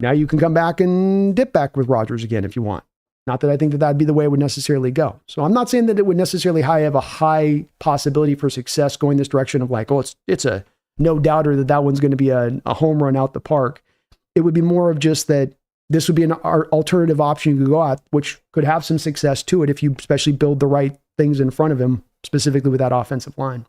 now you can come back and dip back with Rodgers again if you want. Not that I think that that'd be the way it would necessarily go. So I'm not saying that it would necessarily have a high possibility for success going this direction of like, oh, it's a no doubter that one's going to be a home run out the park. It would be more of just that this would be an alternative option you could go at, which could have some success to it if you especially build the right things in front of him, specifically with that offensive line.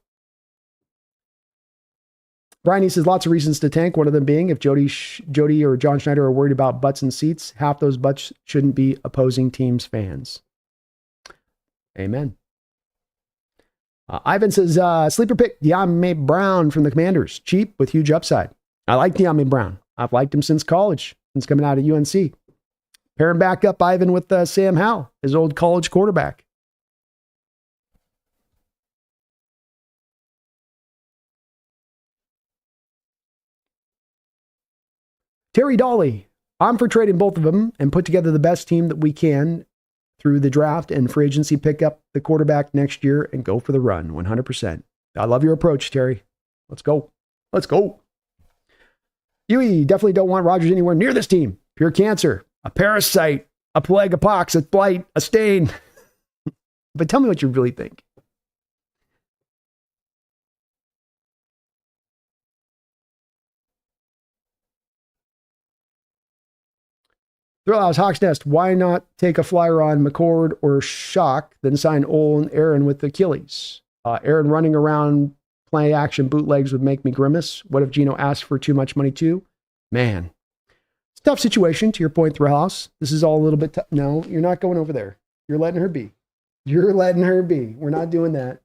Brian, he says lots of reasons to tank. One of them being if Jody or John Schneider are worried about butts and seats, half those butts shouldn't be opposing teams' fans. Amen. Ivan says, sleeper pick, De'Ami Brown from the Commanders. Cheap with huge upside. I like De'Ami Brown. I've liked him since college, since coming out of UNC. Pair him back up, Ivan, with Sam Howell, his old college quarterback. Terry Dolly, I'm for trading both of them and put together the best team that we can through the draft and free agency, pick up the quarterback next year and go for the run 100%. I love your approach, Terry. Let's go. Let's go. Huey, definitely don't want Rodgers anywhere near this team. Pure cancer, a parasite, a plague, a pox, a blight, a stain. But tell me what you really think. Thrillhouse Hawks Nest, why not take a flyer on McCord or Shock, then sign Ole and Aaron with Achilles? Aaron running around play action bootlegs would make me grimace. What if Geno asked for too much money too? Man, it's a tough situation to your point, Thrillhouse. This is all a little bit tough. No, you're not going over there. You're letting her be. You're letting her be. We're not doing that.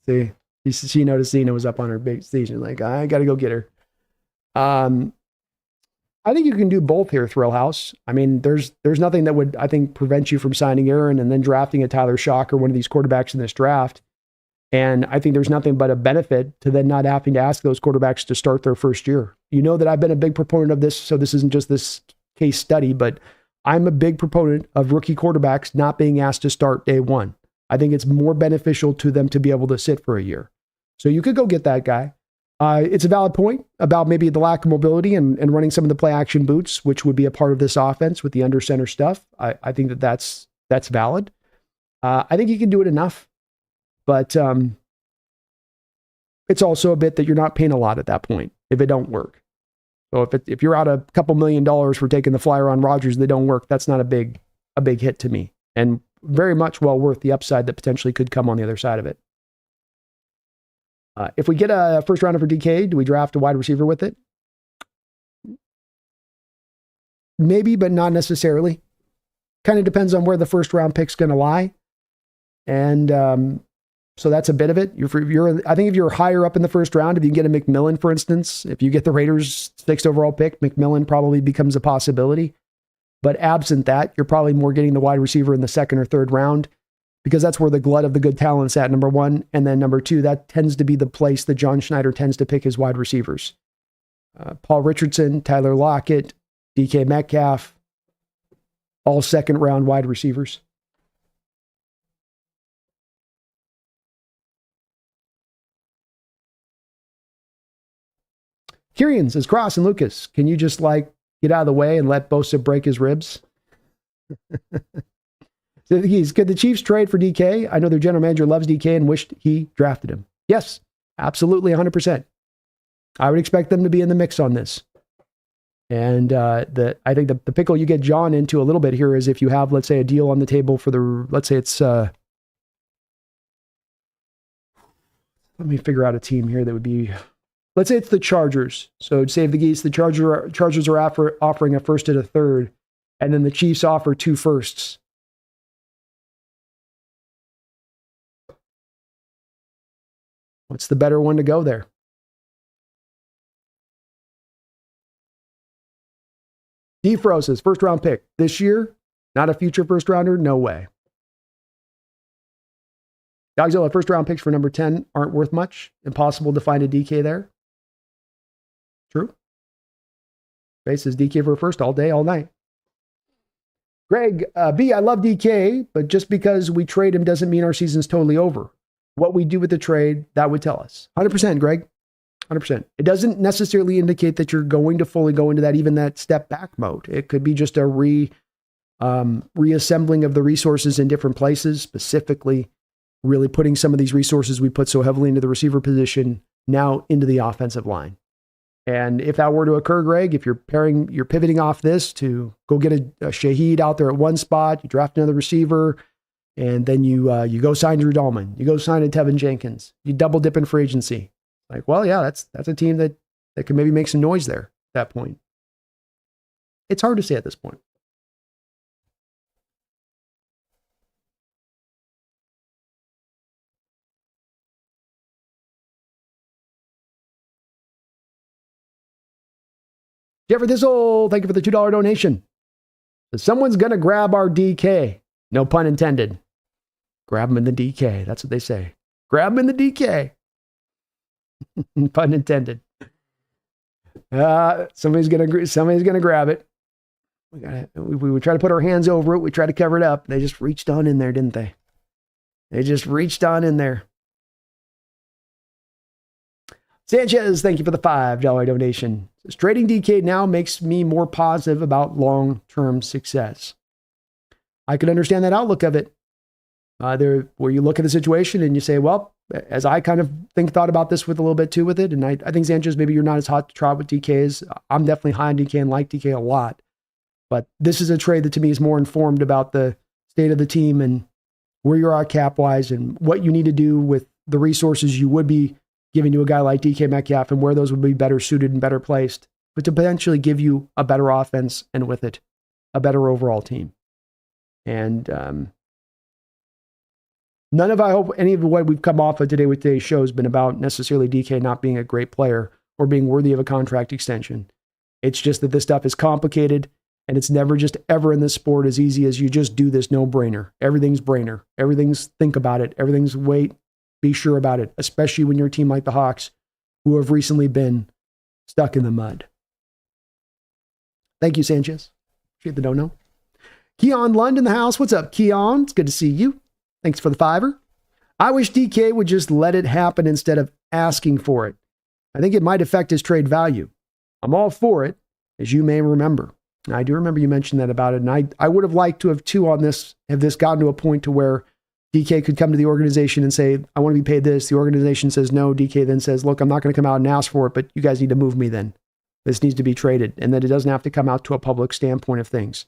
See, she noticed Zena was up on her big station. Like, I got to go get her. I think you can do both here, Thrillhouse. I mean, there's nothing that would, I think, prevent you from signing Aaron and then drafting a Tyler Shock or one of these quarterbacks in this draft. And I think there's nothing but a benefit to then not having to ask those quarterbacks to start their first year. You know that I've been a big proponent of this, so this isn't just this case study, but I'm a big proponent of rookie quarterbacks not being asked to start day one. I think it's more beneficial to them to be able to sit for a year. So you could go get that guy. It's a valid point about maybe the lack of mobility and running some of the play action boots, which would be a part of this offense with the under center stuff. I think that's valid. I think you can do it enough, but it's also a bit that you're not paying a lot at that point if it don't work. So if you're out a couple $1 million for taking the flyer on Rodgers, they don't work. That's not a big hit to me, and very much well worth the upside that potentially could come on the other side of it. If we get a first rounder for DK, do we draft a wide receiver with it? Maybe, but not necessarily. Kind of depends on where the first round pick's going to lie. And So that's a bit of it. I think if you're higher up in the first round, if you can get a McMillan, for instance, if you get the Raiders' 6th overall pick, McMillan probably becomes a possibility. But absent that, you're probably more getting the wide receiver in the 2nd or 3rd round, because that's where the glut of the good talent's at, number one. And then number two, that tends to be the place that John Schneider tends to pick his wide receivers. Paul Richardson, Tyler Lockett, DK Metcalf, all 2nd round wide receivers. Kyrian says, Cross and Lucas, can you just get out of the way and let Bosa break his ribs? Could the Chiefs trade for DK? I know their general manager loves DK and wished he drafted him. Yes, absolutely, 100%. I would expect them to be in the mix on this. And I think the pickle you get John into a little bit here is if you have, let's say, a deal on the table for let's say it's, let me figure out a team here that would be, let's say it's the Chargers. So save the geese, the Chargers are offering a 1st and a 3rd, and then the Chiefs offer 2 firsts. What's the better one to go there? Defro says, 1st round pick this year, not a future 1st rounder, no way. Dogzilla, 1st round picks for number 10 aren't worth much. Impossible to find a DK there. True. Base says DK for a 1st all day, all night. Greg, B, I love DK, but just because we trade him doesn't mean our season's totally over. What we do with the trade, that would tell us. 100%, Greg. 100%. It doesn't necessarily indicate that you're going to fully go into that, even that step back mode. It could be just a reassembling of the resources in different places, specifically really putting some of these resources we put so heavily into the receiver position now into the offensive line. And if that were to occur, Greg, if you're pivoting off this to go get a Shaheed out there at one spot, you draft another receiver, and then you go sign Drew Dahlman, you go sign a Tevin Jenkins, you double dip in free agency. Well, yeah, that's a team that can maybe make some noise there at that point. It's hard to say at this point. Jeffrey Thistle, thank you for the $2 donation. Someone's going to grab our DK. No pun intended. Grab him in the DK. That's what they say. Grab him in the DK. Pun intended. Somebody's gonna grab it. We would try to put our hands over it. We try to cover it up. They just reached on in there, didn't they? They just reached on in there. Sanchez, thank you for the $5 donation. Says, trading DK now makes me more positive about long-term success. I could understand that outlook of it. Where you look at the situation and you say, well, as I kind of thought about this with a little bit too with it, and I think Sanchez, maybe you're not as hot to trot with DK as I'm definitely high on DK and like DK a lot. But this is a trade that to me is more informed about the state of the team and where you are cap-wise and what you need to do with the resources you would be giving to a guy like DK Metcalf and where those would be better suited and better placed, but to potentially give you a better offense and with it, a better overall team. And none of, I hope, any of what we've come off of today with today's show has been about necessarily DK not being a great player or being worthy of a contract extension. It's just that this stuff is complicated and it's never just ever in this sport as easy as you just do this no-brainer. Everything's brainer. Everything's think about it. Everything's wait, be sure about it, especially when you're a team like the Hawks who have recently been stuck in the mud. Thank you, Sanchez. Appreciate the dono. Keon Lund in the house. What's up, Keon? It's good to see you. Thanks for the $5. I wish DK would just let it happen instead of asking for it. I think it might affect his trade value. I'm all for it, as you may remember. I do remember you mentioned that about it, and I would have liked to have too on this, have this gotten to a point to where DK could come to the organization and say, I want to be paid this. The organization says no. DK then says, look, I'm not going to come out and ask for it, but you guys need to move me then. This needs to be traded. And then it doesn't have to come out to a public standpoint of things,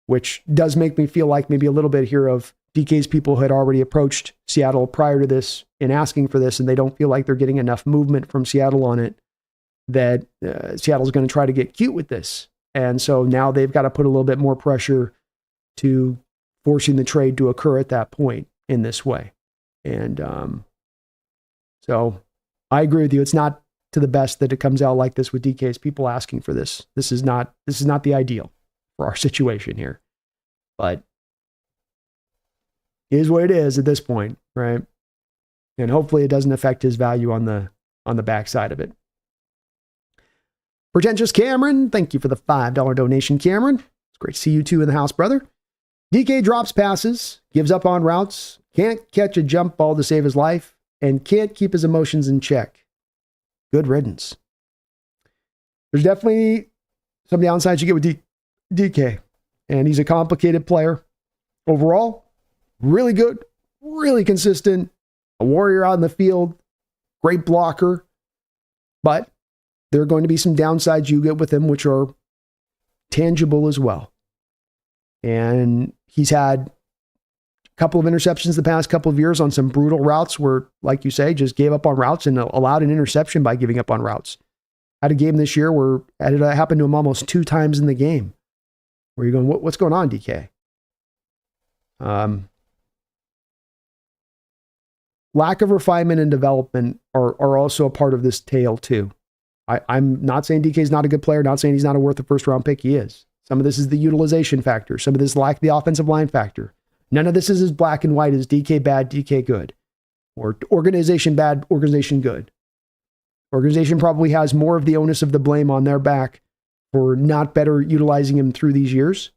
which does make me feel like maybe a little bit here of DK's people had already approached Seattle prior to this in asking for this, and they don't feel like they're getting enough movement from Seattle on it, that Seattle's going to try to get cute with this. And so now they've got to put a little bit more pressure to forcing the trade to occur at that point in this way. And so I agree with you. It's not to the best that it comes out like this with DK's people asking for this. This is not the ideal for our situation here. But it is what it is at this point, right? And hopefully it doesn't affect his value on the backside of it. Pretentious Cameron, thank you for the $5 donation, Cameron. It's great to see you too in the house, brother. DK drops passes, gives up on routes, can't catch a jump ball to save his life, and can't keep his emotions in check. Good riddance. There's definitely some downsides you get with DK, and he's a complicated player. Overall, really good, really consistent, a warrior out in the field, great blocker, but there are going to be some downsides you get with him, which are tangible as well. And he's had a couple of interceptions the past couple of years on some brutal routes where, like you say, just gave up on routes and allowed an interception by giving up on routes. Had a game this year where it happened to him almost 2 times in the game. Where you're going, what's going on, DK? Lack of refinement and development are also a part of this tale too. I'm not saying DK is not a good player, not saying he's not a worth a first round pick. He is. Some of this is the utilization factor. Some of this lack the offensive line factor. None of this is as black and white as DK bad, DK good. Or organization bad, organization good. Organization probably has more of the onus of the blame on their back for not better utilizing him through these years.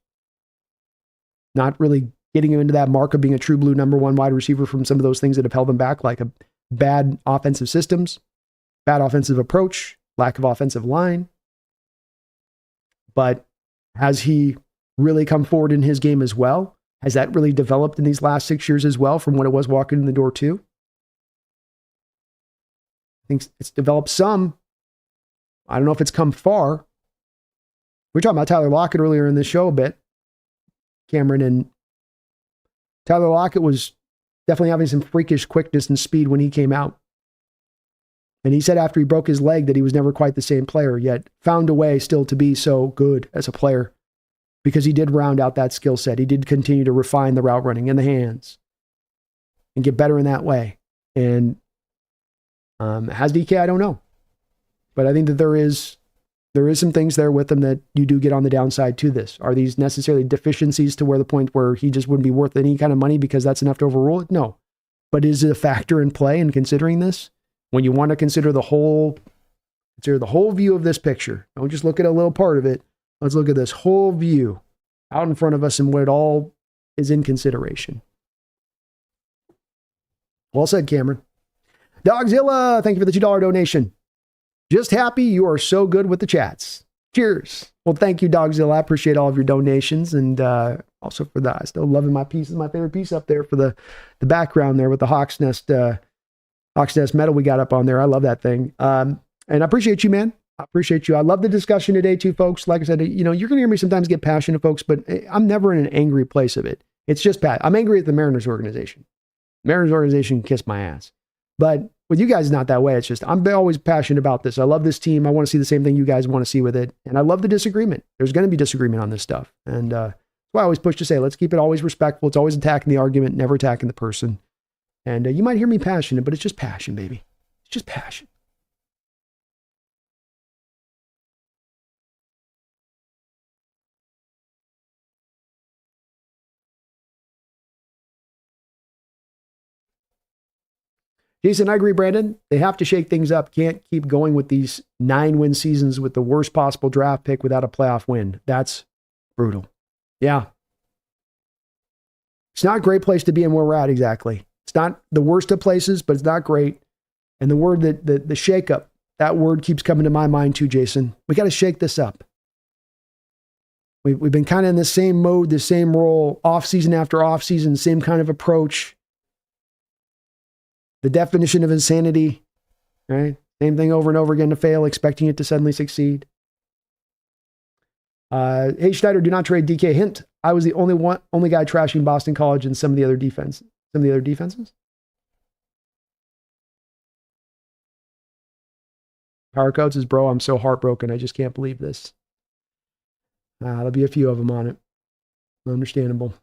Not really getting him into that mark of being a true blue number 1 wide receiver from some of those things that have held him back, like a bad offensive systems, bad offensive approach, lack of offensive line. But has he really come forward in his game as well? Has that really developed in these last 6 years as well from what it was walking in the door too? I think it's developed some. I don't know if it's come far. We were talking about Tyler Lockett earlier in the show a bit, Cameron, and Tyler Lockett was definitely having some freakish quickness and speed when he came out. And he said after he broke his leg that he was never quite the same player, yet found a way still to be so good as a player because he did round out that skill set. He did continue to refine the route running and the hands and get better in that way. And has DK? I don't know. But I think that there is some things there with him that you do get on the downside to this. Are these necessarily deficiencies to where the point where he just wouldn't be worth any kind of money because that's enough to overrule it? No. But is it a factor in play in considering this? When you want to consider the whole view of this picture, don't just look at a little part of it. Let's look at this whole view out in front of us and what it all is in consideration. Well said, Cameron. Dogzilla, thank you for the $2 donation. Just happy you are so good with the chats. Cheers. Well, thank you, Dogzilla. I appreciate all of your donations. And also for that, I still loving my piece. This is my favorite piece up there for the background there with the Hawksnest medal we got up on there. I love that thing. And I appreciate you, man. I appreciate you. I love the discussion today too, folks. Like I said, you're going to hear me sometimes get passionate, folks, but I'm never in an angry place of it. It's just I'm angry at the Mariners organization. Mariners organization kiss my ass. But with you guys, not that way. It's just, I'm always passionate about this. I love this team. I want to see the same thing you guys want to see with it. And I love the disagreement. There's going to be disagreement on this stuff. And that's why I always push to say, let's keep it always respectful. It's always attacking the argument, never attacking the person. And you might hear me passionate, but it's just passion, baby. It's just passion. Jason, I agree, Brandon. They have to shake things up. Can't keep going with these 9-win seasons with the worst possible draft pick without a playoff win. That's brutal. Yeah. It's not a great place to be in where we're at, exactly. It's not the worst of places, but it's not great. And the word that the shake up, that word keeps coming to my mind too, Jason. We got to shake this up. We've been kind of in the same mode, the same role, off season after off season, same kind of approach. The definition of insanity, right? Same thing over and over again to fail, expecting it to suddenly succeed. Hey, Schneider, do not trade DK. Hint, I was the only guy trashing Boston College and some of the other defenses. Power Code says, bro, I'm so heartbroken. I just can't believe this. There'll be a few of them on it. Understandable.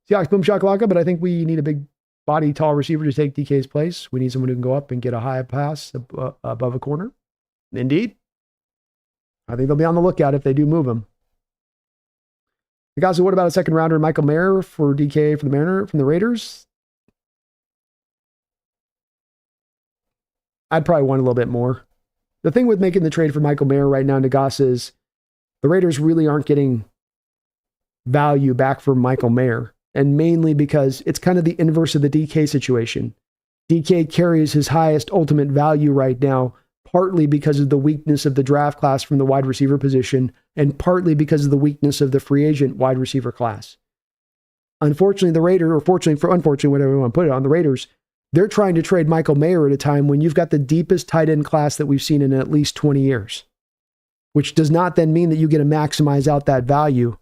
Seahawks boom shakalaka, but I think we need a big body, tall receiver to take DK's place. We need someone who can go up and get a high pass above a corner. Indeed. I think they'll be on the lookout if they do move him. Guys, what about a second rounder, Michael Mayer for DK from the Raiders? I'd probably want a little bit more. The thing with making the trade for Michael Mayer right now, Nagas, is the Raiders really aren't getting value back from Michael Mayer, and mainly because it's kind of the inverse of the DK situation. DK carries his highest ultimate value right now, partly because of the weakness of the draft class from the wide receiver position, and partly because of the weakness of the free agent wide receiver class. Unfortunately, the Raiders, or unfortunately, whatever you want to put it on, the Raiders, they're trying to trade Michael Mayer at a time when you've got the deepest tight end class that we've seen in at least 20 years, which does not then mean that you get to maximize out that value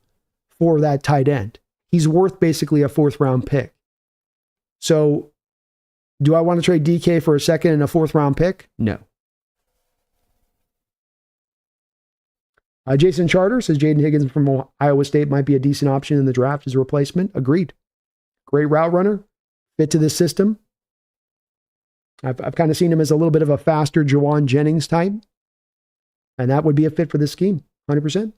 for that tight end. He's worth basically a 4th round pick. So do I want to trade DK for a 2nd and a 4th round pick? No. Jason Charter says Jaden Higgins from Iowa State might be a decent option in the draft as a replacement. Agreed. Great route runner, fit to this system. I've kind of seen him as a little bit of a faster Jawan Jennings type, and that would be a fit for this scheme, 100%.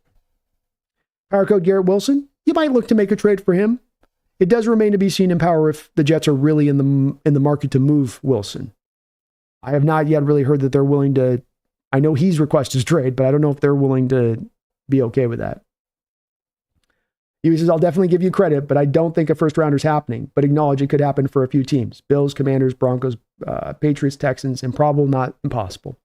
Power code Garrett Wilson, you might look to make a trade for him. It does remain to be seen in power if the Jets are really in the market to move Wilson. I have not yet really heard that they're willing to. I know he's requested his trade, but I don't know if they're willing to be okay with that. He says, I'll definitely give you credit, but I don't think a first rounder is happening, but acknowledge it could happen for a few teams. Bills, Commanders, Broncos, Patriots, Texans, and probable, not impossible.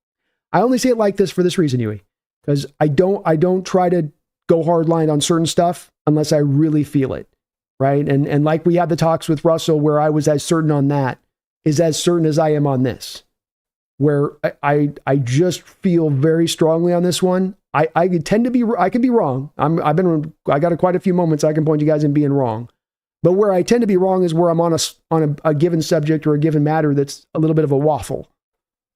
I only say it like this for this reason, Huey, because I don't try to go hard line on certain stuff unless I really feel it, right? And like we had the talks with Russell where I was as certain on that is as certain as I am on this, where I just feel very strongly on this one. I tend to be, I could be wrong. I got quite a few moments I can point you guys in being wrong. But where I tend to be wrong is where I'm on a given subject or a given matter that's a little bit of a waffle,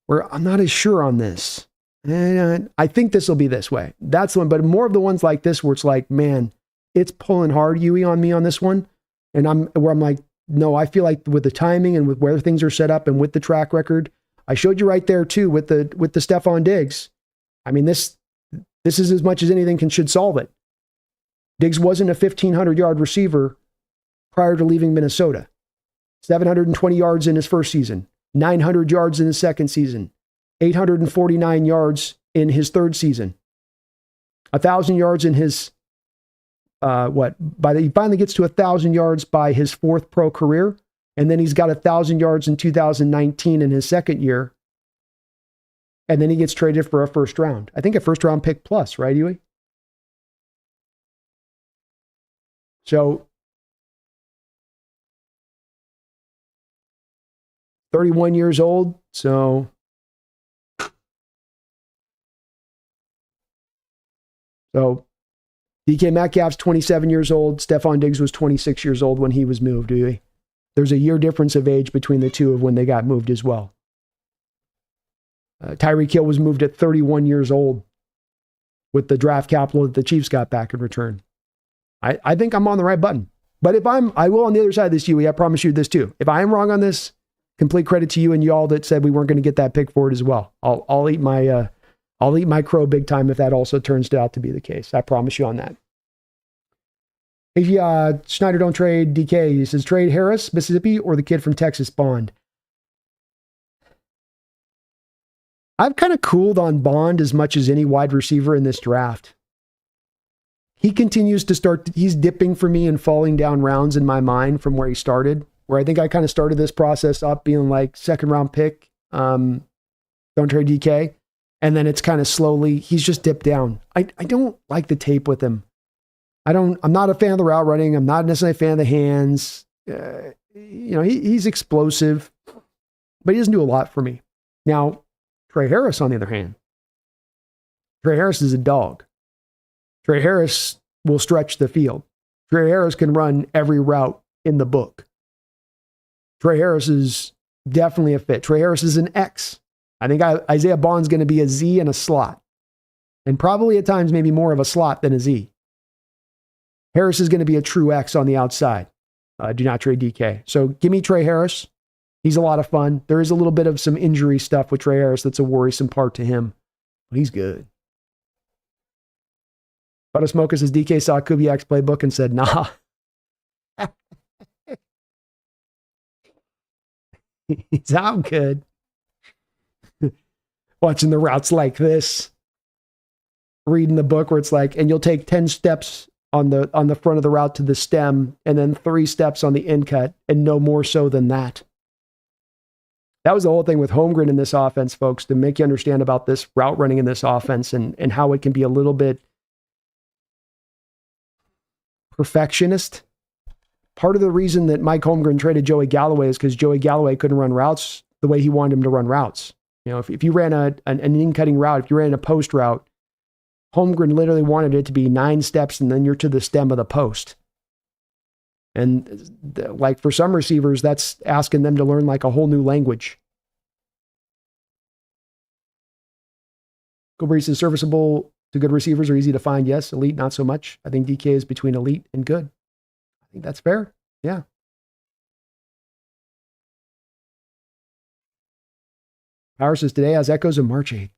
where I'm not as sure on this. And I think this will be this way. That's the one, but more of the ones like this where it's like, man, it's pulling hard, Huey, on me on this one. And I'm like, no, I feel like with the timing and with where things are set up and with the track record, I showed you right there too with the Stephon Diggs. I mean, this is as much as anything should solve it. Diggs wasn't a 1,500-yard receiver prior to leaving Minnesota. 720 yards in his first season, 900 yards in his second season, 849 yards in his third season, 1,000 yards in his, he finally gets to 1,000 yards by his 4th pro career, and then he's got 1,000 yards in 2019 in his second year. And then he gets traded for a first round. I think a first round pick plus, right, Huey? So 31 years old. So DK Metcalf's 27 years old. Stephon Diggs was 26 years old when he was moved, Huey. There's a year difference of age between the two of when they got moved as well. Tyreek Hill was moved at 31 years old with the draft capital that the Chiefs got back in return. I think I'm on the right button. But I will on the other side of this, Huey, I promise you this too. If I am wrong on this, complete credit to you and y'all that said we weren't going to get that pick for it as well. I'll eat my crow big time if that also turns out to be the case. I promise you on that. If Schneider don't trade DK, he says trade Harris, Mississippi, or the kid from Texas, Bond. I've kind of cooled on Bond as much as any wide receiver in this draft. He continues to he's dipping for me and falling down rounds in my mind from where he started, where I think I kind of started this process up being like 2nd round pick, don't trade DK. And then it's kind of slowly, he's just dipped down. I don't like the tape with him. I'm not a fan of the route running. I'm not necessarily a fan of the hands. He's explosive, but he doesn't do a lot for me. Now, Trey Harris, on the other hand, Trey Harris is a dog. Trey Harris will stretch the field. Trey Harris can run every route in the book. Trey Harris is definitely a fit. Trey Harris is an X. I think Isaiah Bond's going to be a Z and a slot. And probably at times maybe more of a slot than a Z. Harris is going to be a true X on the outside. Do not trade DK. So give me Trey Harris. He's a lot of fun. There is a little bit of some injury stuff with Trey Harris that's a worrisome part to him, but he's good. Butter Smoker says DK saw Kubiak's playbook and said, nah. He's out good. Watching the routes like this. Reading the book where it's like, and you'll take 10 steps on the front of the route to the stem, and then 3 steps on the in cut, and no more so than that. That was the whole thing with Holmgren in this offense, folks, to make you understand about this route running in this offense and how it can be a little bit perfectionist. Part of the reason that Mike Holmgren traded Joey Galloway is because Joey Galloway couldn't run routes the way he wanted him to run routes. You know, if you ran an in-cutting route, if you ran a post route, Holmgren literally wanted it to be 9 steps and then you're to the stem of the post. And like for some receivers, that's asking them to learn like a whole new language. Cobreeze is serviceable to good receivers are easy to find. Yes. Elite, not so much. I think DK is between elite and good. I think that's fair. Yeah. Power says today has echoes of March 8th.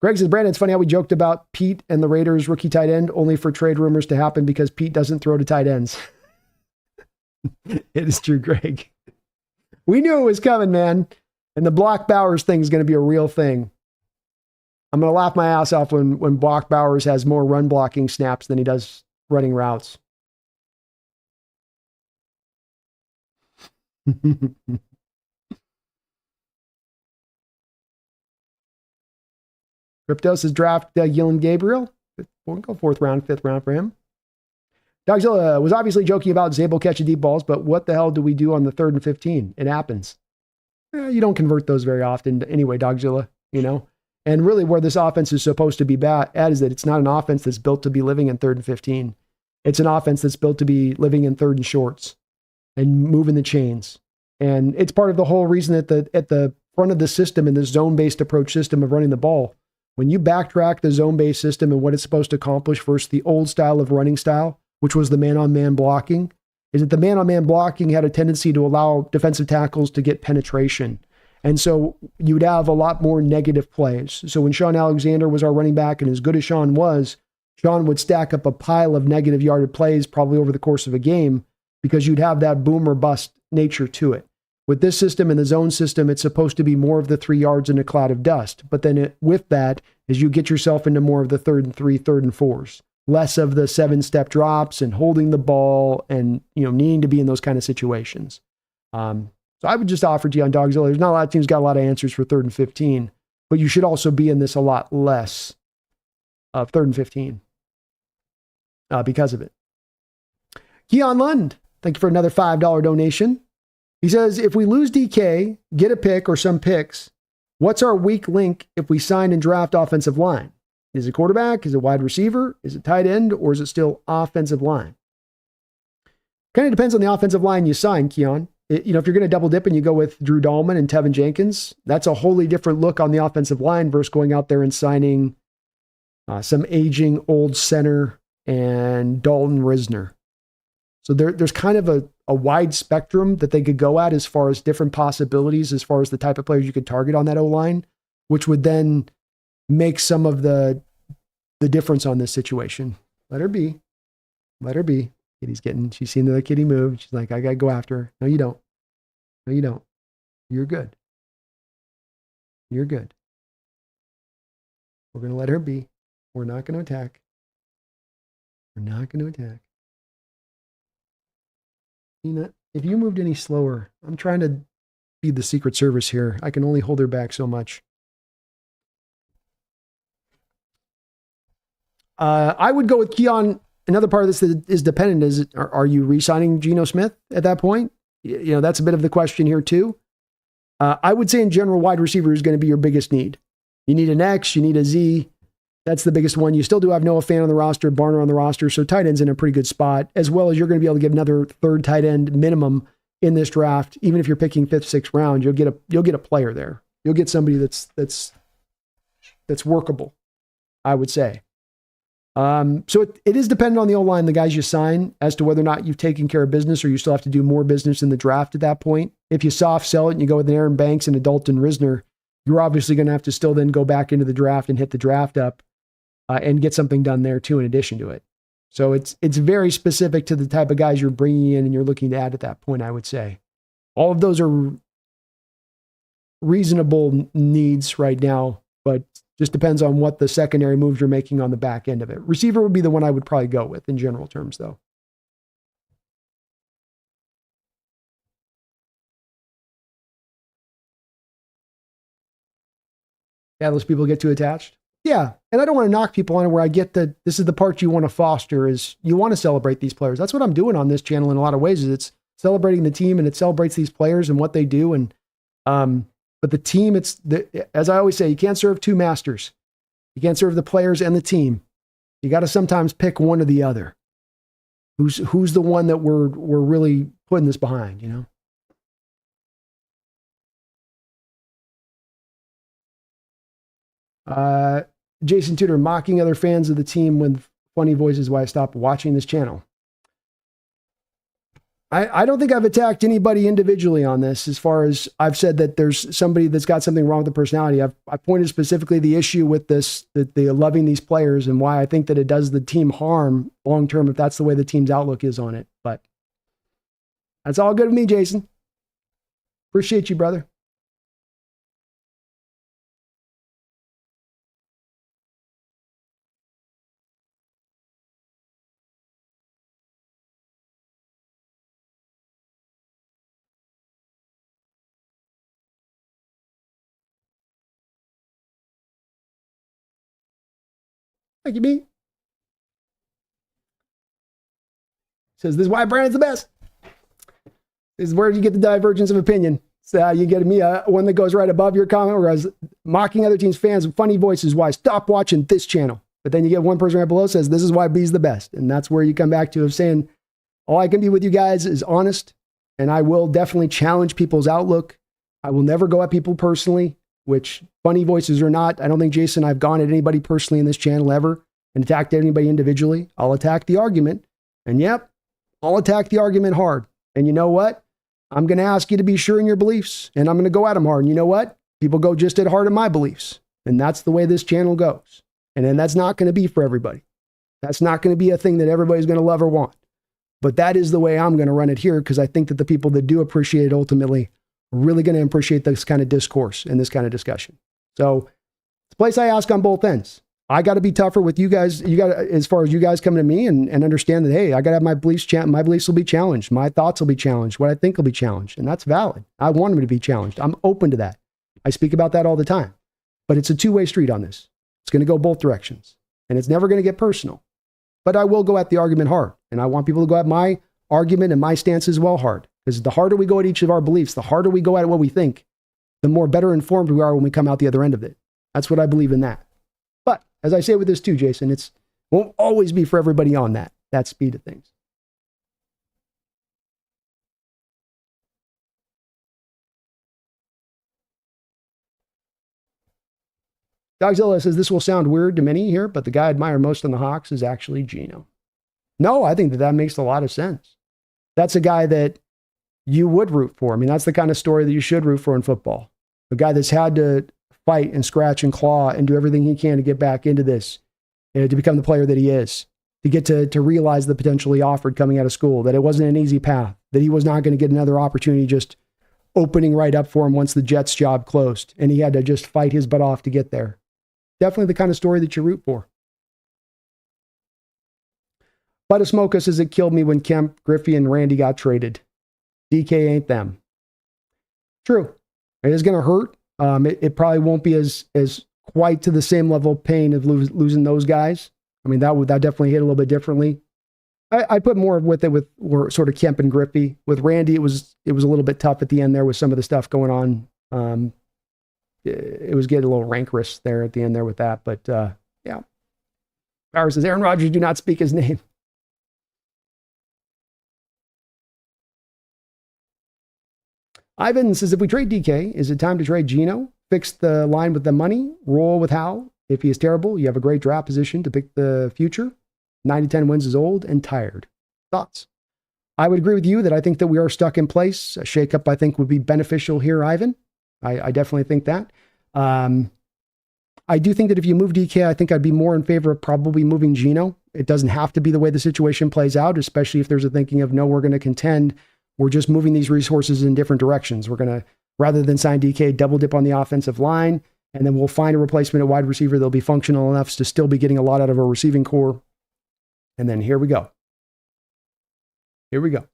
Greg says, Brandon, it's funny how we joked about Pete and the Raiders rookie tight end only for trade rumors to happen because Pete doesn't throw to tight ends. It is true, Greg. We knew it was coming, man. And the Block Bowers thing is going to be a real thing. I'm going to laugh my ass off when Block Bowers has more run blocking snaps than he does running routes. Crypto says draft Gillen Gabriel. We'll go 4th round, 5th round for him. Dogzilla was obviously joking about Zabel catching deep balls, but what the hell do we do on the 3rd and 15? It happens. You don't convert those very often anyway, Dogzilla, you know? And really where this offense is supposed to be bad at is that it's not an offense that's built to be living in 3rd and 15. It's an offense that's built to be living in 3rd and shorts and moving the chains. And it's part of the whole reason that at the front of the system in the zone-based approach system of running the ball, when you backtrack the zone-based system and what it's supposed to accomplish versus the old style of running style, which was the man-on-man blocking, is that the man-on-man blocking had a tendency to allow defensive tackles to get penetration. And so you'd have a lot more negative plays. So when Sean Alexander was our running back, and as good as Sean was, Sean would stack up a pile of negative yarded plays probably over the course of a game because you'd have that boom or bust nature to it. With this system and the zone system, it's supposed to be more of the 3 yards in a cloud of dust. But then with that, as you get yourself into more of the 3rd and 3, 3rd and 4s, less of the 7-step drops and holding the ball and, you know, needing to be in those kind of situations. So I would just offer to you on Dogzilla, there's not a lot of teams got a lot of answers for 3rd and 15, but you should also be in this a lot less of 3rd and 15 because of it. Keon Lund, thank you for another $5 donation. He says, if we lose DK, get a pick or some picks, what's our weak link if we sign and draft offensive line? Is it quarterback? Is it wide receiver? Is it tight end? Or is it still offensive line? Kind of depends on the offensive line you sign, Keon. If you're going to double dip and you go with Drew Dahlman and Tevin Jenkins, that's a wholly different look on the offensive line versus going out there and signing some aging old center and Dalton Risner. So there's kind of a wide spectrum that they could go at as far as different possibilities, as far as the type of players you could target on that O-line, which would then make some of the difference on this situation. Let her be. Let her be. She's seen the kitty move. She's like, I got to go after her. No, you don't. No, you don't. You're good. You're good. We're going to let her be. We're not going to attack. We're not going to attack. Tina, if you moved any slower, I'm trying to feed the Secret Service here. I can only hold her back so much. I would go with Keon. Another part of this that is dependent is, are you re-signing Geno Smith at that point? That's a bit of the question here too. I would say in general, wide receiver is going to be your biggest need. You need an X, you need a Z. That's the biggest one. You still do have Noah Fant on the roster, Barner on the roster, so tight end's in a pretty good spot, as well as you're going to be able to get another 3rd tight end minimum in this draft. Even if you're picking 5th, 6th round, you'll get a player there. You'll get somebody that's workable, I would say. So it is dependent on the O-line, the guys you sign, as to whether or not you've taken care of business or you still have to do more business in the draft at that point. If you soft sell it and you go with an Aaron Banks and a Dalton Risner, you're obviously going to have to still then go back into the draft and hit the draft up and get something done there too in addition to it. So it's very specific to the type of guys you're bringing in and you're looking to add at that point, I would say. All of those are reasonable needs right now, but just depends on what the secondary moves you're making on the back end of it. Receiver would be the one I would probably go with in general terms, though. Yeah, those people get too attached. Yeah, and I don't want to knock people on it where I get that this is the part you want to foster is you want to celebrate these players. That's what I'm doing on this channel in a lot of ways is it's celebrating the team and it celebrates these players and what they do. And but the team, as I always say, you can't serve two masters. You can't serve the players and the team. You got to sometimes pick one or the other. Who's the one that we're really putting this behind, you know? Jason Tudor, mocking other fans of the team with funny voices why I stopped watching this channel. I don't think I've attacked anybody individually on this as far as I've said that there's somebody that's got something wrong with the personality. I pointed specifically the issue with this, that they loving these players and why I think that it does the team harm long-term if that's the way the team's outlook is on it. But that's all good with me, Jason. Appreciate you, brother. Thank you, B. Says, this is why Brandon's the best. This is where you get the divergence of opinion. So you get me one that goes right above your comment, whereas mocking other teams' fans with funny voices why stop watching this channel. But then you get one person right below says, this is why B's the best. And that's where you come back to of saying, all I can be with you guys is honest. And I will definitely challenge people's outlook. I will never go at people personally, which funny voices or not. I don't think, Jason, I've gone at anybody personally in this channel ever and attacked anybody individually. I'll attack the argument. And yep, I'll attack the argument hard. And you know what? I'm going to ask you to be sure in your beliefs. And I'm going to go at them hard. And you know what? People go just as hard at my beliefs. And that's the way this channel goes. And then that's not going to be for everybody. That's not going to be a thing that everybody's going to love or want. But that is the way I'm going to run it here because I think that the people that do appreciate it ultimately are really going to appreciate this kind of discourse and this kind of discussion. So it's a place I ask on both ends. I got to be tougher with you guys. You got as far as you guys coming to me and understand that, hey, I got to have my beliefs. My beliefs will be challenged. My thoughts will be challenged. What I think will be challenged. And that's valid. I want them to be challenged. I'm open to that. I speak about that all the time. But it's a two-way street on this. It's going to go both directions. And it's never going to get personal. But I will go at the argument hard. And I want people to go at my argument and my stance as well hard. Because the harder we go at each of our beliefs, the harder we go at what we think, the more better informed we are when we come out the other end of it. That's what I believe in that. But as I say with this too, Jason, it won't always be for everybody on that speed of things. Dogzilla says, this will sound weird to many here, but the guy I admire most on the Hawks is actually Geno. No, I think that makes a lot of sense. That's a guy that you would root for. I mean, that's the kind of story that you should root for in football. A guy that's had to fight and scratch and claw and do everything he can to get back into this, to become the player that he is, to get to realize the potential he offered coming out of school, that it wasn't an easy path, that he was not going to get another opportunity just opening right up for him once the Jets job closed, and he had to just fight his butt off to get there. Definitely the kind of story that you root for. But Smoka says it killed me when Kemp, Griffey, and Randy got traded. DK ain't them. True. It is going to hurt. It probably won't be as quite to the same level of pain of losing those guys. I mean, that definitely hit a little bit differently. I put more with it with sort of Kemp and Griffey. With Randy, it was a little bit tough at the end there with some of the stuff going on. It was getting a little rancorous there at the end there with that. But yeah. Power says, Aaron Rodgers, do not speak his name. Ivan says, if we trade DK, is it time to trade Geno? Fix the line with the money, roll with Howe, If he is terrible, you have a great draft position to pick the future. 9 to 10 wins is old and tired. Thoughts? I would agree with you that I think that we are stuck in place. A shakeup, I think, would be beneficial here, Ivan. I definitely think that. I do think that if you move DK, I think I'd be more in favor of probably moving Geno. It doesn't have to be the way the situation plays out, especially if there's a thinking of, no, we're going to contend. We're just moving these resources in different directions. We're going to, rather than sign DK, double dip on the offensive line, and then we'll find a replacement at wide receiver that'll be functional enough to still be getting a lot out of our receiving core. And then here we go. Here we go.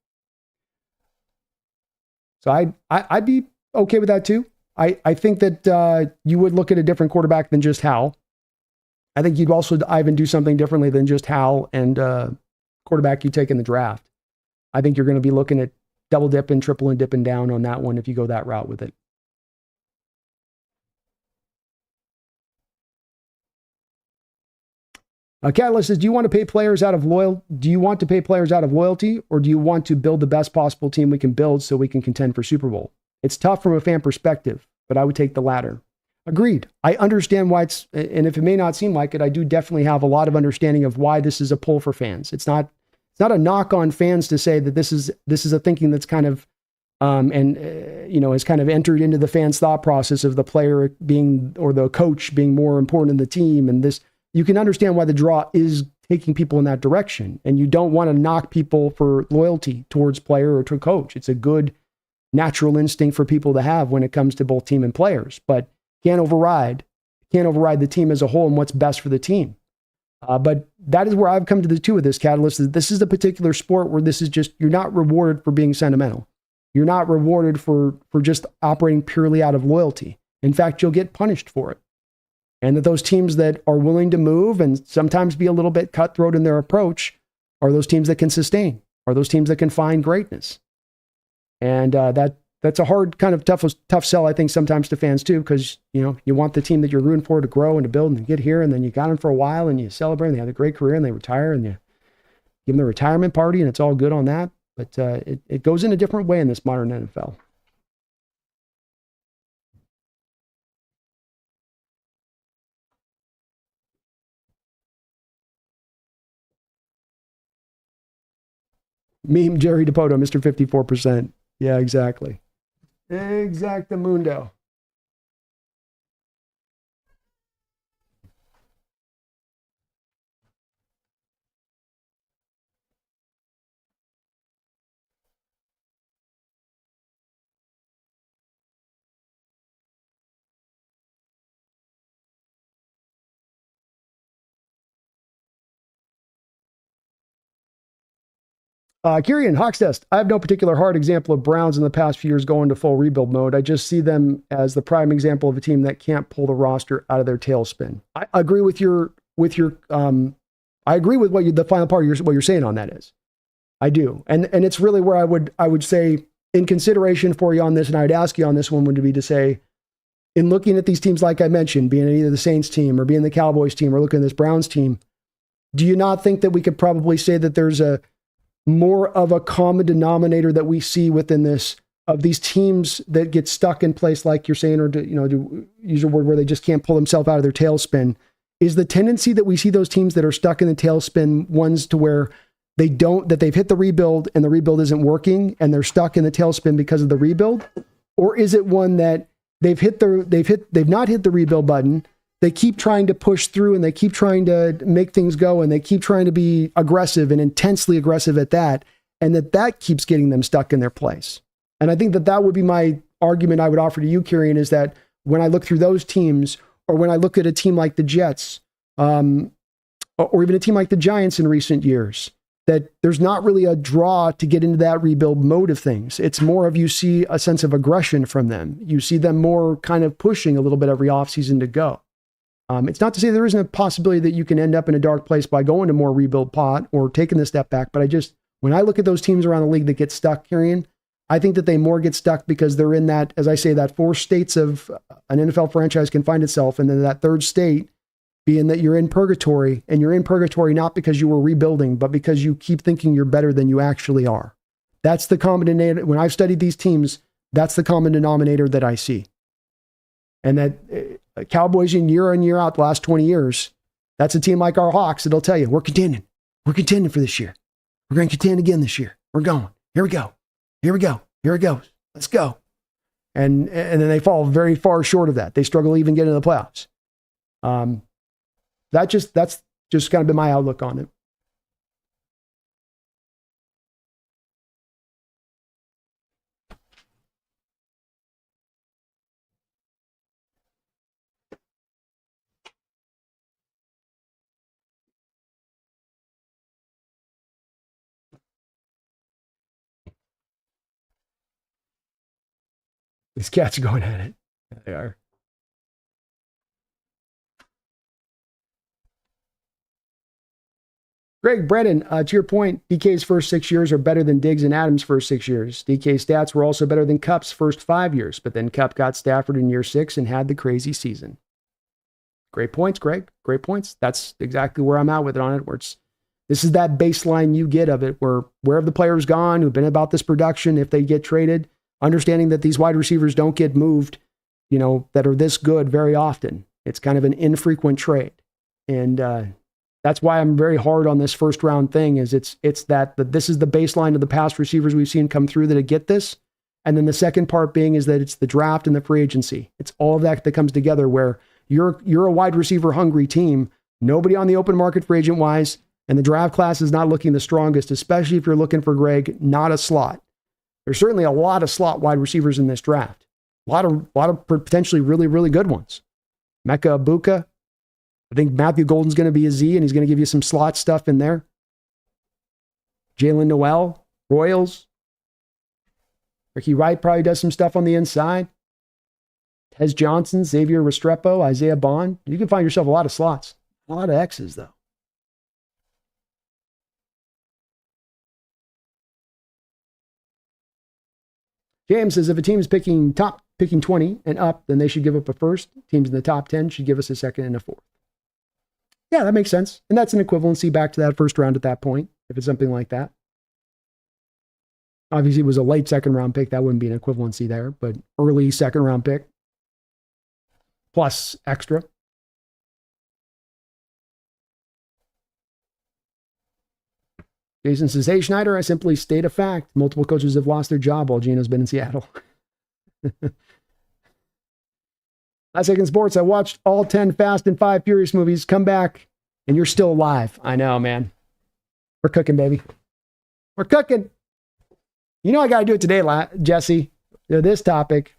So I'd be okay with that too. I think that you would look at a different quarterback than just Hal. I think you'd also, Ivan, do something differently than just Hal and quarterback you take in the draft. I think you're going to be looking at double dipping, triple and dipping down on that one if you go that route with it. Catalyst says, do you want to pay players out of loyalty, or do you want to build the best possible team we can build so we can contend for Super Bowl? It's tough from a fan perspective, but I would take the latter. Agreed. I understand why it's, and if it may not seem like it, I do definitely have a lot of understanding of why this is a pull for fans. It's not a knock on fans to say that this is a thinking that's kind of, has kind of entered into the fans' thought process of the player being, or the coach being more important than the team. And this, you can understand why the draw is taking people in that direction. And you don't want to knock people for loyalty towards player or to coach. It's a good natural instinct for people to have when it comes to both team and players, but can't override the team as a whole and what's best for the team. But that is where I've come to the two of this, Catalyst, is this is a particular sport where this is just, you're not rewarded for being sentimental. You're not rewarded for just operating purely out of loyalty. In fact, you'll get punished for it. And that those teams that are willing to move and sometimes be a little bit cutthroat in their approach are those teams that can sustain, are those teams that can find greatness. And that's a hard kind of tough sell, I think, sometimes to fans too, because you want the team that you're rooting for to grow and to build and get here, and then you got them for a while and you celebrate and they have a great career and they retire and you give them the retirement party and it's all good on that. But it goes in a different way in this modern NFL. Meme Jerry DePoto, Mr. 54%. Yeah, exactly. Exactamundo. Kieran, Hawksnest. I have no particular hard example of Browns in the past few years going to full rebuild mode. I just see them as the prime example of a team that can't pull the roster out of their tailspin. I agree with I agree with the final part of what you're saying on that is. I do. And it's really where I would say, in consideration for you on this, and I'd ask you on this one would be to say, in looking at these teams, like I mentioned, being either the Saints team or being the Cowboys team or looking at this Browns team, do you not think that we could probably say that there's a more of a common denominator that we see within this, of these teams that get stuck in place, like you're saying, or to use a word where they just can't pull themselves out of their tailspin, is the tendency that we see those teams that are stuck in the tailspin ones to where that they've hit the rebuild and the rebuild isn't working and they're stuck in the tailspin because of the rebuild? Or is it one that they've not hit the rebuild button, they keep trying to push through and they keep trying to make things go and they keep trying to be aggressive and intensely aggressive at that, and that keeps getting them stuck in their place? And I think that would be my argument I would offer to you, Kieran, is that when I look through those teams, or when I look at a team like the Jets, or even a team like the Giants in recent years, that there's not really a draw to get into that rebuild mode of things. It's more of, you see a sense of aggression from them. You see them more kind of pushing a little bit every offseason to go. It's not to say there isn't a possibility that you can end up in a dark place by going to more rebuild pot or taking the step back. But when I look at those teams around the league that get stuck, Kieran, I think that they more get stuck because they're in that, as I say, that 4 states of an NFL franchise can find itself. And then that third state being that you're in purgatory, and you're in purgatory not because you were rebuilding, but because you keep thinking you're better than you actually are. That's the common denominator. When I've studied these teams, that's the common denominator that I see. And that Cowboys in year out the last 20 years, that's a team like our Hawks that'll tell you, we're contending. We're contending for this year. We're going to contend again this year. We're going. Here we go. Here we go. Here it goes. Let's go. And then they fall very far short of that. They struggle to even get into the playoffs. That's just kind of been my outlook on it. These cats are going at it. Yeah, they are. Greg Brennan, to your point, DK's first 6 years are better than Diggs and Adams' first 6 years. DK's stats were also better than Kupp's first 5 years, but then Kupp got Stafford in year 6 and had the crazy season. Great points, Greg. Great points. That's exactly where I'm at with it on it. This is that baseline you get of it, where have the players gone who've been about this production if they get traded, understanding that these wide receivers don't get moved, that are this good very often. It's kind of an infrequent trade. And that's why I'm very hard on this first round thing is it's that this is the baseline of the past receivers we've seen come through that get this. And then the second part being is that it's the draft and the free agency. It's all of that comes together where you're a wide receiver hungry team, nobody on the open market free agent wise, and the draft class is not looking the strongest, especially if you're looking for, Greg, not a slot. There's certainly a lot of slot wide receivers in this draft. A lot of potentially really, really good ones. Mecca Ibuka. I think Matthew Golden's going to be a Z, and he's going to give you some slot stuff in there. Jalen Noel, Royals. Ricky Wright probably does some stuff on the inside. Tez Johnson, Xavier Restrepo, Isaiah Bond. You can find yourself a lot of slots. A lot of X's, though. James says if a team is picking 20 and up, then they should give up a first. Teams in the top 10 should give us a second and a fourth. Yeah, that makes sense. And that's an equivalency back to that first round at that point, if it's something like that. Obviously, it was a late second round pick. That wouldn't be an equivalency there, but early second round pick plus extra. Jason says, hey, Schneider, I simply state a fact. Multiple coaches have lost their job while Gino's been in Seattle. Last Second Sports, I watched all 10 Fast and 5 Furious movies. Come back, and you're still alive. I know, man. We're cooking, baby. We're cooking. You know I got to do it today, Jesse. This topic.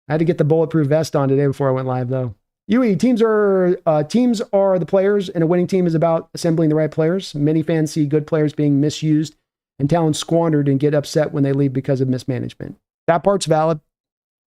I had to get the bulletproof vest on today before I went live, though. UE, teams are the players, and a winning team is about assembling the right players. Many fans see good players being misused and talent squandered and get upset when they leave because of mismanagement. That part's valid.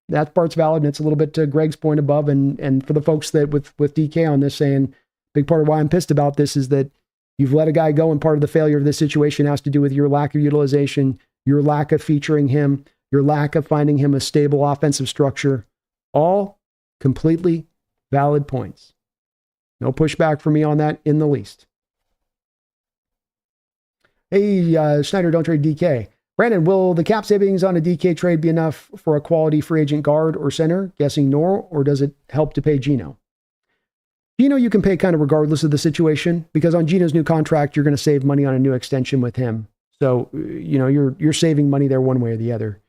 And it's a little bit to Greg's point above. And for the folks that with DK on this saying, big part of why I'm pissed about this is that you've let a guy go, and part of the failure of this situation has to do with your lack of utilization, your lack of featuring him, your lack of finding him a stable offensive structure. All completely valid points. No pushback for me on that in the least. Hey, Schneider, don't trade DK. Brandon, will the cap savings on a DK trade be enough for a quality free agent guard or center? Guessing no, or does it help to pay Gino? Gino, you can pay kind of regardless of the situation, because on Gino's new contract, you're going to save money on a new extension with him. So, you're saving money there one way or the other.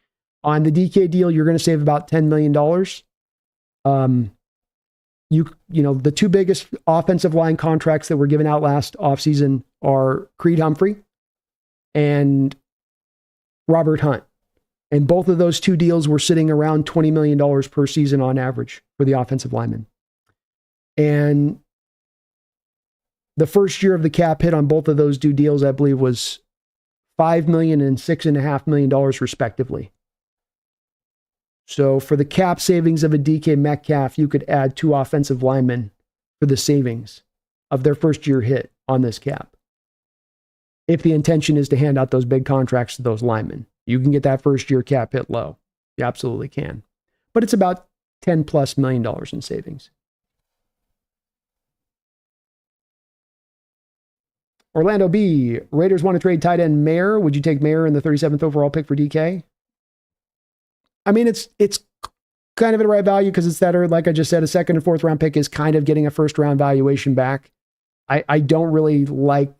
On the DK deal, you're going to save about $10 million. The two biggest offensive line contracts that were given out last offseason are Creed Humphrey and Robert Hunt. And both of those two deals were sitting around $20 million per season on average for the offensive linemen. And the first year of the cap hit on both of those two deals, I believe, was $5 million and $6.5 million respectively. So for the cap savings of a DK Metcalf, you could add 2 offensive linemen for the savings of their first year hit on this cap. If the intention is to hand out those big contracts to those linemen, you can get that first year cap hit low. You absolutely can. But it's about $10+ million in savings. Orlando B. Raiders want to trade tight end Mayer. Would you take Mayer in the 37th overall pick for DK? I mean, it's kind of at the right value because it's that, or like I just said, a second and fourth round pick is kind of getting a first round valuation back. I don't really like,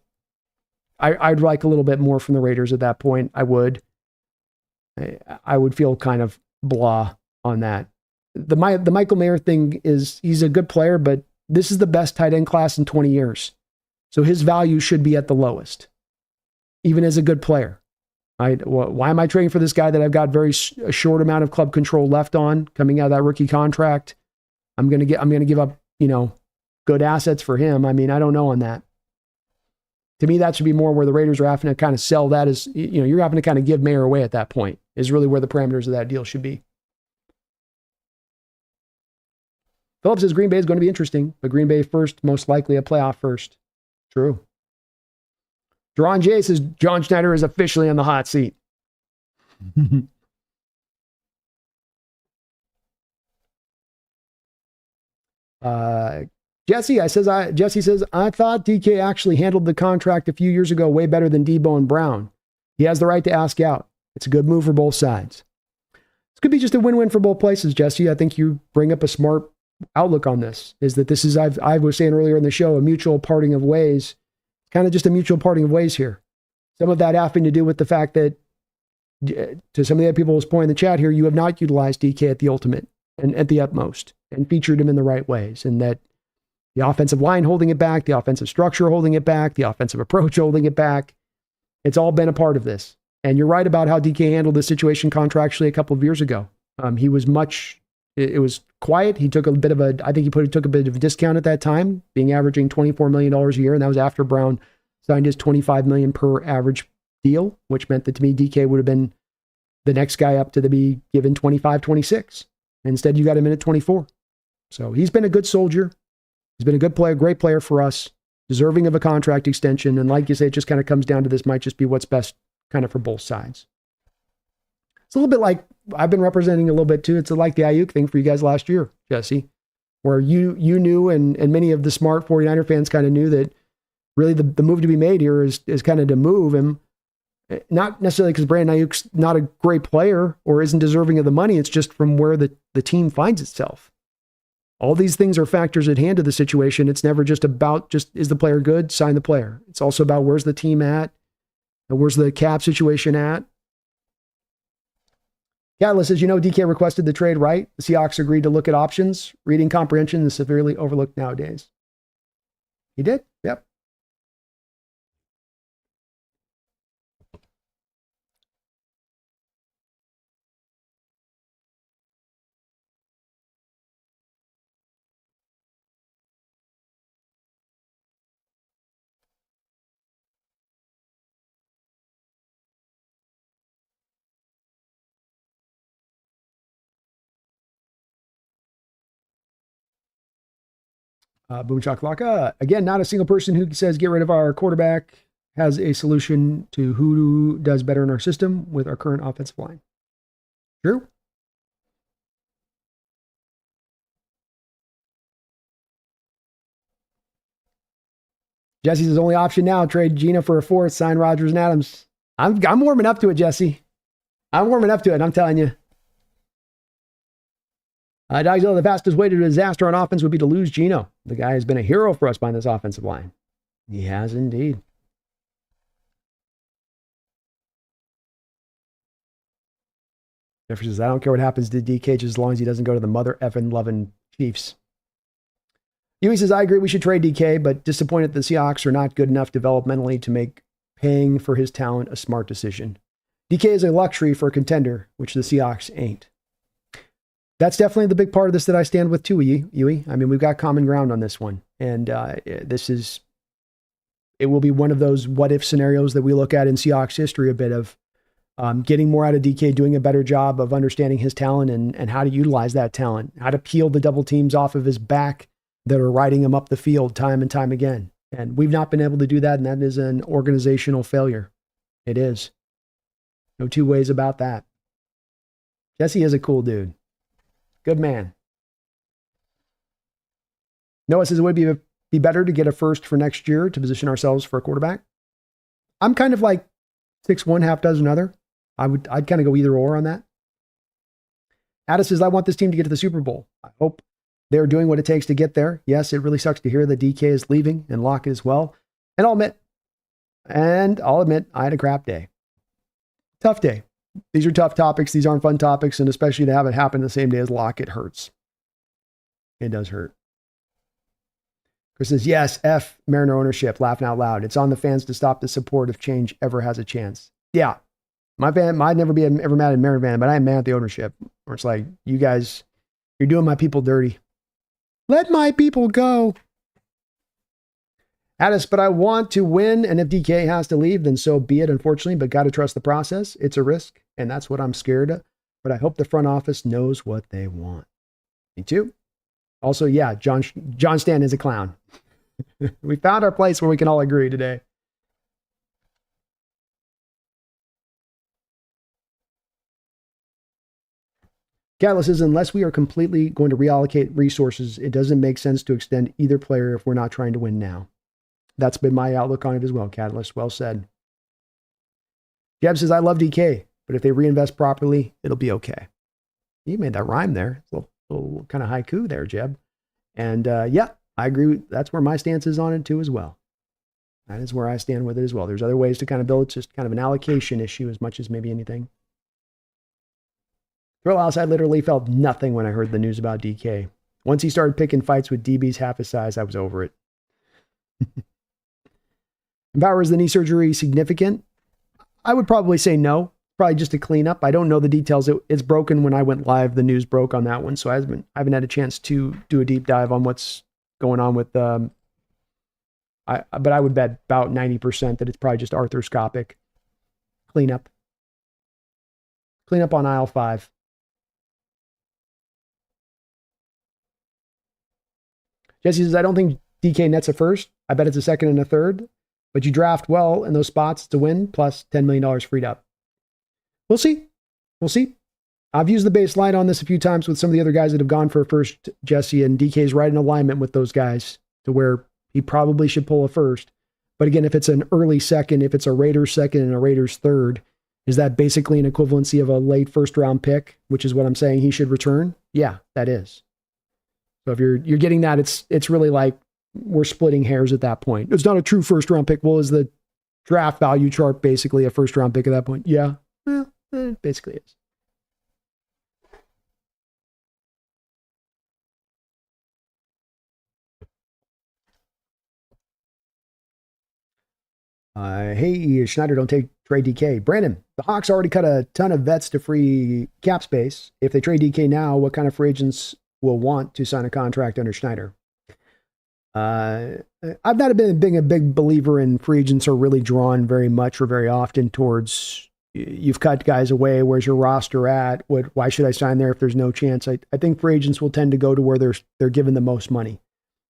I'd like a little bit more from the Raiders at that point. I would feel kind of blah on that. The Michael Mayer thing is, he's a good player, but this is the best tight end class in 20 years. So his value should be at the lowest, even as a good player. Why am I trading for this guy that I've got a short amount of club control left on coming out of that rookie contract? I'm going to give up, good assets for him. I mean, I don't know on that. To me, that should be more where the Raiders are having to kind of sell that as, you're having to kind of give Mayer away at that point is really where the parameters of that deal should be. Phillips says Green Bay is going to be interesting, but Green Bay first, most likely a playoff first. True. Deron J says John Schneider is officially on the hot seat. Jesse says, I thought DK actually handled the contract a few years ago way better than Debo and Brown. He has the right to ask out. It's a good move for both sides. This could be just a win-win for both places, Jesse. I think you bring up a smart outlook on this, is that this is, I was saying earlier in the show, a mutual parting of ways. Kind of just a mutual parting of ways here. Some of that having to do with the fact that, to some of the other people who's pointing in the chat here, you have not utilized DK at the ultimate and at the utmost and featured him in the right ways. And that the offensive line holding it back, the offensive structure holding it back, the offensive approach holding it back, it's all been a part of this. And you're right about how DK handled this situation contractually a couple of years ago. He was it was quiet. He took a bit of took a bit of a discount at that time, being averaging $24 million a year. And that was after Brown signed his $25 million per average deal, which meant that to me, DK would have been the next guy up to be given 25, 26. Instead, you got him in at 24. So he's been a good soldier. He's been a good player, great player for us, deserving of a contract extension. And like you say, it just kind of comes down to this might just be what's best kind of for both sides. It's a little bit like I've been representing a little bit too. It's like the Ayuk thing for you guys last year, Jesse, where you knew and many of the smart 49er fans kind of knew that really the move to be made here is kind of to move him. Not necessarily because Brandon Ayuk's not a great player or isn't deserving of the money. It's just from where the team finds itself. All these things are factors at hand to the situation. It's never just about is the player good? Sign the player. It's also about where's the team at and where's the cap situation at. Catalyst says, DK requested the trade, right? The Seahawks agreed to look at options. Reading comprehension is severely overlooked nowadays. He did? Yep. Boom Chakalaka. Again, not a single person who says get rid of our quarterback has a solution to who does better in our system with our current offensive line. True? Jesse's only option now, trade Gina for a fourth, sign Rodgers-Adams. I'm warming up to it, Jesse. I'm warming up to it, I'm telling you. Dogzilla, the fastest way to disaster on offense would be to lose Gino. The guy has been a hero for us behind this offensive line. He has indeed. Jeffrey says, I don't care what happens to DK as long as he doesn't go to the mother effing loving Chiefs. Huey says, I agree we should trade DK, but disappointed the Seahawks are not good enough developmentally to make paying for his talent a smart decision. DK is a luxury for a contender, which the Seahawks ain't. That's definitely the big part of this that I stand with too, Huey. I mean, we've got common ground on this one. And it will be one of those what-if scenarios that we look at in Seahawks history a bit of getting more out of DK, doing a better job of understanding his talent and how to utilize that talent, how to peel the double teams off of his back that are riding him up the field time and time again. And we've not been able to do that, and that is an organizational failure. It is. No two ways about that. Jesse is a cool dude. Good man. Noah says it would be better to get a first for next year to position ourselves for a quarterback. I'm kind of like 6 1, half dozen other. I'd kind of go either or on that. Addis says, I want this team to get to the Super Bowl. I hope they're doing what it takes to get there. Yes, it really sucks to hear that DK is leaving and Lockett as well. And I'll admit, I had a crap day. Tough day. These are tough topics. These aren't fun topics. And especially to have it happen the same day as Lockett hurts. It does hurt. Chris says, yes, F Mariner ownership, laughing out loud. It's on the fans to stop the support if change ever has a chance. Yeah. My fan, I'd never be ever mad at Mariner fan, but I am mad at the ownership. Where it's like, you guys, you're doing my people dirty. Let my people go. Addis, but I want to win, and if DK has to leave, then so be it, unfortunately, but got to trust the process. It's a risk, and that's what I'm scared of. But I hope the front office knows what they want. Me too. Also, yeah, John Stan is a clown. We found our place where we can all agree today. Catalyst says, unless we are completely going to reallocate resources, it doesn't make sense to extend either player if we're not trying to win now. That's been my outlook on it as well, Catalyst. Well said. Jeb says, I love DK, but if they reinvest properly, it'll be okay. You made that rhyme there. It's a little kind of haiku there, Jeb. And yeah, I agree. That's where my stance is on it too as well. That is where I stand with it as well. There's other ways to kind of build. It's just kind of an allocation issue as much as maybe anything. Thrill House, I literally felt nothing when I heard the news about DK. Once he started picking fights with DBs half his size, I was over it. Empower, is the knee surgery significant? I would probably say no. Probably just a cleanup. I don't know the details. It's broken when I went live. The news broke on that one, so I haven't had a chance to do a deep dive on what's going on with. But I would bet about 90% that it's probably just arthroscopic cleanup. Cleanup on aisle 5. Jesse says, I don't think DK nets a first. I bet it's a second and a third. But you draft well in those spots to win, plus $10 million freed up. We'll see. We'll see. I've used the baseline on this a few times with some of the other guys that have gone for a first, Jesse, and DK's right in alignment with those guys to where he probably should pull a first. But again, if it's an early second, if it's a Raiders second and a Raiders third, is that basically an equivalency of a late first round pick, which is what I'm saying he should return? Yeah, that is. So if you're getting that, it's really like we're splitting hairs at that point. It's not a true first round pick. Well, is the draft value chart basically a first round pick at that point? Yeah, well, it basically is. Hey, Schneider, don't trade DK. Brandon, the Hawks already cut a ton of vets to free cap space. If they trade DK now, what kind of free agents will want to sign a contract under Schneider? I've not been being a big believer in free agents are really drawn very much or very often towards you've cut guys away. Where's your roster at? Why should I sign there if there's no chance? I think free agents will tend to go to where they're given the most money.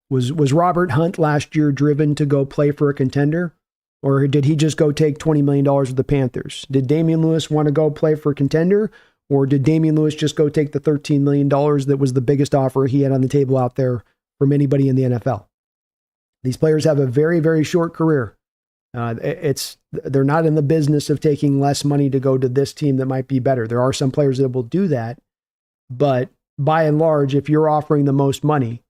Was Robert Hunt last year driven to go play for a contender? Or did he just go take $20 million with the Panthers? Did Damian Lewis want to go play for a contender? Or did Damian Lewis just go take the $13 million that was the biggest offer he had on the table out there from anybody in the NFL? These players have a very, very short career. They're not in the business of taking less money to go to this team that might be better. There are some players that will do that. But by and large, if you're offering the most money,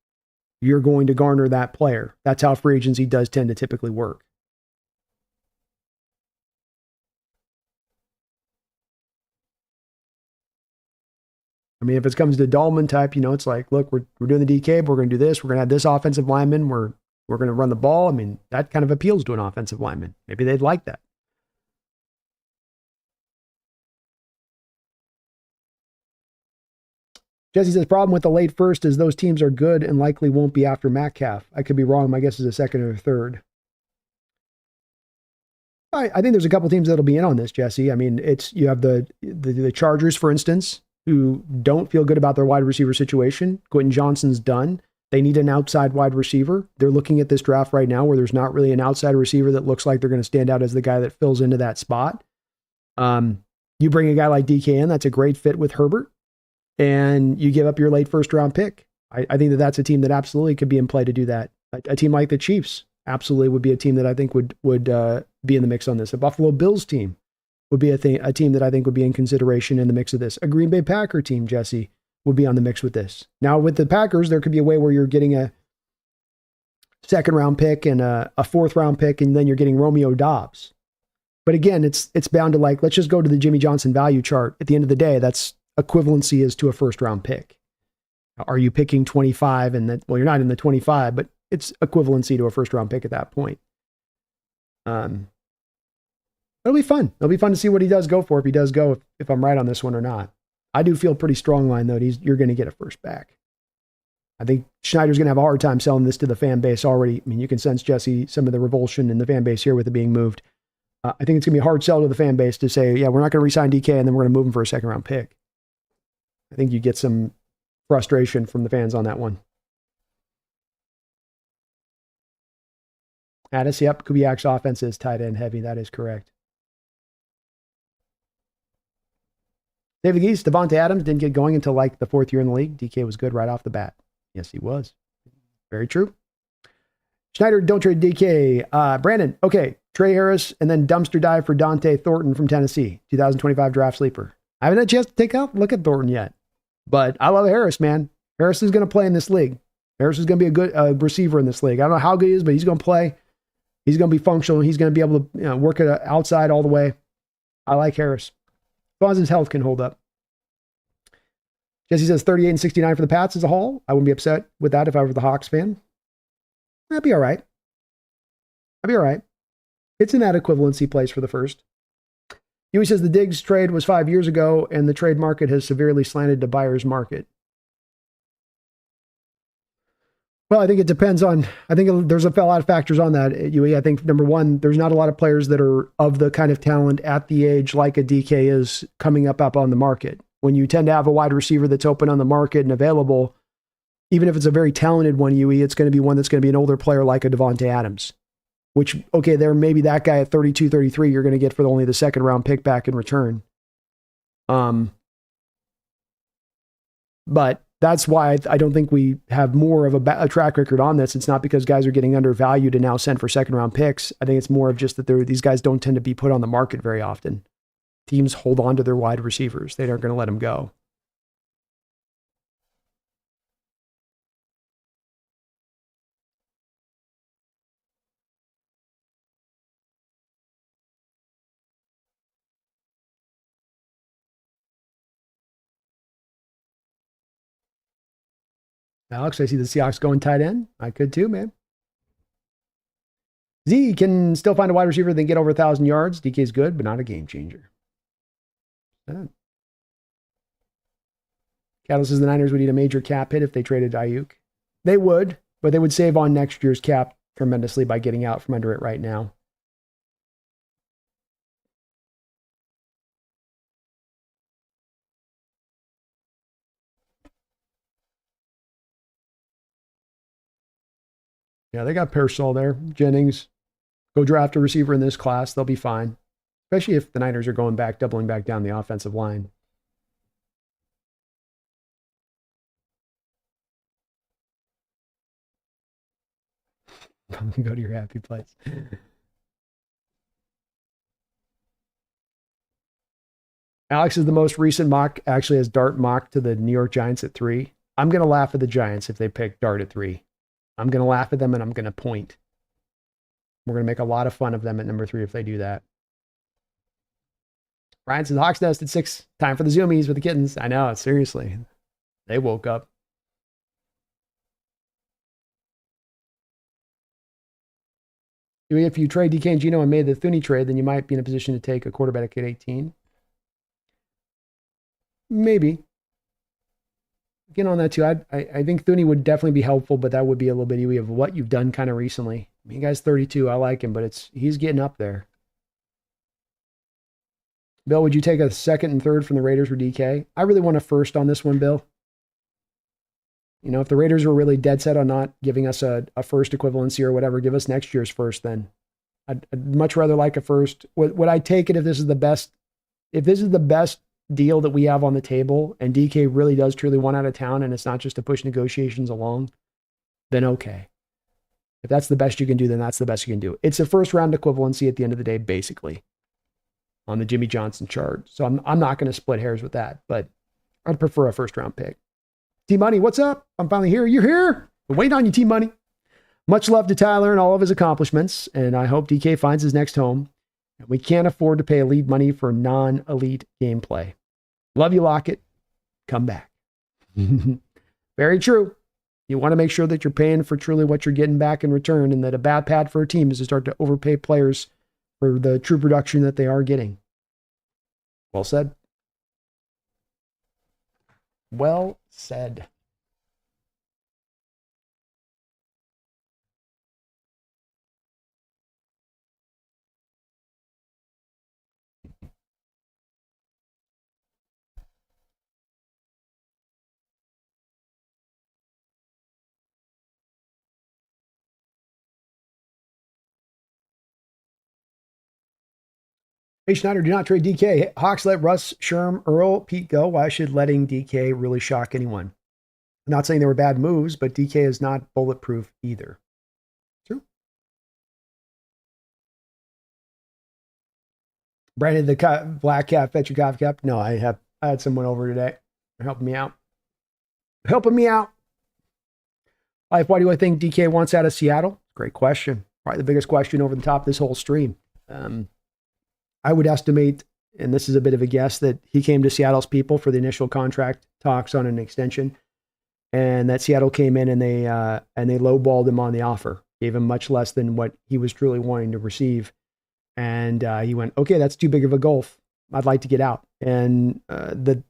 you're going to garner that player. That's how free agency does tend to typically work. I mean, if it comes to Dahlman type, it's like, look, we're doing the DK, but we're going to do this. We're going to have this offensive lineman. We're going to run the ball. I mean, that kind of appeals to an offensive lineman. Maybe they'd like that. Jesse says, problem with the late first is those teams are good and likely won't be after Metcalf. I could be wrong. My guess is a second or a third. I think there's a couple teams that'll be in on this, Jesse. I mean, you have the Chargers, for instance, who don't feel good about their wide receiver situation. Quentin Johnson's done. They need an outside wide receiver. They're looking at this draft right now where there's not really an outside receiver that looks like they're going to stand out as the guy that fills into that spot. You bring a guy like DK in, that's a great fit with Herbert, and you give up your late first round pick. I think that's a team that absolutely could be in play to do that. A team like the Chiefs absolutely would be a team that I think would be in the mix on this. A Buffalo Bills team would be a team that I think would be in consideration in the mix of this. A Green Bay Packer team, Jesse, would be on the mix with this. Now with the Packers, there could be a way where you're getting a second round pick and a fourth round pick, and then you're getting Romeo Doubs. But again, it's bound to, like, let's just go to the Jimmy Johnson value chart. At the end of the day, that's equivalency is to a first round pick. Are you picking 25 and that, well, you're not in the 25, but it's equivalency to a first round pick at that point. It'll be fun. It'll be fun to see what he does go for, if he does go, if I'm right on this one or not. I do feel pretty strong line though. You're going to get a first back. I think Schneider's going to have a hard time selling this to the fan base already. I mean, you can sense, Jesse, some of the revulsion in the fan base here with it being moved. I think it's going to be a hard sell to the fan base to say, yeah, we're not going to re-sign DK and then we're going to move him for a second round pick. I think you get some frustration from the fans on that one. Addis, yep, Kubiak's offense is tight end heavy. That is correct. David Geese, Devontae Adams didn't get going until like the fourth year in the league. DK was good right off the bat. Yes, he was. Very true. Schneider, don't trade DK. Brandon, okay, Trey Harris and then dumpster dive for Dante Thornton from Tennessee, 2025 draft sleeper. I haven't had a chance to take a look at Thornton yet, but I love Harris, man. Harris is going to play in this league. Harris is going to be a good receiver in this league. I don't know how good he is, but he's going to play. He's going to be functional. He's going to be able to work it outside all the way. I like Harris. As long as his health can hold up. Jesse says 38 and 69 for the Pats as a whole. I wouldn't be upset with that if I were the Hawks fan. That'd be all right. I'd be all right. It's in that equivalency place for the first. Huey says the Diggs trade was 5 years ago and the trade market has severely slanted to buyer's market. Well, I think it depends on, I think there's a lot of factors on that, Huey. I think number one, there's not a lot of players that are of the kind of talent at the age like a DK is coming up on the market. When you tend to have a wide receiver that's open on the market and available, even if it's a very talented one, Huey, it's going to be one that's going to be an older player like a Devontae Adams, which, okay, there maybe that guy at 32, 33, you're going to get for only the second round pick back in return. But that's why I don't think we have more of a track record on this. It's not because guys are getting undervalued and now sent for second round picks. I think it's more of just that these guys don't tend to be put on the market very often. Teams hold on to their wide receivers. They aren't going to let them go. Alex, I see the Seahawks going tight end. I could too, man. Z can still find a wide receiver that can get over 1,000 yards. DK's good, but not a game changer. Cattle says the Niners would need a major cap hit if they traded Ayuk. They would, but they would save on next year's cap tremendously by getting out from under it right now. Yeah, they got Pearsall there. Jennings, go draft a receiver in this class. They'll be fine, especially if the Niners are going back, doubling back down the offensive line. Go to your happy place. Alex is the most recent mock, actually has Dart mocked to the New York Giants at 3. I'm going to laugh at the Giants if they pick Dart at 3. I'm going to laugh at them and I'm going to point. We're going to make a lot of fun of them at number 3 if they do that. Ryan says Hawks Nest at 6. Time for the zoomies with the kittens. I know, seriously. They woke up. If you trade DK and Geno and made the Thuney trade, then you might be in a position to take a quarterback at 18. Maybe. Again, on that too, I think Thuney would definitely be helpful, but that would be a little bit of what you've done kind of recently. I mean, guy's 32. I like him, but he's getting up there. Bill, would you take a second and third from the Raiders for DK? I really want a first on this one, Bill. You know, if the Raiders were really dead set on not giving us a first equivalency or whatever, give us next year's first then. I'd much rather like a first. Would I take it if this is the best? If this is the best deal that we have on the table and DK really does truly want out of town and it's not just to push negotiations along, then okay. If that's the best you can do, then that's the best you can do. It's a first round equivalency at the end of the day, basically, on the Jimmy Johnson chart. So I'm not going to split hairs with that, but I'd prefer a first round pick. T-Money, what's up? I'm finally here. You're here. I'm waiting on you, T-Money. Much love to Tyler and all of his accomplishments, and I hope DK finds his next home. We can't afford to pay elite money for non-elite gameplay. Love you, Lockett. Come back. Very true. You want to make sure that you're paying for truly what you're getting back in return, and that a bad pad for a team is to start to overpay players for the true production that they are getting. Well said. Well said. Hey, Schneider, do not trade DK. Hawks let Russ, Sherm, Earl, Pete go. Why should letting DK really shock anyone? I'm not saying they were bad moves, but DK is not bulletproof either. True. Brandon, the Black Cat, fetch your coffee cup. No, I had someone over today. They're helping me out. Life, why do I think DK wants out of Seattle? Great question. Probably the biggest question over the top of this whole stream. I would estimate, and this is a bit of a guess, that he came to Seattle's people for the initial contract talks on an extension, and that Seattle came in and they lowballed him on the offer, gave him much less than what he was truly wanting to receive, and he went, okay, that's too big of a gulf. I'd like to get out, and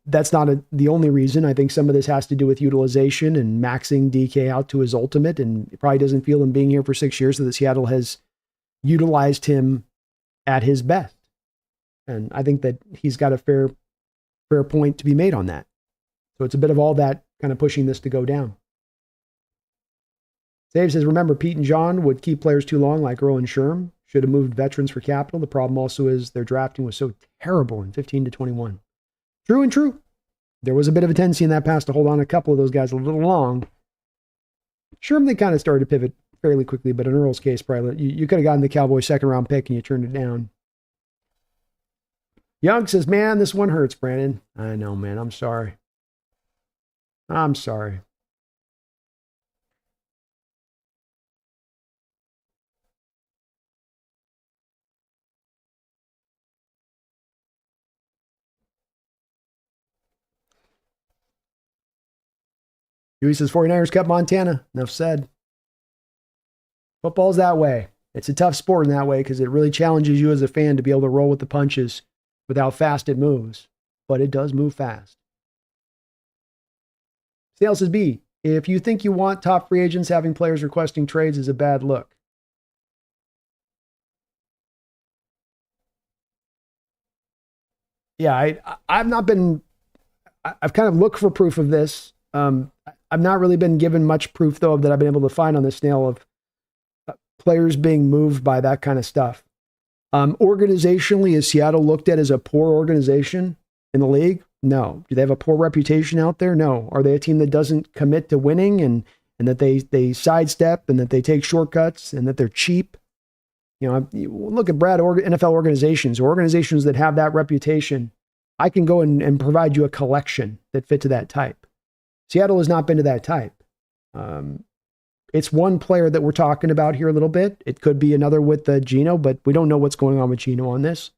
that's not the only reason. I think some of this has to do with utilization and maxing DK out to his ultimate, and he probably doesn't feel him being here for 6 years, so that Seattle has utilized him at his best. And I think that he's got a fair point to be made on that. So it's a bit of all that kind of pushing this to go down. Dave says, remember, Pete and John would keep players too long, like Earl and Sherm. Should have moved veterans for capital. The problem also is their drafting was so terrible in 15 to 21. True and true. There was a bit of a tendency in that past to hold on a couple of those guys a little long. Sherm, they kind of started to pivot fairly quickly, but in Earl's case, probably you could have gotten the Cowboys' second-round pick and you turned it down. Young says, man, this one hurts, Brandon. I know, man. I'm sorry. Huey says, 49ers cut Montana. Enough said. Football's that way. It's a tough sport in that way because it really challenges you as a fan to be able to roll with the punches with how fast it moves. But it does move fast. Snail says, B, if you think you want top free agents, having players requesting trades is a bad look. Yeah, I've not been, I've kind of looked for proof of this. I've not really been given much proof, though, that I've been able to find on this, Snail, of players being moved by that kind of stuff. Organizationally, is Seattle looked at as a poor organization in the league? No. Do they have a poor reputation out there? No. Are they a team that doesn't commit to winning and that they sidestep and that they take shortcuts and that they're cheap? You know, look at NFL organizations that have that reputation. I can go and provide you a collection that fit to that type. Seattle has not been to that type. It's one player that we're talking about here a little bit. It could be another with Geno, but we don't know what's going on with Geno on this.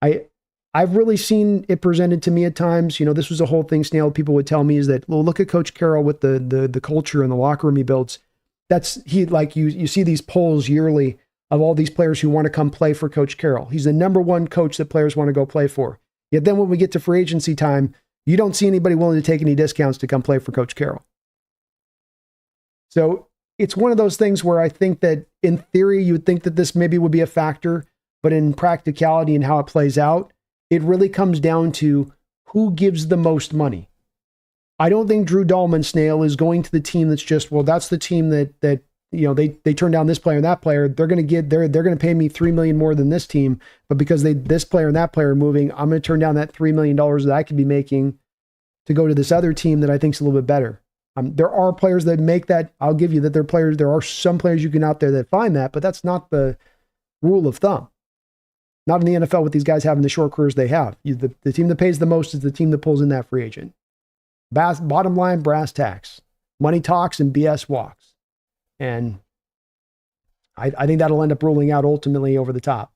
I've really seen it presented to me at times. You know, this was a whole thing, Snail, people would tell me is that, well, look at Coach Carroll with the culture and the locker room he builds. You see these polls yearly of all these players who want to come play for Coach Carroll. He's the number one coach that players want to go play for. Yet then when we get to free agency time, you don't see anybody willing to take any discounts to come play for Coach Carroll. So it's one of those things where I think that in theory, you would think that this maybe would be a factor, but in practicality and how it plays out, it really comes down to who gives the most money. I don't think Drew Dahlman, Snail, is going to the team that's just, well, that's the team that you know, they turn down this player and that player. They're going to pay me $3 million more than this team, but because this player and that player are moving, I'm going to turn down that $3 million that I could be making to go to this other team that I think is a little bit better. There are players that make that. I'll give you that there are some players you can out there that find that, but that's not the rule of thumb. Not in the NFL with these guys having the short careers they have. The team that pays the most is the team that pulls in that free agent. Bottom line, brass tacks. Money talks and BS walks. And I think that'll end up ruling out ultimately over the top.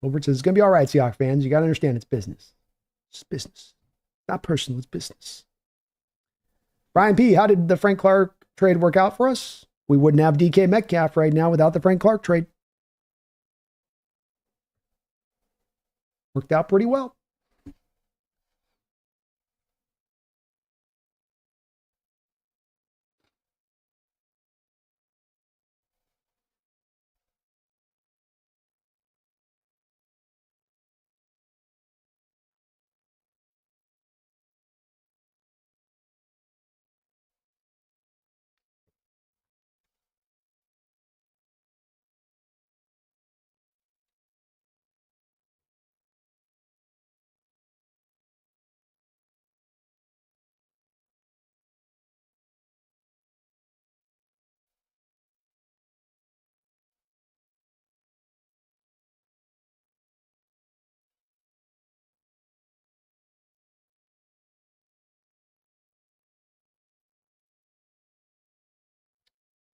Wilbert says, it's going to be all right, Seahawks fans. You got to understand it's business. It's business. Not personal, it's business. Brian P., how did the Frank Clark trade work out for us? We wouldn't have DK Metcalf right now without the Frank Clark trade. Worked out pretty well.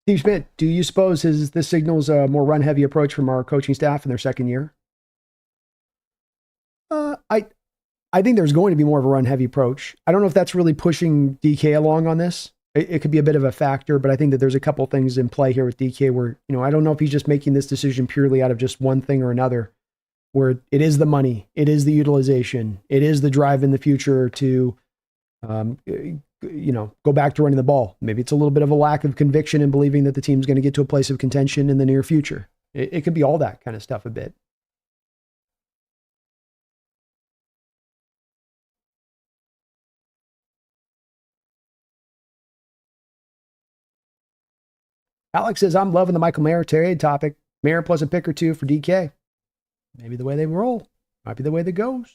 Steve Schmidt, do you suppose this signals a more run-heavy approach from our coaching staff in their second year? I think there's going to be more of a run-heavy approach. I don't know if that's really pushing DK along on this. It could be a bit of a factor, but I think that there's a couple things in play here with DK where, I don't know if he's just making this decision purely out of just one thing or another, where it is the money, it is the utilization, it is the drive in the future to, go back to running the ball. Maybe it's a little bit of a lack of conviction in believing that the team's going to get to a place of contention in the near future. It could be all that kind of stuff a bit. Alex says, I'm loving the Michael Mayer trade topic. Mayer plus a pick or two for DK. Maybe the way they roll. Might be the way that goes.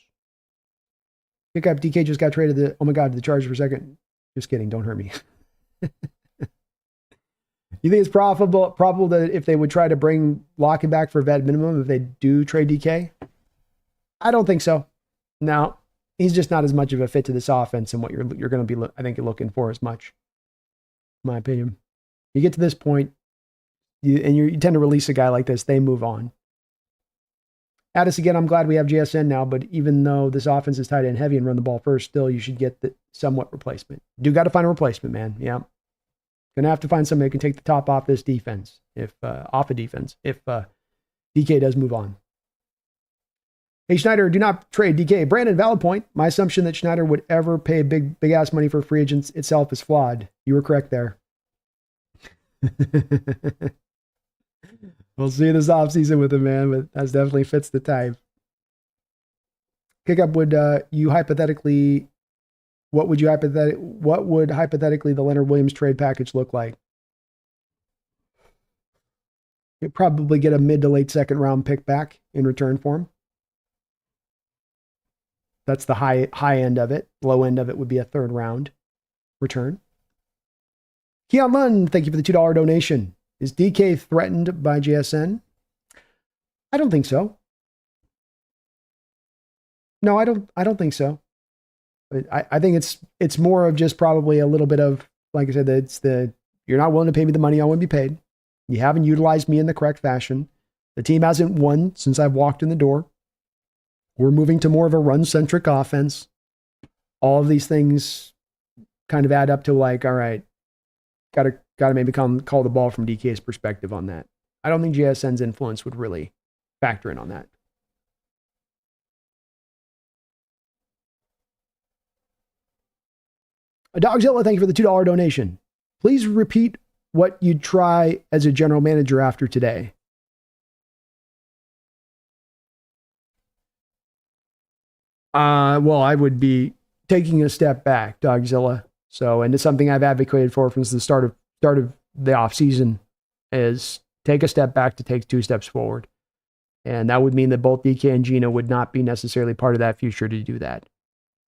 Pick up DK just got traded to the Chargers for a second. Just kidding. Don't hurt me. You think it's probable that if they would try to bring Lockett back for a vet minimum, if they do trade DK? I don't think so. No, he's just not as much of a fit to this offense and what you're going to be, I think, you're looking for as much, in my opinion. You get to this point, you tend to release a guy like this, they move on. Addis, again, I'm glad we have JSN now, but even though this offense is tight end heavy and run the ball first, still you should get the somewhat replacement. Do got to find a replacement, man. Yeah. Gonna have to find somebody who can take the top off this defense, if DK does move on. Hey, Schneider, do not trade DK. Brandon, valid point. My assumption that Schneider would ever pay big ass money for free agents itself is flawed. You were correct there. We'll see this offseason with him, man, but that definitely fits the type. Kickup, what would hypothetically the Leonard Williams trade package look like? You'd probably get a mid to late second round pick back in return for him. That's the high end of it. Low end of it would be a third round return. Keon Lund, thank you for the $2 donation. Is DK threatened by JSN? I don't think so. No, I don't think so. I think it's more of just probably a little bit of, like I said, you're not willing to pay me the money I want to be paid. You haven't utilized me in the correct fashion. The team hasn't won since I've walked in the door. We're moving to more of a run-centric offense. All of these things kind of add up to like, all right, gotta maybe call the ball from DK's perspective on that. I don't think JSN's influence would really factor in on that. Dogzilla, thank you for the $2 donation. Please repeat what you'd try as a general manager after today. Well, I would be taking a step back, Dogzilla. And it's something I've advocated for since the start of the offseason is take a step back to take 2 steps forward. And that would mean that both DK and Geno would not be necessarily part of that future to do that.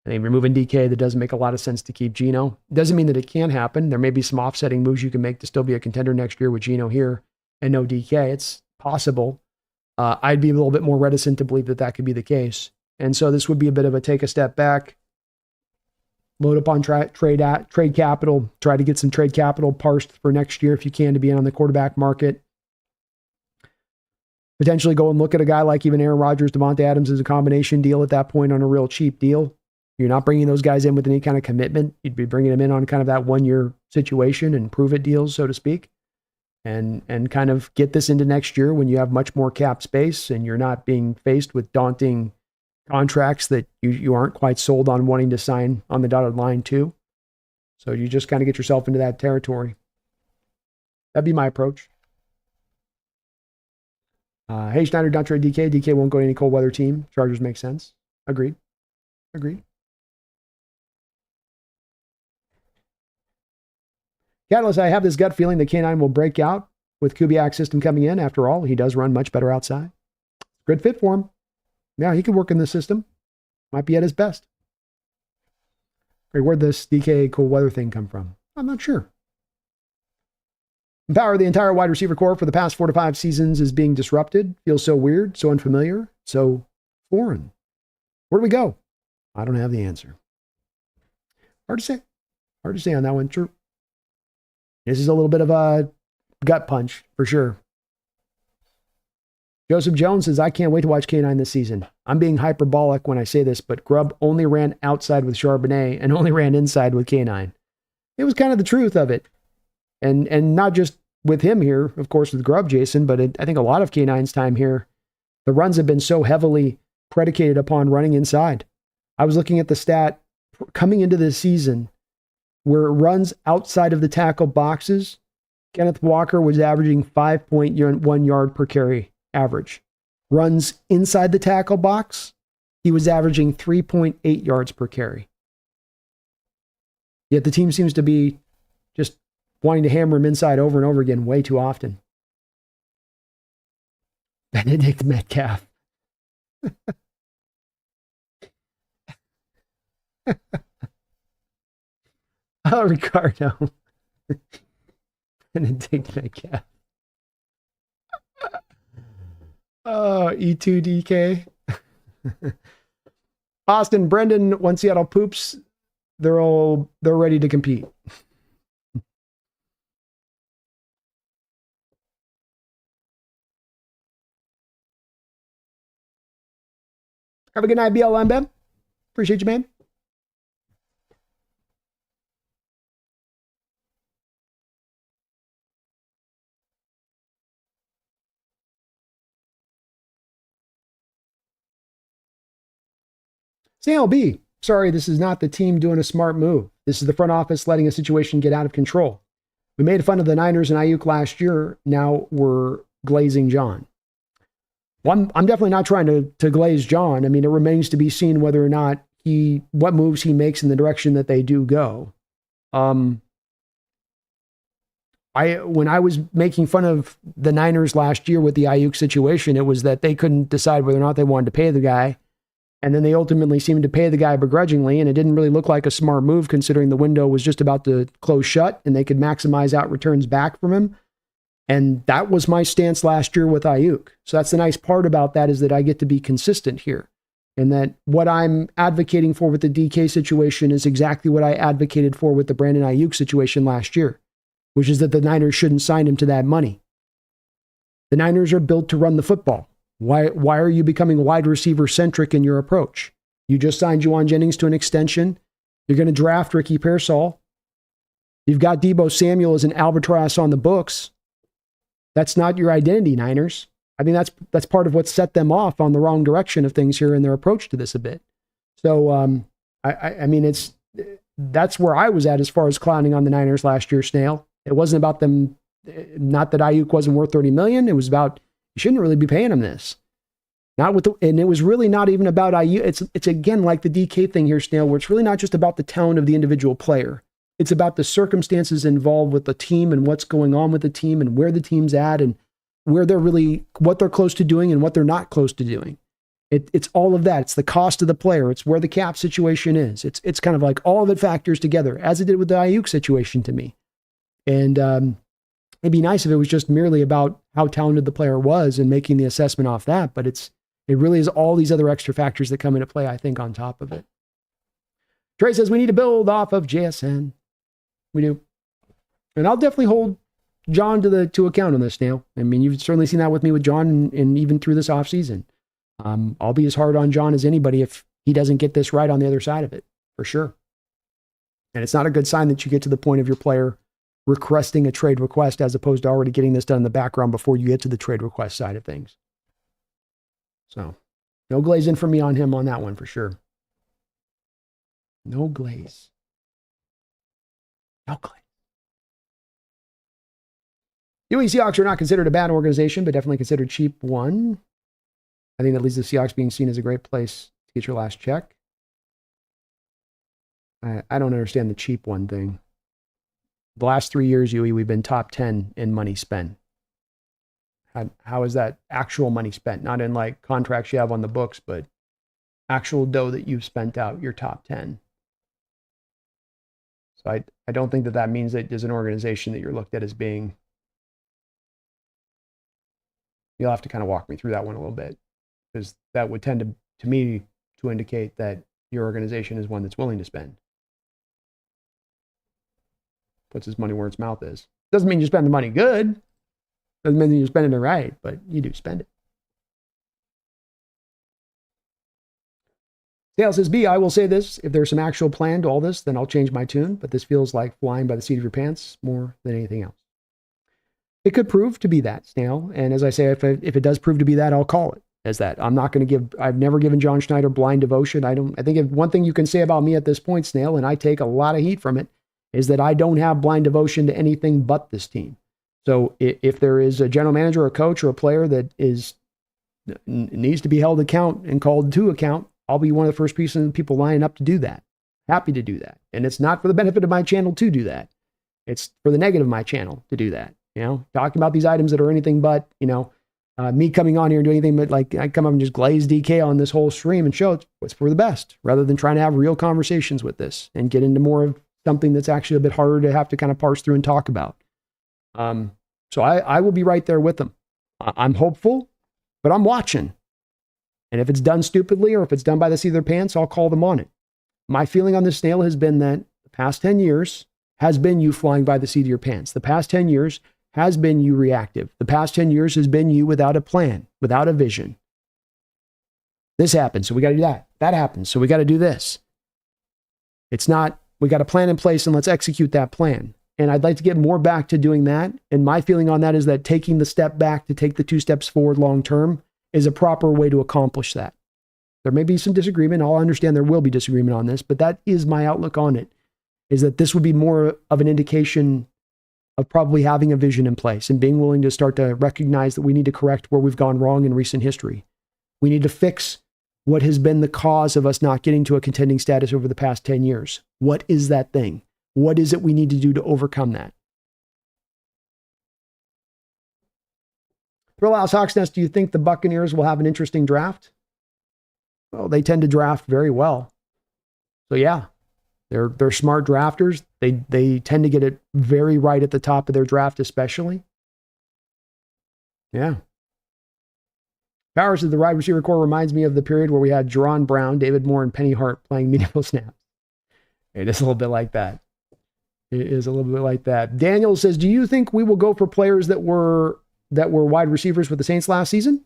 I mean, removing DK, that doesn't make a lot of sense to keep Geno. Doesn't mean that it can't happen. There may be some offsetting moves you can make to still be a contender next year with Geno here and no DK. It's possible. I'd be a little bit more reticent to believe that that could be the case. And so this would be a bit of a take a step back, load up on trade capital, try to get some trade capital parsed for next year if you can to be in on the quarterback market. Potentially go and look at a guy like even Aaron Rodgers, Devontae Adams as a combination deal at that point on a real cheap deal. You're not bringing those guys in with any kind of commitment. You'd be bringing them in on kind of that 1 year situation and prove it deals, so to speak, and kind of get this into next year when you have much more cap space and you're not being faced with daunting contracts that you aren't quite sold on wanting to sign on the dotted line too. So you just kind of get yourself into that territory. That'd be my approach. Hey, Schneider, don't trade DK. DK won't go to any cold weather team. Chargers make sense. Agreed. Catalyst, I have this gut feeling that K9 will break out with Kubiak's system coming in. After all, he does run much better outside. Good fit for him. Yeah, he could work in the system. Might be at his best. Where'd this DK cool weather thing come from? I'm not sure. Empower the entire wide receiver core for the past 4 to 5 seasons is being disrupted. Feels so weird, so unfamiliar, so foreign. Where do we go? I don't have the answer. Hard to say. Hard to say on that one. True. This is a little bit of a gut punch for sure. Joseph Jones says, I can't wait to watch K9 this season. I'm being hyperbolic when I say this, but Grubb only ran outside with Charbonnet and only ran inside with K9. It was kind of the truth of it. And not just with him here, of course, with Grubb, Jason, but I think a lot of K9's time here, the runs have been so heavily predicated upon running inside. I was looking at the stat coming into this season where it runs outside of the tackle boxes. Kenneth Walker was averaging 5.1 yard per carry average. Runs inside the tackle box, he was averaging 3.8 yards per carry. Yet the team seems to be just wanting to hammer him inside over and over again way too often. Benedict Metcalf. Oh, Ricardo. Benedict Metcalf. Oh, E2DK. Austin, Brendan, when Seattle poops, they're ready to compete. Have a good night, BLM Ben. Appreciate you, man. CLB, sorry, this is not the team doing a smart move. This is the front office letting a situation get out of control. We made fun of the Niners and Ayuk last year. Now we're glazing John. Well, I'm definitely not trying to glaze John. I mean, it remains to be seen whether or not what moves he makes in the direction that they do go. When I was making fun of the Niners last year with the Ayuk situation, it was that they couldn't decide whether or not they wanted to pay the guy. And then they ultimately seemed to pay the guy begrudgingly, and it didn't really look like a smart move considering the window was just about to close shut and they could maximize out returns back from him. And that was my stance last year with Ayuk. So that's the nice part about that, is that I get to be consistent here. And that what I'm advocating for with the DK situation is exactly what I advocated for with the Brandon Ayuk situation last year, which is that the Niners shouldn't sign him to that money. The Niners are built to run the football. Why are you becoming wide receiver centric in your approach? You just signed Juwan Jennings to an extension. You're going to draft Ricky Pearsall. You've got Deebo Samuel as an albatross on the books. That's not your identity, Niners. I mean, that's part of what set them off on the wrong direction of things here in their approach to this a bit. So, I mean, that's where I was at as far as clowning on the Niners last year, Snail. It wasn't about them, not that Ayuk wasn't worth $30 million. It was about, you shouldn't really be paying him this. And it was really not even about Ayuk. It's again like the DK thing here, Snail, where it's really not just about the talent of the individual player. It's about the circumstances involved with the team and what's going on with the team and where the team's at and what they're close to doing and what they're not close to doing. It's all of that. It's the cost of the player. It's where the cap situation is. It's kind of like all of it factors together, as it did with the Ayuk situation to me. And It'd be nice if it was just merely about how talented the player was and making the assessment off that, but it really is all these other extra factors that come into play, I think, on top of it. Trey says we need to build off of JSN. We do. And I'll definitely hold John to account on this, Snail. I mean, you've certainly seen that with me with John and even through this offseason. I'll be as hard on John as anybody if he doesn't get this right on the other side of it, for sure. And it's not a good sign that you get to the point of your player requesting a trade request as opposed to already getting this done in the background before you get to the trade request side of things. So, no glazing for me on him on that one, for sure. No glaze. No glaze. The Seahawks are not considered a bad organization, but definitely considered cheap one. I think that leads to the Seahawks being seen as a great place to get your last check. I don't understand the cheap one thing. The last 3 years, Yui, we've been top 10 in money spent. How is that actual money spent? Not in like contracts you have on the books, but actual dough that you've spent out, your top 10. So I don't think that means that there's an organization that you're looked at as being. You'll have to kind of walk me through that one a little bit, because that would tend to me to indicate that your organization is one that's willing to spend. Puts his money where its mouth is. Doesn't mean you spend the money good. Doesn't mean you're spending it right, but you do spend it. Dale says, B, I will say this. If there's some actual plan to all this, then I'll change my tune, but this feels like flying by the seat of your pants more than anything else. It could prove to be that, Snail. And as I say, if it does prove to be that, I'll call it as that. I'm not going to give, I've never given John Schneider blind devotion. I think if one thing you can say about me at this point, Snail, and I take a lot of heat from it, is that I don't have blind devotion to anything but this team. So if there is a general manager or a coach or a player that needs to be held account and called to account, I'll be one of the first people lining up to do that. Happy to do that. And it's not for the benefit of my channel to do that. It's for the negative of my channel to do that. Talking about these items that are anything but, me coming on here and doing anything but like I come up and just glaze DK on this whole stream and show what's for the best, rather than trying to have real conversations with this and get into more of something that's actually a bit harder to have to kind of parse through and talk about. So I will be right there with them. I'm hopeful, but I'm watching. And if it's done stupidly or if it's done by the seat of their pants, I'll call them on it. My feeling on this, Snail, has been that the past 10 years has been you flying by the seat of your pants. The past 10 years has been you reactive. The past 10 years has been you without a plan, without a vision. This happens, so we got to do that. That happens, so we got to do this. It's not, we got a plan in place and let's execute that plan. And I'd like to get more back to doing that. And my feeling on that is that taking the step back to take the 2 steps forward long term is a proper way to accomplish that. There may be some disagreement. I'll understand there will be disagreement on this, but that is my outlook on it, is that this would be more of an indication of probably having a vision in place and being willing to start to recognize that we need to correct where we've gone wrong in recent history. We need to fix what has been the cause of us not getting to a contending status over the past 10 years. What is that thing? What is it we need to do to overcome that? Thrillhouse Hawksnest, do you think the Buccaneers will have an interesting draft? Well, they tend to draft very well. So yeah, they're smart drafters. They tend to get it very right at the top of their draft, especially. Yeah. Powers of the wide receiver core reminds me of the period where we had Jerron Brown, David Moore, and Penny Hart playing meaningful snaps. It is a little bit like that. It is a little bit like that. Daniel says, do you think we will go for players that were wide receivers with the Saints last season?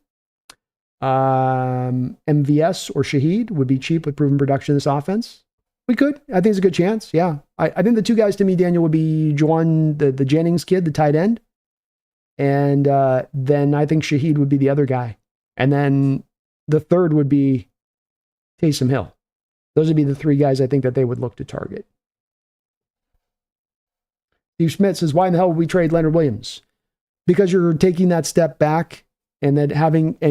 MVS or Shaheed would be cheap with proven production in this offense. We could. I think it's a good chance. Yeah. I think the 2 guys to me, Daniel, would be Juwan, the Jennings kid, the tight end. And then I think Shaheed would be the other guy. And then the third would be Taysom Hill. Those would be the 3 guys I think that they would look to target. Steve Schmidt says, why in the hell would we trade Leonard Williams? Because you're taking that step back and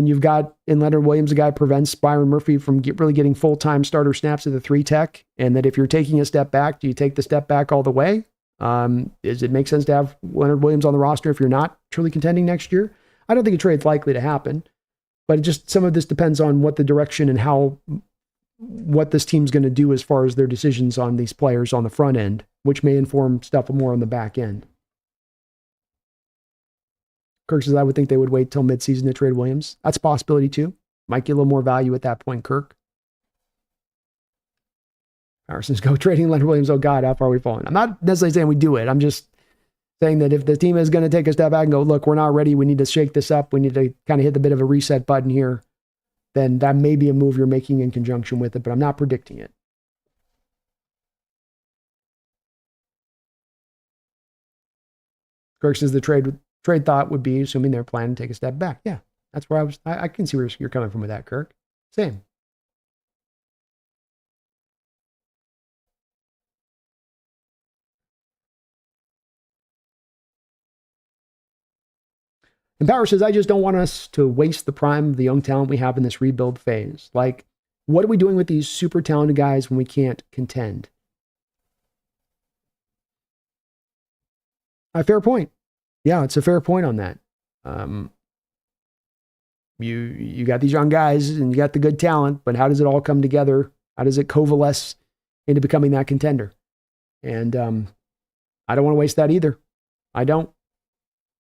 you've got in Leonard Williams, a guy prevents Byron Murphy from really getting full-time starter snaps at the 3 tech. And that if you're taking a step back, do you take the step back all the way? Does it make sense to have Leonard Williams on the roster if you're not truly contending next year? I don't think a trade's likely to happen, but some of this depends on what the direction and what this team's going to do as far as their decisions on these players on the front end, which may inform stuff more on the back end. Kirk says, I would think they would wait till midseason to trade Williams. That's a possibility too. Might get a little more value at that point, Kirk. Parsons go trading Leonard Williams. Oh God, how far are we falling? I'm not necessarily saying we do it. I'm just saying that if the team is going to take a step back and go, look, we're not ready. We need to shake this up. We need to kind of hit the bit of a reset button here. Then that may be a move you're making in conjunction with it, but I'm not predicting it. Kirk says the trade thought would be assuming they're planning to take a step back. Yeah, that's where I can see where you're coming from with that, Kirk. Same. And Power says, I just don't want us to waste the prime of the young talent we have in this rebuild phase. Like, what are we doing with these super talented guys when we can't contend? A fair point. Yeah, it's a fair point on that. You got these young guys and you got the good talent, but how does it all come together? How does it coalesce into becoming that contender? And I don't want to waste that either. I don't.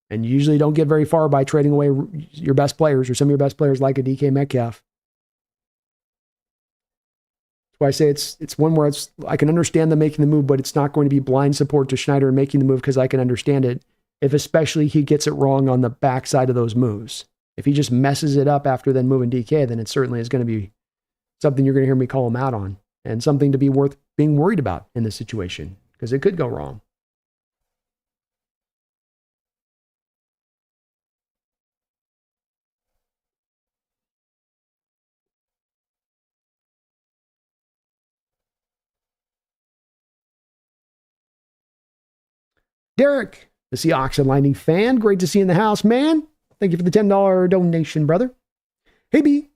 And you usually don't get very far by trading away your best players or some of your best players like a DK Metcalf. That's why I say it's one where I can understand them making the move, but it's not going to be blind support to Schneider and making the move because I can understand it. If especially he gets it wrong on the backside of those moves. If he just messes it up after then moving DK, then it certainly is going to be something you're going to hear me call him out on and something to be worth being worried about in this situation because it could go wrong. Derek, the Seahawks and Lightning fan. Great to see you in the house, man. Thank you for the $10 donation, brother. Hey, B,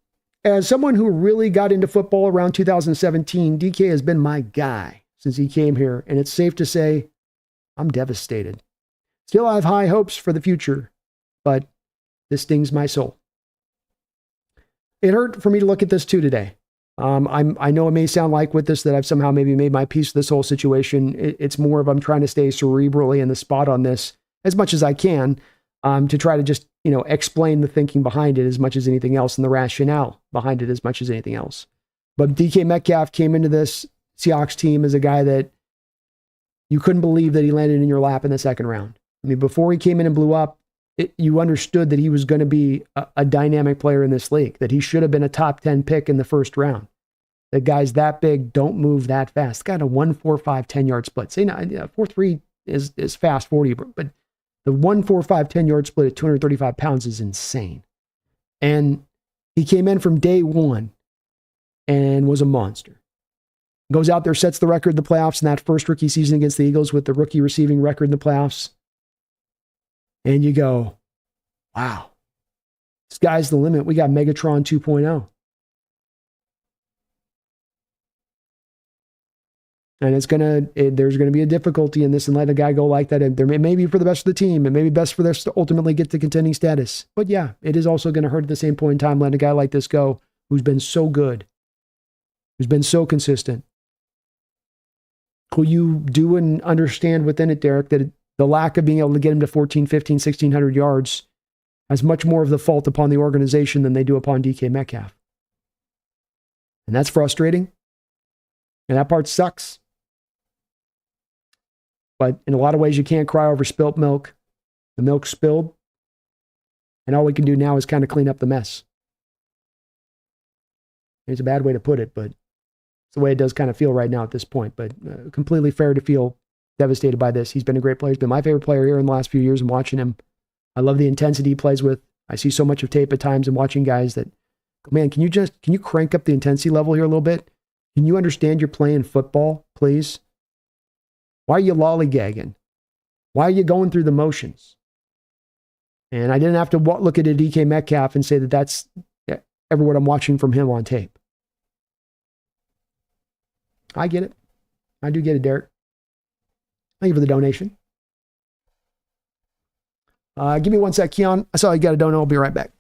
as someone who really got into football around 2017, DK has been my guy since he came here, and it's safe to say I'm devastated. Still, I have high hopes for the future, but this stings my soul. It hurt for me to look at this too today. I know it may sound like with this that I've somehow maybe made my peace with this whole situation. It's more of I'm trying to stay cerebrally in the spot on this as much as I can to try to just, explain the thinking behind it as much as anything else and the rationale behind it as much as anything else. But DK Metcalf came into this Seahawks team as a guy that you couldn't believe that he landed in your lap in the second round. I mean, before he came in and blew up, you understood that he was going to be a dynamic player in this league, that he should have been a top 10 pick in the first round. That guys that big don't move that fast. Got a 1.45 10-yard split. Say 4.3 is fast 40, but the 1.45 10-yard split at 235 pounds is insane. And he came in from day one and was a monster. Goes out there, sets the record in the playoffs in that first rookie season against the Eagles with the rookie receiving record in the playoffs. And you go, wow, sky's the limit. We got Megatron 2.0. And there's going to be a difficulty in this and let a guy go like that. And there may be for the best of the team and maybe best for us to ultimately get to contending status. But yeah, it is also going to hurt at the same point in time letting a guy like this go who's been so good, who's been so consistent. Who you do and understand within it, Derek, that the lack of being able to get him to 14, 15, 1,600 yards has much more of the fault upon the organization than they do upon DK Metcalf. And that's frustrating. And that part sucks. But in a lot of ways, you can't cry over spilt milk. The milk spilled. And all we can do now is kind of clean up the mess. It's a bad way to put it, but it's the way it does kind of feel right now at this point. But completely fair to feel devastated by this. He's been a great player. He's been my favorite player here in the last few years and watching him. I love the intensity he plays with. I see so much of tape at times and watching guys that, man, can you crank up the intensity level here a little bit? Can you understand you're playing football, please? Why are you lollygagging? Why are you going through the motions? And I didn't have to look at a DK Metcalf and say that that's ever what I'm watching from him on tape. I get it. I do get it, Derek. Thank you for the donation. Give me one sec, Keon. I saw you got a donut. I'll be right back.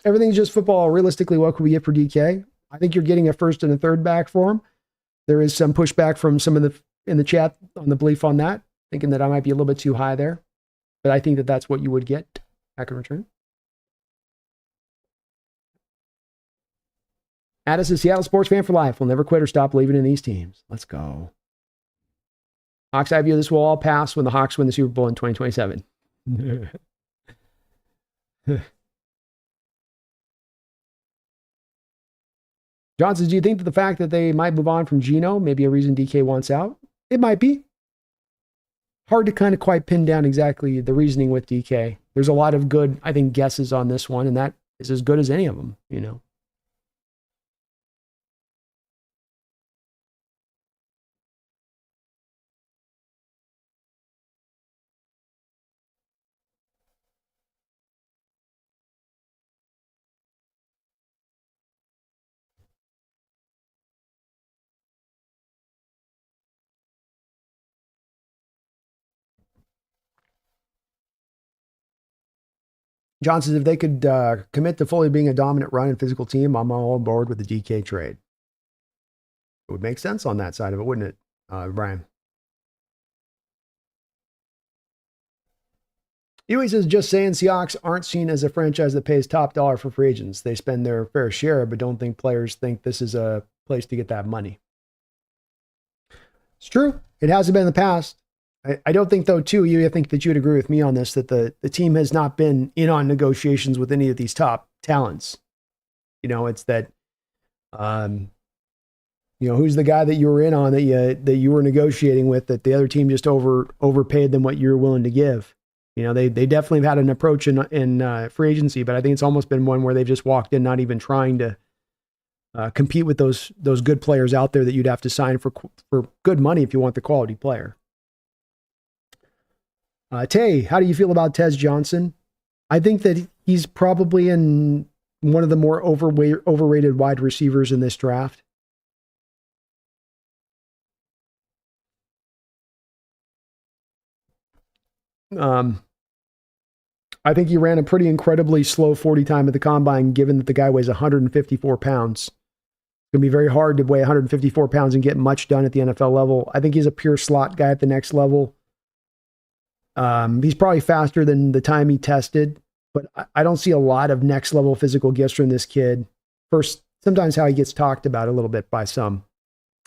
Everything's just football. Realistically, what could we get for DK? I think you're getting a first and a third back for him. There is some pushback from some of the in the chat on the belief on that, thinking that I might be a little bit too high there. But I think that that's what you would get back in return. Addis is Seattle sports fan for life. Will never quit or stop believing in these teams. Let's go. Hawks, I view this will all pass when the Hawks win the Super Bowl in 2027. Johnson, do you think that the fact that they might move on from Geno may be a reason DK wants out? It might be. Hard to kind of quite pin down exactly the reasoning with DK. There's a lot of good, I think, guesses on this one, and that is as good as any of them, you know. Johnson, if they could commit to fully being a dominant run and physical team, I'm all on board with the DK trade. It would make sense on that side of it, wouldn't it, Brian? Huey says, just saying Seahawks aren't seen as a franchise that pays top dollar for free agents. They spend their fair share, but don't think players think this is a place to get that money. It's true. It hasn't been in the past. I don't think, though, too, I think that you would agree with me on this, that the team has not been in on negotiations with any of these top talents. You know, it's that, who's the guy that you were in on that you were negotiating with that the other team just overpaid them what you're willing to give. You know, they definitely have had an approach in free agency, but I think it's almost been one where they've just walked in not even trying to compete with those good players out there that you'd have to sign for good money if you want the quality player. Tay, how do you feel about Tez Johnson? I think that he's probably in one of the more overrated wide receivers in this draft. I think he ran a pretty incredibly slow 40 time at the combine, given that the guy weighs 154 pounds. It's going to be very hard to weigh 154 pounds and get much done at the NFL level. I think he's a pure slot guy at the next level. He's probably faster than the time he tested, but I don't see a lot of next level physical gifts from this kid. First, sometimes how he gets talked about a little bit by some.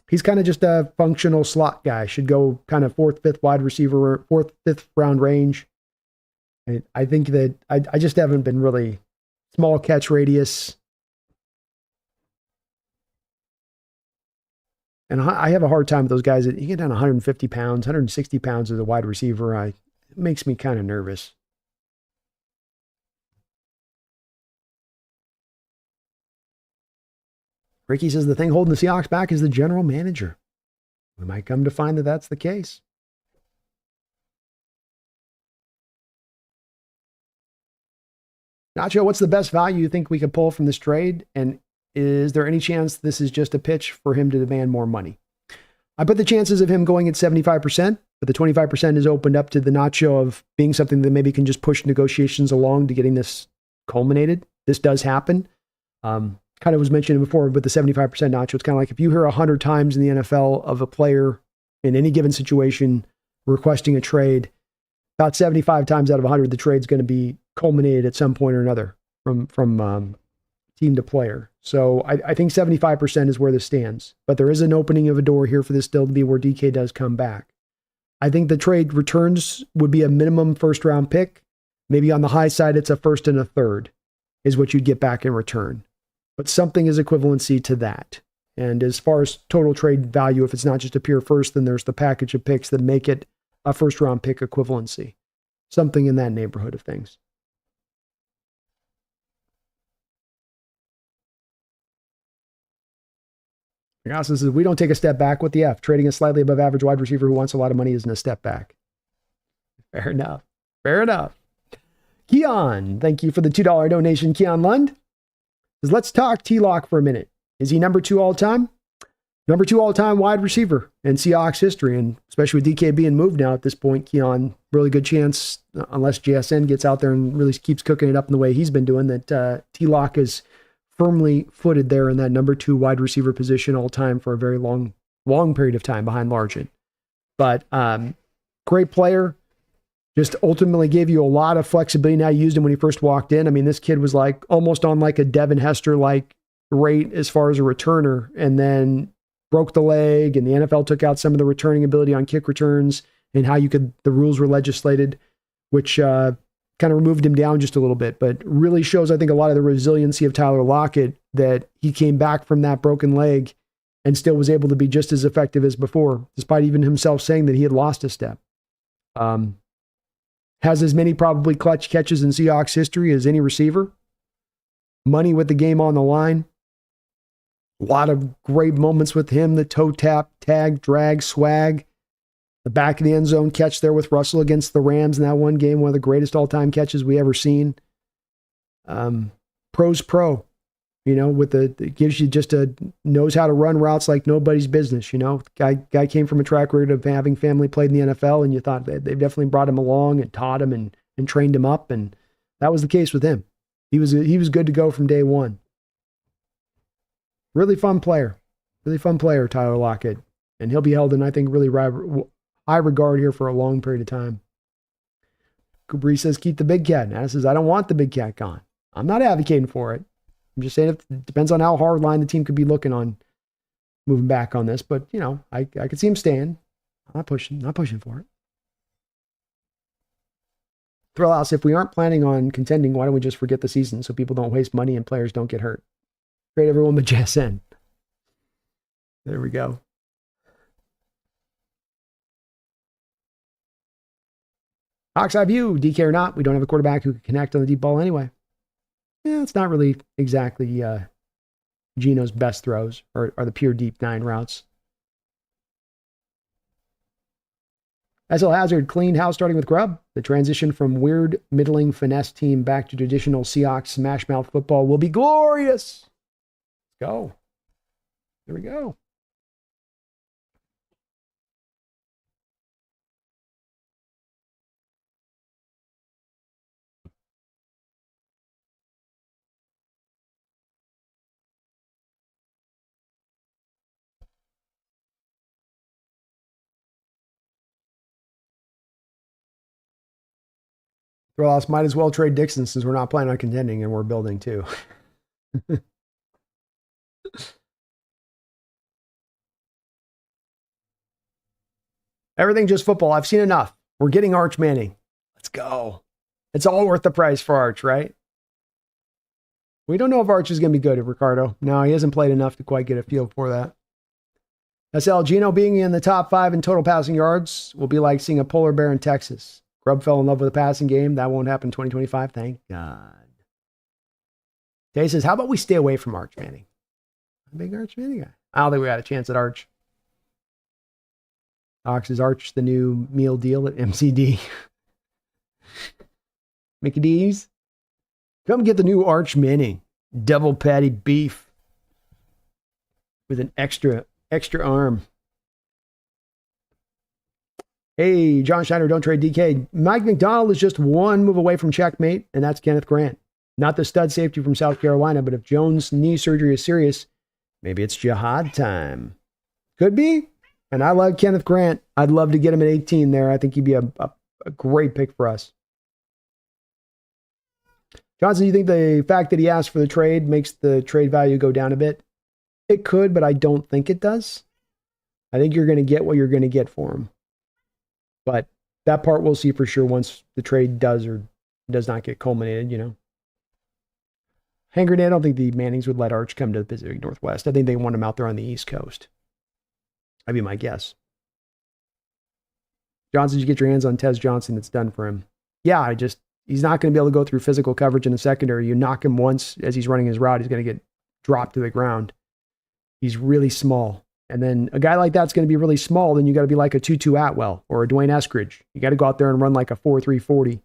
He's kind of just a functional slot guy. Should go kind of 4th, 5th wide receiver, 4th, 5th round range. And I think that I just haven't been really small catch radius. And I have a hard time with those guys that you get down 150 pounds, 160 pounds as a wide receiver. It makes me kind of nervous. Ricky says the thing holding the Seahawks back is the general manager. We might come to find that that's the case. Nacho, what's the best value you think we could pull from this trade? And is there any chance this is just a pitch for him to demand more money? I put the chances of him going at 75%, but the 25% is opened up to the Nacho of being something that maybe can just push negotiations along to getting this culminated. This does happen. Kind of was mentioned before with the 75% Nacho. It's kind of like if you hear 100 times in the NFL of a player in any given situation requesting a trade, about 75 times out of 100, the trade's going to be culminated at some point or another from team to player. So I think 75% is where this stands. But there is an opening of a door here for this still to be where DK does come back. I think the trade returns would be a minimum first round pick. Maybe on the high side, it's a first and a third is what you'd get back in return. But something is equivalency to that. And as far as total trade value, if it's not just a pure first, then there's the package of picks that make it a first round pick equivalency. Something in that neighborhood of things. Austin says, we don't take a step back with the F. Trading a slightly above average wide receiver who wants a lot of money isn't a step back. Fair enough. Fair enough. Keon, thank you for the $2 donation. Keon Lund says, let's talk T-Lock for a minute. Is he number 2 all time? Number 2 all-time wide receiver in Seahawks history, and especially with DK being moved now at this point, Keon, really good chance, unless JSN gets out there and really keeps cooking it up in the way he's been doing, that T-Lock is firmly footed there in that number 2 wide receiver position all-time for a very long period of time behind Largent. But great player, just ultimately gave you a lot of flexibility. Now, you used him when he first walked in. I mean, this kid was like almost on like a Devin Hester-like rate as far as a returner, and then broke the leg, and the NFL took out some of the returning ability on kick returns and how the rules were legislated, which kind of removed him down just a little bit, but really shows, I think, a lot of the resiliency of Tyler Lockett, that he came back from that broken leg and still was able to be just as effective as before, despite even himself saying that he had lost a step. Has as many probably clutch catches in Seahawks history as any receiver. Money with the game on the line. A lot of great moments with him. The toe tap, tag, drag, swag. The back of the end zone catch there with Russell against the Rams in that one game. One of the greatest all-time catches we ever seen. Pro's pro. It gives you just knows how to run routes like nobody's business. Guy came from a track record of having family played in the NFL, and you thought they've definitely brought him along and taught him and trained him up. And that was the case with him. He was good to go from day one. Really fun player, Tyler Lockett. And he'll be held in, I think, really high regard here for a long period of time. Cabri says, keep the big cat. Anna says, I don't want the big cat gone. I'm not advocating for it. I'm just saying it depends on how hard line the team could be looking on moving back on this. But, I could see him staying. Not pushing for it. Thrill House, if we aren't planning on contending, why don't we just forget the season so people don't waste money and players don't get hurt? Trade everyone but JSN. There we go. Hawks Eye View, DK or not, we don't have a quarterback who can connect on the deep ball anyway. Yeah, it's not really exactly Gino's best throws or the pure deep 9 routes. SL Hazard, clean house starting with Grubb. The transition from weird, middling finesse team back to traditional Seahawks smash mouth football will be glorious. Let's go. There we go. Throw-offs, might as well trade Dixon since we're not planning on contending and we're building too. Everything just football. I've seen enough. We're getting Arch Manning. Let's go. It's all worth the price for Arch, right? We don't know if Arch is going to be good at Ricardo. No, he hasn't played enough to quite get a feel for that. SL, Gino being in the top 5 in total passing yards will be like seeing a polar bear in Texas. Grubb fell in love with the passing game. That won't happen in 2025. Thank God. Jay says, how about we stay away from Arch Manning? I'm a big Arch Manning guy. I don't think we got a chance at Arch. Ox, is Arch the new meal deal at MCD? Mickey D's? Come get the new Arch Manning. Double patty beef. With an extra arm. Hey, John Schneider, don't trade DK. Mike McDonald is just one move away from checkmate, and that's Kenneth Grant. Not the stud safety from South Carolina, but if Jones' knee surgery is serious, maybe it's jihad time. Could be. And I love Kenneth Grant. I'd love to get him at 18 there. I think he'd be a great pick for us. Johnson, you think the fact that he asked for the trade makes the trade value go down a bit? It could, but I don't think it does. I think you're going to get what you're going to get for him. But that part we'll see for sure once the trade does or does not get culminated, Hand grenade, I don't think the Mannings would let Arch come to the Pacific Northwest. I think they want him out there on the East Coast. That'd be my guess. Johnson, you get your hands on Tez Johnson. It's done for him. Yeah, he's not going to be able to go through physical coverage in the secondary. You knock him once as he's running his route, he's going to get dropped to the ground. He's really small. And then a guy like that's going to be really small. Then you got to be like a Tutu Atwell or a Dwayne Eskridge. You got to go out there and run like a 4.340.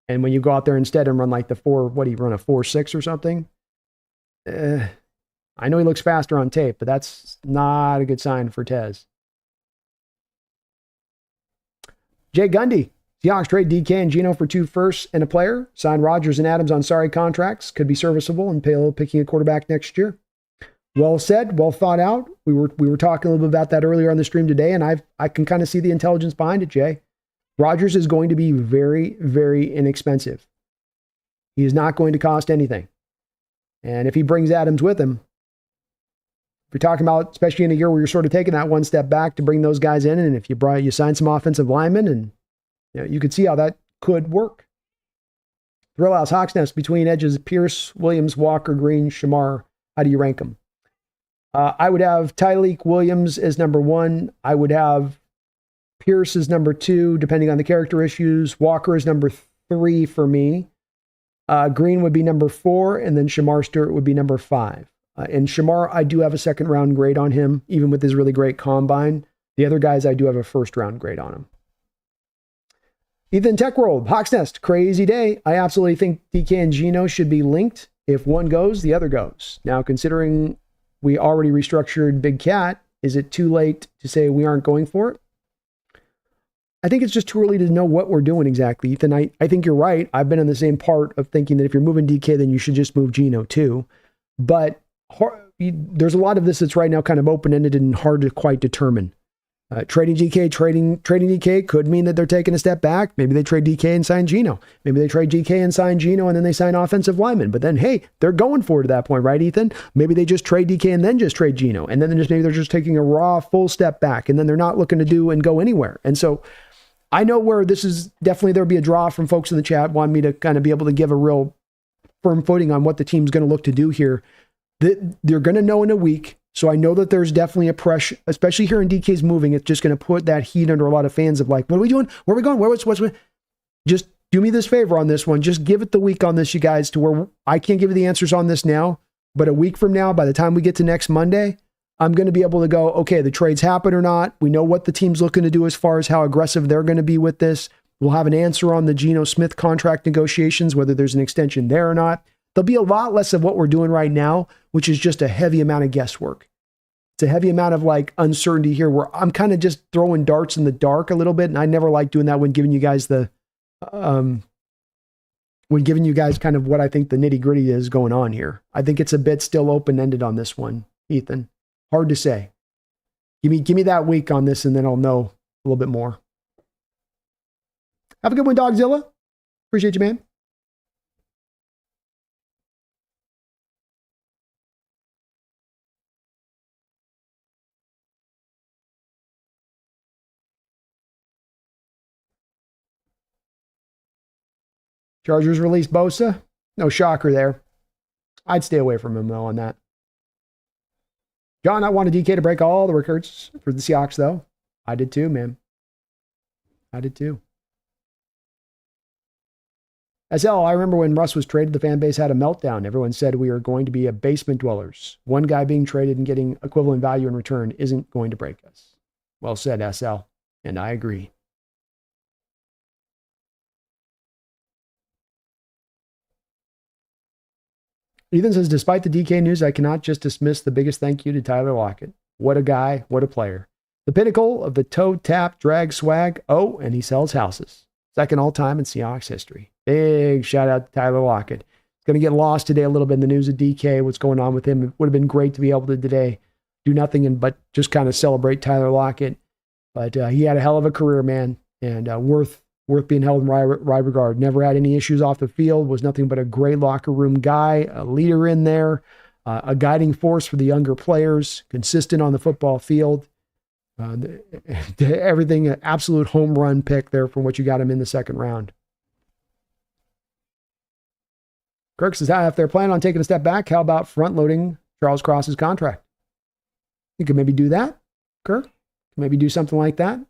And when you go out there instead and run like the 4, what do you run, a 4.6 or something? I'm I know he looks faster on tape, but that's not a good sign for Tez. Jay Gundy. Seahawks trade DK and Geno for 2 firsts and a player. Signed Rodgers and Adams on sorry contracts. Could be serviceable and picking a quarterback next year. Well said, well thought out. We were talking a little bit about that earlier on the stream today, and I can kind of see the intelligence behind it, Jay. Rodgers is going to be very, very inexpensive. He is not going to cost anything. And if he brings Adams with him, if you're talking about, especially in a year where you're sort of taking that one step back to bring those guys in, and if you sign some offensive linemen, and you could see how that could work. Thrill House, Hawks Nest, between edges, Pierce, Williams, Walker, Green, Shamar. How do you rank them? I would have Tyleek Williams as number 1. I would have Pierce as number 2, depending on the character issues. Walker is number 3 for me. Green would be number 4, and then Shamar Stewart would be number 5. And Shamar, I do have a second round grade on him, even with his really great combine. The other guys, I do have a first round grade on him. Ethan Tech World, Hawks Nest, crazy day. I absolutely think DK and Geno should be linked. If one goes, the other goes. Now, considering we already restructured Big Cat, is it too late to say we aren't going for it? I think it's just too early to know what we're doing exactly, Ethan. I think you're right. I've been in the same part of thinking that if you're moving DK, then you should just move Geno too. But there's a lot of this that's right now kind of open-ended and hard to quite determine. Trading DK could mean that they're taking a step back. Maybe they trade DK and sign Geno. Maybe they trade DK and sign Geno, and then they sign offensive linemen. But then, hey, they're going for it at that point, right, Ethan? Maybe they just trade DK and then just trade Geno, and then maybe they're just taking a raw full step back, and then they're not looking to do and go anywhere. And so I know where this is definitely, there'll be a draw from folks in the chat wanting me to kind of be able to give a real firm footing on what the team's going to look to do here. They're going to know in a week. So I know that there's definitely a pressure, especially here in DK's moving. It's just going to put that heat under a lot of fans of like, what are we doing? Where are we going? What's just do me this favor on this one. Just give it the week on this, you guys, to where I can't give you the answers on this now, but a week from now, by the time we get to next Monday, I'm going to be able to go, okay, the trades happen or not. We know what the team's looking to do as far as how aggressive they're going to be with this. We'll have an answer on the Geno Smith contract negotiations, whether there's an extension there or not. There'll be a lot less of what we're doing right now, which is just a heavy amount of guesswork. It's a heavy amount of like uncertainty here where I'm kind of just throwing darts in the dark a little bit. And I never like doing that when giving you guys kind of what I think the nitty gritty is going on here. I think it's a bit still open-ended on this one, Ethan. Hard to say. Give me that week on this and then I'll know a little bit more. Have a good one, Dogzilla. Appreciate you, man. Chargers release Bosa. No shocker there. I'd stay away from him, though, on that. John, I wanted DK to break all the records for the Seahawks, though. I did too, man. I did too. SL, I remember when Russ was traded, the fan base had a meltdown. Everyone said we are going to be a basement dwellers. One guy being traded and getting equivalent value in return isn't going to break us. Well said, SL. And I agree. Ethan says, despite the DK news, I cannot just dismiss the biggest thank you to Tyler Lockett. What a guy, what a player. The pinnacle of the toe tap drag swag. Oh, and he sells houses. Second all time in Seahawks history. Big shout out to Tyler Lockett. It's going to get lost today a little bit in the news of DK, what's going on with him. It would have been great to be able to today do nothing but just kind of celebrate Tyler Lockett. But he had a hell of a career, man, and worth being held in high regard. Never had any issues off the field, was nothing but a great locker room guy, a leader in there, a guiding force for the younger players, consistent on the football field. Everything, an absolute home run pick there from what you got him in the second round. Kirk says, if they're planning on taking a step back, how about front-loading Charles Cross's contract? You could maybe do that, Kirk. Maybe do something like that.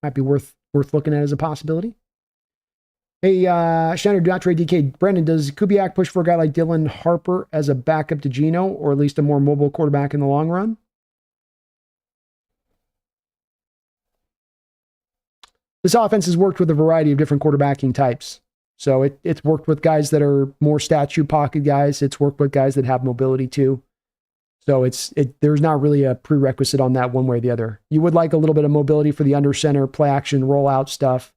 Might be worth looking at as a possibility. Hey, Shannon, do not trade DK. Brandon, does Kubiak push for a guy like Dylan Harper as a backup to Geno, or at least a more mobile quarterback in the long run? This offense has worked with a variety of different quarterbacking types. So it's worked with guys that are more statue pocket guys. It's worked with guys that have mobility too. So there's not really a prerequisite on that one way or the other. You would like a little bit of mobility for the under center, play action, roll out stuff.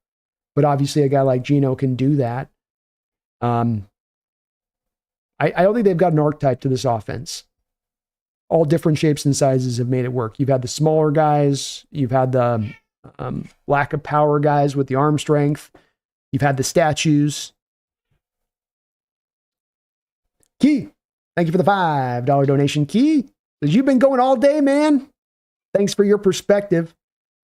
But obviously a guy like Geno can do that. I don't think they've got an archetype to this offense. All different shapes and sizes have made it work. You've had the smaller guys. You've had the lack of power guys with the arm strength. You've had the statues. Key, thank you for the $5 donation. Key, because you've been going all day, man. Thanks for your perspective.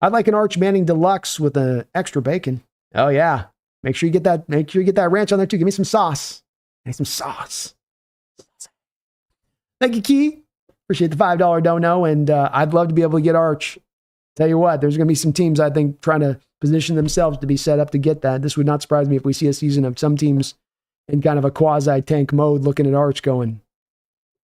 I'd like an Arch Manning Deluxe with an extra bacon. Oh, yeah. Make sure you get that. Make sure you get that ranch on there, too. Give me some sauce. I need some sauce. Thank you, Key. Appreciate the $5 dono, and I'd love to be able to get Arch. Tell you what, there's going to be some teams, I think, trying to position themselves to be set up to get that. This would not surprise me if we see a season of some teams in kind of a quasi-tank mode looking at Arch going,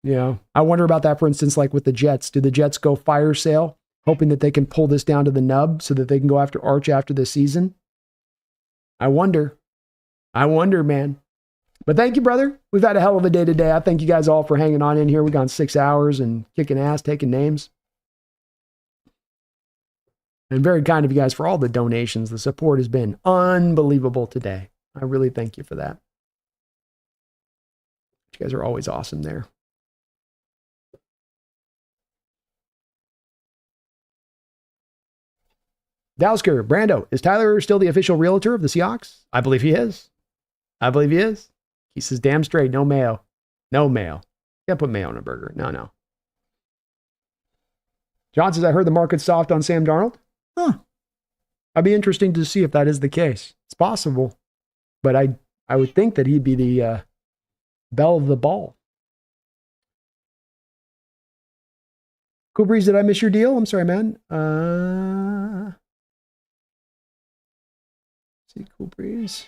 I wonder about that, for instance, like with the Jets. Do the Jets go fire sale, hoping that they can pull this down to the nub so that they can go after Arch after this season? I wonder, man. But thank you, brother. We've had a hell of a day today. I thank you guys all for hanging on in here. We've gone 6 hours and kicking ass, taking names. And very kind of you guys for all the donations. The support has been unbelievable today. I really thank you for that. You guys are always awesome there. Dowsker, Brando, is Tyler still the official realtor of the Seahawks? I believe he is. He says, damn straight, no mayo. No mayo. Can't put mayo on a burger. No. John says, I heard the market's soft on Sam Darnold. Huh. I'd be interesting to see if that is the case. It's possible. But I would think that he'd be the belle of the ball. Cool Breeze, did I miss your deal? I'm sorry, man. See, Cool Breeze.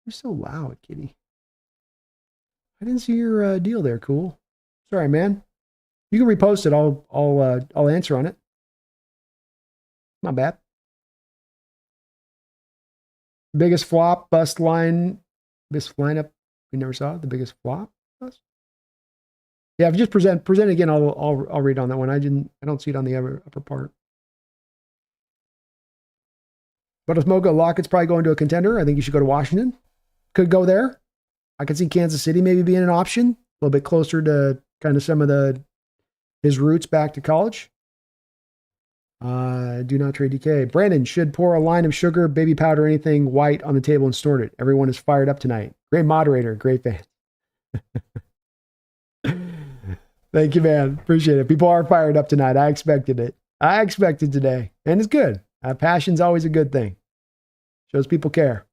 You're so loud, kitty. I didn't see your deal there, Cool. Sorry, man. You can repost it. I'll answer on it. Not bad. Biggest flop, bust line, best lineup we never saw. The biggest flop, bust. Yeah, if you just present again, I'll read on that one. I don't see it on the upper part. But if Mocha Lockett's probably going to a contender, I think you should go to Washington. Could go there. I could see Kansas City maybe being an option, a little bit closer to kind of some of his roots back to college. Do not trade DK. Brandon should pour a line of sugar, baby powder, anything white on the table and snort it. Everyone is fired up tonight. Great moderator, great fan. Thank you, man. Appreciate it. People are fired up tonight. I expected it. I expected today, and it's good. Passion's always a good thing. Shows people care.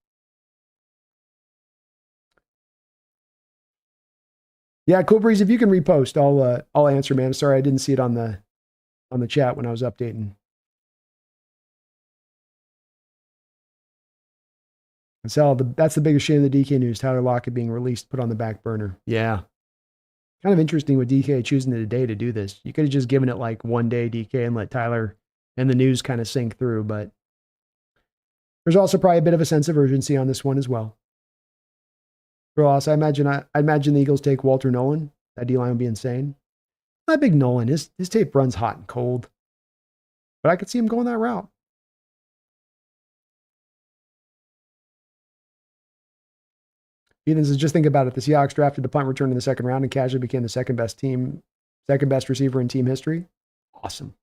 Yeah, Cool Breeze, if you can repost, I'll answer, man. Sorry, I didn't see it on the chat when I was updating. That's the biggest shame of the DK news. Tyler Lockett being released, put on the back burner. Yeah. Kind of interesting with DK choosing today to do this. You could have just given it like one day, DK, and let Tyler and the news kind of sink through, but there's also probably a bit of a sense of urgency on this one as well. Ross, I imagine the Eagles take Walter Nolan. That D-line would be insane. Not big Nolan. His tape runs hot and cold. But I could see him going that route. Ethan says, just think about it. The Seahawks drafted the punt return in the second round and casually became the second best receiver in team history. Awesome.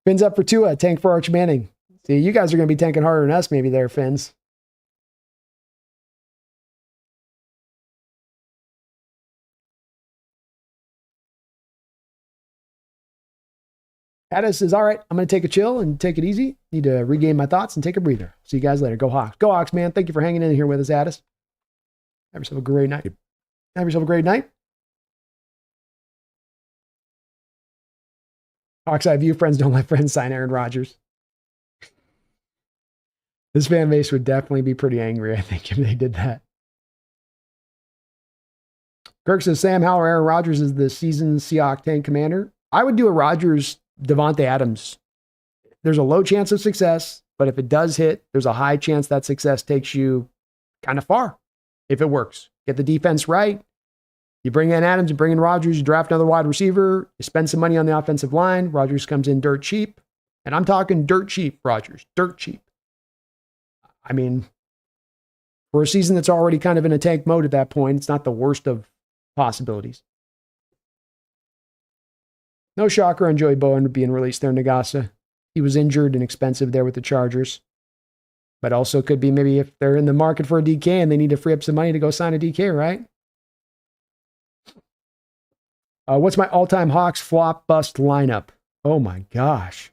Fins up for Tua, tank for Arch Manning. See, you guys are going to be tanking harder than us maybe there, Fins. Addis says, all right, I'm going to take a chill and take it easy. Need to regain my thoughts and take a breather. See you guys later. Go Hawks. Go Hawks, man. Thank you for hanging in here with us, Addis. Have yourself a great night. Hawks Eye View, friends don't let friends sign Aaron Rodgers. This fan base would definitely be pretty angry, I think, if they did that. Kirk says, Sam Howell or Aaron Rodgers is the seasoned Seahawks tank commander. I would do a Rodgers, Devontae Adams. There's a low chance of success, but if it does hit, there's a high chance that success takes you kind of far if it works. Get the defense right. You bring in Adams, you bring in Rodgers, you draft another wide receiver, you spend some money on the offensive line. Rodgers comes in dirt cheap. And I'm talking dirt cheap, Rodgers, dirt cheap. I mean, for a season that's already kind of in a tank mode at that point, it's not the worst of possibilities. No shocker on Joey Bowen being released there in Nagasa. He was injured and expensive there with the Chargers. But also could be maybe if they're in the market for a DK and they need to free up some money to go sign a DK, right? What's my all-time Hawks flop bust lineup? Oh my gosh.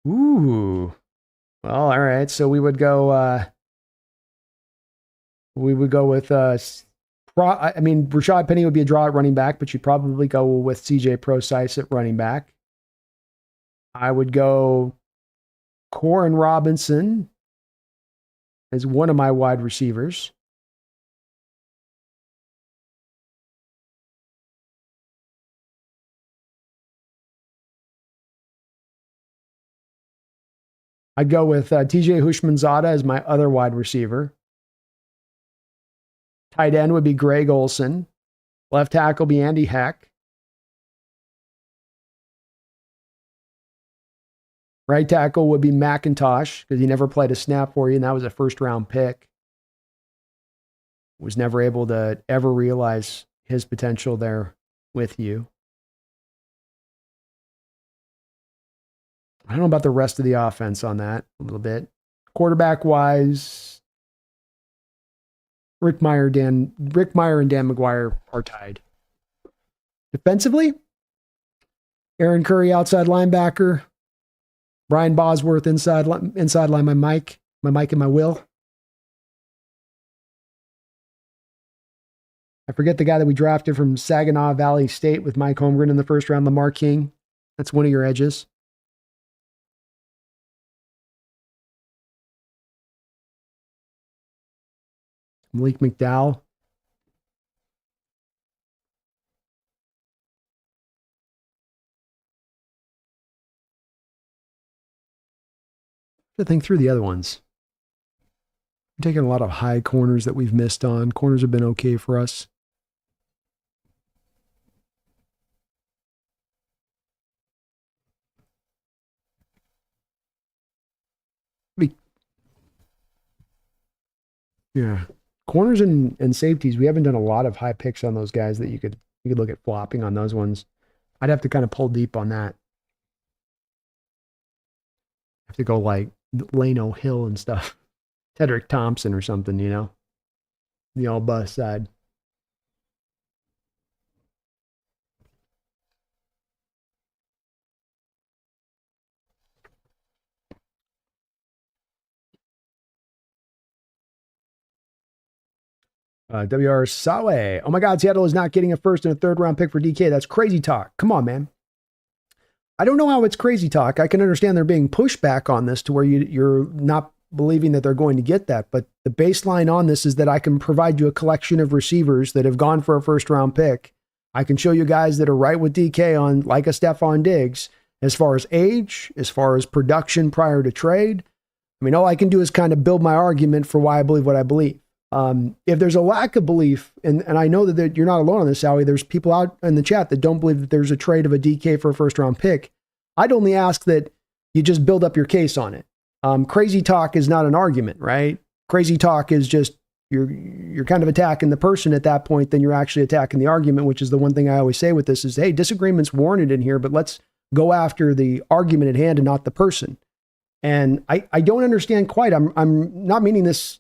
Ooh. Well, all right. So we would go with Rashad Penny would be a draw at running back, but you'd probably go with CJ Procise at running back. I would go Corin Robinson as one of my wide receivers. I'd go with TJ Hushmanzada as my other wide receiver. Tight end would be Greg Olsen. Left tackle be Andy Heck. Right tackle would be McIntosh because he never played a snap for you, and that was a first-round pick. Was never able to ever realize his potential there with you. I don't know about the rest of the offense on that a little bit. Quarterback-wise, Rick Meyer and Dan McGuire are tied. Defensively, Aaron Curry outside linebacker, Brian Bosworth inside line, my Mike and my Will. I forget the guy that we drafted from Saginaw Valley State with Mike Holmgren in the first round, Lamar King. That's one of your edges. Malik McDowell. To think through the other ones. I'm taking a lot of high corners that we've missed on. Corners have been okay for us. Yeah. Corners and safeties, we haven't done a lot of high picks on those guys that you could look at flopping on those ones. I'd have to kind of pull deep on that. Have to go like Lano Hill and stuff. Tedrick Thompson or something, you know? The all bust side. WR Sawe. Oh my God, Seattle is not getting a first and a third round pick for DK. That's crazy talk. Come on, man. I don't know how it's crazy talk. I can understand there being pushback on this to where you're not believing that they're going to get that. But the baseline on this is that I can provide you a collection of receivers that have gone for a first round pick. I can show you guys that are right with DK on like a Stephon Diggs as far as age, as far as production prior to trade. I mean, all I can do is kind of build my argument for why I believe what I believe. If there's a lack of belief, and I know that you're not alone on this, Howie, there's people out in the chat that don't believe that there's a trade of a DK for a first round pick. I'd only ask that you just build up your case on it. Crazy talk is not an argument, right? Crazy talk is just you're kind of attacking the person at that point, then you're actually attacking the argument, which is the one thing I always say with this is, hey, disagreement's warranted in here, but let's go after the argument at hand and not the person. And I don't understand quite. I'm not meaning this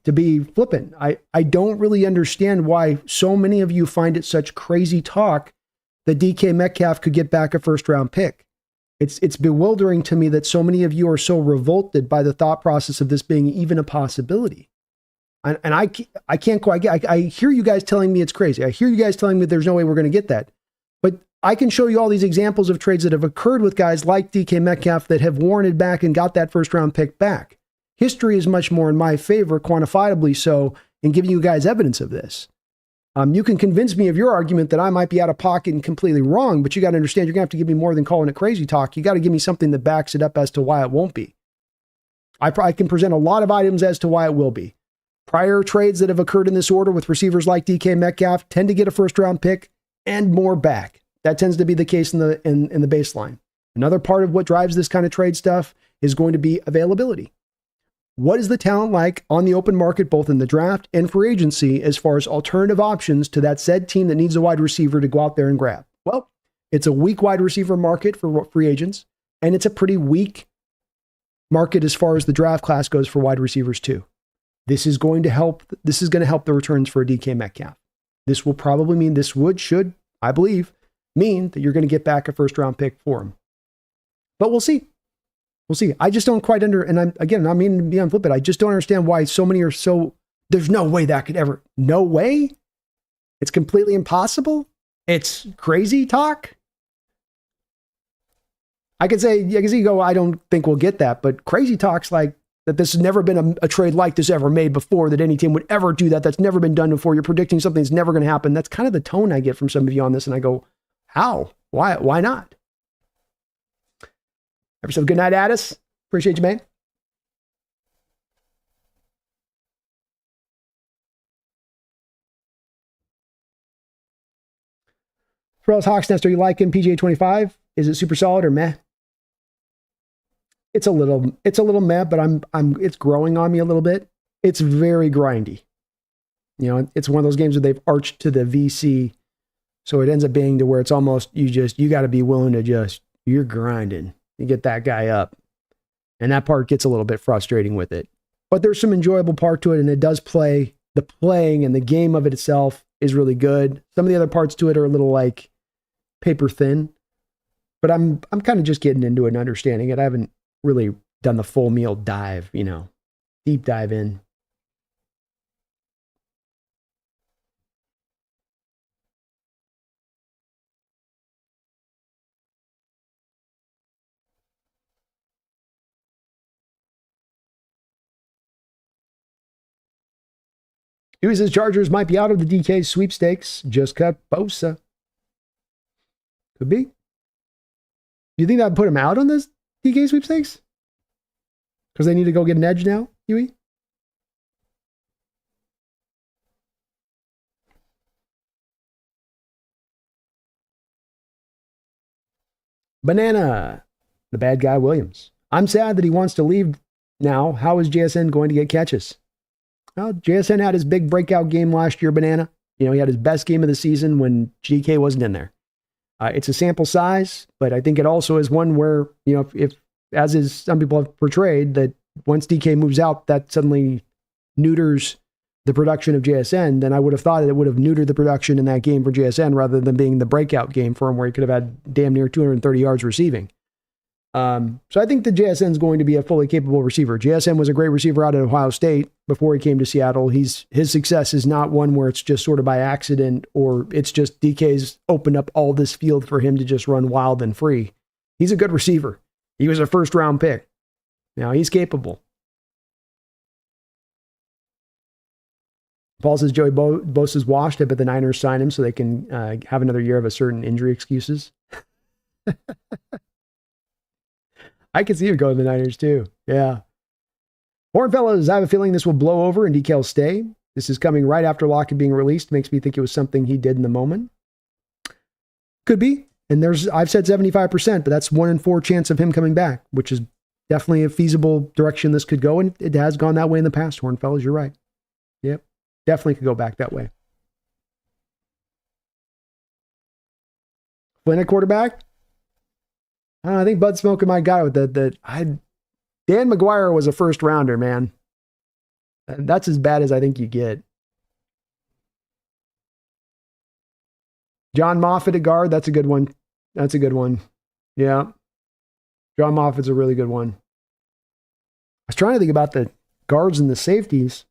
to be flippant. I don't really understand why so many of you find it such crazy talk that DK Metcalf could get back a first round pick. It's bewildering to me that so many of you are so revolted by the thought process of this being even a possibility. And I can't quite get, I hear you guys telling me it's crazy. I hear you guys telling me there's no way we're going to get that. But I can show you all these examples of trades that have occurred with guys like DK Metcalf that have warranted back and got that first round pick back. History is much more in my favor, quantifiably so, in giving you guys evidence of this. You can convince me of your argument that I might be out of pocket and completely wrong, but you got to understand you're going to have to give me more than calling it crazy talk. You got to give me something that backs it up as to why it won't be. I can present a lot of items as to why it will be. Prior trades that have occurred in this order with receivers like DK Metcalf tend to get a first-round pick and more back. That tends to be the case in the baseline. Another part of what drives this kind of trade stuff is going to be availability. What is the talent like on the open market, both in the draft and free agency, as far as alternative options to that said team that needs a wide receiver to go out there and grab? Well, it's a weak wide receiver market for free agents, and it's a pretty weak market as far as the draft class goes for wide receivers too. This is going to help the returns for a DK Metcalf. This will probably mean should, I believe, mean that you're going to get back a first round pick for him. But we'll see. We'll see. I just don't quite I mean to be unflippant. I just don't understand why so many are so, there's no way that could ever, no way. It's completely impossible. It's crazy talk. I could say, I don't think we'll get that, but crazy talks like that this has never been a trade like this ever made before, that any team would ever do that. That's never been done before. You're predicting something that's never going to happen. That's kind of the tone I get from some of you on this. And I go, how? Why not? Have yourself a good night, Addis. Appreciate you, man. For else, Hawksnest, are you liking PGA 25? Is it super solid or meh? It's a little meh, but it's growing on me a little bit. It's very grindy. You know, it's one of those games where they've arched to the VC. So it ends up being to where it's almost, you got to be willing to you're grinding. You get that guy up. And that part gets a little bit frustrating with it. But there's some enjoyable part to it, and it does play. The playing and the game of it itself is really good. Some of the other parts to it are a little like paper thin. But I'm kind of just getting into it and understanding it. I haven't really done the full meal dive, deep dive in. Dewey says Chargers might be out of the DK sweepstakes. Just cut Bosa. Could be. Do you think that would put him out on this DK sweepstakes? Because they need to go get an edge now, Huey? Banana, the bad guy Williams. I'm sad that he wants to leave now. How is JSN going to get catches? Well, JSN had his big breakout game last year, Banana. He had his best game of the season when GK wasn't in there. It's a sample size, but I think it also is one where, if as is some people have portrayed, that once DK moves out, that suddenly neuters the production of JSN, then I would have thought it would have neutered the production in that game for JSN rather than being the breakout game for him where he could have had damn near 230 yards receiving. So I think that JSN is going to be a fully capable receiver. JSN was a great receiver out of Ohio State before he came to Seattle. His success is not one where it's just sort of by accident or it's just DK's opened up all this field for him to just run wild and free. He's a good receiver. He was a first round pick. Now he's capable. Paul says Joey Bosa's washed. I bet the Niners sign him so they can have another year of a certain injury excuses. I could see him going to the Niners too. Yeah. Horn fellows, I have a feeling this will blow over and DK will stay. This is coming right after Lockett being released. Makes me think it was something he did in the moment. Could be. And I've said 75%, but that's 1 in 4 chance of him coming back, which is definitely a feasible direction this could go. And it has gone that way in the past, Horn fellows. You're right. Yep. Definitely could go back that way. Flynn at quarterback. I think Bud Smoke my guy with Dan McGuire was a first rounder, man. That's as bad as I think you get. John Moffitt at guard. That's a good one. That's a good one. Yeah. John Moffitt's a really good one. I was trying to think about the guards and the safeties.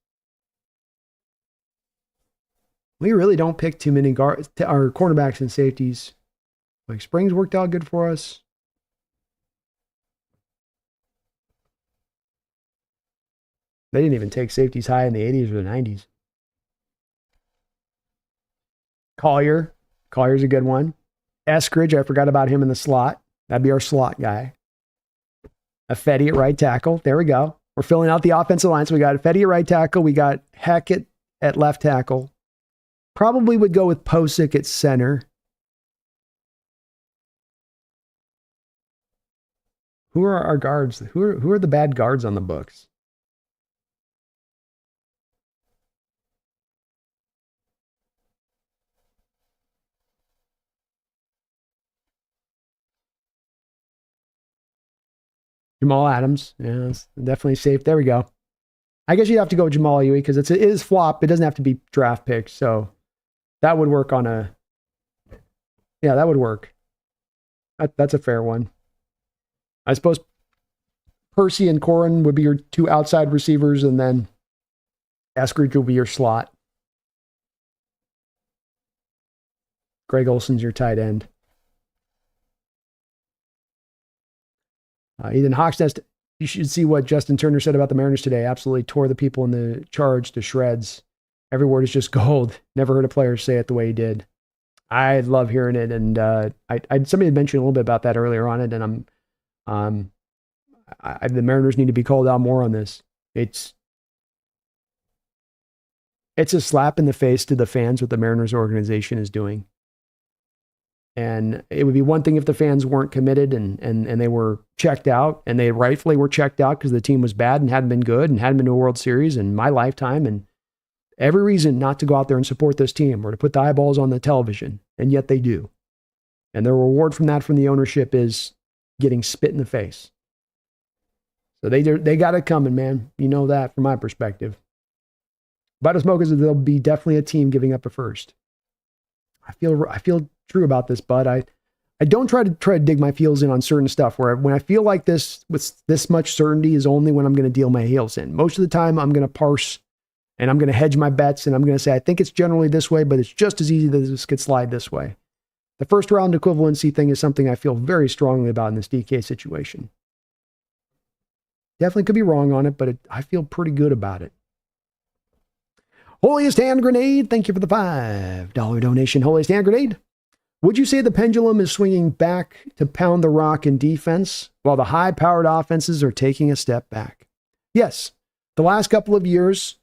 We really don't pick too many guards or cornerbacks and safeties. Like Springs worked out good for us. They didn't even take safeties high in the 80s or the 90s. Collier. Collier's a good one. Eskridge, I forgot about him in the slot. That'd be our slot guy. Affetti at right tackle. There we go. We're filling out the offensive line. So we got Affetti at right tackle. We got Hackett at left tackle. Probably would go with Posick at center. Who are our guards? Who are the bad guards on the books? Jamal Adams. Yeah, it's definitely safe. There we go. I guess you'd have to go with Jamal Huey because it is flop. It doesn't have to be draft picks. So that would work on a... Yeah, that would work. That's a fair one. I suppose Percy and Corin would be your two outside receivers, and then Eskridge will be your slot. Greg Olson's your tight end. Ethan Hawksnest, you should see what Justin Turner said about the Mariners today. Absolutely tore the people in the Charge to shreds. Every word is just gold. Never heard a player say it the way he did. I love hearing it, and somebody had mentioned a little bit about that earlier on it, and the Mariners need to be called out more on this. It's a slap in the face to the fans what the Mariners organization is doing. And it would be one thing if the fans weren't committed and they were checked out, and they rightfully were checked out because the team was bad and hadn't been good and hadn't been to a World Series in my lifetime, and every reason not to go out there and support this team or to put the eyeballs on the television, and yet they do. And their reward from that from the ownership is getting spit in the face. So they got it coming, man. You know that from my perspective. Vital Smoke is there'll be definitely a team giving up a first. I feel true about this, bud. I don't try to dig my heels in on certain stuff where when I feel like this with this much certainty is only when I'm going to deal my heels in. Most of the time I'm going to parse and I'm going to hedge my bets and I'm going to say, I think it's generally this way, but it's just as easy that this could slide this way. The first round equivalency thing is something I feel very strongly about in this DK situation. Definitely could be wrong on it, but I feel pretty good about it. Holiest Hand Grenade, thank you for the $5 donation. Holiest Hand Grenade. Would you say the pendulum is swinging back to pound the rock in defense while the high-powered offenses are taking a step back? Yes. The last couple of years,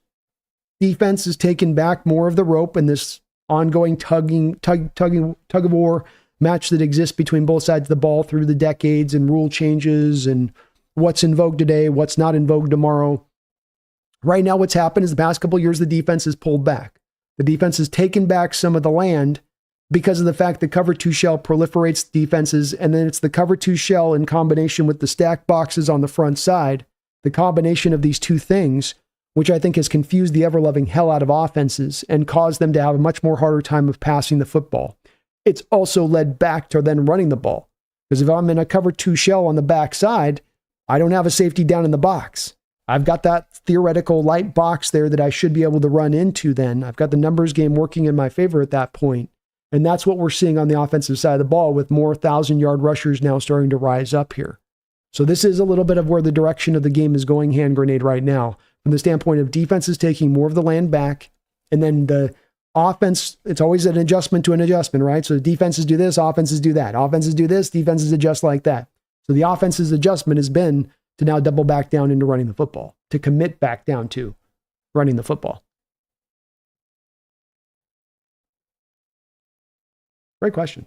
defense has taken back more of the rope in this ongoing tug of war match that exists between both sides of the ball through the decades and rule changes and what's in vogue today, what's not in vogue tomorrow. Right now, what's happened is the past couple of years, the defense has pulled back. The defense has taken back some of the land because of the fact that cover two shell proliferates defenses, and then it's the cover two shell in combination with the stack boxes on the front side, the combination of these two things, which I think has confused the ever-loving hell out of offenses and caused them to have a much more harder time of passing the football. It's also led back to then running the ball. Because if I'm in a cover two shell on the backside, I don't have a safety down in the box. I've got that theoretical light box there that I should be able to run into then. I've got the numbers game working in my favor at that point. And that's what we're seeing on the offensive side of the ball with more 1,000-yard rushers now starting to rise up here. So this is a little bit of where the direction of the game is going, Hand Grenade, right now. From the standpoint of defense is taking more of the land back. And then the offense, it's always an adjustment to an adjustment, right? So defenses do this, offenses do that. Offenses do this, defenses adjust like that. So the offense's adjustment has been to now double back down into running the football, to commit back down to running the football. Great question.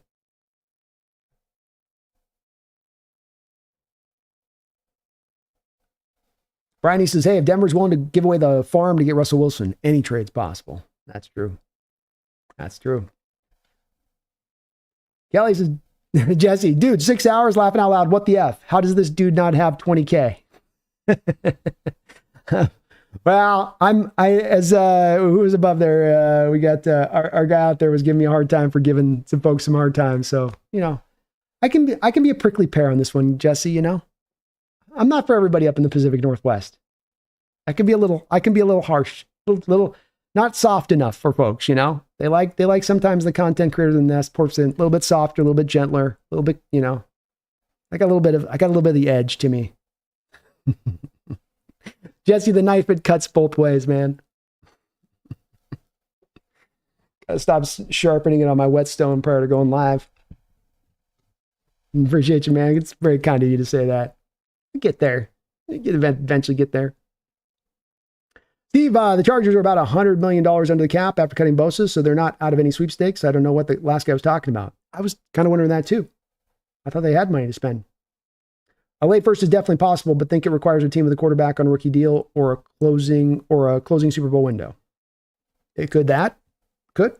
Brian, he says, hey, if Denver's willing to give away the farm to get Russell Wilson, any trade's possible. That's true. That's true. Kelly says, Jesse, dude, 6 hours laughing out loud. What the F? How does this dude not have 20K? Well, who was above there? We got our guy out there was giving me a hard time for giving some folks some hard time. So, I can be a prickly pear on this one, Jesse, I'm not for everybody up in the Pacific Northwest. I can be a little harsh, little not soft enough for folks, They like sometimes the content creators in the nest portion a little bit softer, a little bit gentler, a little bit, I got a little bit of the edge to me. Jesse, the knife, it cuts both ways, man. Stop sharpening it on my whetstone prior to going live. Appreciate you, man. It's very kind of you to say that. Get there. Eventually get there. Steve, the Chargers are about $100 million under the cap after cutting Bosa, so they're not out of any sweepstakes. I don't know what the last guy was talking about. I was kind of wondering that too. I thought they had money to spend. A late first is definitely possible, but think it requires a team with a quarterback on a rookie deal or a closing Super Bowl window. It could that. Could.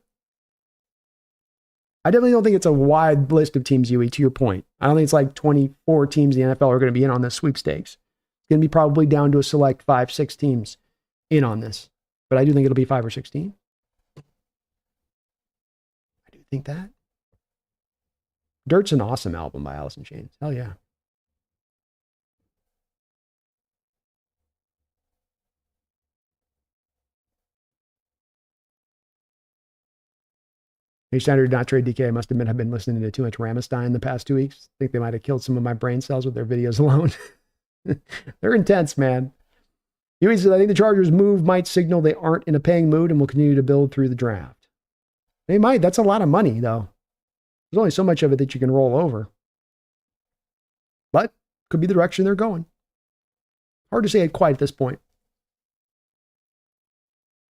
I definitely don't think it's a wide list of teams, Huey, to your point. I don't think it's like 24 teams in the NFL are going to be in on this sweepstakes. It's going to be probably down to a select 5-6 teams in on this. But I do think it'll be 5 or 6 teams. I do think that. Dirt's an awesome album by Alice in Chains. Hell yeah. Hey, Steiner did not trade DK. I must admit I've been listening to too much Ramstein the past 2 weeks. I think they might have killed some of my brain cells with their videos alone. They're intense, man. Huey says, I think the Chargers' move might signal they aren't in a paying mood and will continue to build through the draft. They might. That's a lot of money, though. There's only so much of it that you can roll over. But could be the direction they're going. Hard to say it quite at this point.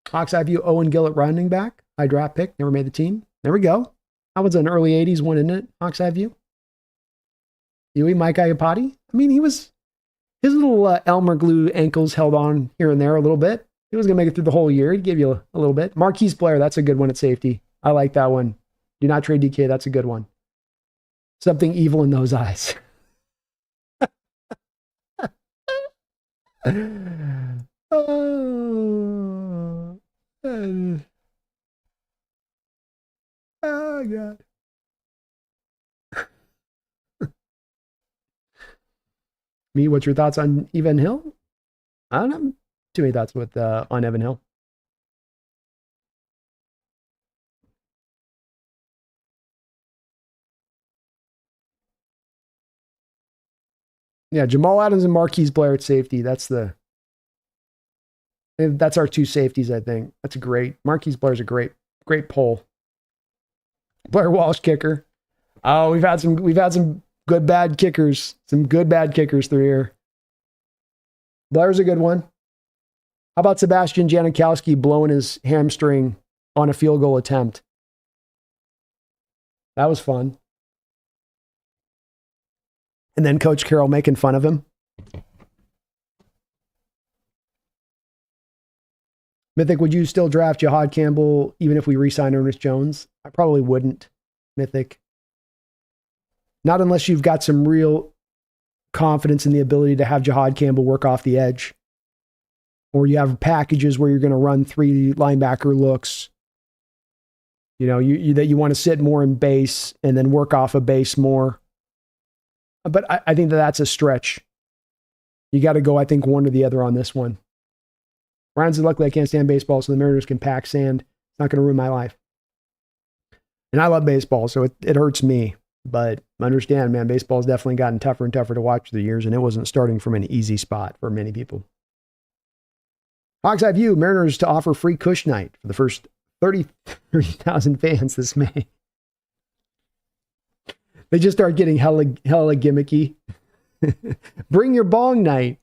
Hawks, I view Owen Gill at running back. High draft pick. Never made the team. There we go. That was an early 80s one, isn't it? Hawks Eye View. Huey, Mike Iapati. I mean, his little Elmer glue ankles held on here and there a little bit. He was going to make it through the whole year. He'd give you a little bit. Marquise Blair, that's a good one at safety. I like that one. Do not trade DK. That's a good one. Something evil in those eyes. Oh, God. Me, what's your thoughts on Evan Hill? I don't have too many thoughts on Evan Hill. Yeah, Jamal Adams and Marquise Blair at safety. That's our 2 safeties, I think. That's a great. Marquise Blair's a great pull. Blair Walsh kicker. Oh, we've had some good bad kickers. Some good bad kickers through here. Blair's a good one. How about Sebastian Janikowski blowing his hamstring on a field goal attempt? That was fun. And then Coach Carroll making fun of him. Mythic, would you still draft Jahad Campbell even if we re-sign Ernest Jones? I probably wouldn't, Mythic. Not unless you've got some real confidence in the ability to have Jahad Campbell work off the edge. Or you have packages where you're going to run 3 linebacker looks. You know, that you want to sit more in base and then work off a base more. But I think that's a stretch. You got to go, I think, one or the other on this one. Ryan said, luckily I can't stand baseball, so the Mariners can pack sand. It's not going to ruin my life. And I love baseball, so it hurts me. But understand, man, baseball's definitely gotten tougher and tougher to watch through the years, and it wasn't starting from an easy spot for many people. Hawks Eye View, Mariners to offer free Kush night for the first 30,000 fans this May. They just start getting hella gimmicky. Bring your bong night.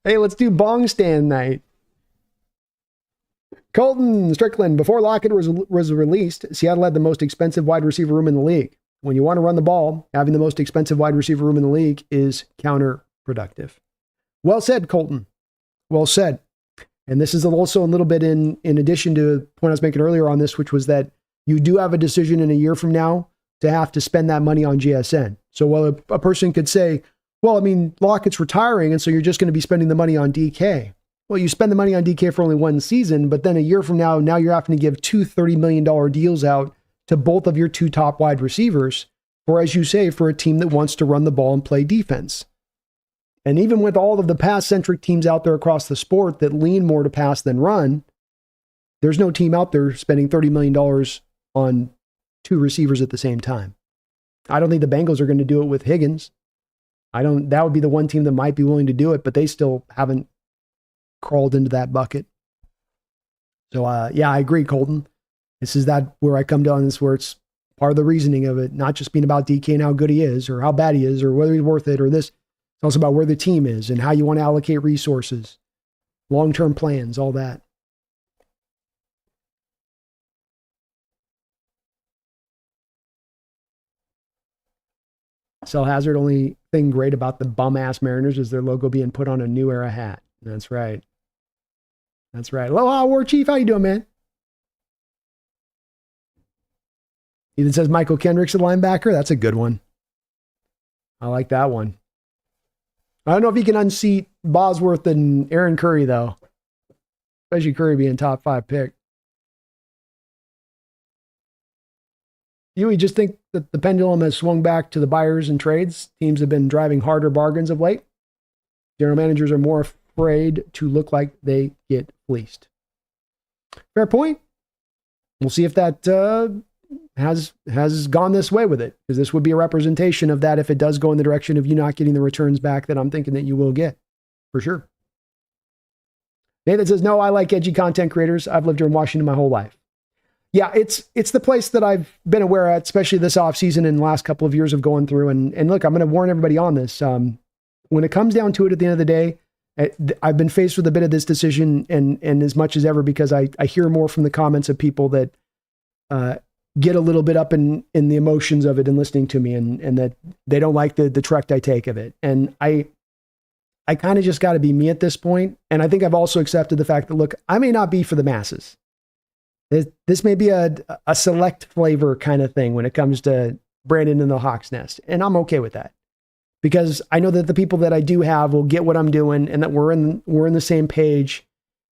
Hey, let's do bong stand night. Colton Strickland, before Lockett was released, Seattle had the most expensive wide receiver room in the league. When you want to run the ball, having the most expensive wide receiver room in the league is counterproductive. Well said, Colton. Well said. And this is also a little bit in addition to the point I was making earlier on this, which was that you do have a decision in a year from now to have to spend that money on GSN. So while a person could say, well, I mean, Lockett's retiring, and so you're just going to be spending the money on DK. Well, you spend the money on DK for only one season, but then a year from now you're having to give 2 $30 million deals out to both of your 2 top wide receivers for, as you say, for a team that wants to run the ball and play defense. And even with all of the pass-centric teams out there across the sport that lean more to pass than run, there's no team out there spending $30 million on 2 receivers at the same time. I don't think the Bengals are going to do it with Higgins. That would be the one team that might be willing to do it, but they still haven't crawled into that bucket. So, yeah, I agree, Colton. This is that where I come down this where it's part of the reasoning of it, not just being about DK and how good he is or how bad he is or whether he's worth it or this. It's also about where the team is and how you want to allocate resources, long-term plans, all that. Sell Hazard, only thing great about the bum-ass Mariners is their logo being put on a New Era hat. That's right. That's right. Aloha, War Chief. How you doing, man? Even says Michael Kendrick's a linebacker. That's a good one. I like that one. I don't know if he can unseat Bosworth and Aaron Curry, though. Especially Curry being top 5 pick. You just think that the pendulum has swung back to the buyers and trades? Teams have been driving harder bargains of late. General managers are more afraid to look like they get fleeced. Fair point. We'll see if that has gone this way with it, because this would be a representation of that if it does go in the direction of you not getting the returns back that I'm thinking that you will get, for sure. Nathan says, no, I like edgy content creators. I've lived here in Washington my whole life. Yeah, it's the place that I've been aware at, especially this offseason and the last couple of years of going through. And look, I'm going to warn everybody on this. When it comes down to it at the end of the day, I've been faced with a bit of this decision and as much as ever, because I hear more from the comments of people that get a little bit up in the emotions of it and listening to me and that they don't like the trek I take of it. And I kind of just got to be me at this point. And I think I've also accepted the fact that, look, I may not be for the masses. This may be a select flavor kind of thing when it comes to Brandon and the Hawks Nest. And I'm okay with that, because I know that the people that I do have will get what I'm doing and that we're in the same page.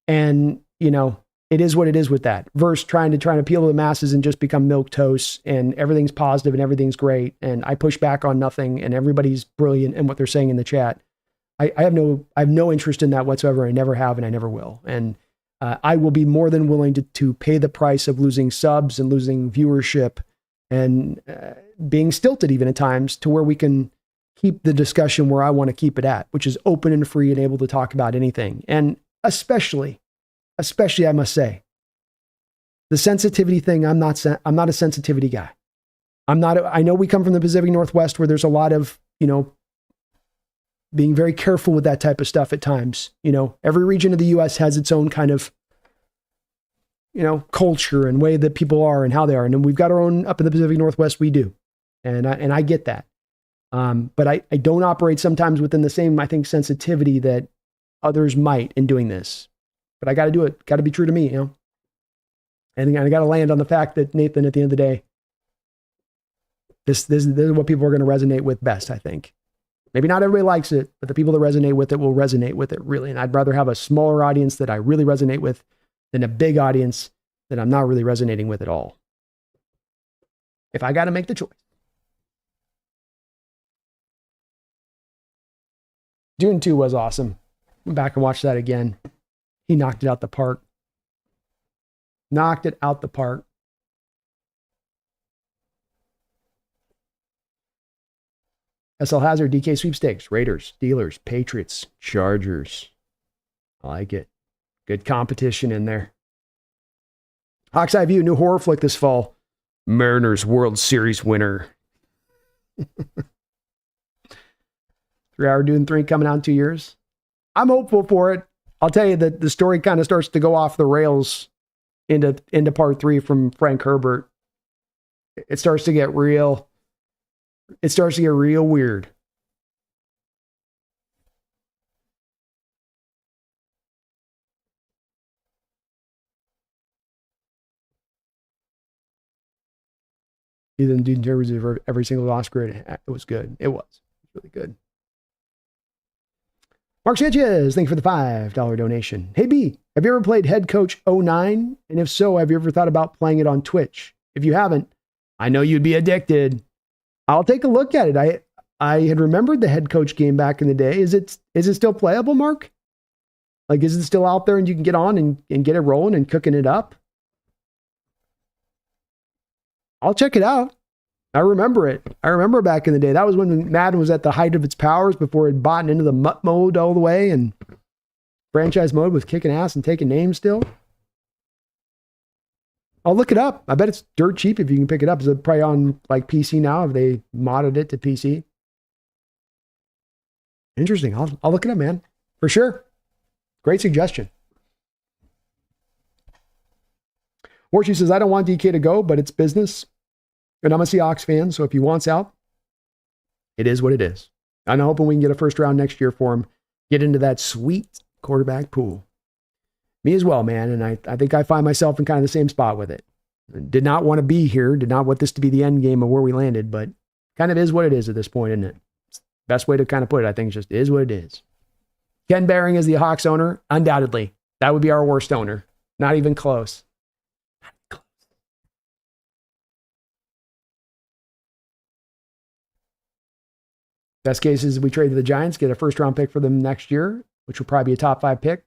And, you know, it is what it is with that, versus trying to appeal to the masses and just become milquetoast and everything's positive and everything's great. And I push back on nothing and everybody's brilliant in what they're saying in the chat. I have no interest in that whatsoever. I never have, and I never will. And I will be more than willing to pay the price of losing subs and losing viewership and being stilted even at times to where we can keep the discussion where I want to keep it at, which is open and free and able to talk about anything. And especially I must say, the sensitivity thing, I'm not a sensitivity guy. I know we come from the Pacific Northwest where there's a lot of, you know, being very careful with that type of stuff at times. You know, every region of the U.S. has its own kind of, you know, culture and way that people are and how they are. And then we've got our own up in the Pacific Northwest, we do. And I get that. But I don't operate sometimes within the same, I think, sensitivity that others might in doing this. But I got to do it. Got to be true to me, you know. And I got to land on the fact that, Nathan, at the end of the day, this is what people are going to resonate with best, I think. Maybe not everybody likes it, but the people that resonate with it will resonate with it, really. And I'd rather have a smaller audience that I really resonate with than a big audience that I'm not really resonating with at all, if I got to make the choice. Dune 2 was awesome. Went back and watched that again. He knocked it out the park. Knocked it out the park. SL Hazard, DK sweepstakes, Raiders, Steelers, Patriots, Chargers. I like it. Good competition in there. Hawks Eye View, new horror flick this fall. Mariners World Series winner. 3-hour Dune 3 coming out in 2 years. I'm hopeful for it. I'll tell you that the story kind of starts to go off the rails into part 3 from Frank Herbert. It starts to get real. It starts to get real weird. Even Dune Jersey for every single Oscar, it was good. It was really good. Mark Sanchez, thank you for the $5 donation. Hey B, have you ever played Head Coach 09? And if so, have you ever thought about playing it on Twitch? If you haven't, I know you'd be addicted. I'll take a look at it. I had remembered the Head Coach game back in the day. Is it still playable, Mark? Like, is it still out there and you can get on and get it rolling and cooking it up? I'll check it out. I remember it. I remember back in the day. That was when Madden was at the height of its powers before it bought into the MUT mode all the way, and franchise mode was kicking ass and taking names still. I'll look it up. I bet it's dirt cheap if you can pick it up. Is it probably on like PC now? Have they modded it to PC? Interesting. I'll look it up, man. For sure. Great suggestion. Warshi says, I don't want DK to go, but it's business. And I'm a Seahawks fan, so if he wants out, it is what it is. I'm hoping we can get a first round next year for him. Get into that sweet quarterback pool. Me as well, man. And I think I find myself in kind of the same spot with it. Did not want to be here. Did not want this to be the end game of where we landed, but kind of is what it is at this point, isn't it? Best way to kind of put it, I think, is just is what it is. Ken Behring is the Hawks owner. Undoubtedly. That would be our worst owner. Not even close. Best case is we trade to the Giants, get a first-round pick for them next year, which will probably be a top 5 pick.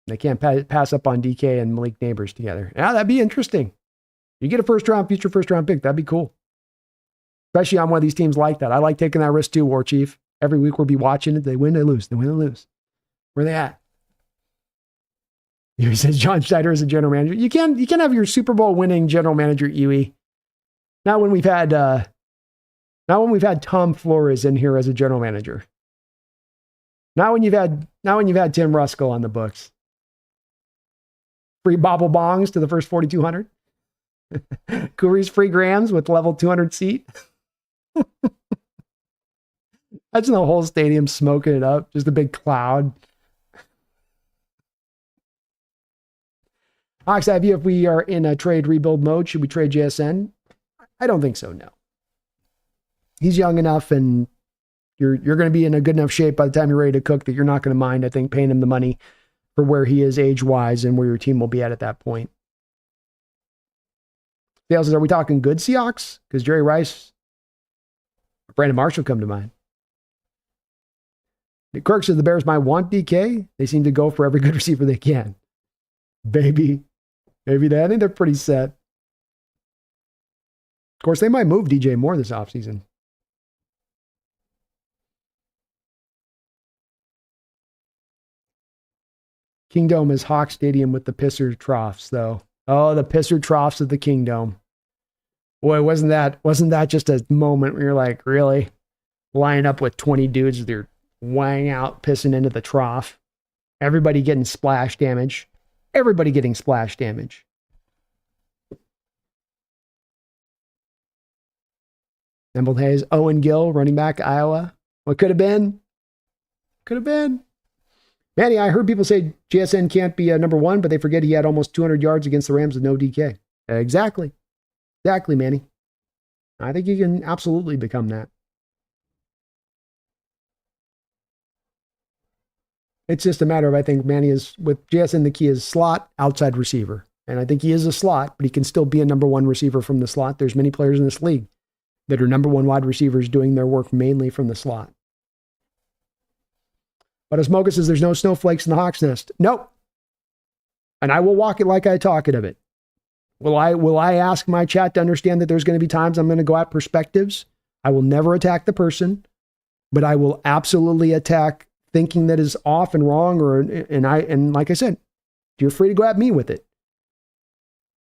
They can't pass up on DK and Malik Neighbors together. Yeah, that'd be interesting. You get a future first-round pick. That'd be cool. Especially on one of these teams like that. I like taking that risk too, War Chief. Every week we'll be watching it. They win, they lose. They win, they lose. Where are they at? He says John Schneider is a general manager. You can't have your Super Bowl winning general manager, Huey. Not when we've had Tom Flores in here as a general manager. Not when you've had Tim Ruskell on the books. Free bobble bongs to the first 4,200. Courie's free grams with level 200 seat. Imagine the whole stadium smoking it up. Just a big cloud. Hawks, have you, if we are in a trade rebuild mode, should we trade JSN? I don't think so, no. He's young enough and you're going to be in a good enough shape by the time you're ready to cook that you're not going to mind, I think, paying him the money for where he is age-wise and where your team will be at that point. Dale says, are we talking good Seahawks? Because Jerry Rice, Brandon Marshall come to mind. Kirk says the Bears might want DK. They seem to go for every good receiver they can. Maybe I think they're pretty set. Of course, they might move DJ Moore this offseason. Kingdome is Hawk Stadium with the pisser troughs, though. Oh, the pisser troughs of the Kingdome. Boy, wasn't that just a moment where you're like, really? Line up with 20 dudes with their wang out, pissing into the trough. Everybody getting splash damage. Emble Hayes, Owen Gill, running back, Iowa. What could have been? Manny, I heard people say JSN can't be a number one, but they forget he had almost 200 yards against the Rams with no DK. Exactly, Manny. I think he can absolutely become that. It's just a matter of, I think Manny is, with JSN, the key is slot, outside receiver. And I think he is a slot, but he can still be a number one receiver from the slot. There's many players in this league that are number one wide receivers doing their work mainly from the slot. But Osmoga says there's no snowflakes in the Hawks nest. Nope. And I will walk it like I talk it of it. Will I ask my chat to understand that there's going to be times I'm going to go at perspectives? I will never attack the person, but I will absolutely attack thinking that is off and wrong, and like I said, you're free to go at me with it.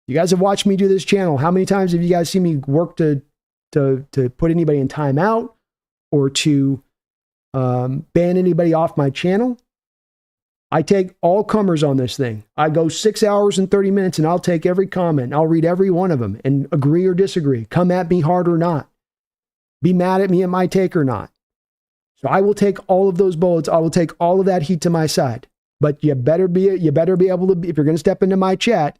You guys have watched me do this channel. How many times have you guys seen me work to put anybody in timeout or to ban anybody off my channel? I take all comers on this thing. I go 6 hours and 30 minutes and I'll take every comment. I'll read every one of them and agree or disagree. Come at me hard or not. Be mad at me at my take or not. So I will take all of those bullets. I will take all of that heat to my side. But you better be able to, if you're going to step into my chat,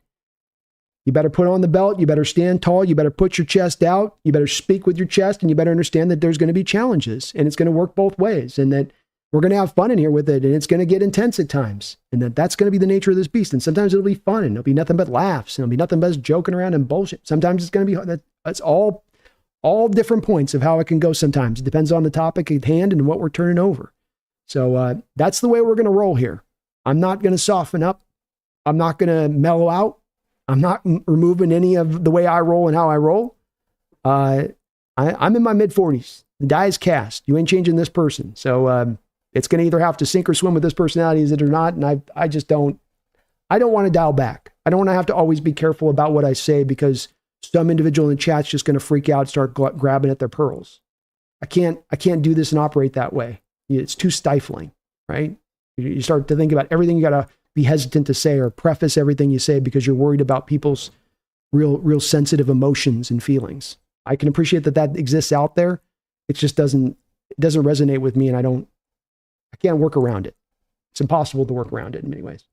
you better put on the belt. You better stand tall. You better put your chest out. You better speak with your chest, and you better understand that there's going to be challenges, and it's going to work both ways, and that we're going to have fun in here with it, and it's going to get intense at times, and that's going to be the nature of this beast. And sometimes it'll be fun, and it'll be nothing but laughs, and it'll be nothing but joking around and bullshit. Sometimes it's going to be, that's all different points of how it can go sometimes. It depends on the topic at hand and what we're turning over. So that's the way we're going to roll here. I'm not going to soften up. I'm not going to mellow out. I'm not removing any of the way I roll and how I roll. I'm in my mid-40s. The die is cast. You ain't changing this person. So it's going to either have to sink or swim with this personality, is it or not? And I I don't want to dial back. I don't want to have to always be careful about what I say because some individual in the chat's just going to freak out, start grabbing at their pearls. I can't do this and operate that way. It's too stifling, right? You start to think about everything you got to be hesitant to say or preface everything you say because you're worried about people's real sensitive emotions and feelings. I can appreciate that exists out there. It just doesn't resonate with me, and I can't work around it. It's impossible to work around it in many ways.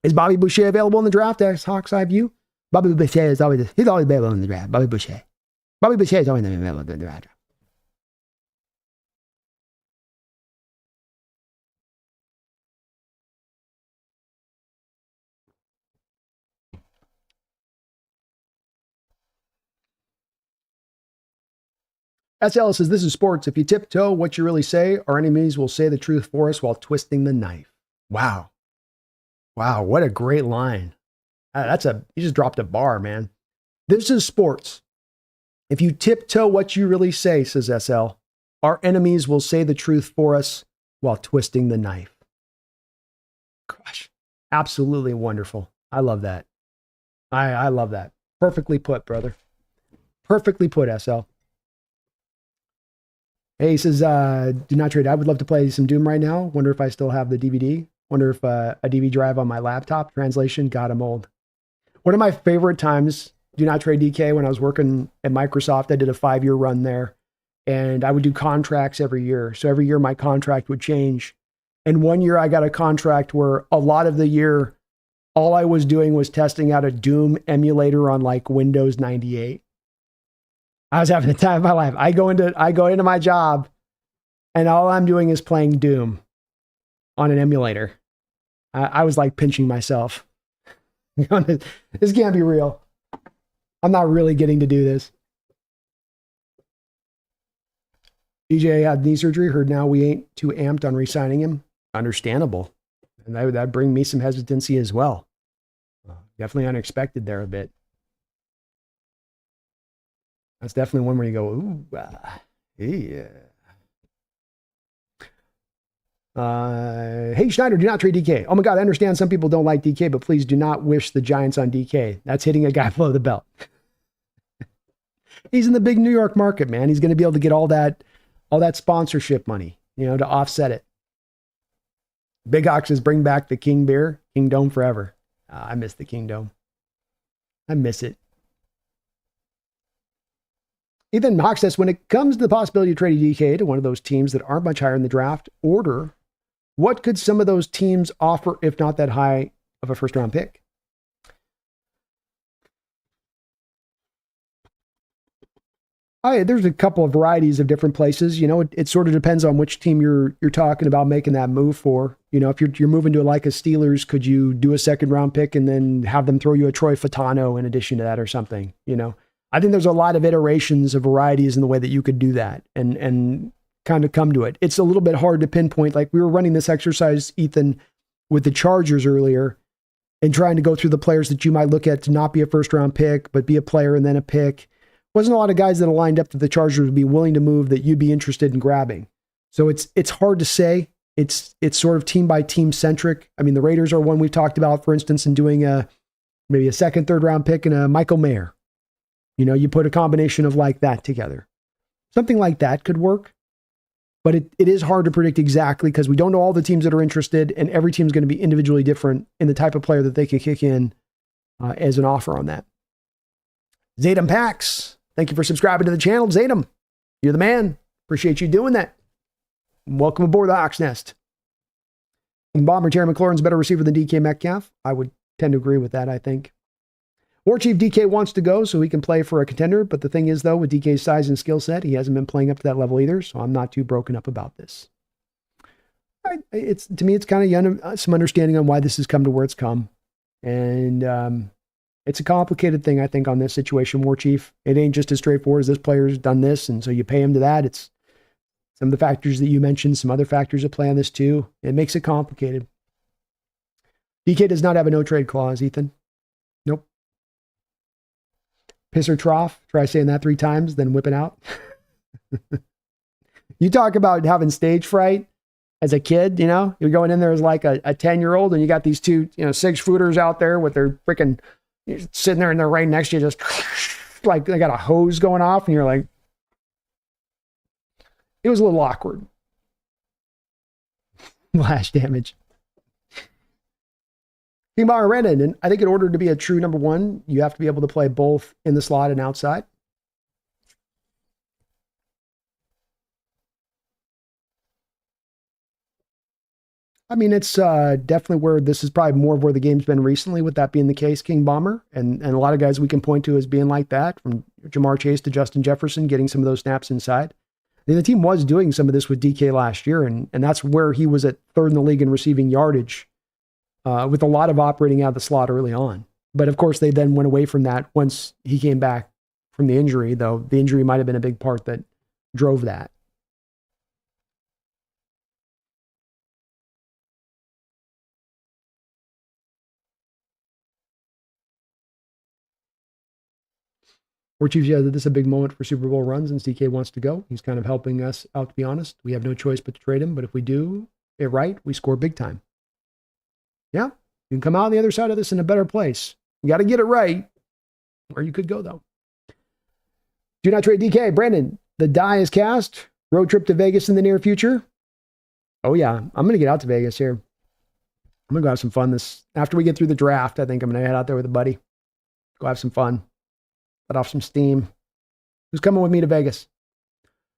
Is Bobby Boucher available in the draft? Asks Hawks Eye View. Bobby Boucher he's always available in the draft. Bobby Boucher is always available in the draft. SL says, this is sports. If you tiptoe what you really say, our enemies will say the truth for us while twisting the knife. Wow. Wow, what a great line. You just dropped a bar, man. This is sports. If you tiptoe what you really say, says SL, our enemies will say the truth for us while twisting the knife. Gosh, absolutely wonderful. I love that. I love that. Perfectly put, brother. Perfectly put, SL. Hey, he says, do not trade. I would love to play some Doom right now. Wonder if I still have the DVD. Wonder if a DVD drive on my laptop. Translation, God, I'm old. One of my favorite times, do not trade DK, when I was working at Microsoft, I did a 5-year run there. And I would do contracts every year. So every year my contract would change. And one year I got a contract where a lot of the year, all I was doing was testing out a Doom emulator on like Windows 98. I was having the time of my life. I go into my job and all I'm doing is playing Doom on an emulator. I was like pinching myself. This can't be real. I'm not really getting to do this. DJ had knee surgery. Heard now we ain't too amped on re-signing him. Understandable. And that'd bring me some hesitancy as well. Definitely unexpected there a bit. That's definitely one where you go, ooh, yeah. Hey, Schneider, do not trade DK. Oh my God, I understand some people don't like DK, but please do not wish the Giants on DK. That's hitting a guy below the belt. He's in the big New York market, man. He's going to be able to get all that sponsorship money, to offset it. Big Ox says, bring back the King beer, King Dome forever. I miss the King Dome. I miss it. Ethan Hawk says, when it comes to the possibility of trading DK to one of those teams that aren't much higher in the draft order, what could some of those teams offer if not that high of a first-round pick? There's a couple of varieties of different places. It sort of depends on which team you're talking about making that move for. If you're moving to like a Steelers, could you do a second-round pick and then have them throw you a Troy Fatano in addition to that or something? I think there's a lot of iterations of varieties in the way that you could do that and kind of come to it. It's a little bit hard to pinpoint. Like we were running this exercise, Ethan, with the Chargers earlier and trying to go through the players that you might look at to not be a first round pick, but be a player and then a pick. Wasn't a lot of guys that lined up that the Chargers would be willing to move that you'd be interested in grabbing. So it's hard to say. It's sort of team by team centric. I mean, the Raiders are one we've talked about, for instance, in doing maybe a second, third round pick and a Michael Mayer. You put a combination of like that together. Something like that could work, but it is hard to predict exactly because we don't know all the teams that are interested, and every team is going to be individually different in the type of player that they could kick in as an offer on that. Zaydam Pax, thank you for subscribing to the channel. Zaydam, you're the man. Appreciate you doing that. Welcome aboard the Hawks Nest. Bomber Terry McLaurin's a better receiver than DK Metcalf. I would tend to agree with that, I think. War Chief DK wants to go so he can play for a contender, but the thing is, though, with DK's size and skill set, he hasn't been playing up to that level either, so I'm not too broken up about this. To me, it's kind of some understanding on why this has come to where it's come, and it's a complicated thing, I think, on this situation, War Chief. It ain't just as straightforward as this player's done this, and so you pay him to that. It's some of the factors that you mentioned, some other factors that play on this too. It makes it complicated. DK does not have a no-trade clause, Ethan. Nope. Piss or trough. Try saying that 3 times, then whip it out. You talk about having stage fright. as a kid, you're going in there as like a 10-year-old and you got these two, 6-footers out there with their freaking sitting there and they're right next to you, just like they got a hose going off and you're like, it was a little awkward. Flash damage. King Bar Renan, and I think in order to be a true number one, you have to be able to play both in the slot and outside. I mean, it's definitely where this is probably more of where the game's been recently, with that being the case, King Bomber. And a lot of guys we can point to as being like that, from Jamar Chase to Justin Jefferson, getting some of those snaps inside. I mean, the team was doing some of this with DK last year, and that's where he was at third in the league in receiving yardage, with a lot of operating out of the slot early on. But of course, they then went away from that once he came back from the injury, though the injury might have been a big part that drove that. Or Chiefs, yeah, this is a big moment for Super Bowl runs, and DK wants to go. He's kind of helping us out, to be honest. We have no choice but to trade him, but if we do it right, we score big time. Yeah, you can come out on the other side of this in a better place. You got to get it right, or you could go, though. Do not trade DK. Brandon, the die is cast. Road trip to Vegas in the near future. Oh, yeah, I'm going to get out to Vegas here. I'm going to go have some fun after we get through the draft. I think I'm going to head out there with a buddy. Go have some fun. Let off some steam. Who's coming with me to Vegas?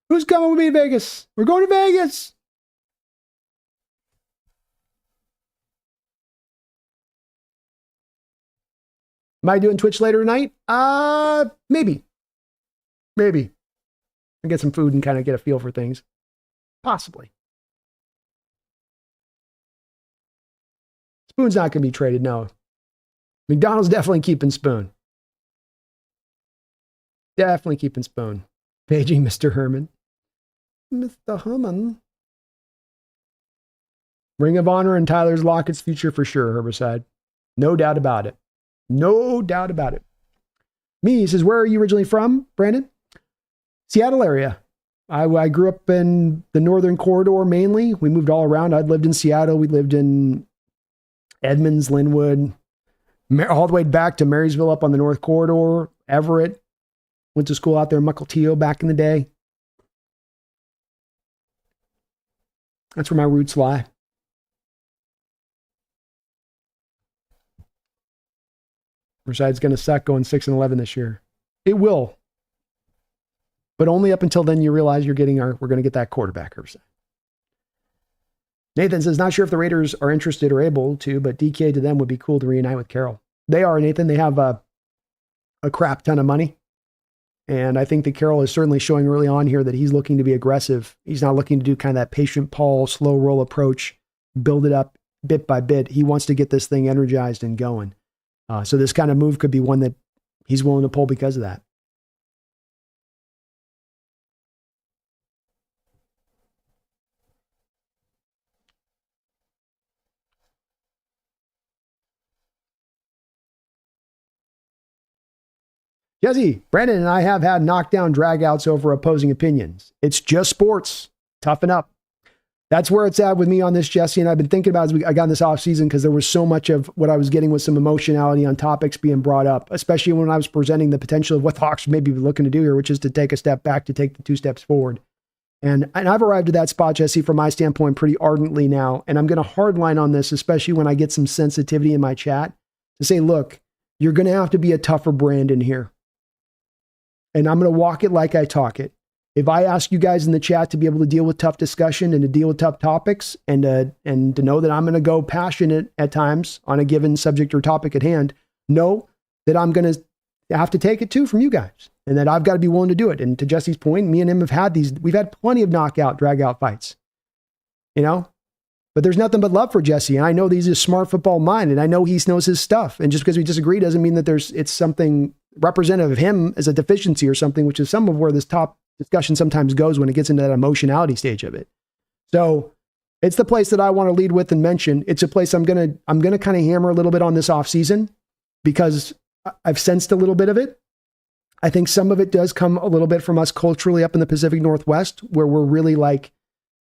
Who's coming with me to Vegas? We're going to Vegas. Am I doing Twitch later tonight? Maybe. I get some food and kind of get a feel for things. Possibly. Spoon's not going to be traded, no. McDonald's definitely keeping Spoon. Definitely keeping Spoon. Paging Mr. Herman. Mr. Herman. Ring of Honor and Tyler's Lockett's future for sure, Herbicide. No doubt about it. No doubt about it. Me says, where are you originally from, Brandon? Seattle area. I grew up in the northern corridor mainly. We moved all around. I'd lived in Seattle. We lived in Edmonds, Linwood, all the way back to Marysville up on the north corridor, Everett. Went to school out there in Mukilteo back in the day. That's where my roots lie. Riverside's going to suck going 6-11 this year. It will. But only up until then you realize we're going to get that quarterback, Riverside. Nathan says, not sure if the Raiders are interested or able to, but DK to them would be cool to reunite with Carroll. They are, Nathan. They have a crap ton of money. And I think that Carroll is certainly showing early on here that he's looking to be aggressive. He's not looking to do kind of that patient Paul, slow roll approach, build it up bit by bit. He wants to get this thing energized and going. So this kind of move could be one that he's willing to pull because of that. Jesse, Brandon and I have had knockdown dragouts over opposing opinions. It's just sports. Toughen up. That's where it's at with me on this, Jesse. And I've been thinking about as I got in this offseason, because there was so much of what I was getting with some emotionality on topics being brought up, especially when I was presenting the potential of what the Hawks may be looking to do here, which is to take a step back, to take the 2 steps forward. And I've arrived at that spot, Jesse, from my standpoint, pretty ardently now. And I'm going to hardline on this, especially when I get some sensitivity in my chat, to say, look, you're going to have to be a tougher brand in here. And I'm going to walk it like I talk it. If I ask you guys in the chat to be able to deal with tough discussion and to deal with tough topics and to know that I'm going to go passionate at times on a given subject or topic at hand, know that I'm going to have to take it too from you guys, and that I've got to be willing to do it. And to Jesse's point, me and him we've had plenty of knockout, drag out fights, but there's nothing but love for Jesse. And I know he's a smart football mind, and I know he knows his stuff. And just because we disagree doesn't mean that it's something representative of him as a deficiency or something, which is some of where this top discussion sometimes goes when it gets into that emotionality stage of it. So it's the place that I want to lead with and mention. It's a place I'm gonna kind of hammer a little bit on this offseason, because I've sensed a little bit of it. I think some of it does come a little bit from us culturally up in the Pacific Northwest, where we're really like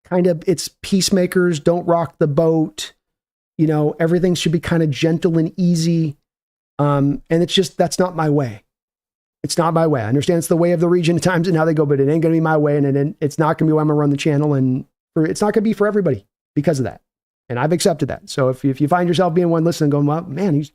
kind of, it's peacemakers, don't rock the boat. You know, everything should be kind of gentle and easy. And it's just, that's not my way. It's not my way. I understand it's the way of the region at times and how they go, but it ain't going to be my way. And it's not going to be why I'm going to run the channel. And it's not going to be for everybody because of that. And I've accepted that. So if you find yourself being one listening, going, well, man, he's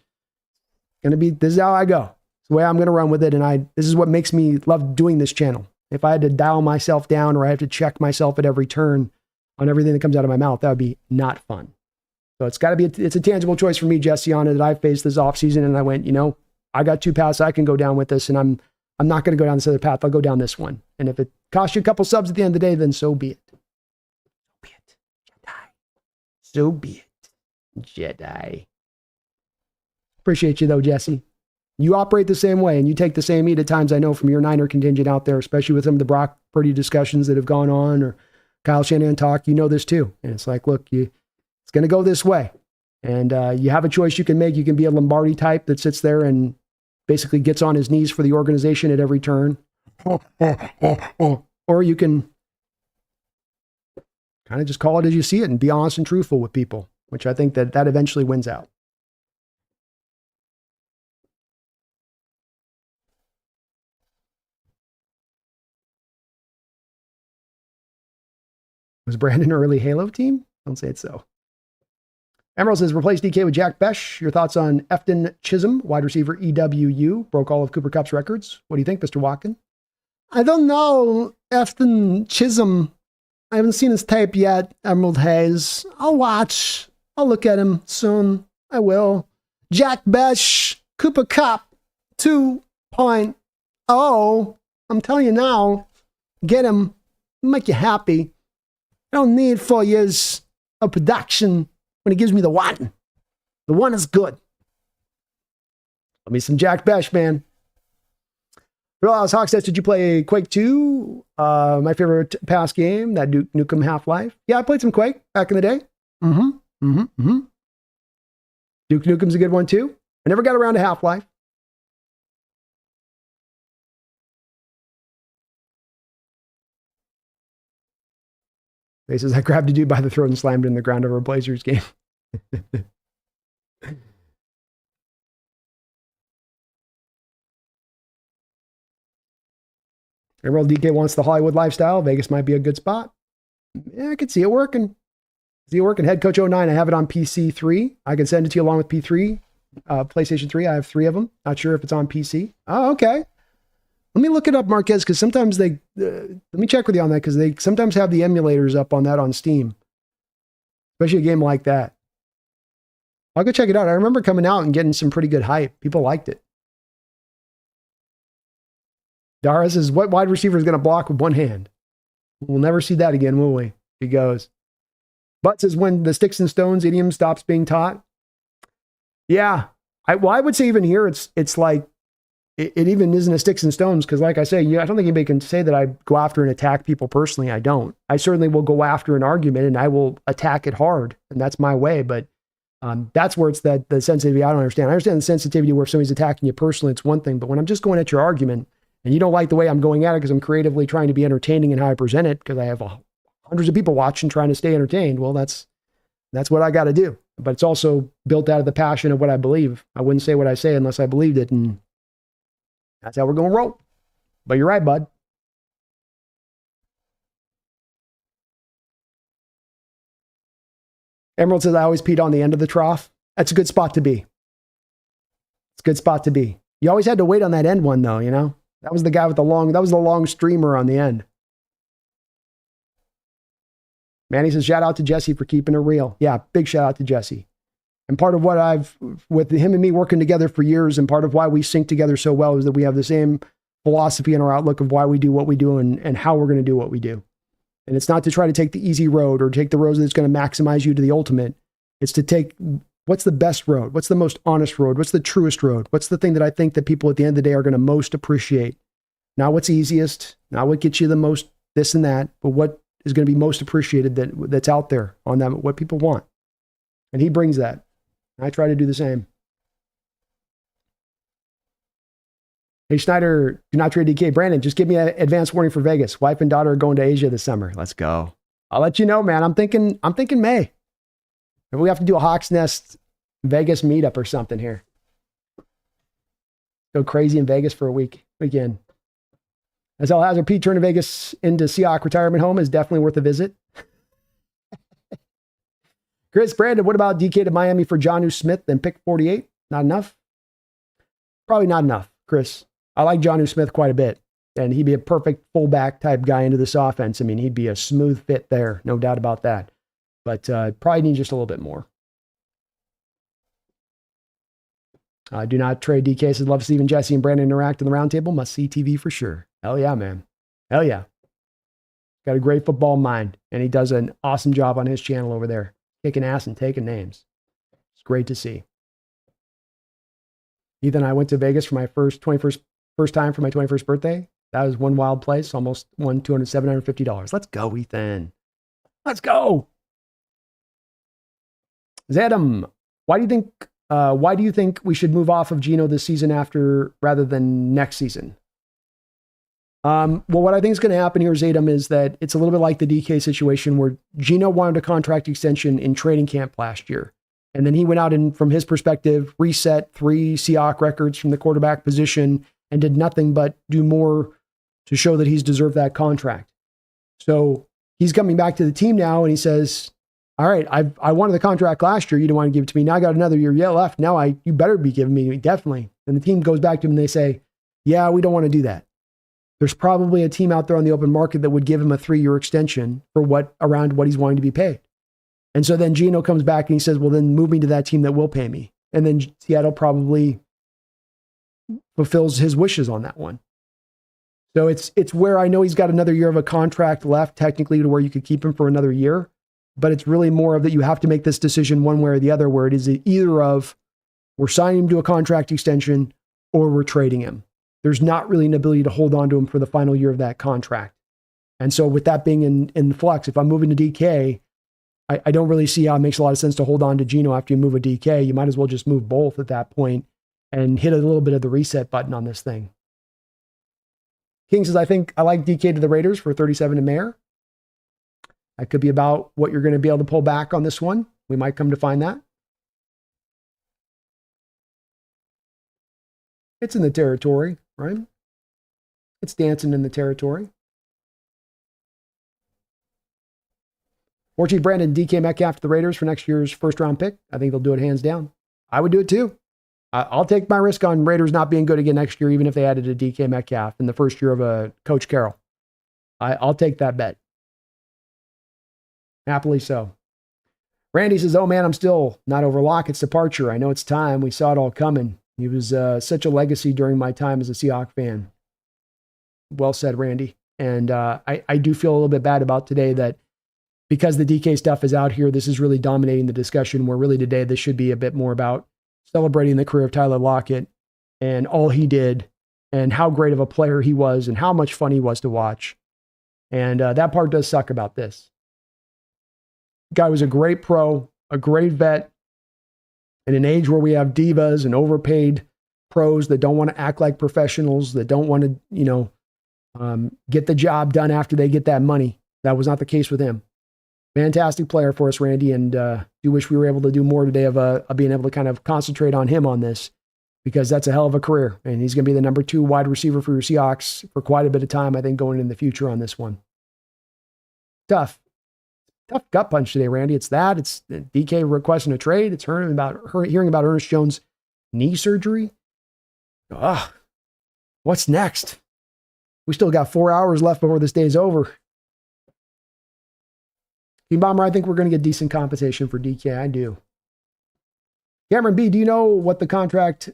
going to be, this is how I go. It's the way I'm going to run with it. And this is what makes me love doing this channel. If I had to dial myself down or I have to check myself at every turn on everything that comes out of my mouth, that would be not fun. So it's got to be, it's a tangible choice for me, Jesse, on it that I faced this offseason. And I went, you know, I got 2 paths I can go down with this. And I'm not going to go down this other path. I'll go down this one. And if it costs you a couple subs at the end of the day, then so be it. So be it. Jedi. So be it. Jedi. Appreciate you though, Jesse. You operate the same way and you take the same heat at times, I know, from your Niner contingent out there, especially with some of the Brock Purdy discussions that have gone on or Kyle Shanahan talk. You know this too. And it's like, look, it's going to go this way. And you have a choice you can make. You can be a Lombardi type that sits there and basically gets on his knees for the organization at every turn. Or you can kind of just call it as you see it and be honest and truthful with people, which I think that eventually wins out. Was Brandon early Halo team? Don't say it so. Emerald says, replace DK with Jack Besh. Your thoughts on Efton Chisholm, wide receiver EWU, broke all of Cooper Kupp's records. What do you think, Mr. Watkin? I don't know. Efton Chisholm, I haven't seen his tape yet, Emerald Hayes. I'll watch. I'll look at him soon. I will. Jack Besh, Cooper Kupp 2.0. I'm telling you now, get him. Make you happy. I don't need 4 years of production when he gives me the one. The one is good. Let me some Jack Besh, man. Hawks, did you play Quake 2? My favorite past game, that Duke Nukem Half-Life. Yeah, I played some Quake back in the day. Duke Nukem's a good one too. I never got around to Half-Life. He says, I grabbed a dude by the throat and slammed him in the ground over a Blazers game. Emerald DK wants the Hollywood lifestyle. Vegas might be a good spot. Yeah, I could see it working. Head Coach 09, I have it on PC 3. I can send it to you along with P3. PlayStation 3, I have 3 of them. Not sure if it's on PC. Oh, okay. Let me look it up, Marquez, because sometimes let me check with you on that, because they sometimes have the emulators up on that on Steam, especially a game like that. I'll go check it out. I remember coming out and getting some pretty good hype. People liked it. Dara says, what wide receiver is going to block with one hand? We'll never see that again, will we? He goes. But says, when the sticks and stones idiom stops being taught. Yeah. I would say even here, it's like, it even isn't a sticks and stones, because like I say, I don't think anybody can say that I go after and attack people personally. I don't. I certainly will go after an argument and I will attack it hard, and that's my way. But that's where it's the sensitivity I don't understand. I understand the sensitivity where if somebody's attacking you personally, it's one thing. But when I'm just going at your argument and you don't like the way I'm going at it because I'm creatively trying to be entertaining in how I present it, because I have hundreds of people watching trying to stay entertained, well, that's what I got to do. But it's also built out of the passion of what I believe. I wouldn't say what I say unless I believed it, and that's how we're going to roll. But you're right, bud. Emerald says, I always peed on the end of the trough. That's a good spot to be. It's a good spot to be. You always had to wait on that end one, though, you know? That was the guy with the long streamer on the end. Manny says, shout out to Jesse for keeping it real. Yeah, big shout out to Jesse. And part of what with him and me working together for years, and part of why we sync together so well, is that we have the same philosophy and our outlook of why we do what we do and how we're going to do what we do. And it's not to try to take the easy road or take the road that's going to maximize you to the ultimate. It's to take what's the best road? What's the most honest road? What's the truest road? What's the thing that I think that people at the end of the day are going to most appreciate? Not what's easiest, not what gets you the most this and that, but what is going to be most appreciated that's out there on that, what people want. And he brings that. I try to do the same. Hey, Schneider, do not trade DK. Brandon, just give me an advance warning for Vegas. Wife and daughter are going to Asia this summer. Let's go. I'll let you know, man. I'm thinking May. Maybe we have to do a Hawks Nest Vegas meetup or something here. Go crazy in Vegas for a weekend. As El Hazard Pete turning Vegas into Seahawks retirement home is definitely worth a visit. Chris Brandon, what about DK to Miami for Jonnu Smith and pick 48? Not enough? Probably not enough, Chris. I like Jonnu Smith quite a bit, and he'd be a perfect fullback type guy into this offense. I mean, he'd be a smooth fit there, no doubt about that. But probably need just a little bit more. Do not trade DK. Says, love Stephen, Jesse, and Brandon interact in the roundtable. Must see TV for sure. Hell yeah, man. Hell yeah. Got a great football mind, and he does an awesome job on his channel over there, kicking ass and taking names. It's great to see. Ethan and I went to Vegas for my first time for my 21st birthday. That was one wild place. Almost won $750. Let's go, Ethan. Let's go. Zadam, why do you think we should move off of Geno this season rather than next season? Well, what I think is going to happen here, Zadam, is that it's a little bit like the DK situation where Geno wanted a contract extension in training camp last year. And then he went out and, from his perspective, reset 3 Seahawks records from the quarterback position and did nothing but do more to show that he's deserved that contract. So he's coming back to the team now and he says, all right, I wanted the contract last year. You didn't want to give it to me. Now I got another year left. Now you better be giving me, definitely. And the team goes back to him and they say, yeah, we don't want to do that. There's probably a team out there on the open market that would give him a 3-year extension for around what he's wanting to be paid. And so then Geno comes back and he says, well, then move me to that team that will pay me. And then Seattle probably fulfills his wishes on that one. So it's where I know he's got another year of a contract left, technically, to where you could keep him for another year. But it's really more of that you have to make this decision one way or the other, where it is either of we're signing him to a contract extension or we're trading him. There's not really an ability to hold on to him for the final year of that contract. And so with that being in flux, if I'm moving to DK, I don't really see how it makes a lot of sense to hold on to Geno after you move a DK. You might as well just move both at that point and hit a little bit of the reset button on this thing. King says, I think I like DK to the Raiders for 37 to Mayor. That could be about what you're going to be able to pull back on this one. We might come to find that. It's in the territory, right? It's dancing in the territory. Orchie Brandon, DK Metcalf to the Raiders for next year's first-round pick. I think they'll do it hands down. I would do it too. I'll take my risk on Raiders not being good again next year, even if they added a DK Metcalf in the first year of Coach Carroll. I'll take that bet. Happily so. Randy says, oh man, I'm still not over Lockett's departure. I know it's time. We saw it all coming. He was such a legacy during my time as a Seahawks fan. Well said, Randy. And I do feel a little bit bad about today that because the DK stuff is out here, this is really dominating the discussion, where really today this should be a bit more about celebrating the career of Tyler Lockett and all he did and how great of a player he was and how much fun he was to watch. And that part does suck about this. Guy was a great pro, a great vet, in an age where we have divas and overpaid pros that don't want to act like professionals, that don't want to, get the job done after they get that money. That was not the case with him. Fantastic player for us, Randy, and do wish we were able to do more today of being able to kind of concentrate on him on this, because that's a hell of a career, and he's going to be the number 2 wide receiver for your Seahawks for quite a bit of time, I think, going in the future on this one. Tough gut punch today, Randy. It's DK requesting a trade. It's hearing about Ernest Jones' knee surgery. What's next? We still got 4 hours left before this day is over. Team Bomber, I think we're going to get decent compensation for DK. I do. Cameron B, do you know what the contract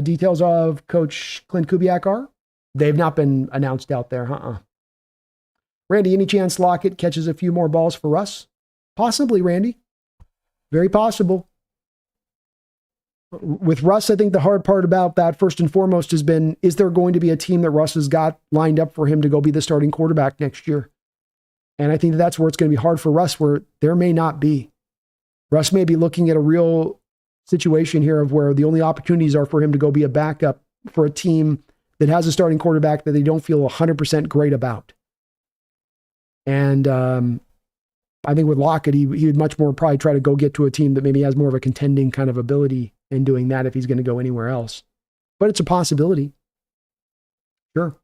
details of Coach Clint Kubiak are? They've not been announced out there. Randy, any chance Lockett catches a few more balls for Russ? Possibly, Randy. Very possible. With Russ, I think the hard part about that, first and foremost, has been, is there going to be a team that Russ has got lined up for him to go be the starting quarterback next year? And I think that's where it's going to be hard for Russ, where there may not be. Russ may be looking at a real situation here of where the only opportunities are for him to go be a backup for a team that has a starting quarterback that they don't feel 100% great about. And I think with Lockett, he would much more probably try to go get to a team that maybe has more of a contending kind of ability in doing that if he's going to go anywhere else. But it's a possibility. Sure.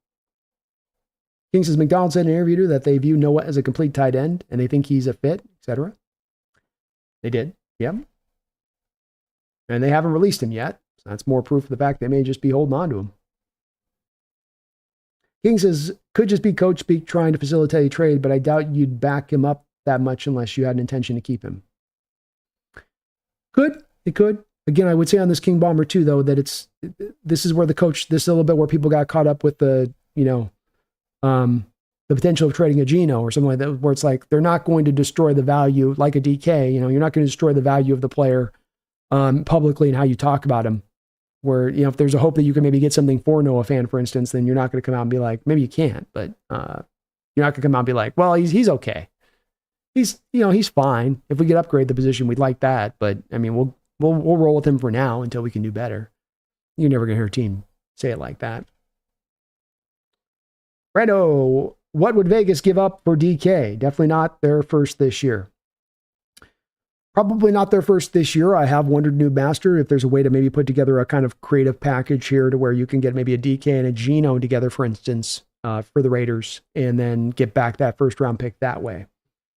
King says McDonald said in an interview that they view Noah as a complete tight end and they think he's a fit, etc. They did. Yeah. And they haven't released him yet. So that's more proof of the fact they may just be holding on to him. King says, could just be coach speak trying to facilitate a trade, but I doubt you'd back him up that much unless you had an intention to keep him. It could. Again, I would say on this King Bomber too, though, that this is where the coach, this is a little bit where people got caught up with the potential of trading a Geno or something like that, where it's like, they're not going to destroy the value like a DK, you're not going to destroy the value of the player publicly and how you talk about him. Where, if there's a hope that you can maybe get something for Noah Fan, for instance, then you're not going to come out and be like, maybe you can't, but you're not going to come out and be like, well, he's okay. He's fine. If we could upgrade the position, we'd like that. But I mean, we'll roll with him for now until we can do better. You're never going to hear a team say it like that. Rando, what would Vegas give up for DK? Definitely not their first this year. Probably not their first this year. I have wondered, New Master, if there's a way to maybe put together a kind of creative package here to where you can get maybe a DK and a Geno together, for instance, for the Raiders, and then get back that first round pick that way.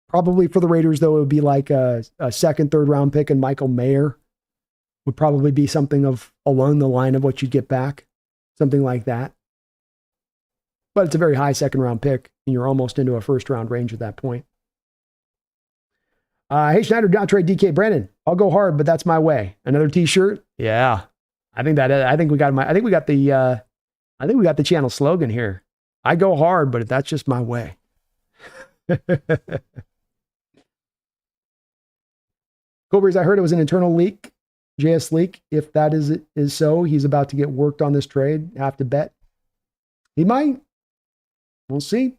Probably for the Raiders, though, it would be like a second, third round pick, and Michael Mayer would probably be something of along the line of what you'd get back, something like that. But it's a very high second round pick, and you're almost into a first round range at that point. Hey, Schneider, don't trade DK. Brandon, I'll go hard, but that's my way. Another T-shirt? Yeah, I think we got the channel slogan here. I go hard, but that's just my way. Cobras, I heard it was an internal leak, JS leak. If that is so, he's about to get worked on this trade. Have to bet. He might. We'll see.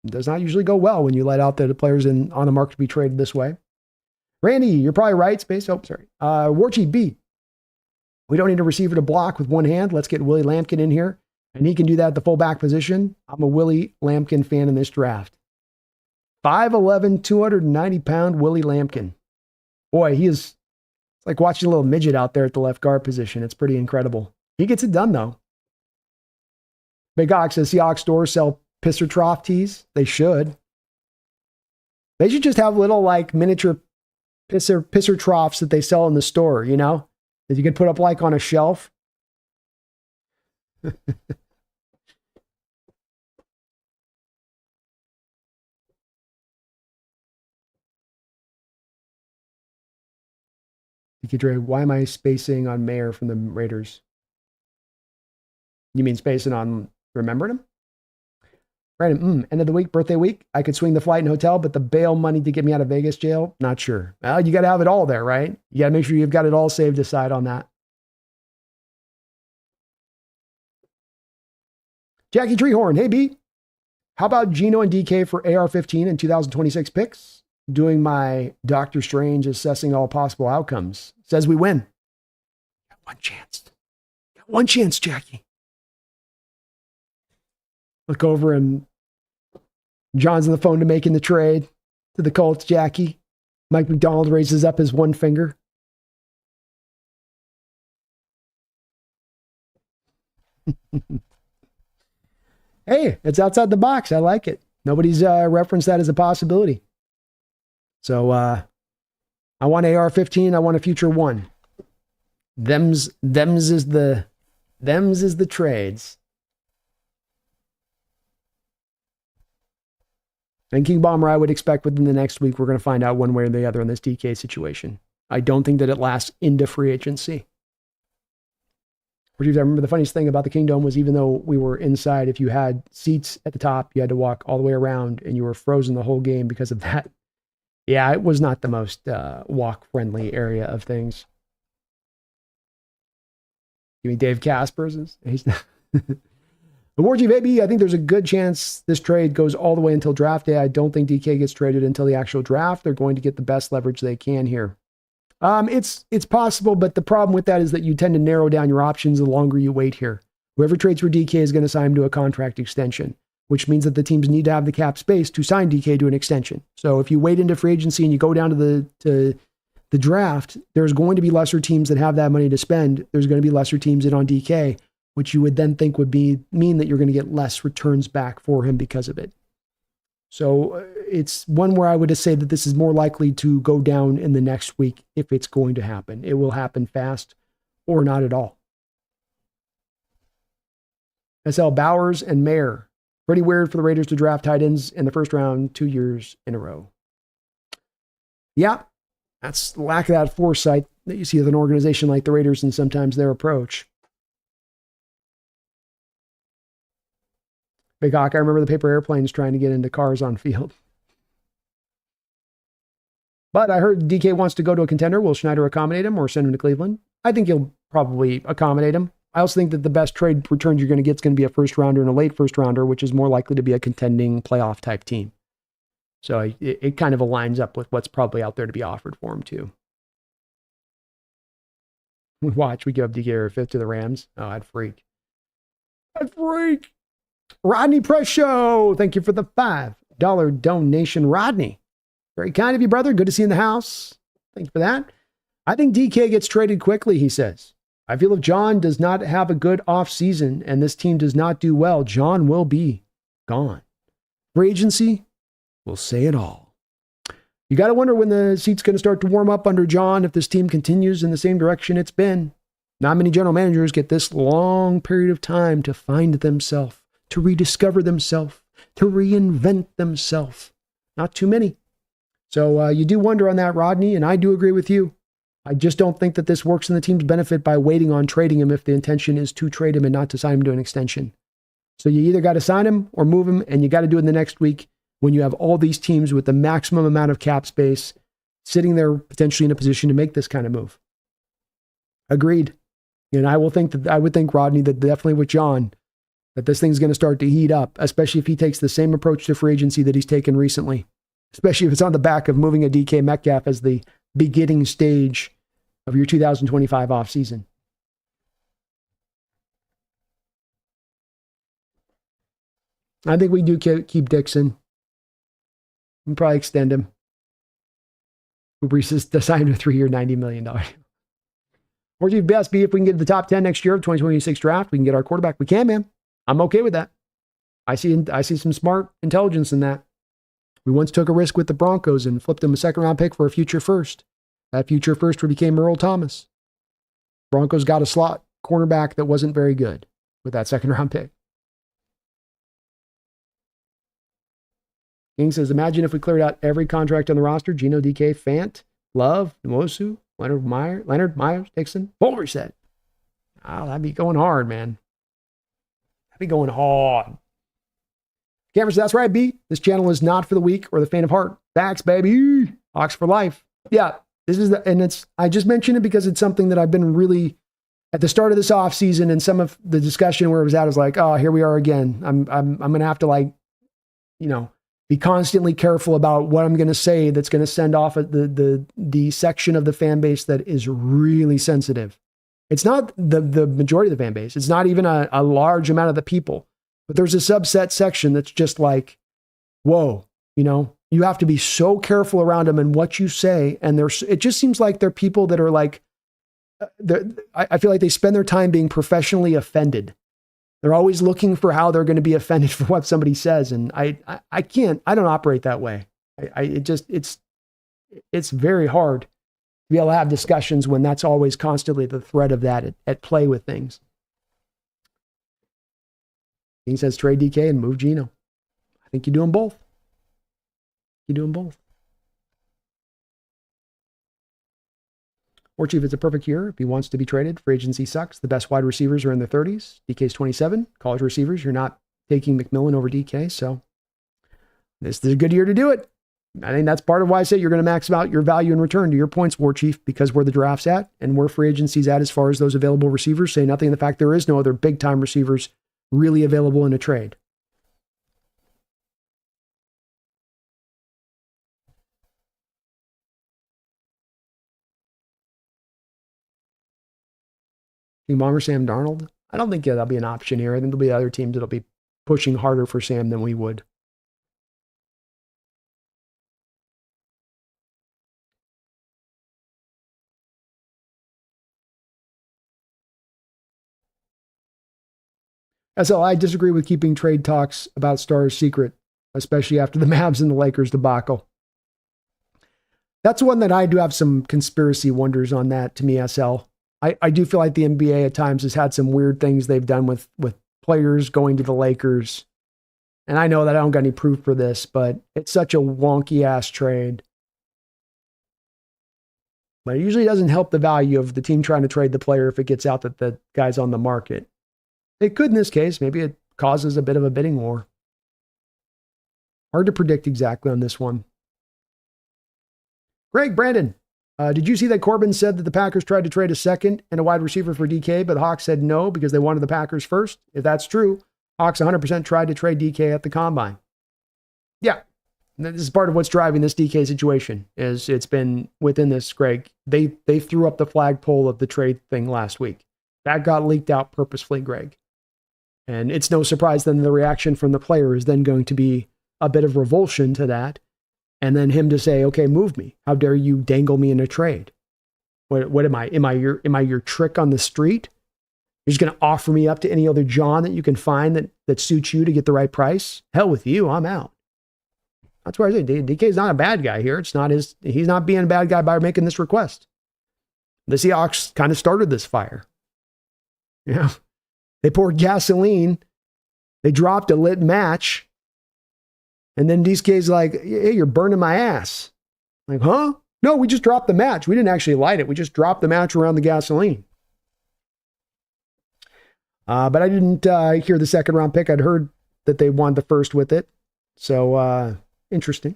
It does not usually go well when you let out the players on the market to be traded this way. Randy, you're probably right. Space. Oh, sorry. Warchi B. We don't need a receiver to block with one hand. Let's get Willie Lampkin in here, and he can do that at the fullback position. I'm a Willie Lampkin fan in this draft. 5'11", 290-pound Willie Lampkin. Boy, it's like watching a little midget out there at the left guard position. It's pretty incredible. He gets it done, though. Big Ox says Seahawks stores sell pisser trough tees. They should. They should just have little like miniature pisser troughs that they sell in the store, that you can put up like on a shelf. Why am I spacing on Mayer from the Raiders? You mean spacing on remembering him? Brandon, end of the week, birthday week. I could swing the flight and hotel, but the bail money to get me out of Vegas jail, not sure. Well, you got to have it all there, right? You got to make sure you've got it all saved aside on that. Jackie Treehorn, hey B, how about Geno and DK for AR-15 and 2026 picks? Doing my Doctor Strange assessing all possible outcomes. Says we win. Got one chance. Got one chance, Jackie. Look over and John's on the phone to making the trade to the Colts, Jackie. Mike McDonald raises up his one finger. Hey, it's outside the box. I like it. Nobody's referenced that as a possibility. So I want AR-15. I want a future one. Them's is the trades. And King Bomber, I would expect within the next week, we're going to find out one way or the other on this DK situation. I don't think that it lasts into free agency. I remember the funniest thing about the Kingdom was even though we were inside, if you had seats at the top, you had to walk all the way around and you were frozen the whole game because of that. Yeah, it was not the most walk-friendly area of things. Give me Dave Kasper's. He's not. Wargy baby, I think there's a good chance this trade goes all the way until draft day. I don't think DK gets traded until the actual draft. They're going to get the best leverage they can here. It's possible, but the problem with that is that you tend to narrow down your options the longer you wait here. Whoever trades for DK is going to sign him to a contract extension. which means that the teams need to have the cap space to sign DK to an extension. So if you wait into free agency and you go down to the draft, there's going to be lesser teams that have that money to spend. There's going to be lesser teams in on DK, which you would then think would mean that you're going to get less returns back for him because of it. So it's one where I would say that this is more likely to go down in the next week if it's going to happen. It will happen fast or not at all. SL Bowers and Mayer. Pretty weird for the Raiders to draft tight ends in the first round 2 years in a row. Yeah, that's the lack of that foresight that you see with an organization like the Raiders and sometimes their approach. Big Hawk, I remember the paper airplanes trying to get into cars on field. But I heard DK wants to go to a contender. Will Schneider accommodate him or send him to Cleveland? I think he'll probably accommodate him. I also think that the best trade return you're going to get is going to be a first rounder and a late first rounder, which is more likely to be a contending playoff type team. So it kind of aligns up with what's probably out there to be offered for him too. Watch, we give up DK or a fifth to the Rams. Oh, I'd freak. I'd freak. Rodney Press Show. Thank you for the $5 donation, Rodney. Very kind of you, brother. Good to see you in the house. Thank you for that. I think DK gets traded quickly, he says. I feel if John does not have a good offseason and this team does not do well, John will be gone. Free agency will say it all. You got to wonder when the seat's going to start to warm up under John if this team continues in the same direction it's been. Not many general managers get this long period of time to find themselves, to rediscover themselves, to reinvent themselves. Not too many. So you do wonder on that, Rodney, and I do agree with you. I just don't think that this works in the team's benefit by waiting on trading him if the intention is to trade him and not to sign him to an extension. So you either got to sign him or move him, and you got to do it in the next week when you have all these teams with the maximum amount of cap space sitting there potentially in a position to make this kind of move. Agreed. And I would think, Rodney, that definitely with John, that this thing's going to start to heat up, especially if he takes the same approach to free agency that he's taken recently, especially if it's on the back of moving a DK Metcalf as the beginning stage of your 2025 offseason. I think we do keep Dixon. We'll probably extend him. We'll sign him to a 3-year, $90 million. Or do best be if we can get to the top 10 next year of 2026 draft, we can get our quarterback. We can, man. I'm okay with that. I see some smart intelligence in that. We once took a risk with the Broncos and flipped them a second-round pick for a future first. That future first became Earl Thomas. Broncos got a slot cornerback that wasn't very good with that second-round pick. King says, imagine if we cleared out every contract on the roster. Geno, DK, Fant, Love, Nwosu, Leonard Myers, Dixon, full reset. Oh, that'd be going hard, man. That'd be going hard. Cameron says, that's right, B. This channel is not for the weak or the faint of heart. Facts, baby. Hawks for life. Yeah, I just mentioned it because it's something that I've been really, at the start of this offseason and some of the discussion where it was at is like, oh, here we are again. I'm going to have to be constantly careful about what I'm going to say that's going to send off at the section of the fan base that is really sensitive. It's not the majority of the fan base. It's not even a large amount of the people. But there's a subset section that's just like, whoa, you have to be so careful around them and what you say. And it just seems like they're people that are like, I feel like they spend their time being professionally offended. They're always looking for how they're going to be offended for what somebody says. And I don't operate that way. It's very hard to be able to have discussions when that's always constantly the threat of that at play with things. He says trade DK and move Geno. I think you do them both. Or Chief, it's a perfect year. If he wants to be traded, free agency sucks. The best wide receivers are in their 30s. DK's 27. College receivers, you're not taking McMillan over DK. So this is a good year to do it. I think that's part of why I say you're going to max out your value in return to your points, War Chief, because where the draft's at and where free agency's at as far as those available receivers, say nothing of the fact there is no other big-time receivers really available in a trade. Bomber Sam Darnold? I don't think that'll be an option here. I think there'll be other teams that'll be pushing harder for Sam than we would. SL, I disagree with keeping trade talks about stars secret, especially after the Mavs and the Lakers debacle. That's one that I do have some conspiracy wonders on that, to me, SL. I do feel like the NBA at times has had some weird things they've done with players going to the Lakers. And I know that I don't got any proof for this, but it's such a wonky ass trade. But it usually doesn't help the value of the team trying to trade the player if it gets out that the guy's on the market. It could in this case. Maybe it causes a bit of a bidding war. Hard to predict exactly on this one. Greg Brandon, did you see that Corbin said that the Packers tried to trade a second and a wide receiver for DK, but the Hawks said no because they wanted the Packers first? If that's true, Hawks 100% tried to trade DK at the Combine. Yeah, this is part of what's driving this DK situation. Is it's been within this, Greg. They threw up the flagpole of the trade thing last week. That got leaked out purposefully, Greg. And it's no surprise then the reaction from the player is then going to be a bit of revulsion to that. And then him to say, okay, move me. How dare you dangle me in a trade? What am I? Am I your trick on the street? You're just going to offer me up to any other John that you can find that suits you to get the right price? Hell with you, I'm out. That's where I say DK's not a bad guy here. He's not being a bad guy by making this request. The Seahawks kind of started this fire. Yeah. They poured gasoline. They dropped a lit match. And then DK's like, hey, you're burning my ass. Like, huh? No, we just dropped the match. We didn't actually light it. We just dropped the match around the gasoline. But I didn't hear the second round pick. I'd heard that they won the first with it. So interesting.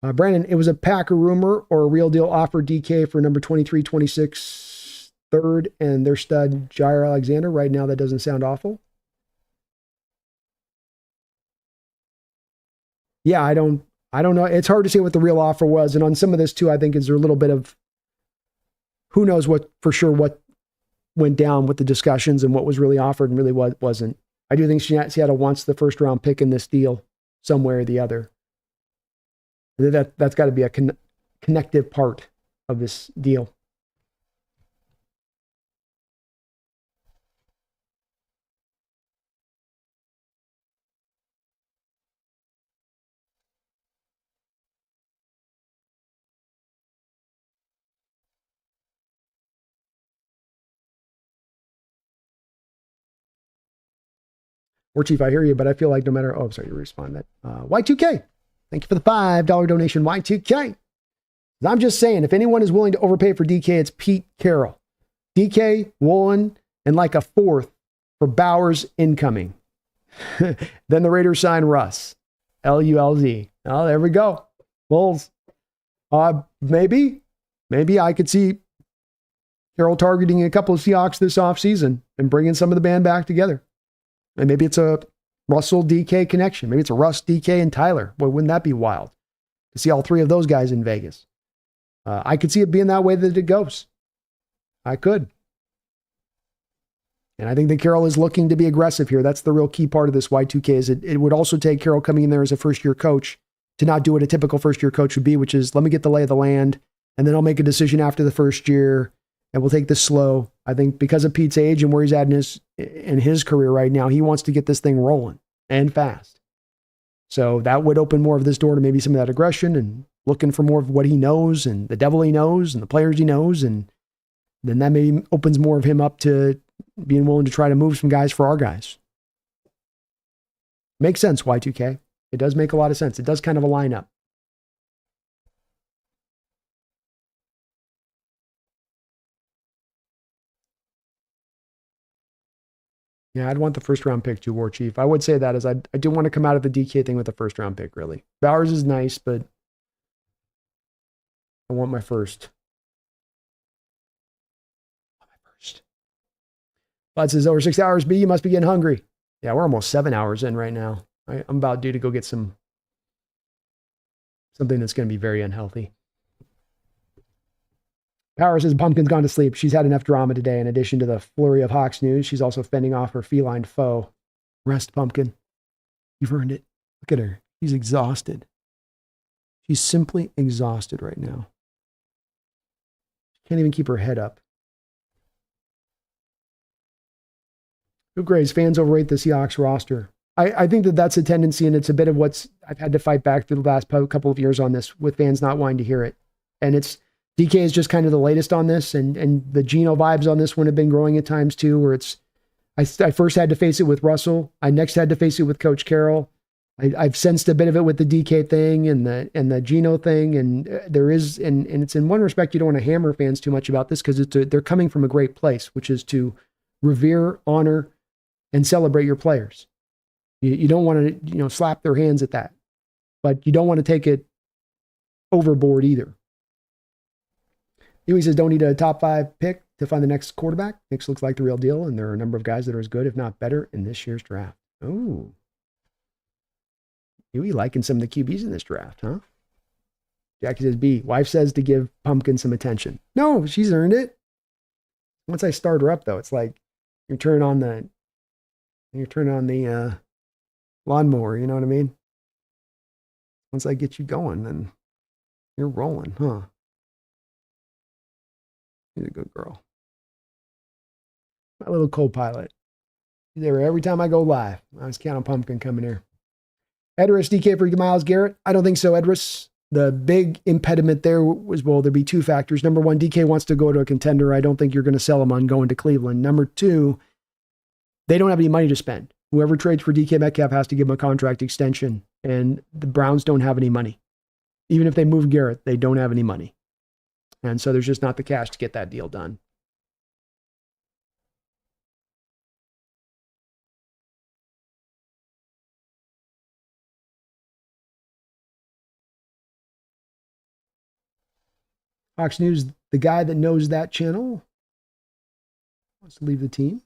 Brandon, it was a Packer rumor or a real deal offer DK for number 23, 26, third, and their stud Jair Alexander. Right now, that doesn't sound awful. Yeah, I don't know. It's hard to say what the real offer was. And on some of this too, I think is there a little bit of who knows what went down with the discussions and what was really offered and really wasn't. I do think Seattle wants the first round pick in this deal some way or the other. That's got to be a connective part of this deal. Or Chief, I hear you, but I feel like no matter, oh, sorry, you respond that. Y2K, thank you for the $5 donation, Y2K. I'm just saying, if anyone is willing to overpay for DK, it's Pete Carroll. DK, Woolen, and like a fourth for Bowers incoming. Then the Raiders sign Russ. Lulz. Oh, there we go. Bulls. Maybe I could see Carroll targeting a couple of Seahawks this offseason and bringing some of the band back together. And maybe it's a Russell DK connection. Maybe it's a Russ, DK, and Tyler. Boy, wouldn't that be wild to see all three of those guys in Vegas? I could see it being that way that it goes. I could. And I think that Carroll is looking to be aggressive here. That's the real key part of this Y2K is it would also take Carroll coming in there as a first-year coach to not do what a typical first-year coach would be, which is let me get the lay of the land, and then I'll make a decision after the first year, and we'll take this slow. I think because of Pete's age and where he's at in his career right now, he wants to get this thing rolling and fast. So that would open more of this door to maybe some of that aggression and looking for more of what he knows and the devil he knows and the players he knows. And then that maybe opens more of him up to being willing to try to move some guys for our guys. Makes sense, Y2K. It does make a lot of sense. It does kind of align up. Yeah, I'd want the first round pick too, War Chief. I would say that as I do want to come out of the DK thing with the first round pick, really. Bowers is nice, but I want my first. Bud says, over 6 hours, B, you must be getting hungry. Yeah, we're almost 7 hours in right now. I'm about due to go get something that's going to be very unhealthy. Power says Pumpkin's gone to sleep. She's had enough drama today. In addition to the flurry of Hawks news, she's also fending off her feline foe. Rest, Pumpkin. You've earned it. Look at her. She's exhausted. She's simply exhausted right now. Can't even keep her head up. Who Grays, fans overrate the Seahawks roster. I think that that's a tendency, and it's a bit of what's I've had to fight back through the last couple of years on this, with fans not wanting to hear it. And it's DK is just kind of the latest on this, and the Geno vibes on this one have been growing at times too, where it's I first had to face it with Russell. I next had to face it with Coach Carroll. I've sensed a bit of it with the DK thing and the Geno thing, and there is, and it's in one respect you don't want to hammer fans too much about this because they're coming from a great place, which is to revere, honor, and celebrate your players. You don't want to slap their hands at that, but you don't want to take it overboard either. He says don't need a top 5 pick to find the next quarterback. Hicks looks like the real deal, and there are a number of guys that are as good, if not better, in this year's draft. Oh. You liking some of the QBs in this draft, huh? Jackie says, B, wife says to give Pumpkin some attention. No, she's earned it. Once I start her up, though, it's like you turn on the lawnmower, you know what I mean? Once I get you going, then you're rolling, huh? She's a good girl. My little co-pilot. She's there every time I go live. I was counting Pumpkin coming here. Edris, DK for Myles, Garrett? I don't think so, Edris. The big impediment there was, well, there'd be 2 factors. Number 1, DK wants to go to a contender. I don't think you're going to sell him on going to Cleveland. Number 2, they don't have any money to spend. Whoever trades for DK Metcalf has to give him a contract extension, and the Browns don't have any money. Even if they move Garrett, they don't have any money. And so there's just not the cash to get that deal done. Fox News, the guy that knows that channel wants to leave the team.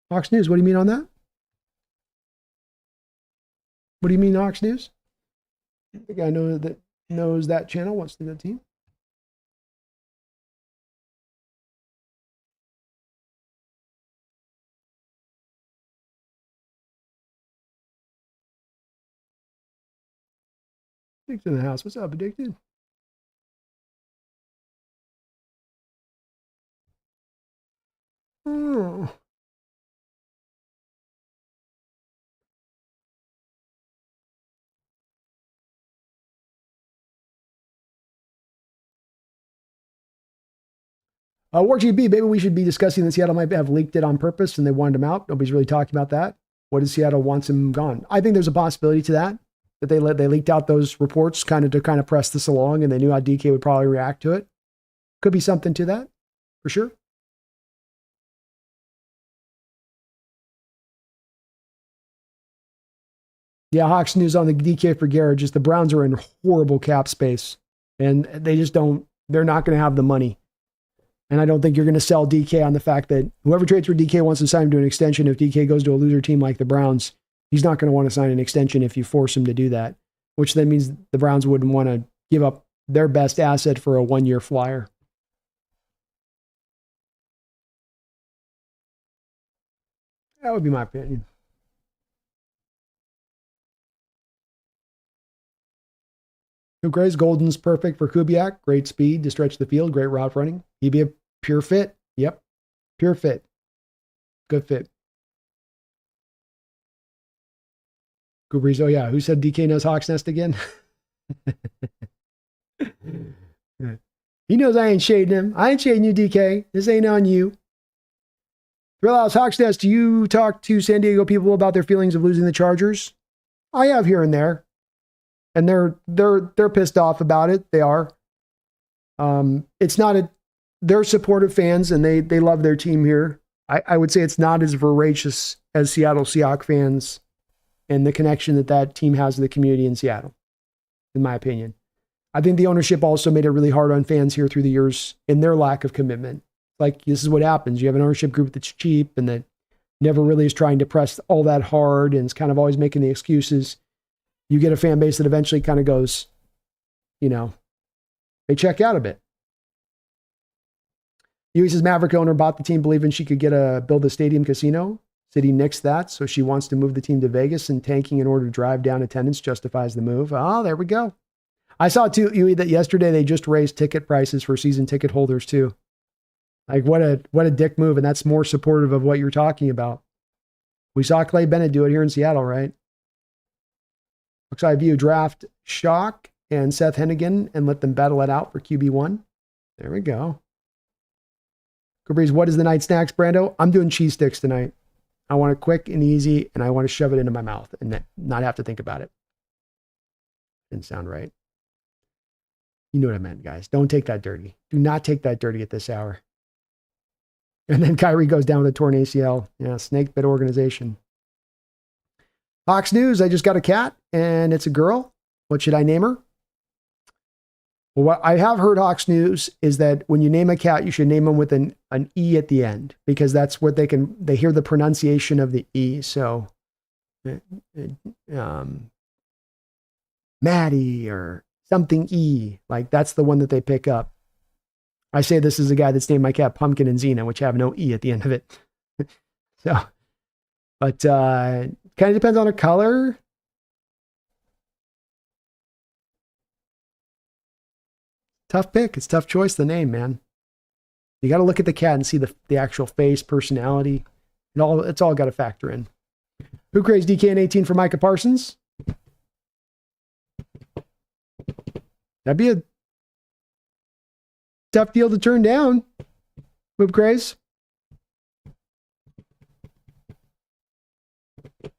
Fox News, what do you mean on that? What do you mean, Fox News? The guy that knows that channel wants to leave the team. Addicted in the house. What's up, Addicted? Oh. WarGB, maybe we should be discussing that Seattle might have leaked it on purpose and they wanted him out. Nobody's really talking about that. What if Seattle wants him gone? I think there's a possibility to that they leaked out those reports to press this along, and they knew how DK would probably react to it. Could be something to that, for sure. Yeah, Hawks news on the DK for Garrett. Just the Browns are in horrible cap space, and they just they're not going to have the money. And I don't think you're going to sell DK on the fact that whoever trades for DK wants to sign him to an extension. If DK goes to a loser team like the Browns, he's not going to want to sign an extension if you force him to do that, which then means the Browns wouldn't want to give up their best asset for a 1-year flyer. That would be my opinion. Gray's Golden's perfect for Kubiak. Great speed to stretch the field. Great route running. He'd be a pure fit. Yep. Pure fit. Good fit. Kubri's, oh yeah. Who said DK knows Hawks Nest again? He knows I ain't shading him. I ain't shading you, DK. This ain't on you. Thrill House Hawks Nest, do you talk to San Diego people about their feelings of losing the Chargers? I have here and there. And they're pissed off about it. They are. It's not they're supportive fans and they love their team here. I would say it's not as voracious as Seattle Seahawks fans and the connection that team has to the community in Seattle, in my opinion. I think the ownership also made it really hard on fans here through the years in their lack of commitment. Like, this is what happens. You have an ownership group that's cheap and that never really is trying to press all that hard and is kind of always making the excuses. You get a fan base that eventually kind of goes, they check out a bit. Huey says Maverick owner bought the team believing she could build a stadium casino. City nixed that, so she wants to move the team to Vegas, and tanking in order to drive down attendance justifies the move. Oh, there we go. I saw too, Huey, that yesterday they just raised ticket prices for season ticket holders too. Like what a dick move, and that's more supportive of what you're talking about. We saw Clay Bennett do it here in Seattle, right? Looks like I view draft Shock and Seth Hennigan and let them battle it out for QB1. There we go. Breeze, what is the night snacks, Brando? I'm doing cheese sticks tonight. I want it quick and easy, and I want to shove it into my mouth and not have to think about it. Didn't sound right. You know what I meant, guys. Don't take that dirty. Do not take that dirty at this hour. And then Kyrie goes down with a torn ACL. Yeah, snake bit organization. Hawks news, I just got a cat, and it's a girl. What should I name her? Well, what I have heard Hawks news is that when you name a cat, you should name them with an E at the end, because that's what they hear the pronunciation of the E. So, Maddie or something E, like that's the one that they pick up. I say this is a guy that's named my cat Pumpkin and Xena, which have no E at the end of it. So, but kind of depends on her color. Tough pick. It's tough choice, the name, man. You got to look at the cat and see the actual face, personality. It's all got to factor in. Who craves DK and 18 for Micah Parsons? That'd be a tough deal to turn down. Hoop craze. You're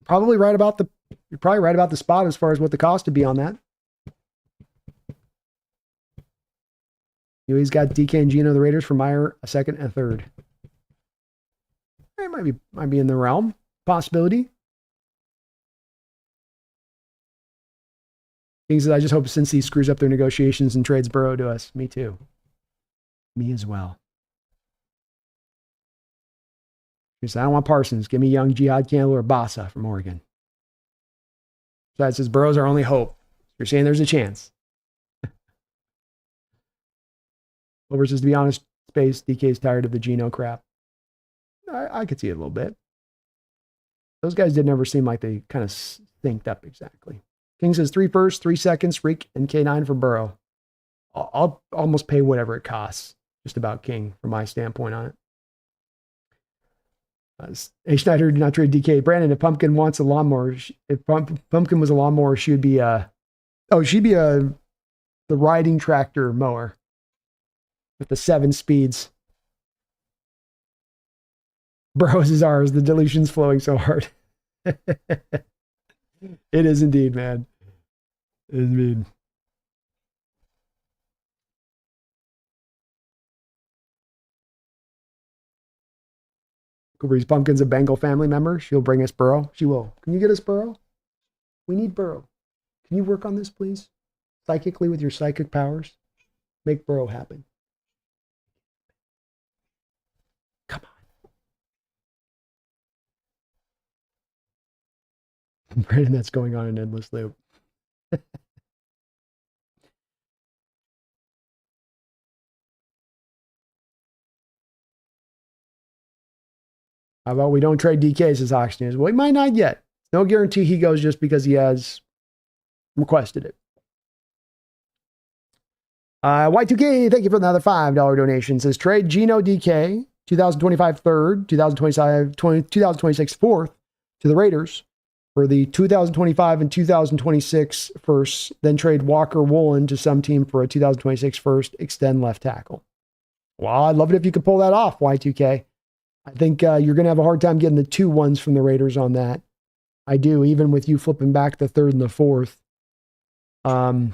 probably right about the spot as far as what the cost would be on that. He's got DK and Gino, the Raiders, for Meyer, a second and a third. It might be in the realm. Possibility. King says, I just hope since he screws up their negotiations and trades Burrow to us. Me too. Me as well. He says, I don't want Parsons. Give me young Jihad Campbell or Bassa from Oregon. So that says Burrow's our only hope. You're saying there's a chance. Over says, to be honest, Space, DK's tired of the Geno crap. I could see it a little bit. Those guys didn't ever seem like they kind of synced up exactly. King says 3 firsts, 3 seconds, Reek, and K9 for Burrow. I'll almost pay whatever it costs. Just about King from my standpoint on it. A Schneider did not trade DK. Brandon, if Pumpkin wants a lawnmower, if Pumpkin was a lawnmower, she'd be the riding tractor mower with the 7 speeds. Burrows is ours. The dilution's flowing so hard. It is indeed, man. It is indeed. Cooper's Pumpkin's a Bengal family member. She'll bring us Burrow. She will. Can you get us Burrow? We need Burrow. Can you work on this, please? Psychically with your psychic powers. Make Burrow happen. Come on. Brandon, that's going on an endless loop. How about we don't trade DK, says Hawks News? Well, he might not yet. No guarantee he goes just because he has requested it. Y2K, thank you for another $5 donation. Says trade Geno DK, 2025 third, 2026 fourth to the Raiders for the 2025 and 2026 first, then trade Walker Woolen to some team for a 2026 first, extend left tackle. Well, I'd love it if you could pull that off, Y2K. I think you're going to have a hard time getting the 2 ones from the Raiders on that. I do, even with you flipping back the third and the fourth. So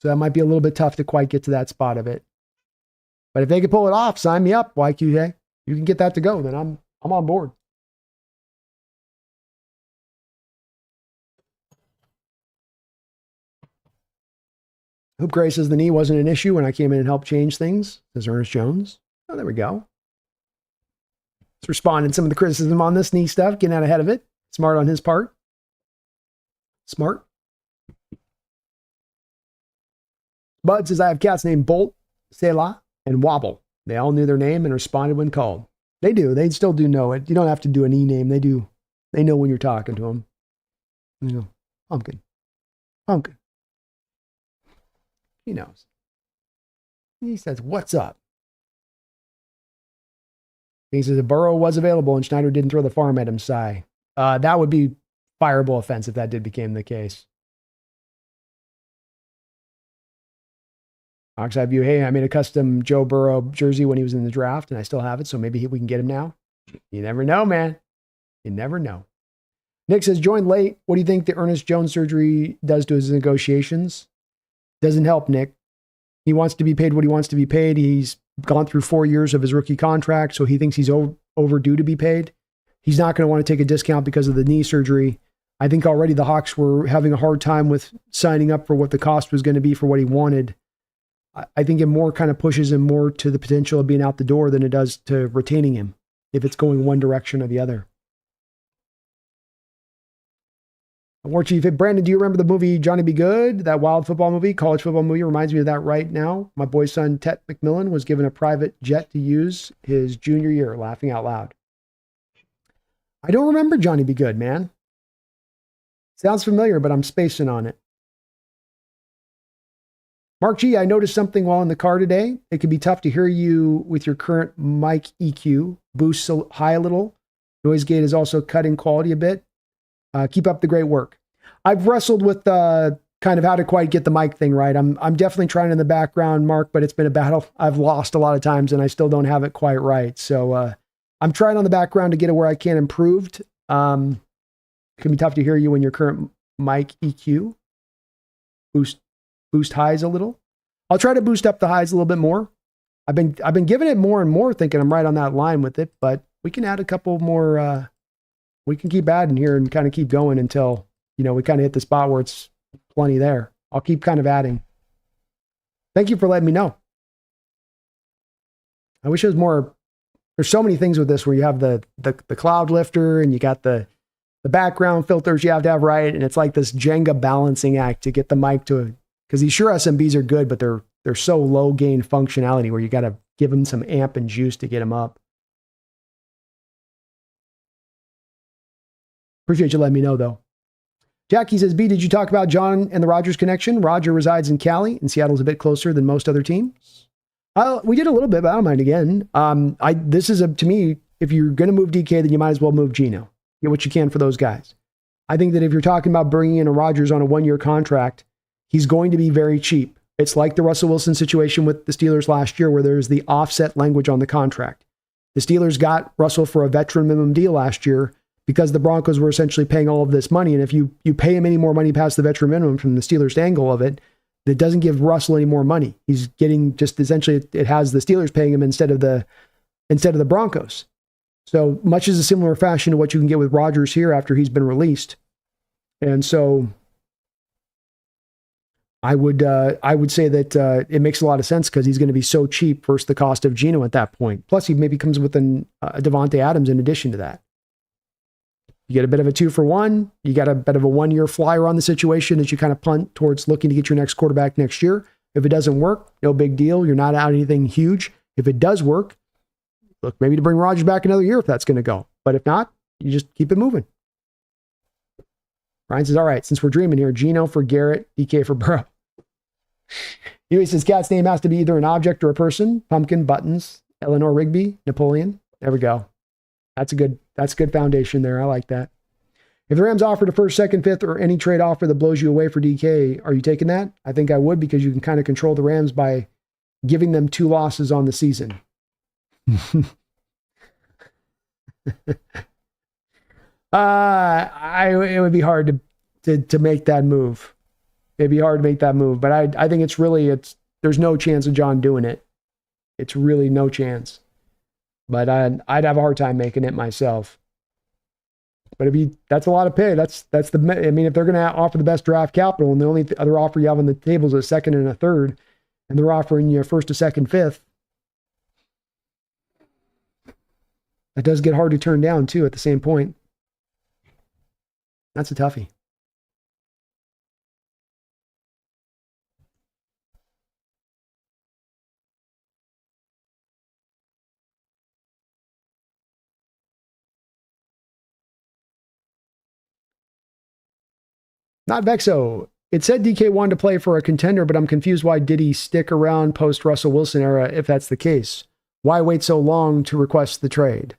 that might be a little bit tough to quite get to that spot of it. But if they could pull it off, sign me up, YQJ. You can get that to go, then I'm on board. Hoop Gray says the knee wasn't an issue when I came in and helped change things, says Ernest Jones. Oh, there we go. Let's respond to some of the criticism on this knee stuff, getting out ahead of it. Smart on his part. Smart. Bud says, I have cats named Bolt, Selah, and Wobble. They all knew their name and responded when called. They do. They still do know it. You don't have to do an e-name. They do. They know when you're talking to them. You know, Pumpkin. Pumpkin. He knows. He says, what's up? He says, if Burrow was available and Schneider didn't throw the farm at him, sigh. That would be fireable offense if that did become the case. Oxide View, hey, I made a custom Joe Burrow jersey when he was in the draft, and I still have it, so maybe we can get him now. You never know, man. You never know. Nick says, joined late. What do you think the Ernest Jones surgery does to his negotiations? Doesn't help, Nick. He wants to be paid what he wants to be paid. He's gone through 4 years of his rookie contract, so he thinks he's overdue to be paid. He's not going to want to take a discount because of the knee surgery. I think already the Hawks were having a hard time with signing up for what the cost was going to be for what he wanted. I think it more kind of pushes him more to the potential of being out the door than it does to retaining him if it's going one direction or the other. War Chief, Brandon, do you remember the movie Johnny Be Good? That wild football movie, college football movie, reminds me of that right now. My boy's son, Tet McMillan, was given a private jet to use his junior year, laughing out loud. I don't remember Johnny Be Good, man. Sounds familiar, but I'm spacing on it. Mark G, I noticed something while in the car today. It can be tough to hear you with your current mic EQ. Boost high a little. Noise gate is also cutting quality a bit. Keep up the great work. I've wrestled with kind of how to quite get the mic thing right. I'm definitely trying in the background, Mark, but it's been a battle. I've lost a lot of times and I still don't have it quite right. So I'm trying on the background to get it where I can improved. It can be tough to hear you when your current mic EQ. Boost highs a little. I'll try to boost up the highs a little bit more. I've been giving it more and more, thinking I'm right on that line with it, but we can add a couple more. We can keep adding here and kind of keep going until, we kind of hit the spot where it's plenty there. I'll keep kind of adding. Thank you for letting me know. I wish there was more. There's so many things with this where you have the cloud lifter and you got the background filters you have to have right. And it's like this Jenga balancing act to get the mic to, because these Shure SMBs are good, but they're so low gain functionality where you got to give them some amp and juice to get them up. Appreciate you letting me know, though. Jackie says, B, did you talk about John and the Rodgers connection? Roger resides in Cali, and Seattle's a bit closer than most other teams. We did a little bit, but I don't mind again. This is, to me, if you're going to move DK, then you might as well move Geno. Get what you can for those guys. I think that if you're talking about bringing in a Rodgers on a 1-year contract, he's going to be very cheap. It's like the Russell Wilson situation with the Steelers last year where there's the offset language on the contract. The Steelers got Russell for a veteran minimum deal last year because the Broncos were essentially paying all of this money. And if you pay him any more money past the veteran minimum from the Steelers' angle of it, that doesn't give Russell any more money. He's getting just essentially, it has the Steelers paying him instead of the Broncos. So much is a similar fashion to what you can get with Rodgers here after he's been released. And so I would say that it makes a lot of sense because he's going to be so cheap versus the cost of Geno at that point. Plus, he maybe comes with a Devontae Adams in addition to that. You get a bit of a 2-for-1. You got a bit of a 1-year flyer on the situation that you kind of punt towards looking to get your next quarterback next year. If it doesn't work, no big deal. You're not out anything huge. If it does work, look maybe to bring Rodgers back another year if that's going to go. But if not, you just keep it moving. Ryan says, all right, since we're dreaming here, Geno for Garrett, DK for Burrow. He says, cat's name has to be either an object or a person. Pumpkin, Buttons, Eleanor Rigby, Napoleon. There we go. That's a good foundation there. I like that. If the Rams offered a first, second, fifth, or any trade offer that blows you away for DK, are you taking that? I think I would because you can kind of control the Rams by giving them 2 losses on the season. It would be hard to make that move. It'd be hard to make that move, but I think there's no chance of John doing it. It's really no chance. But I'd have a hard time making it myself. But that's a lot of pay. If they're going to offer the best draft capital and the only other offer you have on the table is a second and a third, and they're offering you a first, a second, fifth, that does get hard to turn down too at the same point. That's a toughie. Not Vexo. It said DK wanted to play for a contender, but I'm confused why did he stick around post Russell Wilson era if that's the case? Why wait so long to request the trade?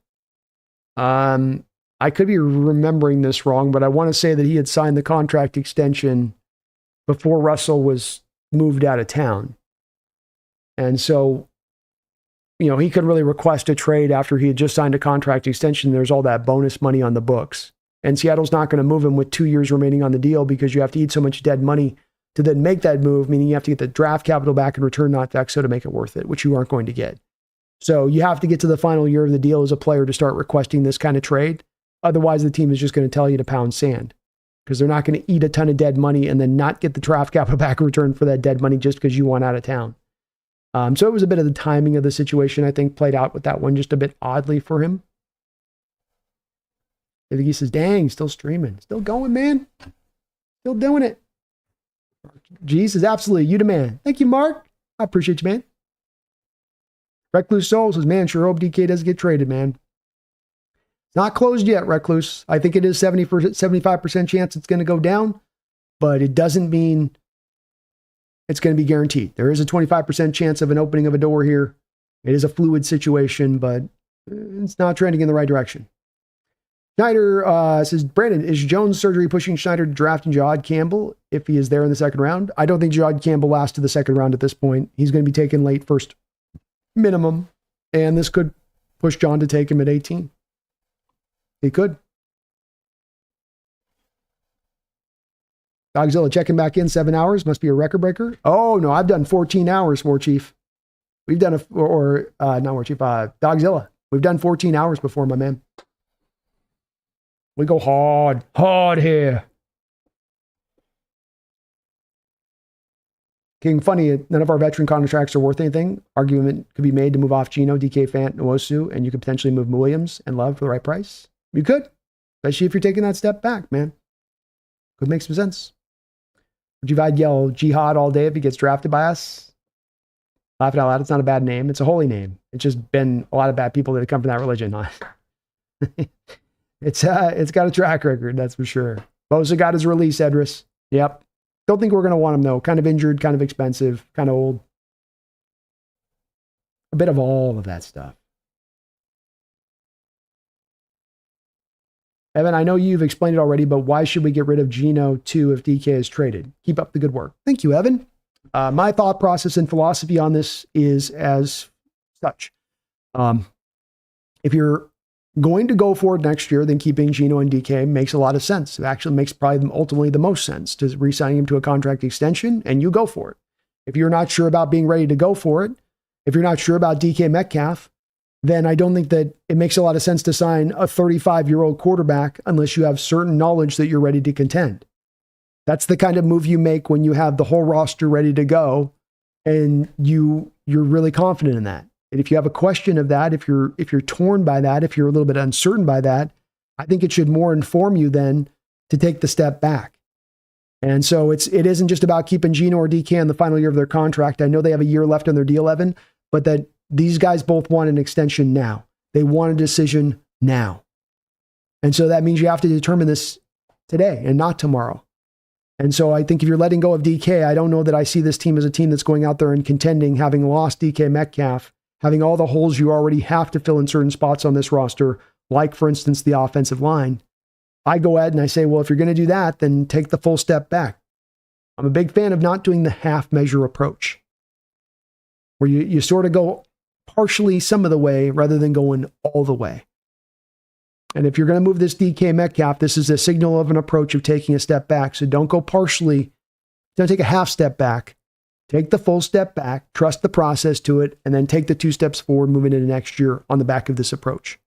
I could be remembering this wrong, but I want to say that he had signed the contract extension before Russell was moved out of town. And so, he couldn't really request a trade after he had just signed a contract extension. There's all that bonus money on the books. And Seattle's not going to move him with 2 years remaining on the deal because you have to eat so much dead money to then make that move, meaning you have to get the draft capital back in return, not Vexo, to make it worth it, which you aren't going to get. So you have to get to the final year of the deal as a player to start requesting this kind of trade. Otherwise, the team is just going to tell you to pound sand because they're not going to eat a ton of dead money and then not get the draft capital back in return for that dead money just because you want out of town. So it was a bit of the timing of the situation, I think, played out with that one just a bit oddly for him. I think he says, dang, still streaming. Still going, man. Still doing it. G says, absolutely, you the man. Thank you, Mark. I appreciate you, man. Recluse Soul says, man, sure hope DK doesn't get traded, man. It's not closed yet, Recluse. I think it is 75% chance it's going to go down, but it doesn't mean it's going to be guaranteed. There is a 25% chance of an opening of a door here. It is a fluid situation, but it's not trending in the right direction. Schneider says, Brandon, is Jones' surgery pushing Schneider to draft Jahad Campbell if he is there in the second round? I don't think Jahad Campbell lasts to the second round at this point. He's going to be taken late first minimum, and this could push John to take him at 18. He could. Dogzilla checking back in 7 hours. Must be a record breaker. Oh, no, I've done 14 hours, War Chief. We've done not War Chief, Dogzilla. We've done 14 hours before, my man. We go hard here. King Funny, none of our veteran contracts are worth anything. Argument could be made to move off Geno, DK, Fant, Nwosu, and you could potentially move Williams and Love for the right price. You could, especially if you're taking that step back, man. Could make some sense. Would you yell Jihad all day if he gets drafted by us? Laugh it out loud. It's not a bad name. It's a holy name. It's just been a lot of bad people that have come from that religion. It's got a track record, that's for sure. Bosa got his release, Edris. Yep. Don't think we're going to want him, though. Kind of injured, kind of expensive, kind of old. A bit of all of that stuff. Evan, I know you've explained it already, but why should we get rid of Geno too if DK is traded? Keep up the good work. Thank you, Evan. My thought process and philosophy on this is as such. If you're going to go for it next year, then keeping Geno and DK makes a lot of sense. It actually makes probably ultimately the most sense to re-signing him to a contract extension, and you go for it. If you're not sure about being ready to go for it, if you're not sure about DK Metcalf, then I don't think that it makes a lot of sense to sign a 35-year-old quarterback unless you have certain knowledge that you're ready to contend. That's the kind of move you make when you have the whole roster ready to go and you're really confident in that. And if you have a question of that, if you're torn by that, if you're a little bit uncertain by that, I think it should more inform you then to take the step back. And so it isn't just about keeping Geno or DK in the final year of their contract. I know they have a year left on their deal, Evan, but that these guys both want an extension now. They want a decision now. And so that means you have to determine this today and not tomorrow. And so I think if you're letting go of DK, I don't know that I see this team as a team that's going out there and contending, having lost DK Metcalf, having all the holes you already have to fill in certain spots on this roster, like, for instance, the offensive line. I go ahead and I say, well, if you're going to do that, then take the full step back. I'm a big fan of not doing the half measure approach, where you sort of go partially some of the way rather than going all the way. And if you're going to move this DK Metcalf, this is a signal of an approach of taking a step back. So don't go partially, don't take a half step back. Take the full step back, trust the process to it, and then take the 2 steps forward moving into next year on the back of this approach.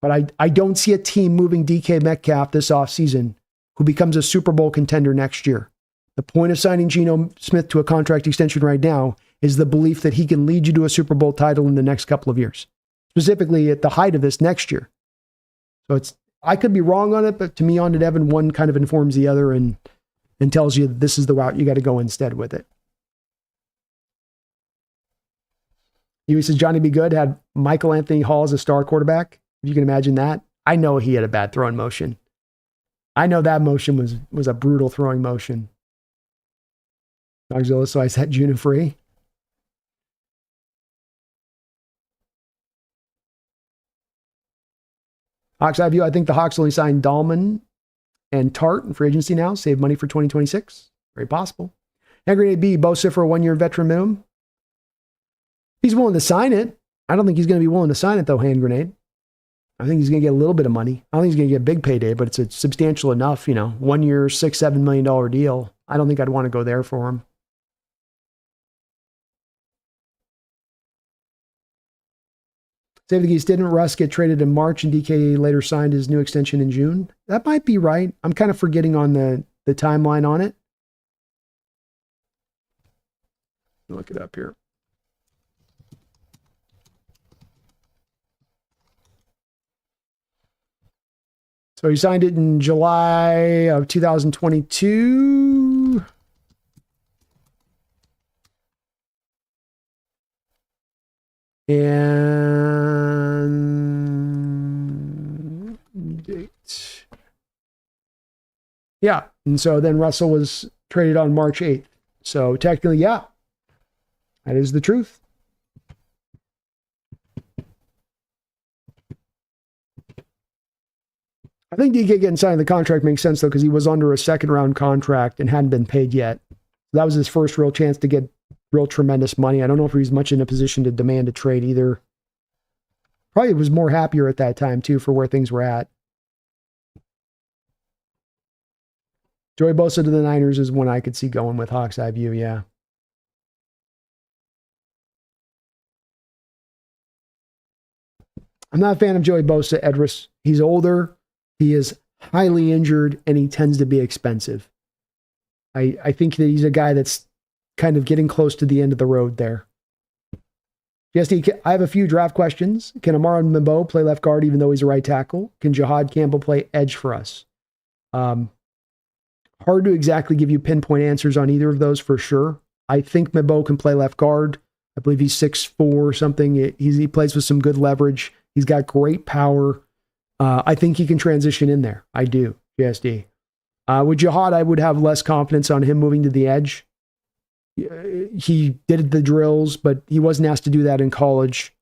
But I don't see a team moving DK Metcalf this offseason who becomes a Super Bowl contender next year. The point of signing Geno Smith to a contract extension right now is the belief that he can lead you to a Super Bowl title in the next couple of years, specifically at the height of this next year. So I could be wrong on it, but to me, on it, Evan, one kind of informs the other and tells you this is the route you got to go instead with it. He says Johnny B. Good had Michael Anthony Hall as a star quarterback. If you can imagine that. I know he had a bad throwing motion. I know that motion was a brutal throwing motion. Auxilla, so I set Juno free. Hawks Eye View, I think the Hawks only signed Dahlman and Tart in free agency now, save money for 2026. Very possible. Hand Grenade B, Bosa for a 1-year veteran minimum. He's willing to sign it. I don't think he's going to be willing to sign it, though, Hand Grenade. I think he's going to get a little bit of money. I don't think he's going to get a big payday, but it's a substantial enough, 1 year, $6-7 million deal. I don't think I'd want to go there for him. Save the Geese, didn't Russ get traded in March and DK later signed his new extension in June? That might be right. I'm kind of forgetting on the timeline on it. Look it up here. So he signed it in July of 2022. And date. Yeah. And so then Russell was traded on March 8th. So technically, yeah, that is the truth. I think DK getting signed the contract makes sense, though, because he was under a second-round contract and hadn't been paid yet. That was his first real chance to get real tremendous money. I don't know if he's much in a position to demand a trade either. Probably was more happier at that time, too, for where things were at. Joey Bosa to the Niners is one I could see going with Hawks Eye View, yeah. I'm not a fan of Joey Bosa, Edris. He's older. He is highly injured, and he tends to be expensive. I think that he's a guy that's kind of getting close to the end of the road there. Yes, I have a few draft questions. Can Amara Mbo play left guard even though he's a right tackle? Can Jahad Campbell play edge for us? Hard to exactly give you pinpoint answers on either of those for sure. I think Mbo can play left guard. I believe he's 6'4" or something. He plays with some good leverage. He's got great power. I think he can transition in there. I do, JSD. With Jahad, I would have less confidence on him moving to the edge. He did the drills, but he wasn't asked to do that in college.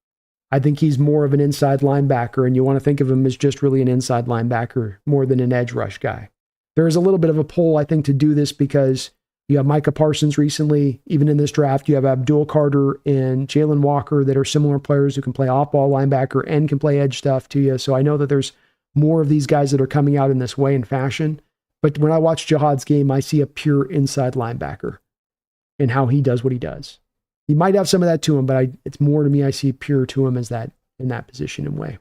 I think he's more of an inside linebacker, and you want to think of him as just really an inside linebacker more than an edge rush guy. There is a little bit of a pull, I think, to do this because you have Micah Parsons recently. Even in this draft, you have Abdul Carter and Jalen Walker that are similar players who can play off-ball linebacker and can play edge stuff to you. So I know that there's more of these guys that are coming out in this way and fashion. But when I watch Jahad's game, I see a pure inside linebacker and how he does what he does. He might have some of that to him, but it's more to me, I see pure to him as that in that position and way.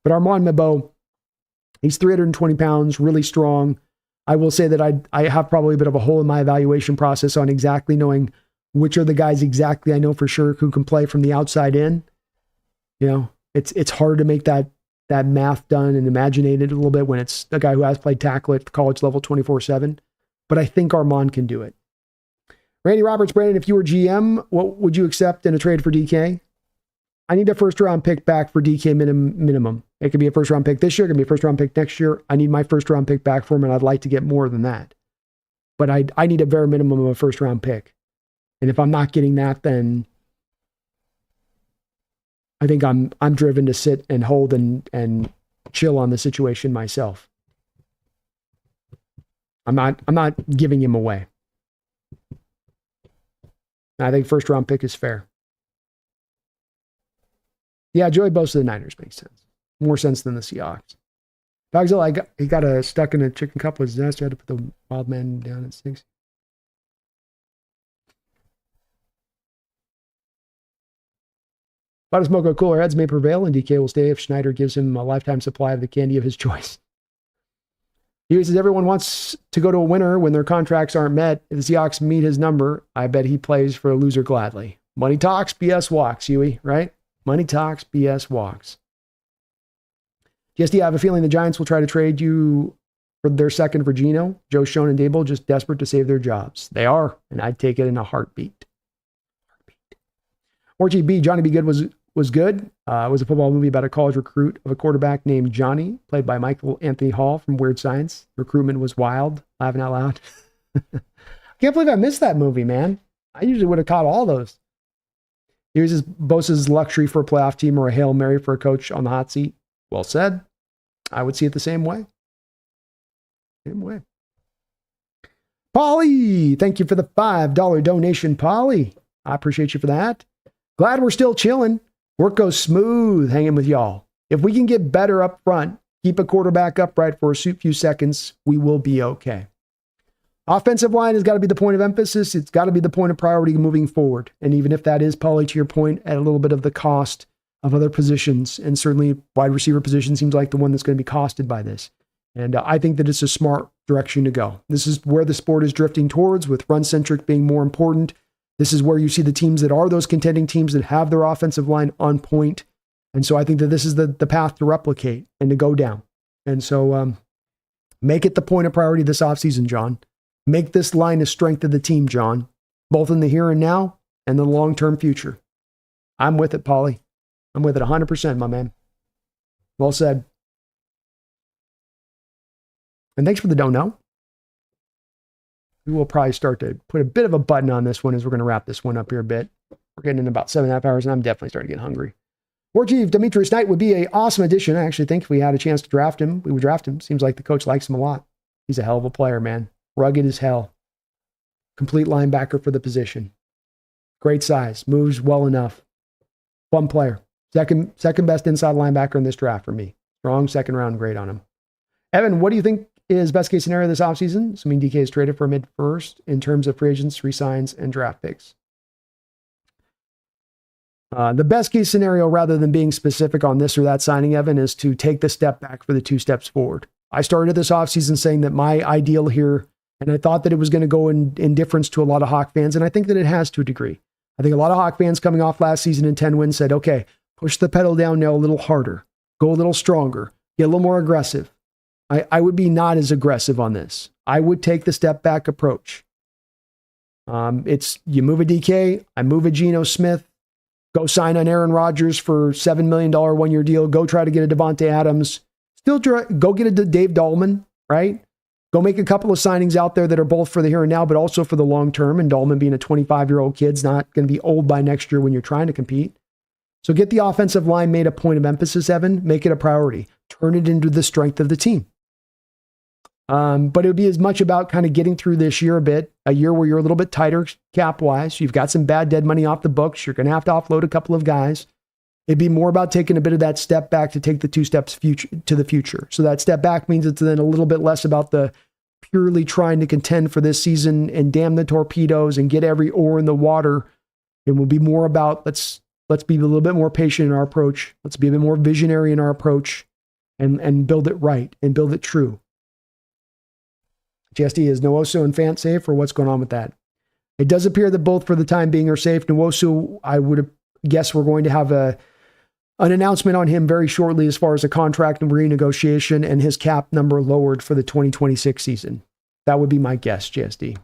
But Armand Mebo, he's 320 pounds, really strong. I will say that I have probably a bit of a hole in my evaluation process on exactly knowing which are the guys exactly I know for sure who can play from the outside in. It's hard to make that math done and imagine it a little bit when it's a guy who has played tackle at the college level 24/7. But I think Armand can do it. Randy Roberts, Brandon, if you were GM, what would you accept in a trade for DK? I need a first-round pick back for DK minimum. It could be a first-round pick this year. It could be a first-round pick next year. I need my first-round pick back for him, and I'd like to get more than that. But I need a bare minimum of a first-round pick. And if I'm not getting that, then I think I'm driven to sit and hold and chill on the situation myself. I'm not giving him away. I think first-round pick is fair. Yeah, Joey Bosa to the Niners makes sense. More sense than the Seahawks. Dogzilla, he got stuck in a chicken cup with his nest. I had to put the wild man down at 6. About to smoke a cooler heads may prevail, and DK will stay if Schneider gives him a lifetime supply of the candy of his choice. He says everyone wants to go to a winner when their contracts aren't met. If the Seahawks meet his number, I bet he plays for a loser gladly. Money talks, BS walks, Huey, right? Money talks, BS walks. GSD, I have a feeling the Giants will try to trade you for their second for Geno. Joe Schoen and Dable just desperate to save their jobs. They are, and I'd take it in a heartbeat. Orchie B, Johnny B. Good was was good. It was a football movie about a college recruit of a quarterback named Johnny, played by Michael Anthony Hall from Weird Science. Recruitment was wild, laughing out loud. I can't believe I missed that movie, man. I usually would have caught all those. Here's his Bosa's luxury for a playoff team or a Hail Mary for a coach on the hot seat. Well said. I would see it the same way. Same way. Polly, thank you for the $5 donation, Polly. I appreciate you for that. Glad we're still chilling. Work goes smooth hanging with y'all. If we can get better up front, keep a quarterback upright for a few seconds, we will be okay. Offensive line has got to be the point of emphasis. It's got to be the point of priority moving forward. And even if that is, Polly, to your point, at a little bit of the cost of other positions, and certainly wide receiver position seems like the one that's going to be costed by this. And I think that it's a smart direction to go. This is where the sport is drifting towards, with run-centric being more important. This is where you see the teams that are those contending teams that have their offensive line on point. And so I think that this is the path to replicate and to go down. And so make it the point of priority this offseason, John. Make this line a strength of the team, John, both in the here and now and the long-term future. I'm with it, Paulie. I'm with it 100%, my man. Well said. And thanks for the don't know. We will probably start to put a bit of a button on this one as we're going to wrap this one up here a bit. We're getting in about 7.5 hours, and I'm definitely starting to get hungry. War Chief Demetrius Knight would be an awesome addition. I actually think if we had a chance to draft him, we would draft him. Seems like the coach likes him a lot. He's a hell of a player, man. Rugged as hell. Complete linebacker for the position. Great size. Moves well enough. Fun player. Second best inside linebacker in this draft for me. Strong second round grade on him. Evan, what do you think is best case scenario this offseason? Assuming DK is traded for mid-first in terms of free agents, resigns, and draft picks. The best case scenario, rather than being specific on this or that signing, Evan, is to take the step back for the 2 steps forward. I started this offseason saying that my ideal here, and I thought that it was going to go in difference to a lot of Hawk fans, and I think that it has to a degree. I think a lot of Hawk fans coming off last season in 10 wins said, okay, push the pedal down now a little harder, go a little stronger, get a little more aggressive. I would be not as aggressive on this. I would take the step back approach. It's you move a DK, I move a Geno Smith, go sign on Aaron Rodgers for $7 million 1-year deal, go try to get a Devontae Adams, still go get a Dave Dahlman, right? Go make a couple of signings out there that are both for the here and now, but also for the long term. And Dahlman being a 25-year-old kid's not going to be old by next year when you're trying to compete. So get the offensive line made a point of emphasis, Evan. Make it a priority. Turn it into the strength of the team. But it would be as much about kind of getting through this year a year where you're a little bit tighter cap-wise. You've got some bad dead money off the books. You're going to have to offload a couple of guys. It'd be more about taking a bit of that step back to take the 2 steps to the future. So that step back means it's then a little bit less about the purely trying to contend for this season and damn the torpedoes and get every oar in the water. It will be more about let's be a little bit more patient in our approach. Let's be a bit more visionary in our approach and build it right and build it true. GSD, is Nwosu and Fant safe, or what's going on with that? It does appear that both for the time being are safe. Nwosu, I would guess we're going to have an announcement on him very shortly as far as a contract and renegotiation and his cap number lowered for the 2026 season. That would be my guess, GSD.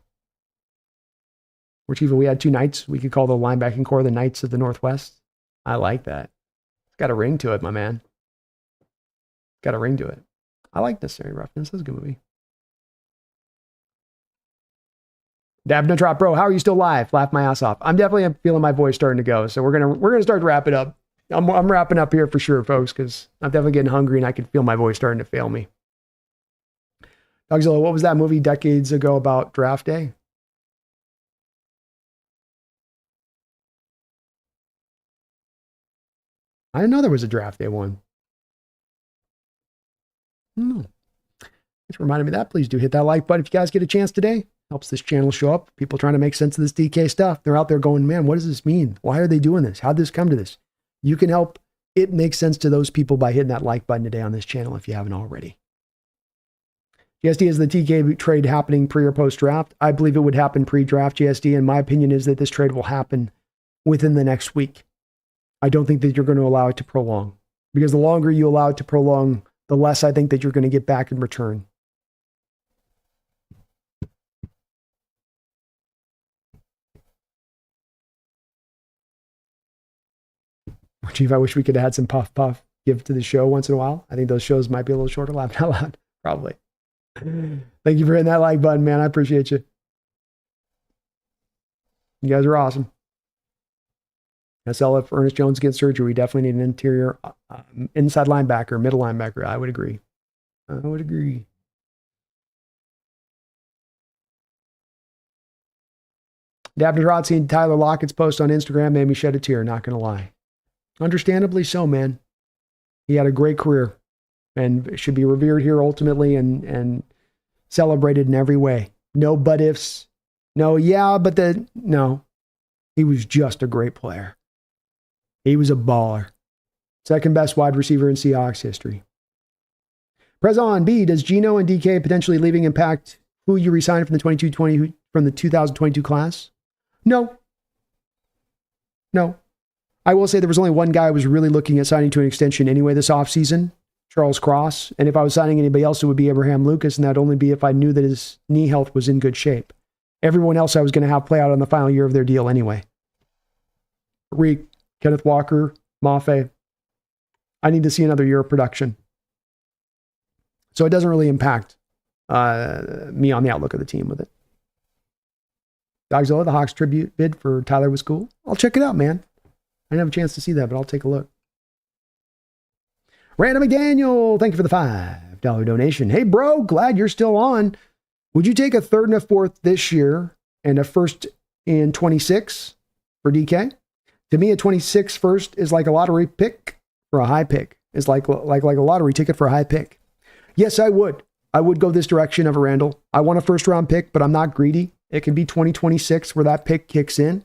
Which even we had 2 Knights. We could call the linebacking core the Knights of the Northwest. I like that. It's got a ring to it, my man. Got a ring to it. I like Necessary Roughness. That's a good movie. Dab no drop, bro. How are you still live? Laugh my ass off. I'm definitely feeling my voice starting to go, so we're gonna start to wrap it up. I'm wrapping up here for sure, folks, because I'm definitely getting hungry and I can feel my voice starting to fail me. Dogzilla, what was that movie decades ago about draft day? I didn't know there was a draft day one. It's reminded me of that. Please do hit that like button if you guys get a chance today. Helps this channel show up. People trying to make sense of this DK stuff. They're out there going, man, what does this mean? Why are they doing this? How'd this come to this? You can help it make sense to those people by hitting that like button today on this channel if you haven't already. GSD, is the TK trade happening pre or post draft? I believe it would happen pre-draft, GSD. And my opinion is that this trade will happen within the next week. I don't think that you're going to allow it to prolong, because the longer you allow it to prolong, the less I think that you're going to get back in return. Chief, I wish we could have had some puff puff give to the show once in a while. I think those shows might be a little shorter. Laugh out loud, probably. Thank you for hitting that like button, man. I appreciate you. You guys are awesome. SL, if Ernest Jones gets surgery, we definitely need an interior inside linebacker, middle linebacker. I would agree. Dabney Rod seeing Tyler Lockett's post on Instagram made me shed a tear, not going to lie. Understandably so, man. He had a great career and should be revered here ultimately and celebrated in every way. No but ifs. No, yeah, but no. He was just a great player. He was a baller. Second best wide receiver in Seahawks history. Prezon B, does Geno and DK potentially leaving impact who you resigned from the 2022 class? No. I will say there was only one guy I was really looking at signing to an extension anyway this offseason, Charles Cross. And if I was signing anybody else, it would be Abraham Lucas, and that'd only be if I knew that his knee health was in good shape. Everyone else I was going to have play out on the final year of their deal anyway. Reek, Kenneth Walker, Mafe. I need to see another year of production. So it doesn't really impact me on the outlook of the team with it. Dogzilla, the Hawks tribute bid for Tyler was cool. I'll check it out, man. I didn't have a chance to see that, but I'll take a look. Random McDaniel, thank you for the $5 donation. Hey, bro, glad you're still on. Would you take a third and a fourth this year and a first in 26 for DK? To me, a 26 first is like a lottery pick for a high pick. It's like a lottery ticket for a high pick. Yes, I would. I would go this direction of a Randall. I want a first round pick, but I'm not greedy. It can be 2026 where that pick kicks in.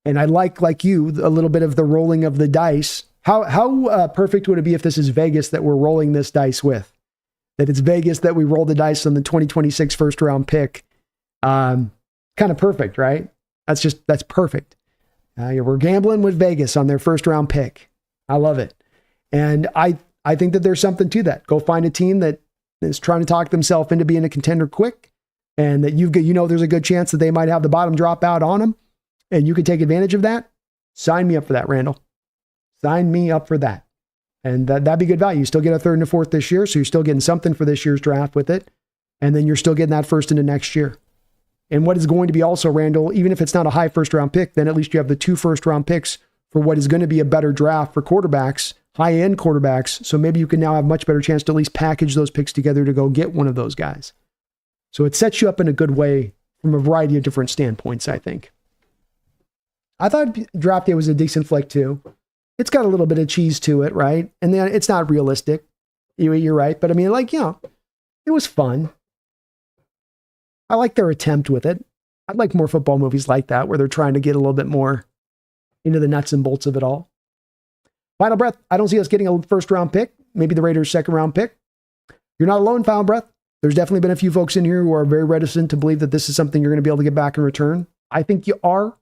And I like you, a little bit of the rolling of the dice. How perfect would it be if this is Vegas that we're rolling this dice with? That it's Vegas that we roll the dice on the 2026 first round pick. Kind of perfect, right? That's perfect. We're gambling with Vegas on their first round pick. I love it. And I think that there's something to that. Go find a team that is trying to talk themselves into being a contender quick, and that there's a good chance that they might have the bottom drop out on them, and you could take advantage of that. Sign me up for that, Randall. Sign me up for that. And that'd be good value. You still get a third and a fourth this year, so you're still getting something for this year's draft with it. And then you're still getting that first into next year. And what is going to be also, Randall, even if it's not a high first round pick, then at least you have the 2 first round picks for what is going to be a better draft for quarterbacks, high-end quarterbacks. So maybe you can now have much better chance to at least package those picks together to go get one of those guys. So it sets you up in a good way from a variety of different standpoints, I think. I thought draft day was a decent flick too. It's got a little bit of cheese to it, right? And then it's not realistic. You're right. But I mean, it was fun. I like their attempt with it. I'd like more football movies like that, where they're trying to get a little bit more into the nuts and bolts of it all. Final breath. I don't see us getting a first round pick. Maybe the Raiders' second round pick. You're not alone, final breath. There's definitely been a few folks in here who are very reticent to believe that this is something you're going to be able to get back in return. I think you are.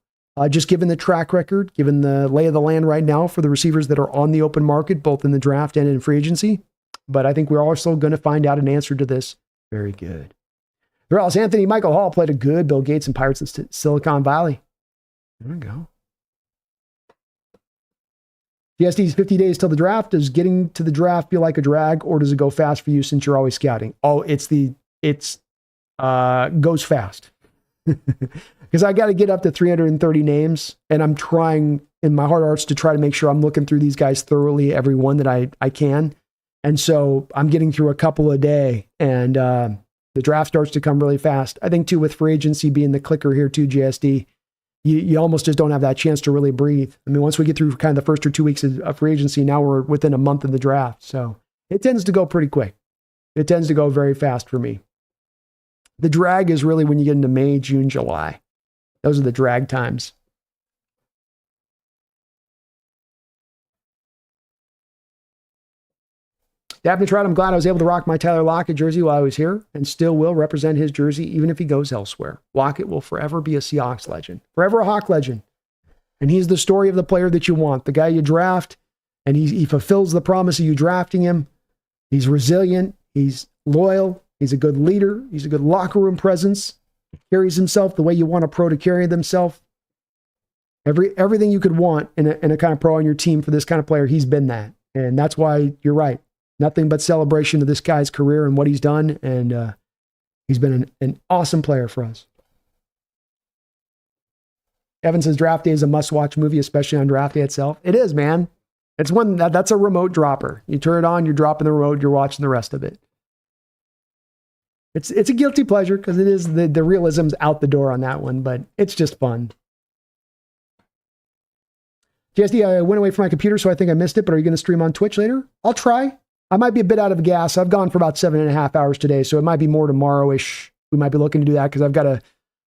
Just given the track record, given the lay of the land right now for the receivers that are on the open market, both in the draft and in free agency. But I think we're also going to find out an answer to this very good. Ross Anthony, Michael Hall played a good Bill Gates and Pirates in Silicon Valley. There we go. DSD's 50 days till the draft. Does getting to the draft feel like a drag, or does it go fast for you since you're always scouting? Oh, it's goes fast. Because I got to get up to 330 names, and I'm trying in my heart of hearts to try to make sure I'm looking through these guys thoroughly, every one that I can. And so I'm getting through a couple a day, and the draft starts to come really fast. I think too, with free agency being the clicker here too, GSD, you almost just don't have that chance to really breathe. I mean, once we get through kind of the first or 2 weeks of free agency, now we're within a month of the draft. So it tends to go pretty quick. It tends to go very fast for me. The drag is really when you get into May, June, July. Those are the drag times. Daphne Trout, I'm glad I was able to rock my Tyler Lockett jersey while I was here, and still will represent his jersey even if he goes elsewhere. Lockett will forever be a Seahawks legend, forever a Hawk legend. And he's the story of the player that you want, the guy you draft, and he fulfills the promise of you drafting him. He's resilient. He's loyal. He's a good leader. He's a good locker room presence. Carries himself the way you want a pro to carry themselves. Everything you could want in a kind of pro on your team for this kind of player, he's been that. And that's why you're right. Nothing but celebration of this guy's career and what he's done. And he's been an awesome player for us. Evan says Draft Day is a must-watch movie, especially on Draft Day itself. It is, man. It's one that's a remote dropper. You turn it on, you're dropping the remote, you're watching the rest of it. It's a guilty pleasure because it is the realism's out the door on that one, but it's just fun. JSD, I went away from my computer, so I think I missed it, but are you going to stream on Twitch later? I'll try. I might be a bit out of gas. I've gone for about 7.5 hours today, so it might be more tomorrow-ish. We might be looking to do that because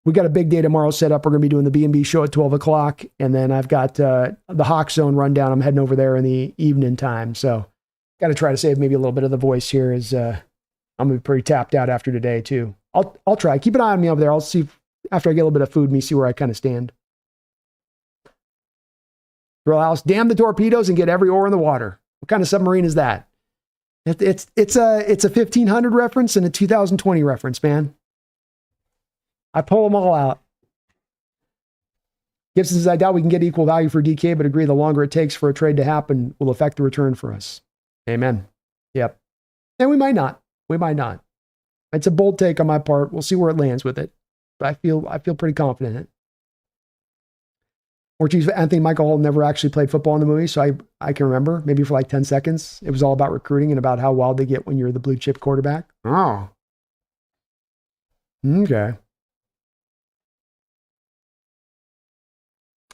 we got a big day tomorrow set up. We're going to be doing the B&B show at 12 o'clock, and then I've got the Hawk Zone rundown. I'm heading over there in the evening time, so got to try to save maybe a little bit of the voice here as I'm going to be pretty tapped out after today, too. I'll try. Keep an eye on me over there. I'll see after I get a little bit of food, see where I kind of stand. Drill House, damn the torpedoes and get every oar in the water. What kind of submarine is that? It's a 1500 reference and a 2020 reference, man. I pull them all out. Gibson says, I doubt we can get equal value for DK, but agree the longer it takes for a trade to happen will affect the return for us. Amen. Yep. And we might not. We might not. It's a bold take on my part. We'll see where it lands with it. But I feel pretty confident in it. Or Chief Anthony Michael Hall never actually played football in the movie, so I can remember, maybe for like 10 seconds. It was all about recruiting and about how wild they get when you're the blue chip quarterback. Oh. Okay.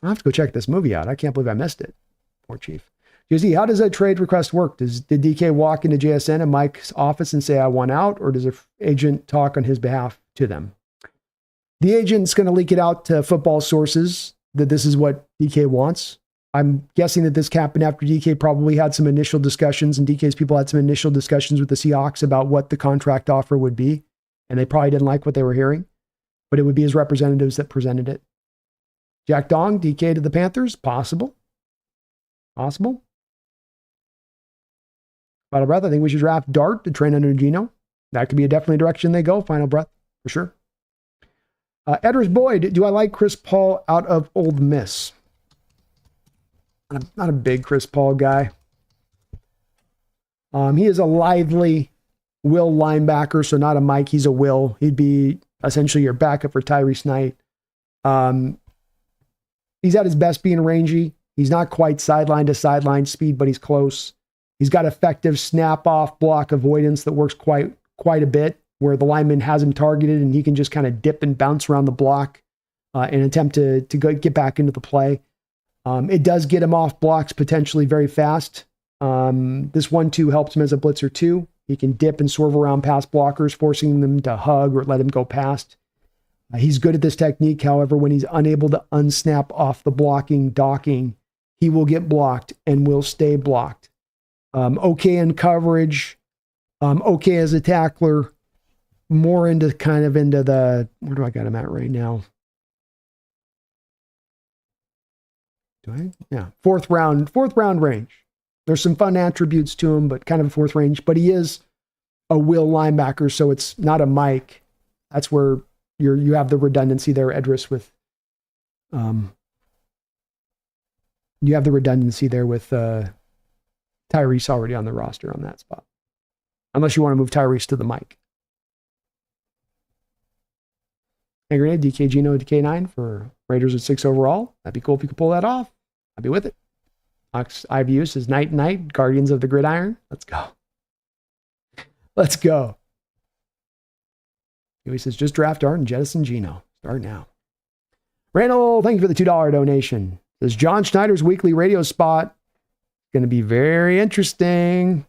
I'll have to go check this movie out. I can't believe I missed it. Poor Chief. JZ, how does a trade request work? Did DK walk into JSN and Mike's office and say, I want out, or does an agent talk on his behalf to them? The agent's going to leak it out to football sources that this is what DK wants. I'm guessing that this happened after DK probably had some initial discussions, and DK's people had some initial discussions with the Seahawks about what the contract offer would be, and they probably didn't like what they were hearing, but it would be his representatives that presented it. Jack Dong, DK to the Panthers? Possible. Possible. Final Breath, I think we should draft Dart to train under Gino. That could be definitely a direction they go. Final Breath, for sure. Edwards Boyd, do I like Chris Paul out of Ole Miss? I'm not a big Chris Paul guy. He is a lively will linebacker, so not a Mike. He's a will. He'd be essentially your backup for Tyrese Knight. He's at his best being rangy. He's not quite sideline to sideline speed, but he's close. He's got effective snap-off block avoidance that works quite a bit, where the lineman has him targeted and he can just kind of dip and bounce around the block and attempt to get back into the play. It does get him off blocks potentially very fast. This 1-2 helps him as a blitzer too. He can dip and swerve around past blockers, forcing them to hug or let him go past. He's good at this technique. However, when he's unable to unsnap off the blocking, docking, he will get blocked and will stay blocked. Okay in coverage. Okay as a tackler. More into the, where do I got him at right now? Fourth round range. There's some fun attributes to him, but kind of a fourth range, but he is a will linebacker. So it's not a Mike. That's where you have the redundancy there, Edris, with, you have the redundancy there with, Tyrese already on the roster on that spot. Unless you want to move Tyrese to the Mike. Hand grenade, DK Gino, DK9 for Raiders at 6 overall. That'd be cool if you could pull that off. I'd be with it. Ox IVU says night night, Guardians of the Gridiron. Let's go. Let's go. He says just draft Art and jettison Gino. Start now. Randall, thank you for the $2 donation. Says John Schneider's weekly radio spot. Going to be very interesting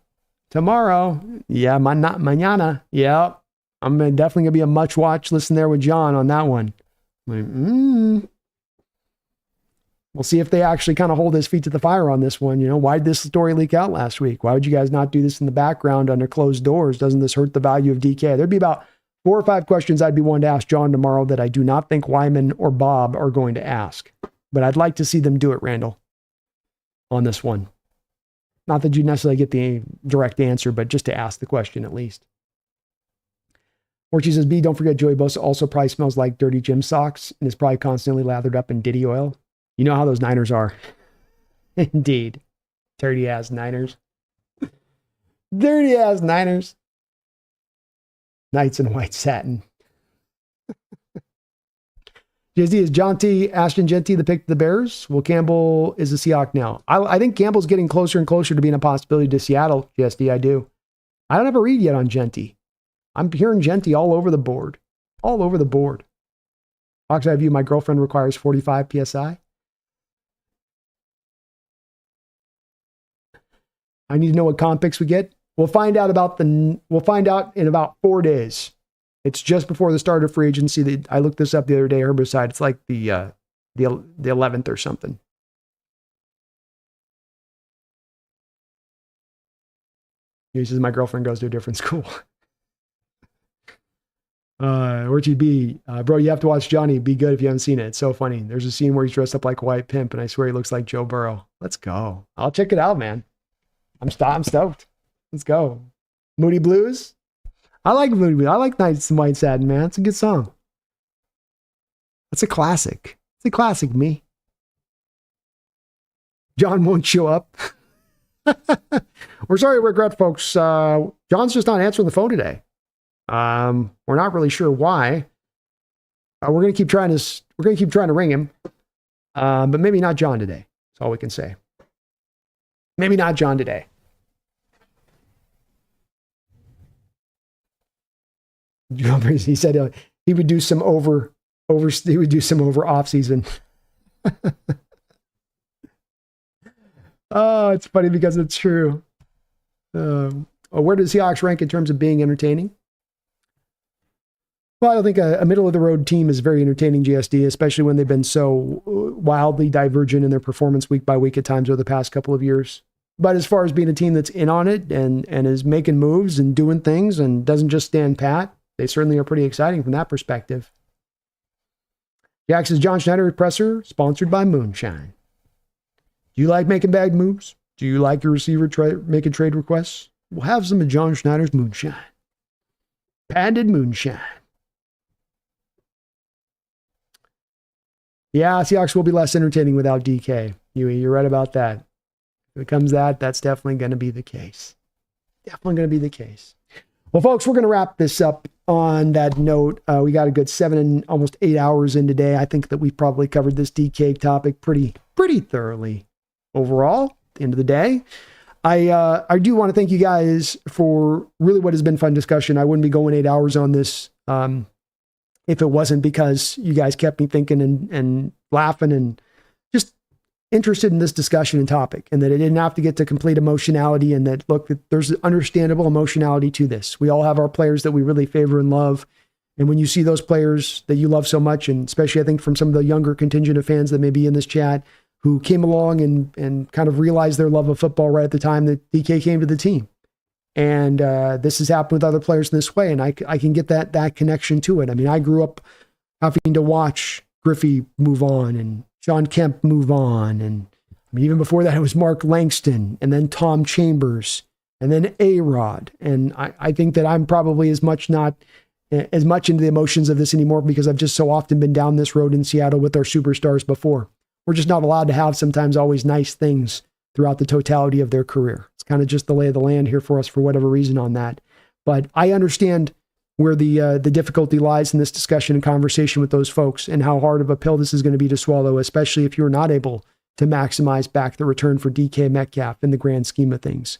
tomorrow. Yeah, mañana. Yep. I'm definitely going to be a much watch listen there with John on that one. We'll see if they actually kind of hold his feet to the fire on this one. You know, why did this story leak out last week? Why would you guys not do this in the background under closed doors? Doesn't this hurt the value of DK? There'd be about 4 or 5 questions I'd be wanting to ask John tomorrow that I do not think Wyman or Bob are going to ask. But I'd like to see them do it, Randall, on this one. Not that you necessarily get the direct answer, but just to ask the question at least. Orchie says, B, don't forget Joey Bosa also probably smells like dirty gym socks and is probably constantly lathered up in Diddy oil. You know how those Niners are. Indeed. Dirty ass Niners. Dirty ass Niners. Knights in white satin. JZ, is Ashton Genty the pick to the Bears? Well, Campbell is a Seahawk now. I think Campbell's getting closer and closer to being a possibility to Seattle. JSD, I do. I don't have a read yet on Genty. I'm hearing Genty all over the board. All over the board. Hawks Eye View, my girlfriend requires 45 PSI. I need to know what comp picks we get. We'll find out in about 4 days. It's just before the start of free agency. I looked this up the other day, Herbicide. It's like the 11th or something. He says, my girlfriend goes to a different school. Where'd you be? Bro, you have to watch Johnny. Be good if you haven't seen it. It's so funny. There's a scene where he's dressed up like a white pimp, and I swear he looks like Joe Burrow. Let's go. I'll check it out, man. I'm stoked. Let's go. Moody Blues. I like Moody Blues. I like Nights in White Satin, man. It's a good song. That's a classic. It's a classic, me. John won't show up. We're sorry to regret, folks. John's just not answering the phone today. We're not really sure why. We're gonna keep trying to ring him. But maybe not John today. That's all we can say. Maybe not John today. He said he would do some over off season. Oh, it's funny because it's true. Where does Seahawks rank in terms of being entertaining? Well, I don't think a middle of the road team is very entertaining, GSD, especially when they've been so wildly divergent in their performance week by week at times over the past couple of years. But as far as being a team that's in on it and is making moves and doing things and doesn't just stand pat, they certainly are pretty exciting from that perspective. Jackson's John Schneider presser, sponsored by Moonshine. Do you like making bad moves? Do you like your receiver making trade requests? We'll have some of John Schneider's Moonshine. Patented Moonshine. Yeah, Seahawks will be less entertaining without DK. You're right about that. If it comes that's definitely going to be the case. Definitely going to be the case. Well, folks, we're going to wrap this up on that note. We got a good 7 and almost 8 hours in today. I think that we've probably covered this DK topic pretty thoroughly overall. At the end of the day, I do want to thank you guys for really what has been fun discussion. I wouldn't be going 8 hours on this if it wasn't because you guys kept me thinking and laughing and just interested in this discussion and topic, and that it didn't have to get to complete emotionality, and that, look, there's understandable emotionality to this. We all have our players that we really favor and love. And when you see those players that you love so much, and especially I think from some of the younger contingent of fans that may be in this chat who came along and kind of realized their love of football right at the time that DK came to the team. And this has happened with other players in this way. And I can get that connection to it. I mean, I grew up having to watch Griffey move on and John Kemp move on. And I mean, even before that, it was Mark Langston and then Tom Chambers and then A-Rod. And I think that I'm probably as much into the emotions of this anymore because I've just so often been down this road in Seattle with our superstars before. We're just not allowed to have sometimes always nice things throughout the totality of their career. It's kind of just the lay of the land here for us for whatever reason on that. But I understand where the difficulty lies in this discussion and conversation with those folks and how hard of a pill this is going to be to swallow, especially if you're not able to maximize back the return for DK Metcalf in the grand scheme of things.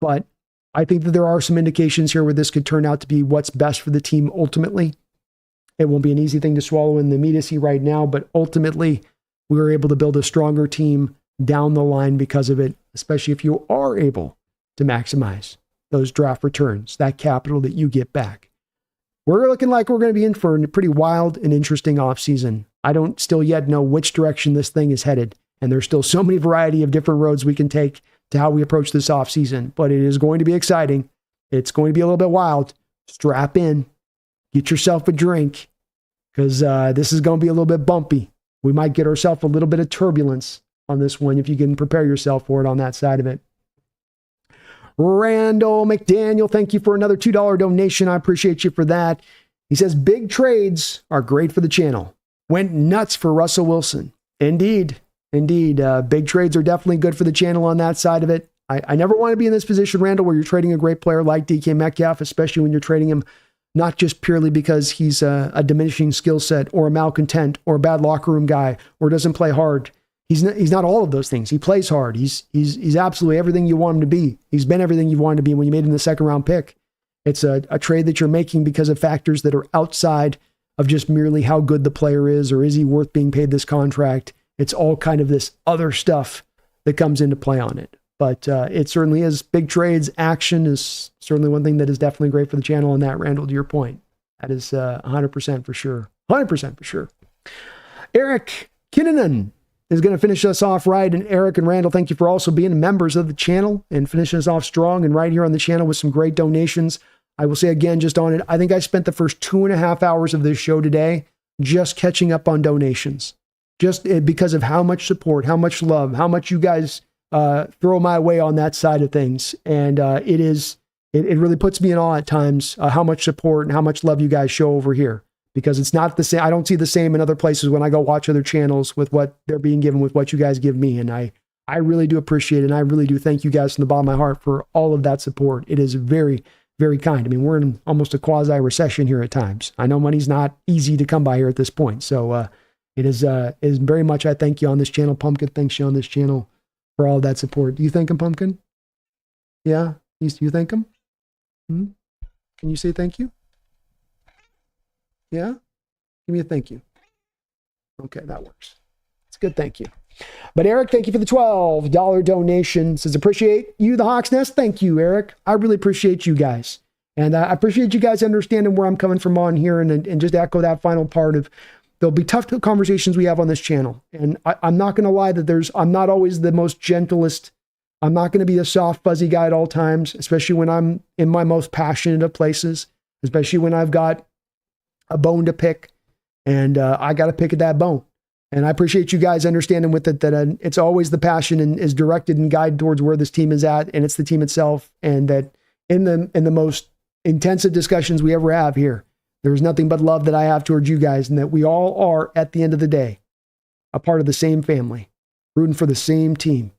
But I think that there are some indications here where this could turn out to be what's best for the team ultimately. It won't be an easy thing to swallow in the immediacy right now, but ultimately we were able to build a stronger team down the line because of it, especially if you are able to maximize those draft returns, that capital that you get back. We're looking like we're going to be in for a pretty wild and interesting offseason. I don't still yet know which direction this thing is headed, and there's still so many variety of different roads we can take to how we approach this offseason, but it is going to be exciting. It's going to be a little bit wild. Strap in, get yourself a drink, because this is going to be a little bit bumpy. We might get ourselves a little bit of turbulence on this one if you can prepare yourself for it on that side of it. Randall McDaniel, thank you for another $2 donation. I appreciate you for that. He says, big trades are great for the channel. Went nuts for Russell Wilson. Indeed. Indeed. Big trades are definitely good for the channel on that side of it. I never want to be in this position, Randall, where you're trading a great player like DK Metcalf, especially when you're trading him not just purely because he's a diminishing skill set or a malcontent or a bad locker room guy or doesn't play hard. He's not all of those things. He plays hard. He's absolutely everything you want him to be. He's been everything you wanted to be when you made him the second round pick. It's a trade that you're making because of factors that are outside of just merely how good the player is or is he worth being paid this contract. It's all kind of this other stuff that comes into play on it. But it certainly is big trades. Action is certainly one thing that is definitely great for the channel on that, Randall, to your point. That is 100% for sure. 100% for sure. Eric Kinnanen is going to finish us off right. And Eric and Randall, thank you for also being members of the channel and finishing us off strong and right here on the channel with some great donations. I will say again, just on it, I think I spent the first 2.5 hours of this show today just catching up on donations. Just because of how much support, how much love, how much you guys throw my way on that side of things. And it really puts me in awe at times how much support and how much love you guys show over here. Because it's not the same. I don't see the same in other places when I go watch other channels with what they're being given with what you guys give me. And I really do appreciate it. And I really do thank you guys from the bottom of my heart for all of that support. It is very, very kind. I mean, we're in almost a quasi recession here at times. I know money's not easy to come by here at this point. So it is very much, I thank you on this channel. Pumpkin, thanks you on this channel for all of that support. Do you thank him, Pumpkin? Yeah? You thank him? Can you say thank you? Yeah? Give me a thank you. Okay, that works. It's a good thank you. But Eric, thank you for the $12 donation. Says, appreciate you, the Hawks Nest. Thank you, Eric. I really appreciate you guys. And I appreciate you guys understanding where I'm coming from on here and just echo that final part of there'll be tough conversations we have on this channel. And I'm not going to lie that I'm not always the most gentlest. I'm not going to be a soft, fuzzy guy at all times, especially when I'm in my most passionate of places, especially when I've got a bone to pick and I got to pick at that bone. And I appreciate you guys understanding with it that it's always the passion and is directed and guided towards where this team is at, and it's the team itself, and that in the most intensive discussions we ever have here, there's nothing but love that I have towards you guys, and that we all are, at the end of the day, a part of the same family, rooting for the same team,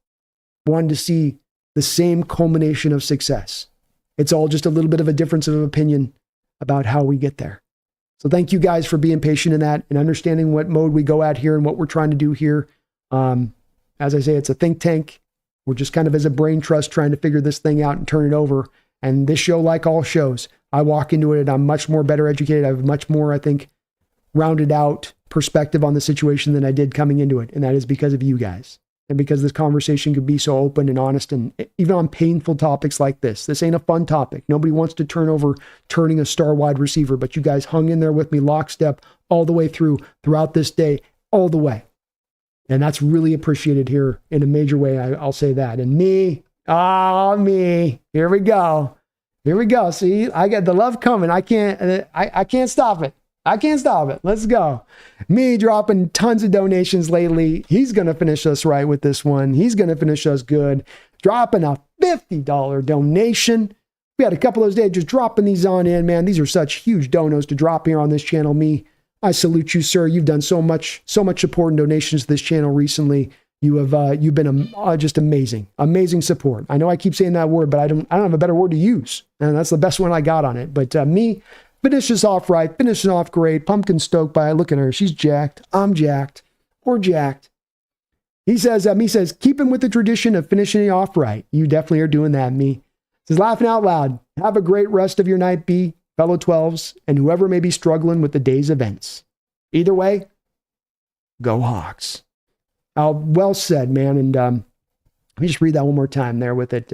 wanting to see the same culmination of success. It's all just a little bit of a difference of opinion about how we get there. So thank you guys for being patient in that and understanding what mode we go at here and what we're trying to do here. As I say, it's a think tank. We're just kind of as a brain trust trying to figure this thing out and turn it over. And this show, like all shows, I walk into it and I'm much more better educated. I have much more, I think, rounded out perspective on the situation than I did coming into it. And that is because of you guys. And because this conversation could be so open and honest, and even on painful topics like this. This ain't a fun topic. Nobody wants to turn over turning a star wide receiver, but you guys hung in there with me lockstep all the way throughout this day, all the way. And that's really appreciated here in a major way. I'll say that. And me, here we go. Here we go. See, I got the love coming. I can't stop it. I can't stop it. Let's go. Me dropping tons of donations lately. He's going to finish us right with this one. He's going to finish us good. Dropping a $50 donation. We had a couple of those days just dropping these on in, man. These are such huge donos to drop here on this channel. Me, I salute you, sir. You've done so much support and donations to this channel recently. You've been just amazing support. I know I keep saying that word, but I don't have a better word to use. And that's the best one I got on it. But me, finishes off right, finishing off great. Pumpkin stoked by it. Look at her. She's jacked. I'm jacked. We're jacked. He says, keeping with the tradition of finishing off right. You definitely are doing that, me. Says, laughing out loud. Have a great rest of your night, B, fellow 12s, and whoever may be struggling with the day's events. Either way, go Hawks. Well said, man. And let me just read that one more time there with it.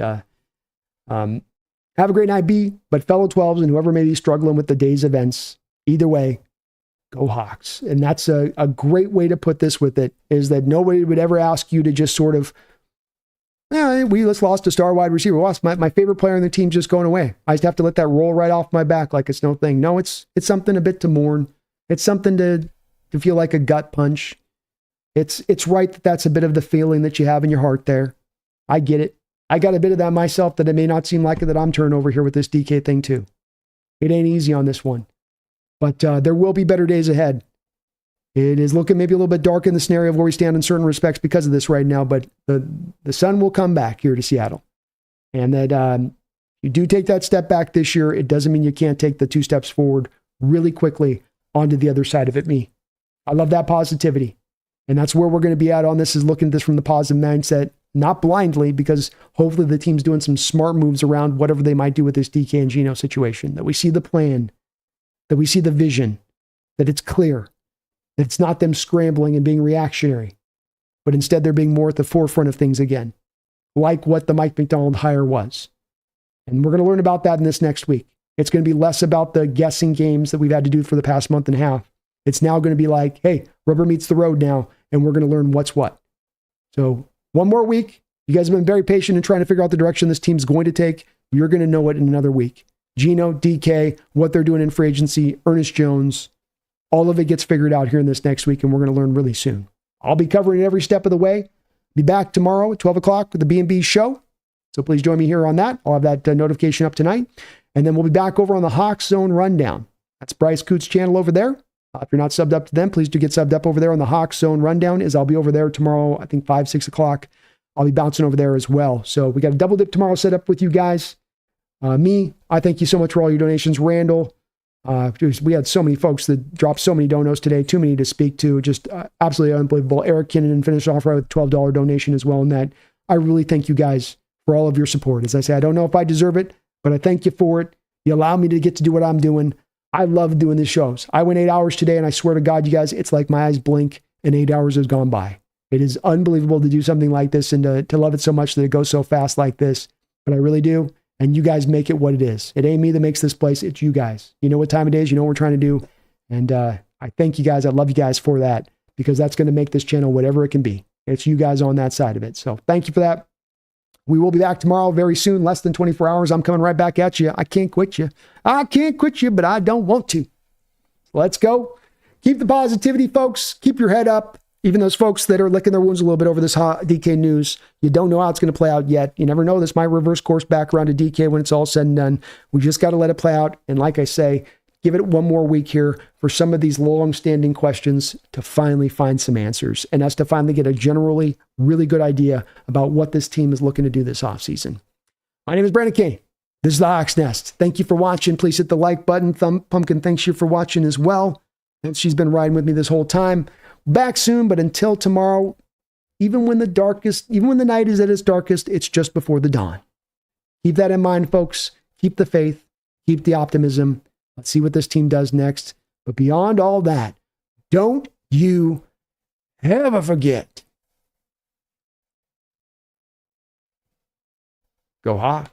Have a great night, B, but fellow 12s and whoever may be struggling with the day's events, either way, go Hawks. And that's a great way to put this with it, is that nobody would ever ask you to just sort of, we just lost a star wide receiver. Lost my favorite player on the team just going away. I just have to let that roll right off my back like it's no thing. No, it's something a bit to mourn. It's something to feel like a gut punch. It's right that that's a bit of the feeling that you have in your heart there. I get it. I got a bit of that myself, that it may not seem like it that I'm turning over here with this DK thing too. It ain't easy on this one. But there will be better days ahead. It is looking maybe a little bit dark in the scenario of where we stand in certain respects because of this right now, but the sun will come back here to Seattle. And that you do take that step back this year, it doesn't mean you can't take the 2 steps forward really quickly onto the other side of it. I love that positivity. And that's where we're going to be at on this, is looking at this from the positive mindset, not blindly, because hopefully the team's doing some smart moves around whatever they might do with this DK and Geno situation, that we see the plan, that we see the vision, that it's clear, that it's not them scrambling and being reactionary, but instead they're being more at the forefront of things again, like what the Mike Macdonald hire was. And we're going to learn about that in this next week. It's going to be less about the guessing games that we've had to do for the past month and a half. It's now going to be like, hey, rubber meets the road now, and we're going to learn what's what. So one more week. You guys have been very patient in trying to figure out the direction this team's going to take. You're going to know it in another week. Geno, DK, what they're doing in free agency, Ernest Jones, all of it gets figured out here in this next week, and we're going to learn really soon. I'll be covering it every step of the way. Be back tomorrow at 12 o'clock with the B&B show. So please join me here on that. I'll have that notification up tonight. And then we'll be back over on the Hawks Zone Rundown. That's Bryce Coots' channel over there. If you're not subbed up to them, please do get subbed up over there on the Hawks Zone Rundown, as I'll be over there tomorrow, I think 5, 6 o'clock. I'll be bouncing over there as well. So we got a double dip tomorrow set up with you guys. I thank you so much for all your donations. Randall, we had so many folks that dropped so many donos today, too many to speak to, just absolutely unbelievable. Eric Kinnan finished off right with a $12 donation as well. And that, I really thank you guys for all of your support. As I say, I don't know if I deserve it, but I thank you for it. You allow me to get to do what I'm doing. I love doing these shows. I went 8 hours today, and I swear to God, you guys, it's like my eyes blink and 8 hours has gone by. It is unbelievable to do something like this and to love it so much that it goes so fast like this. But I really do. And you guys make it what it is. It ain't me that makes this place. It's you guys. You know what time it is. You know what we're trying to do. And I thank you guys. I love you guys for that, because that's going to make this channel whatever it can be. It's you guys on that side of it. So thank you for that. We will be back tomorrow very soon, less than 24 hours. I'm coming right back at you. I can't quit you. I can't quit you, but I don't want to. Let's go. Keep the positivity, folks. Keep your head up. Even those folks that are licking their wounds a little bit over this hot DK news, you don't know how it's going to play out yet. You never know. This might reverse course back around to DK when it's all said and done. We just got to let it play out. And like I say, give it one more week here for some of these long-standing questions to finally find some answers, and us to finally get a generally really good idea about what this team is looking to do this offseason. My name is Brandon Kane. This is the Hawks Nest. Thank you for watching. Please hit the like button. Pumpkin thanks you for watching as well. And she's been riding with me this whole time. Back soon, but until tomorrow, even when the night is at its darkest, it's just before the dawn. Keep that in mind, folks. Keep the faith. Keep the optimism. Let's see what this team does next. But beyond all that, don't you ever forget. Go Hawks.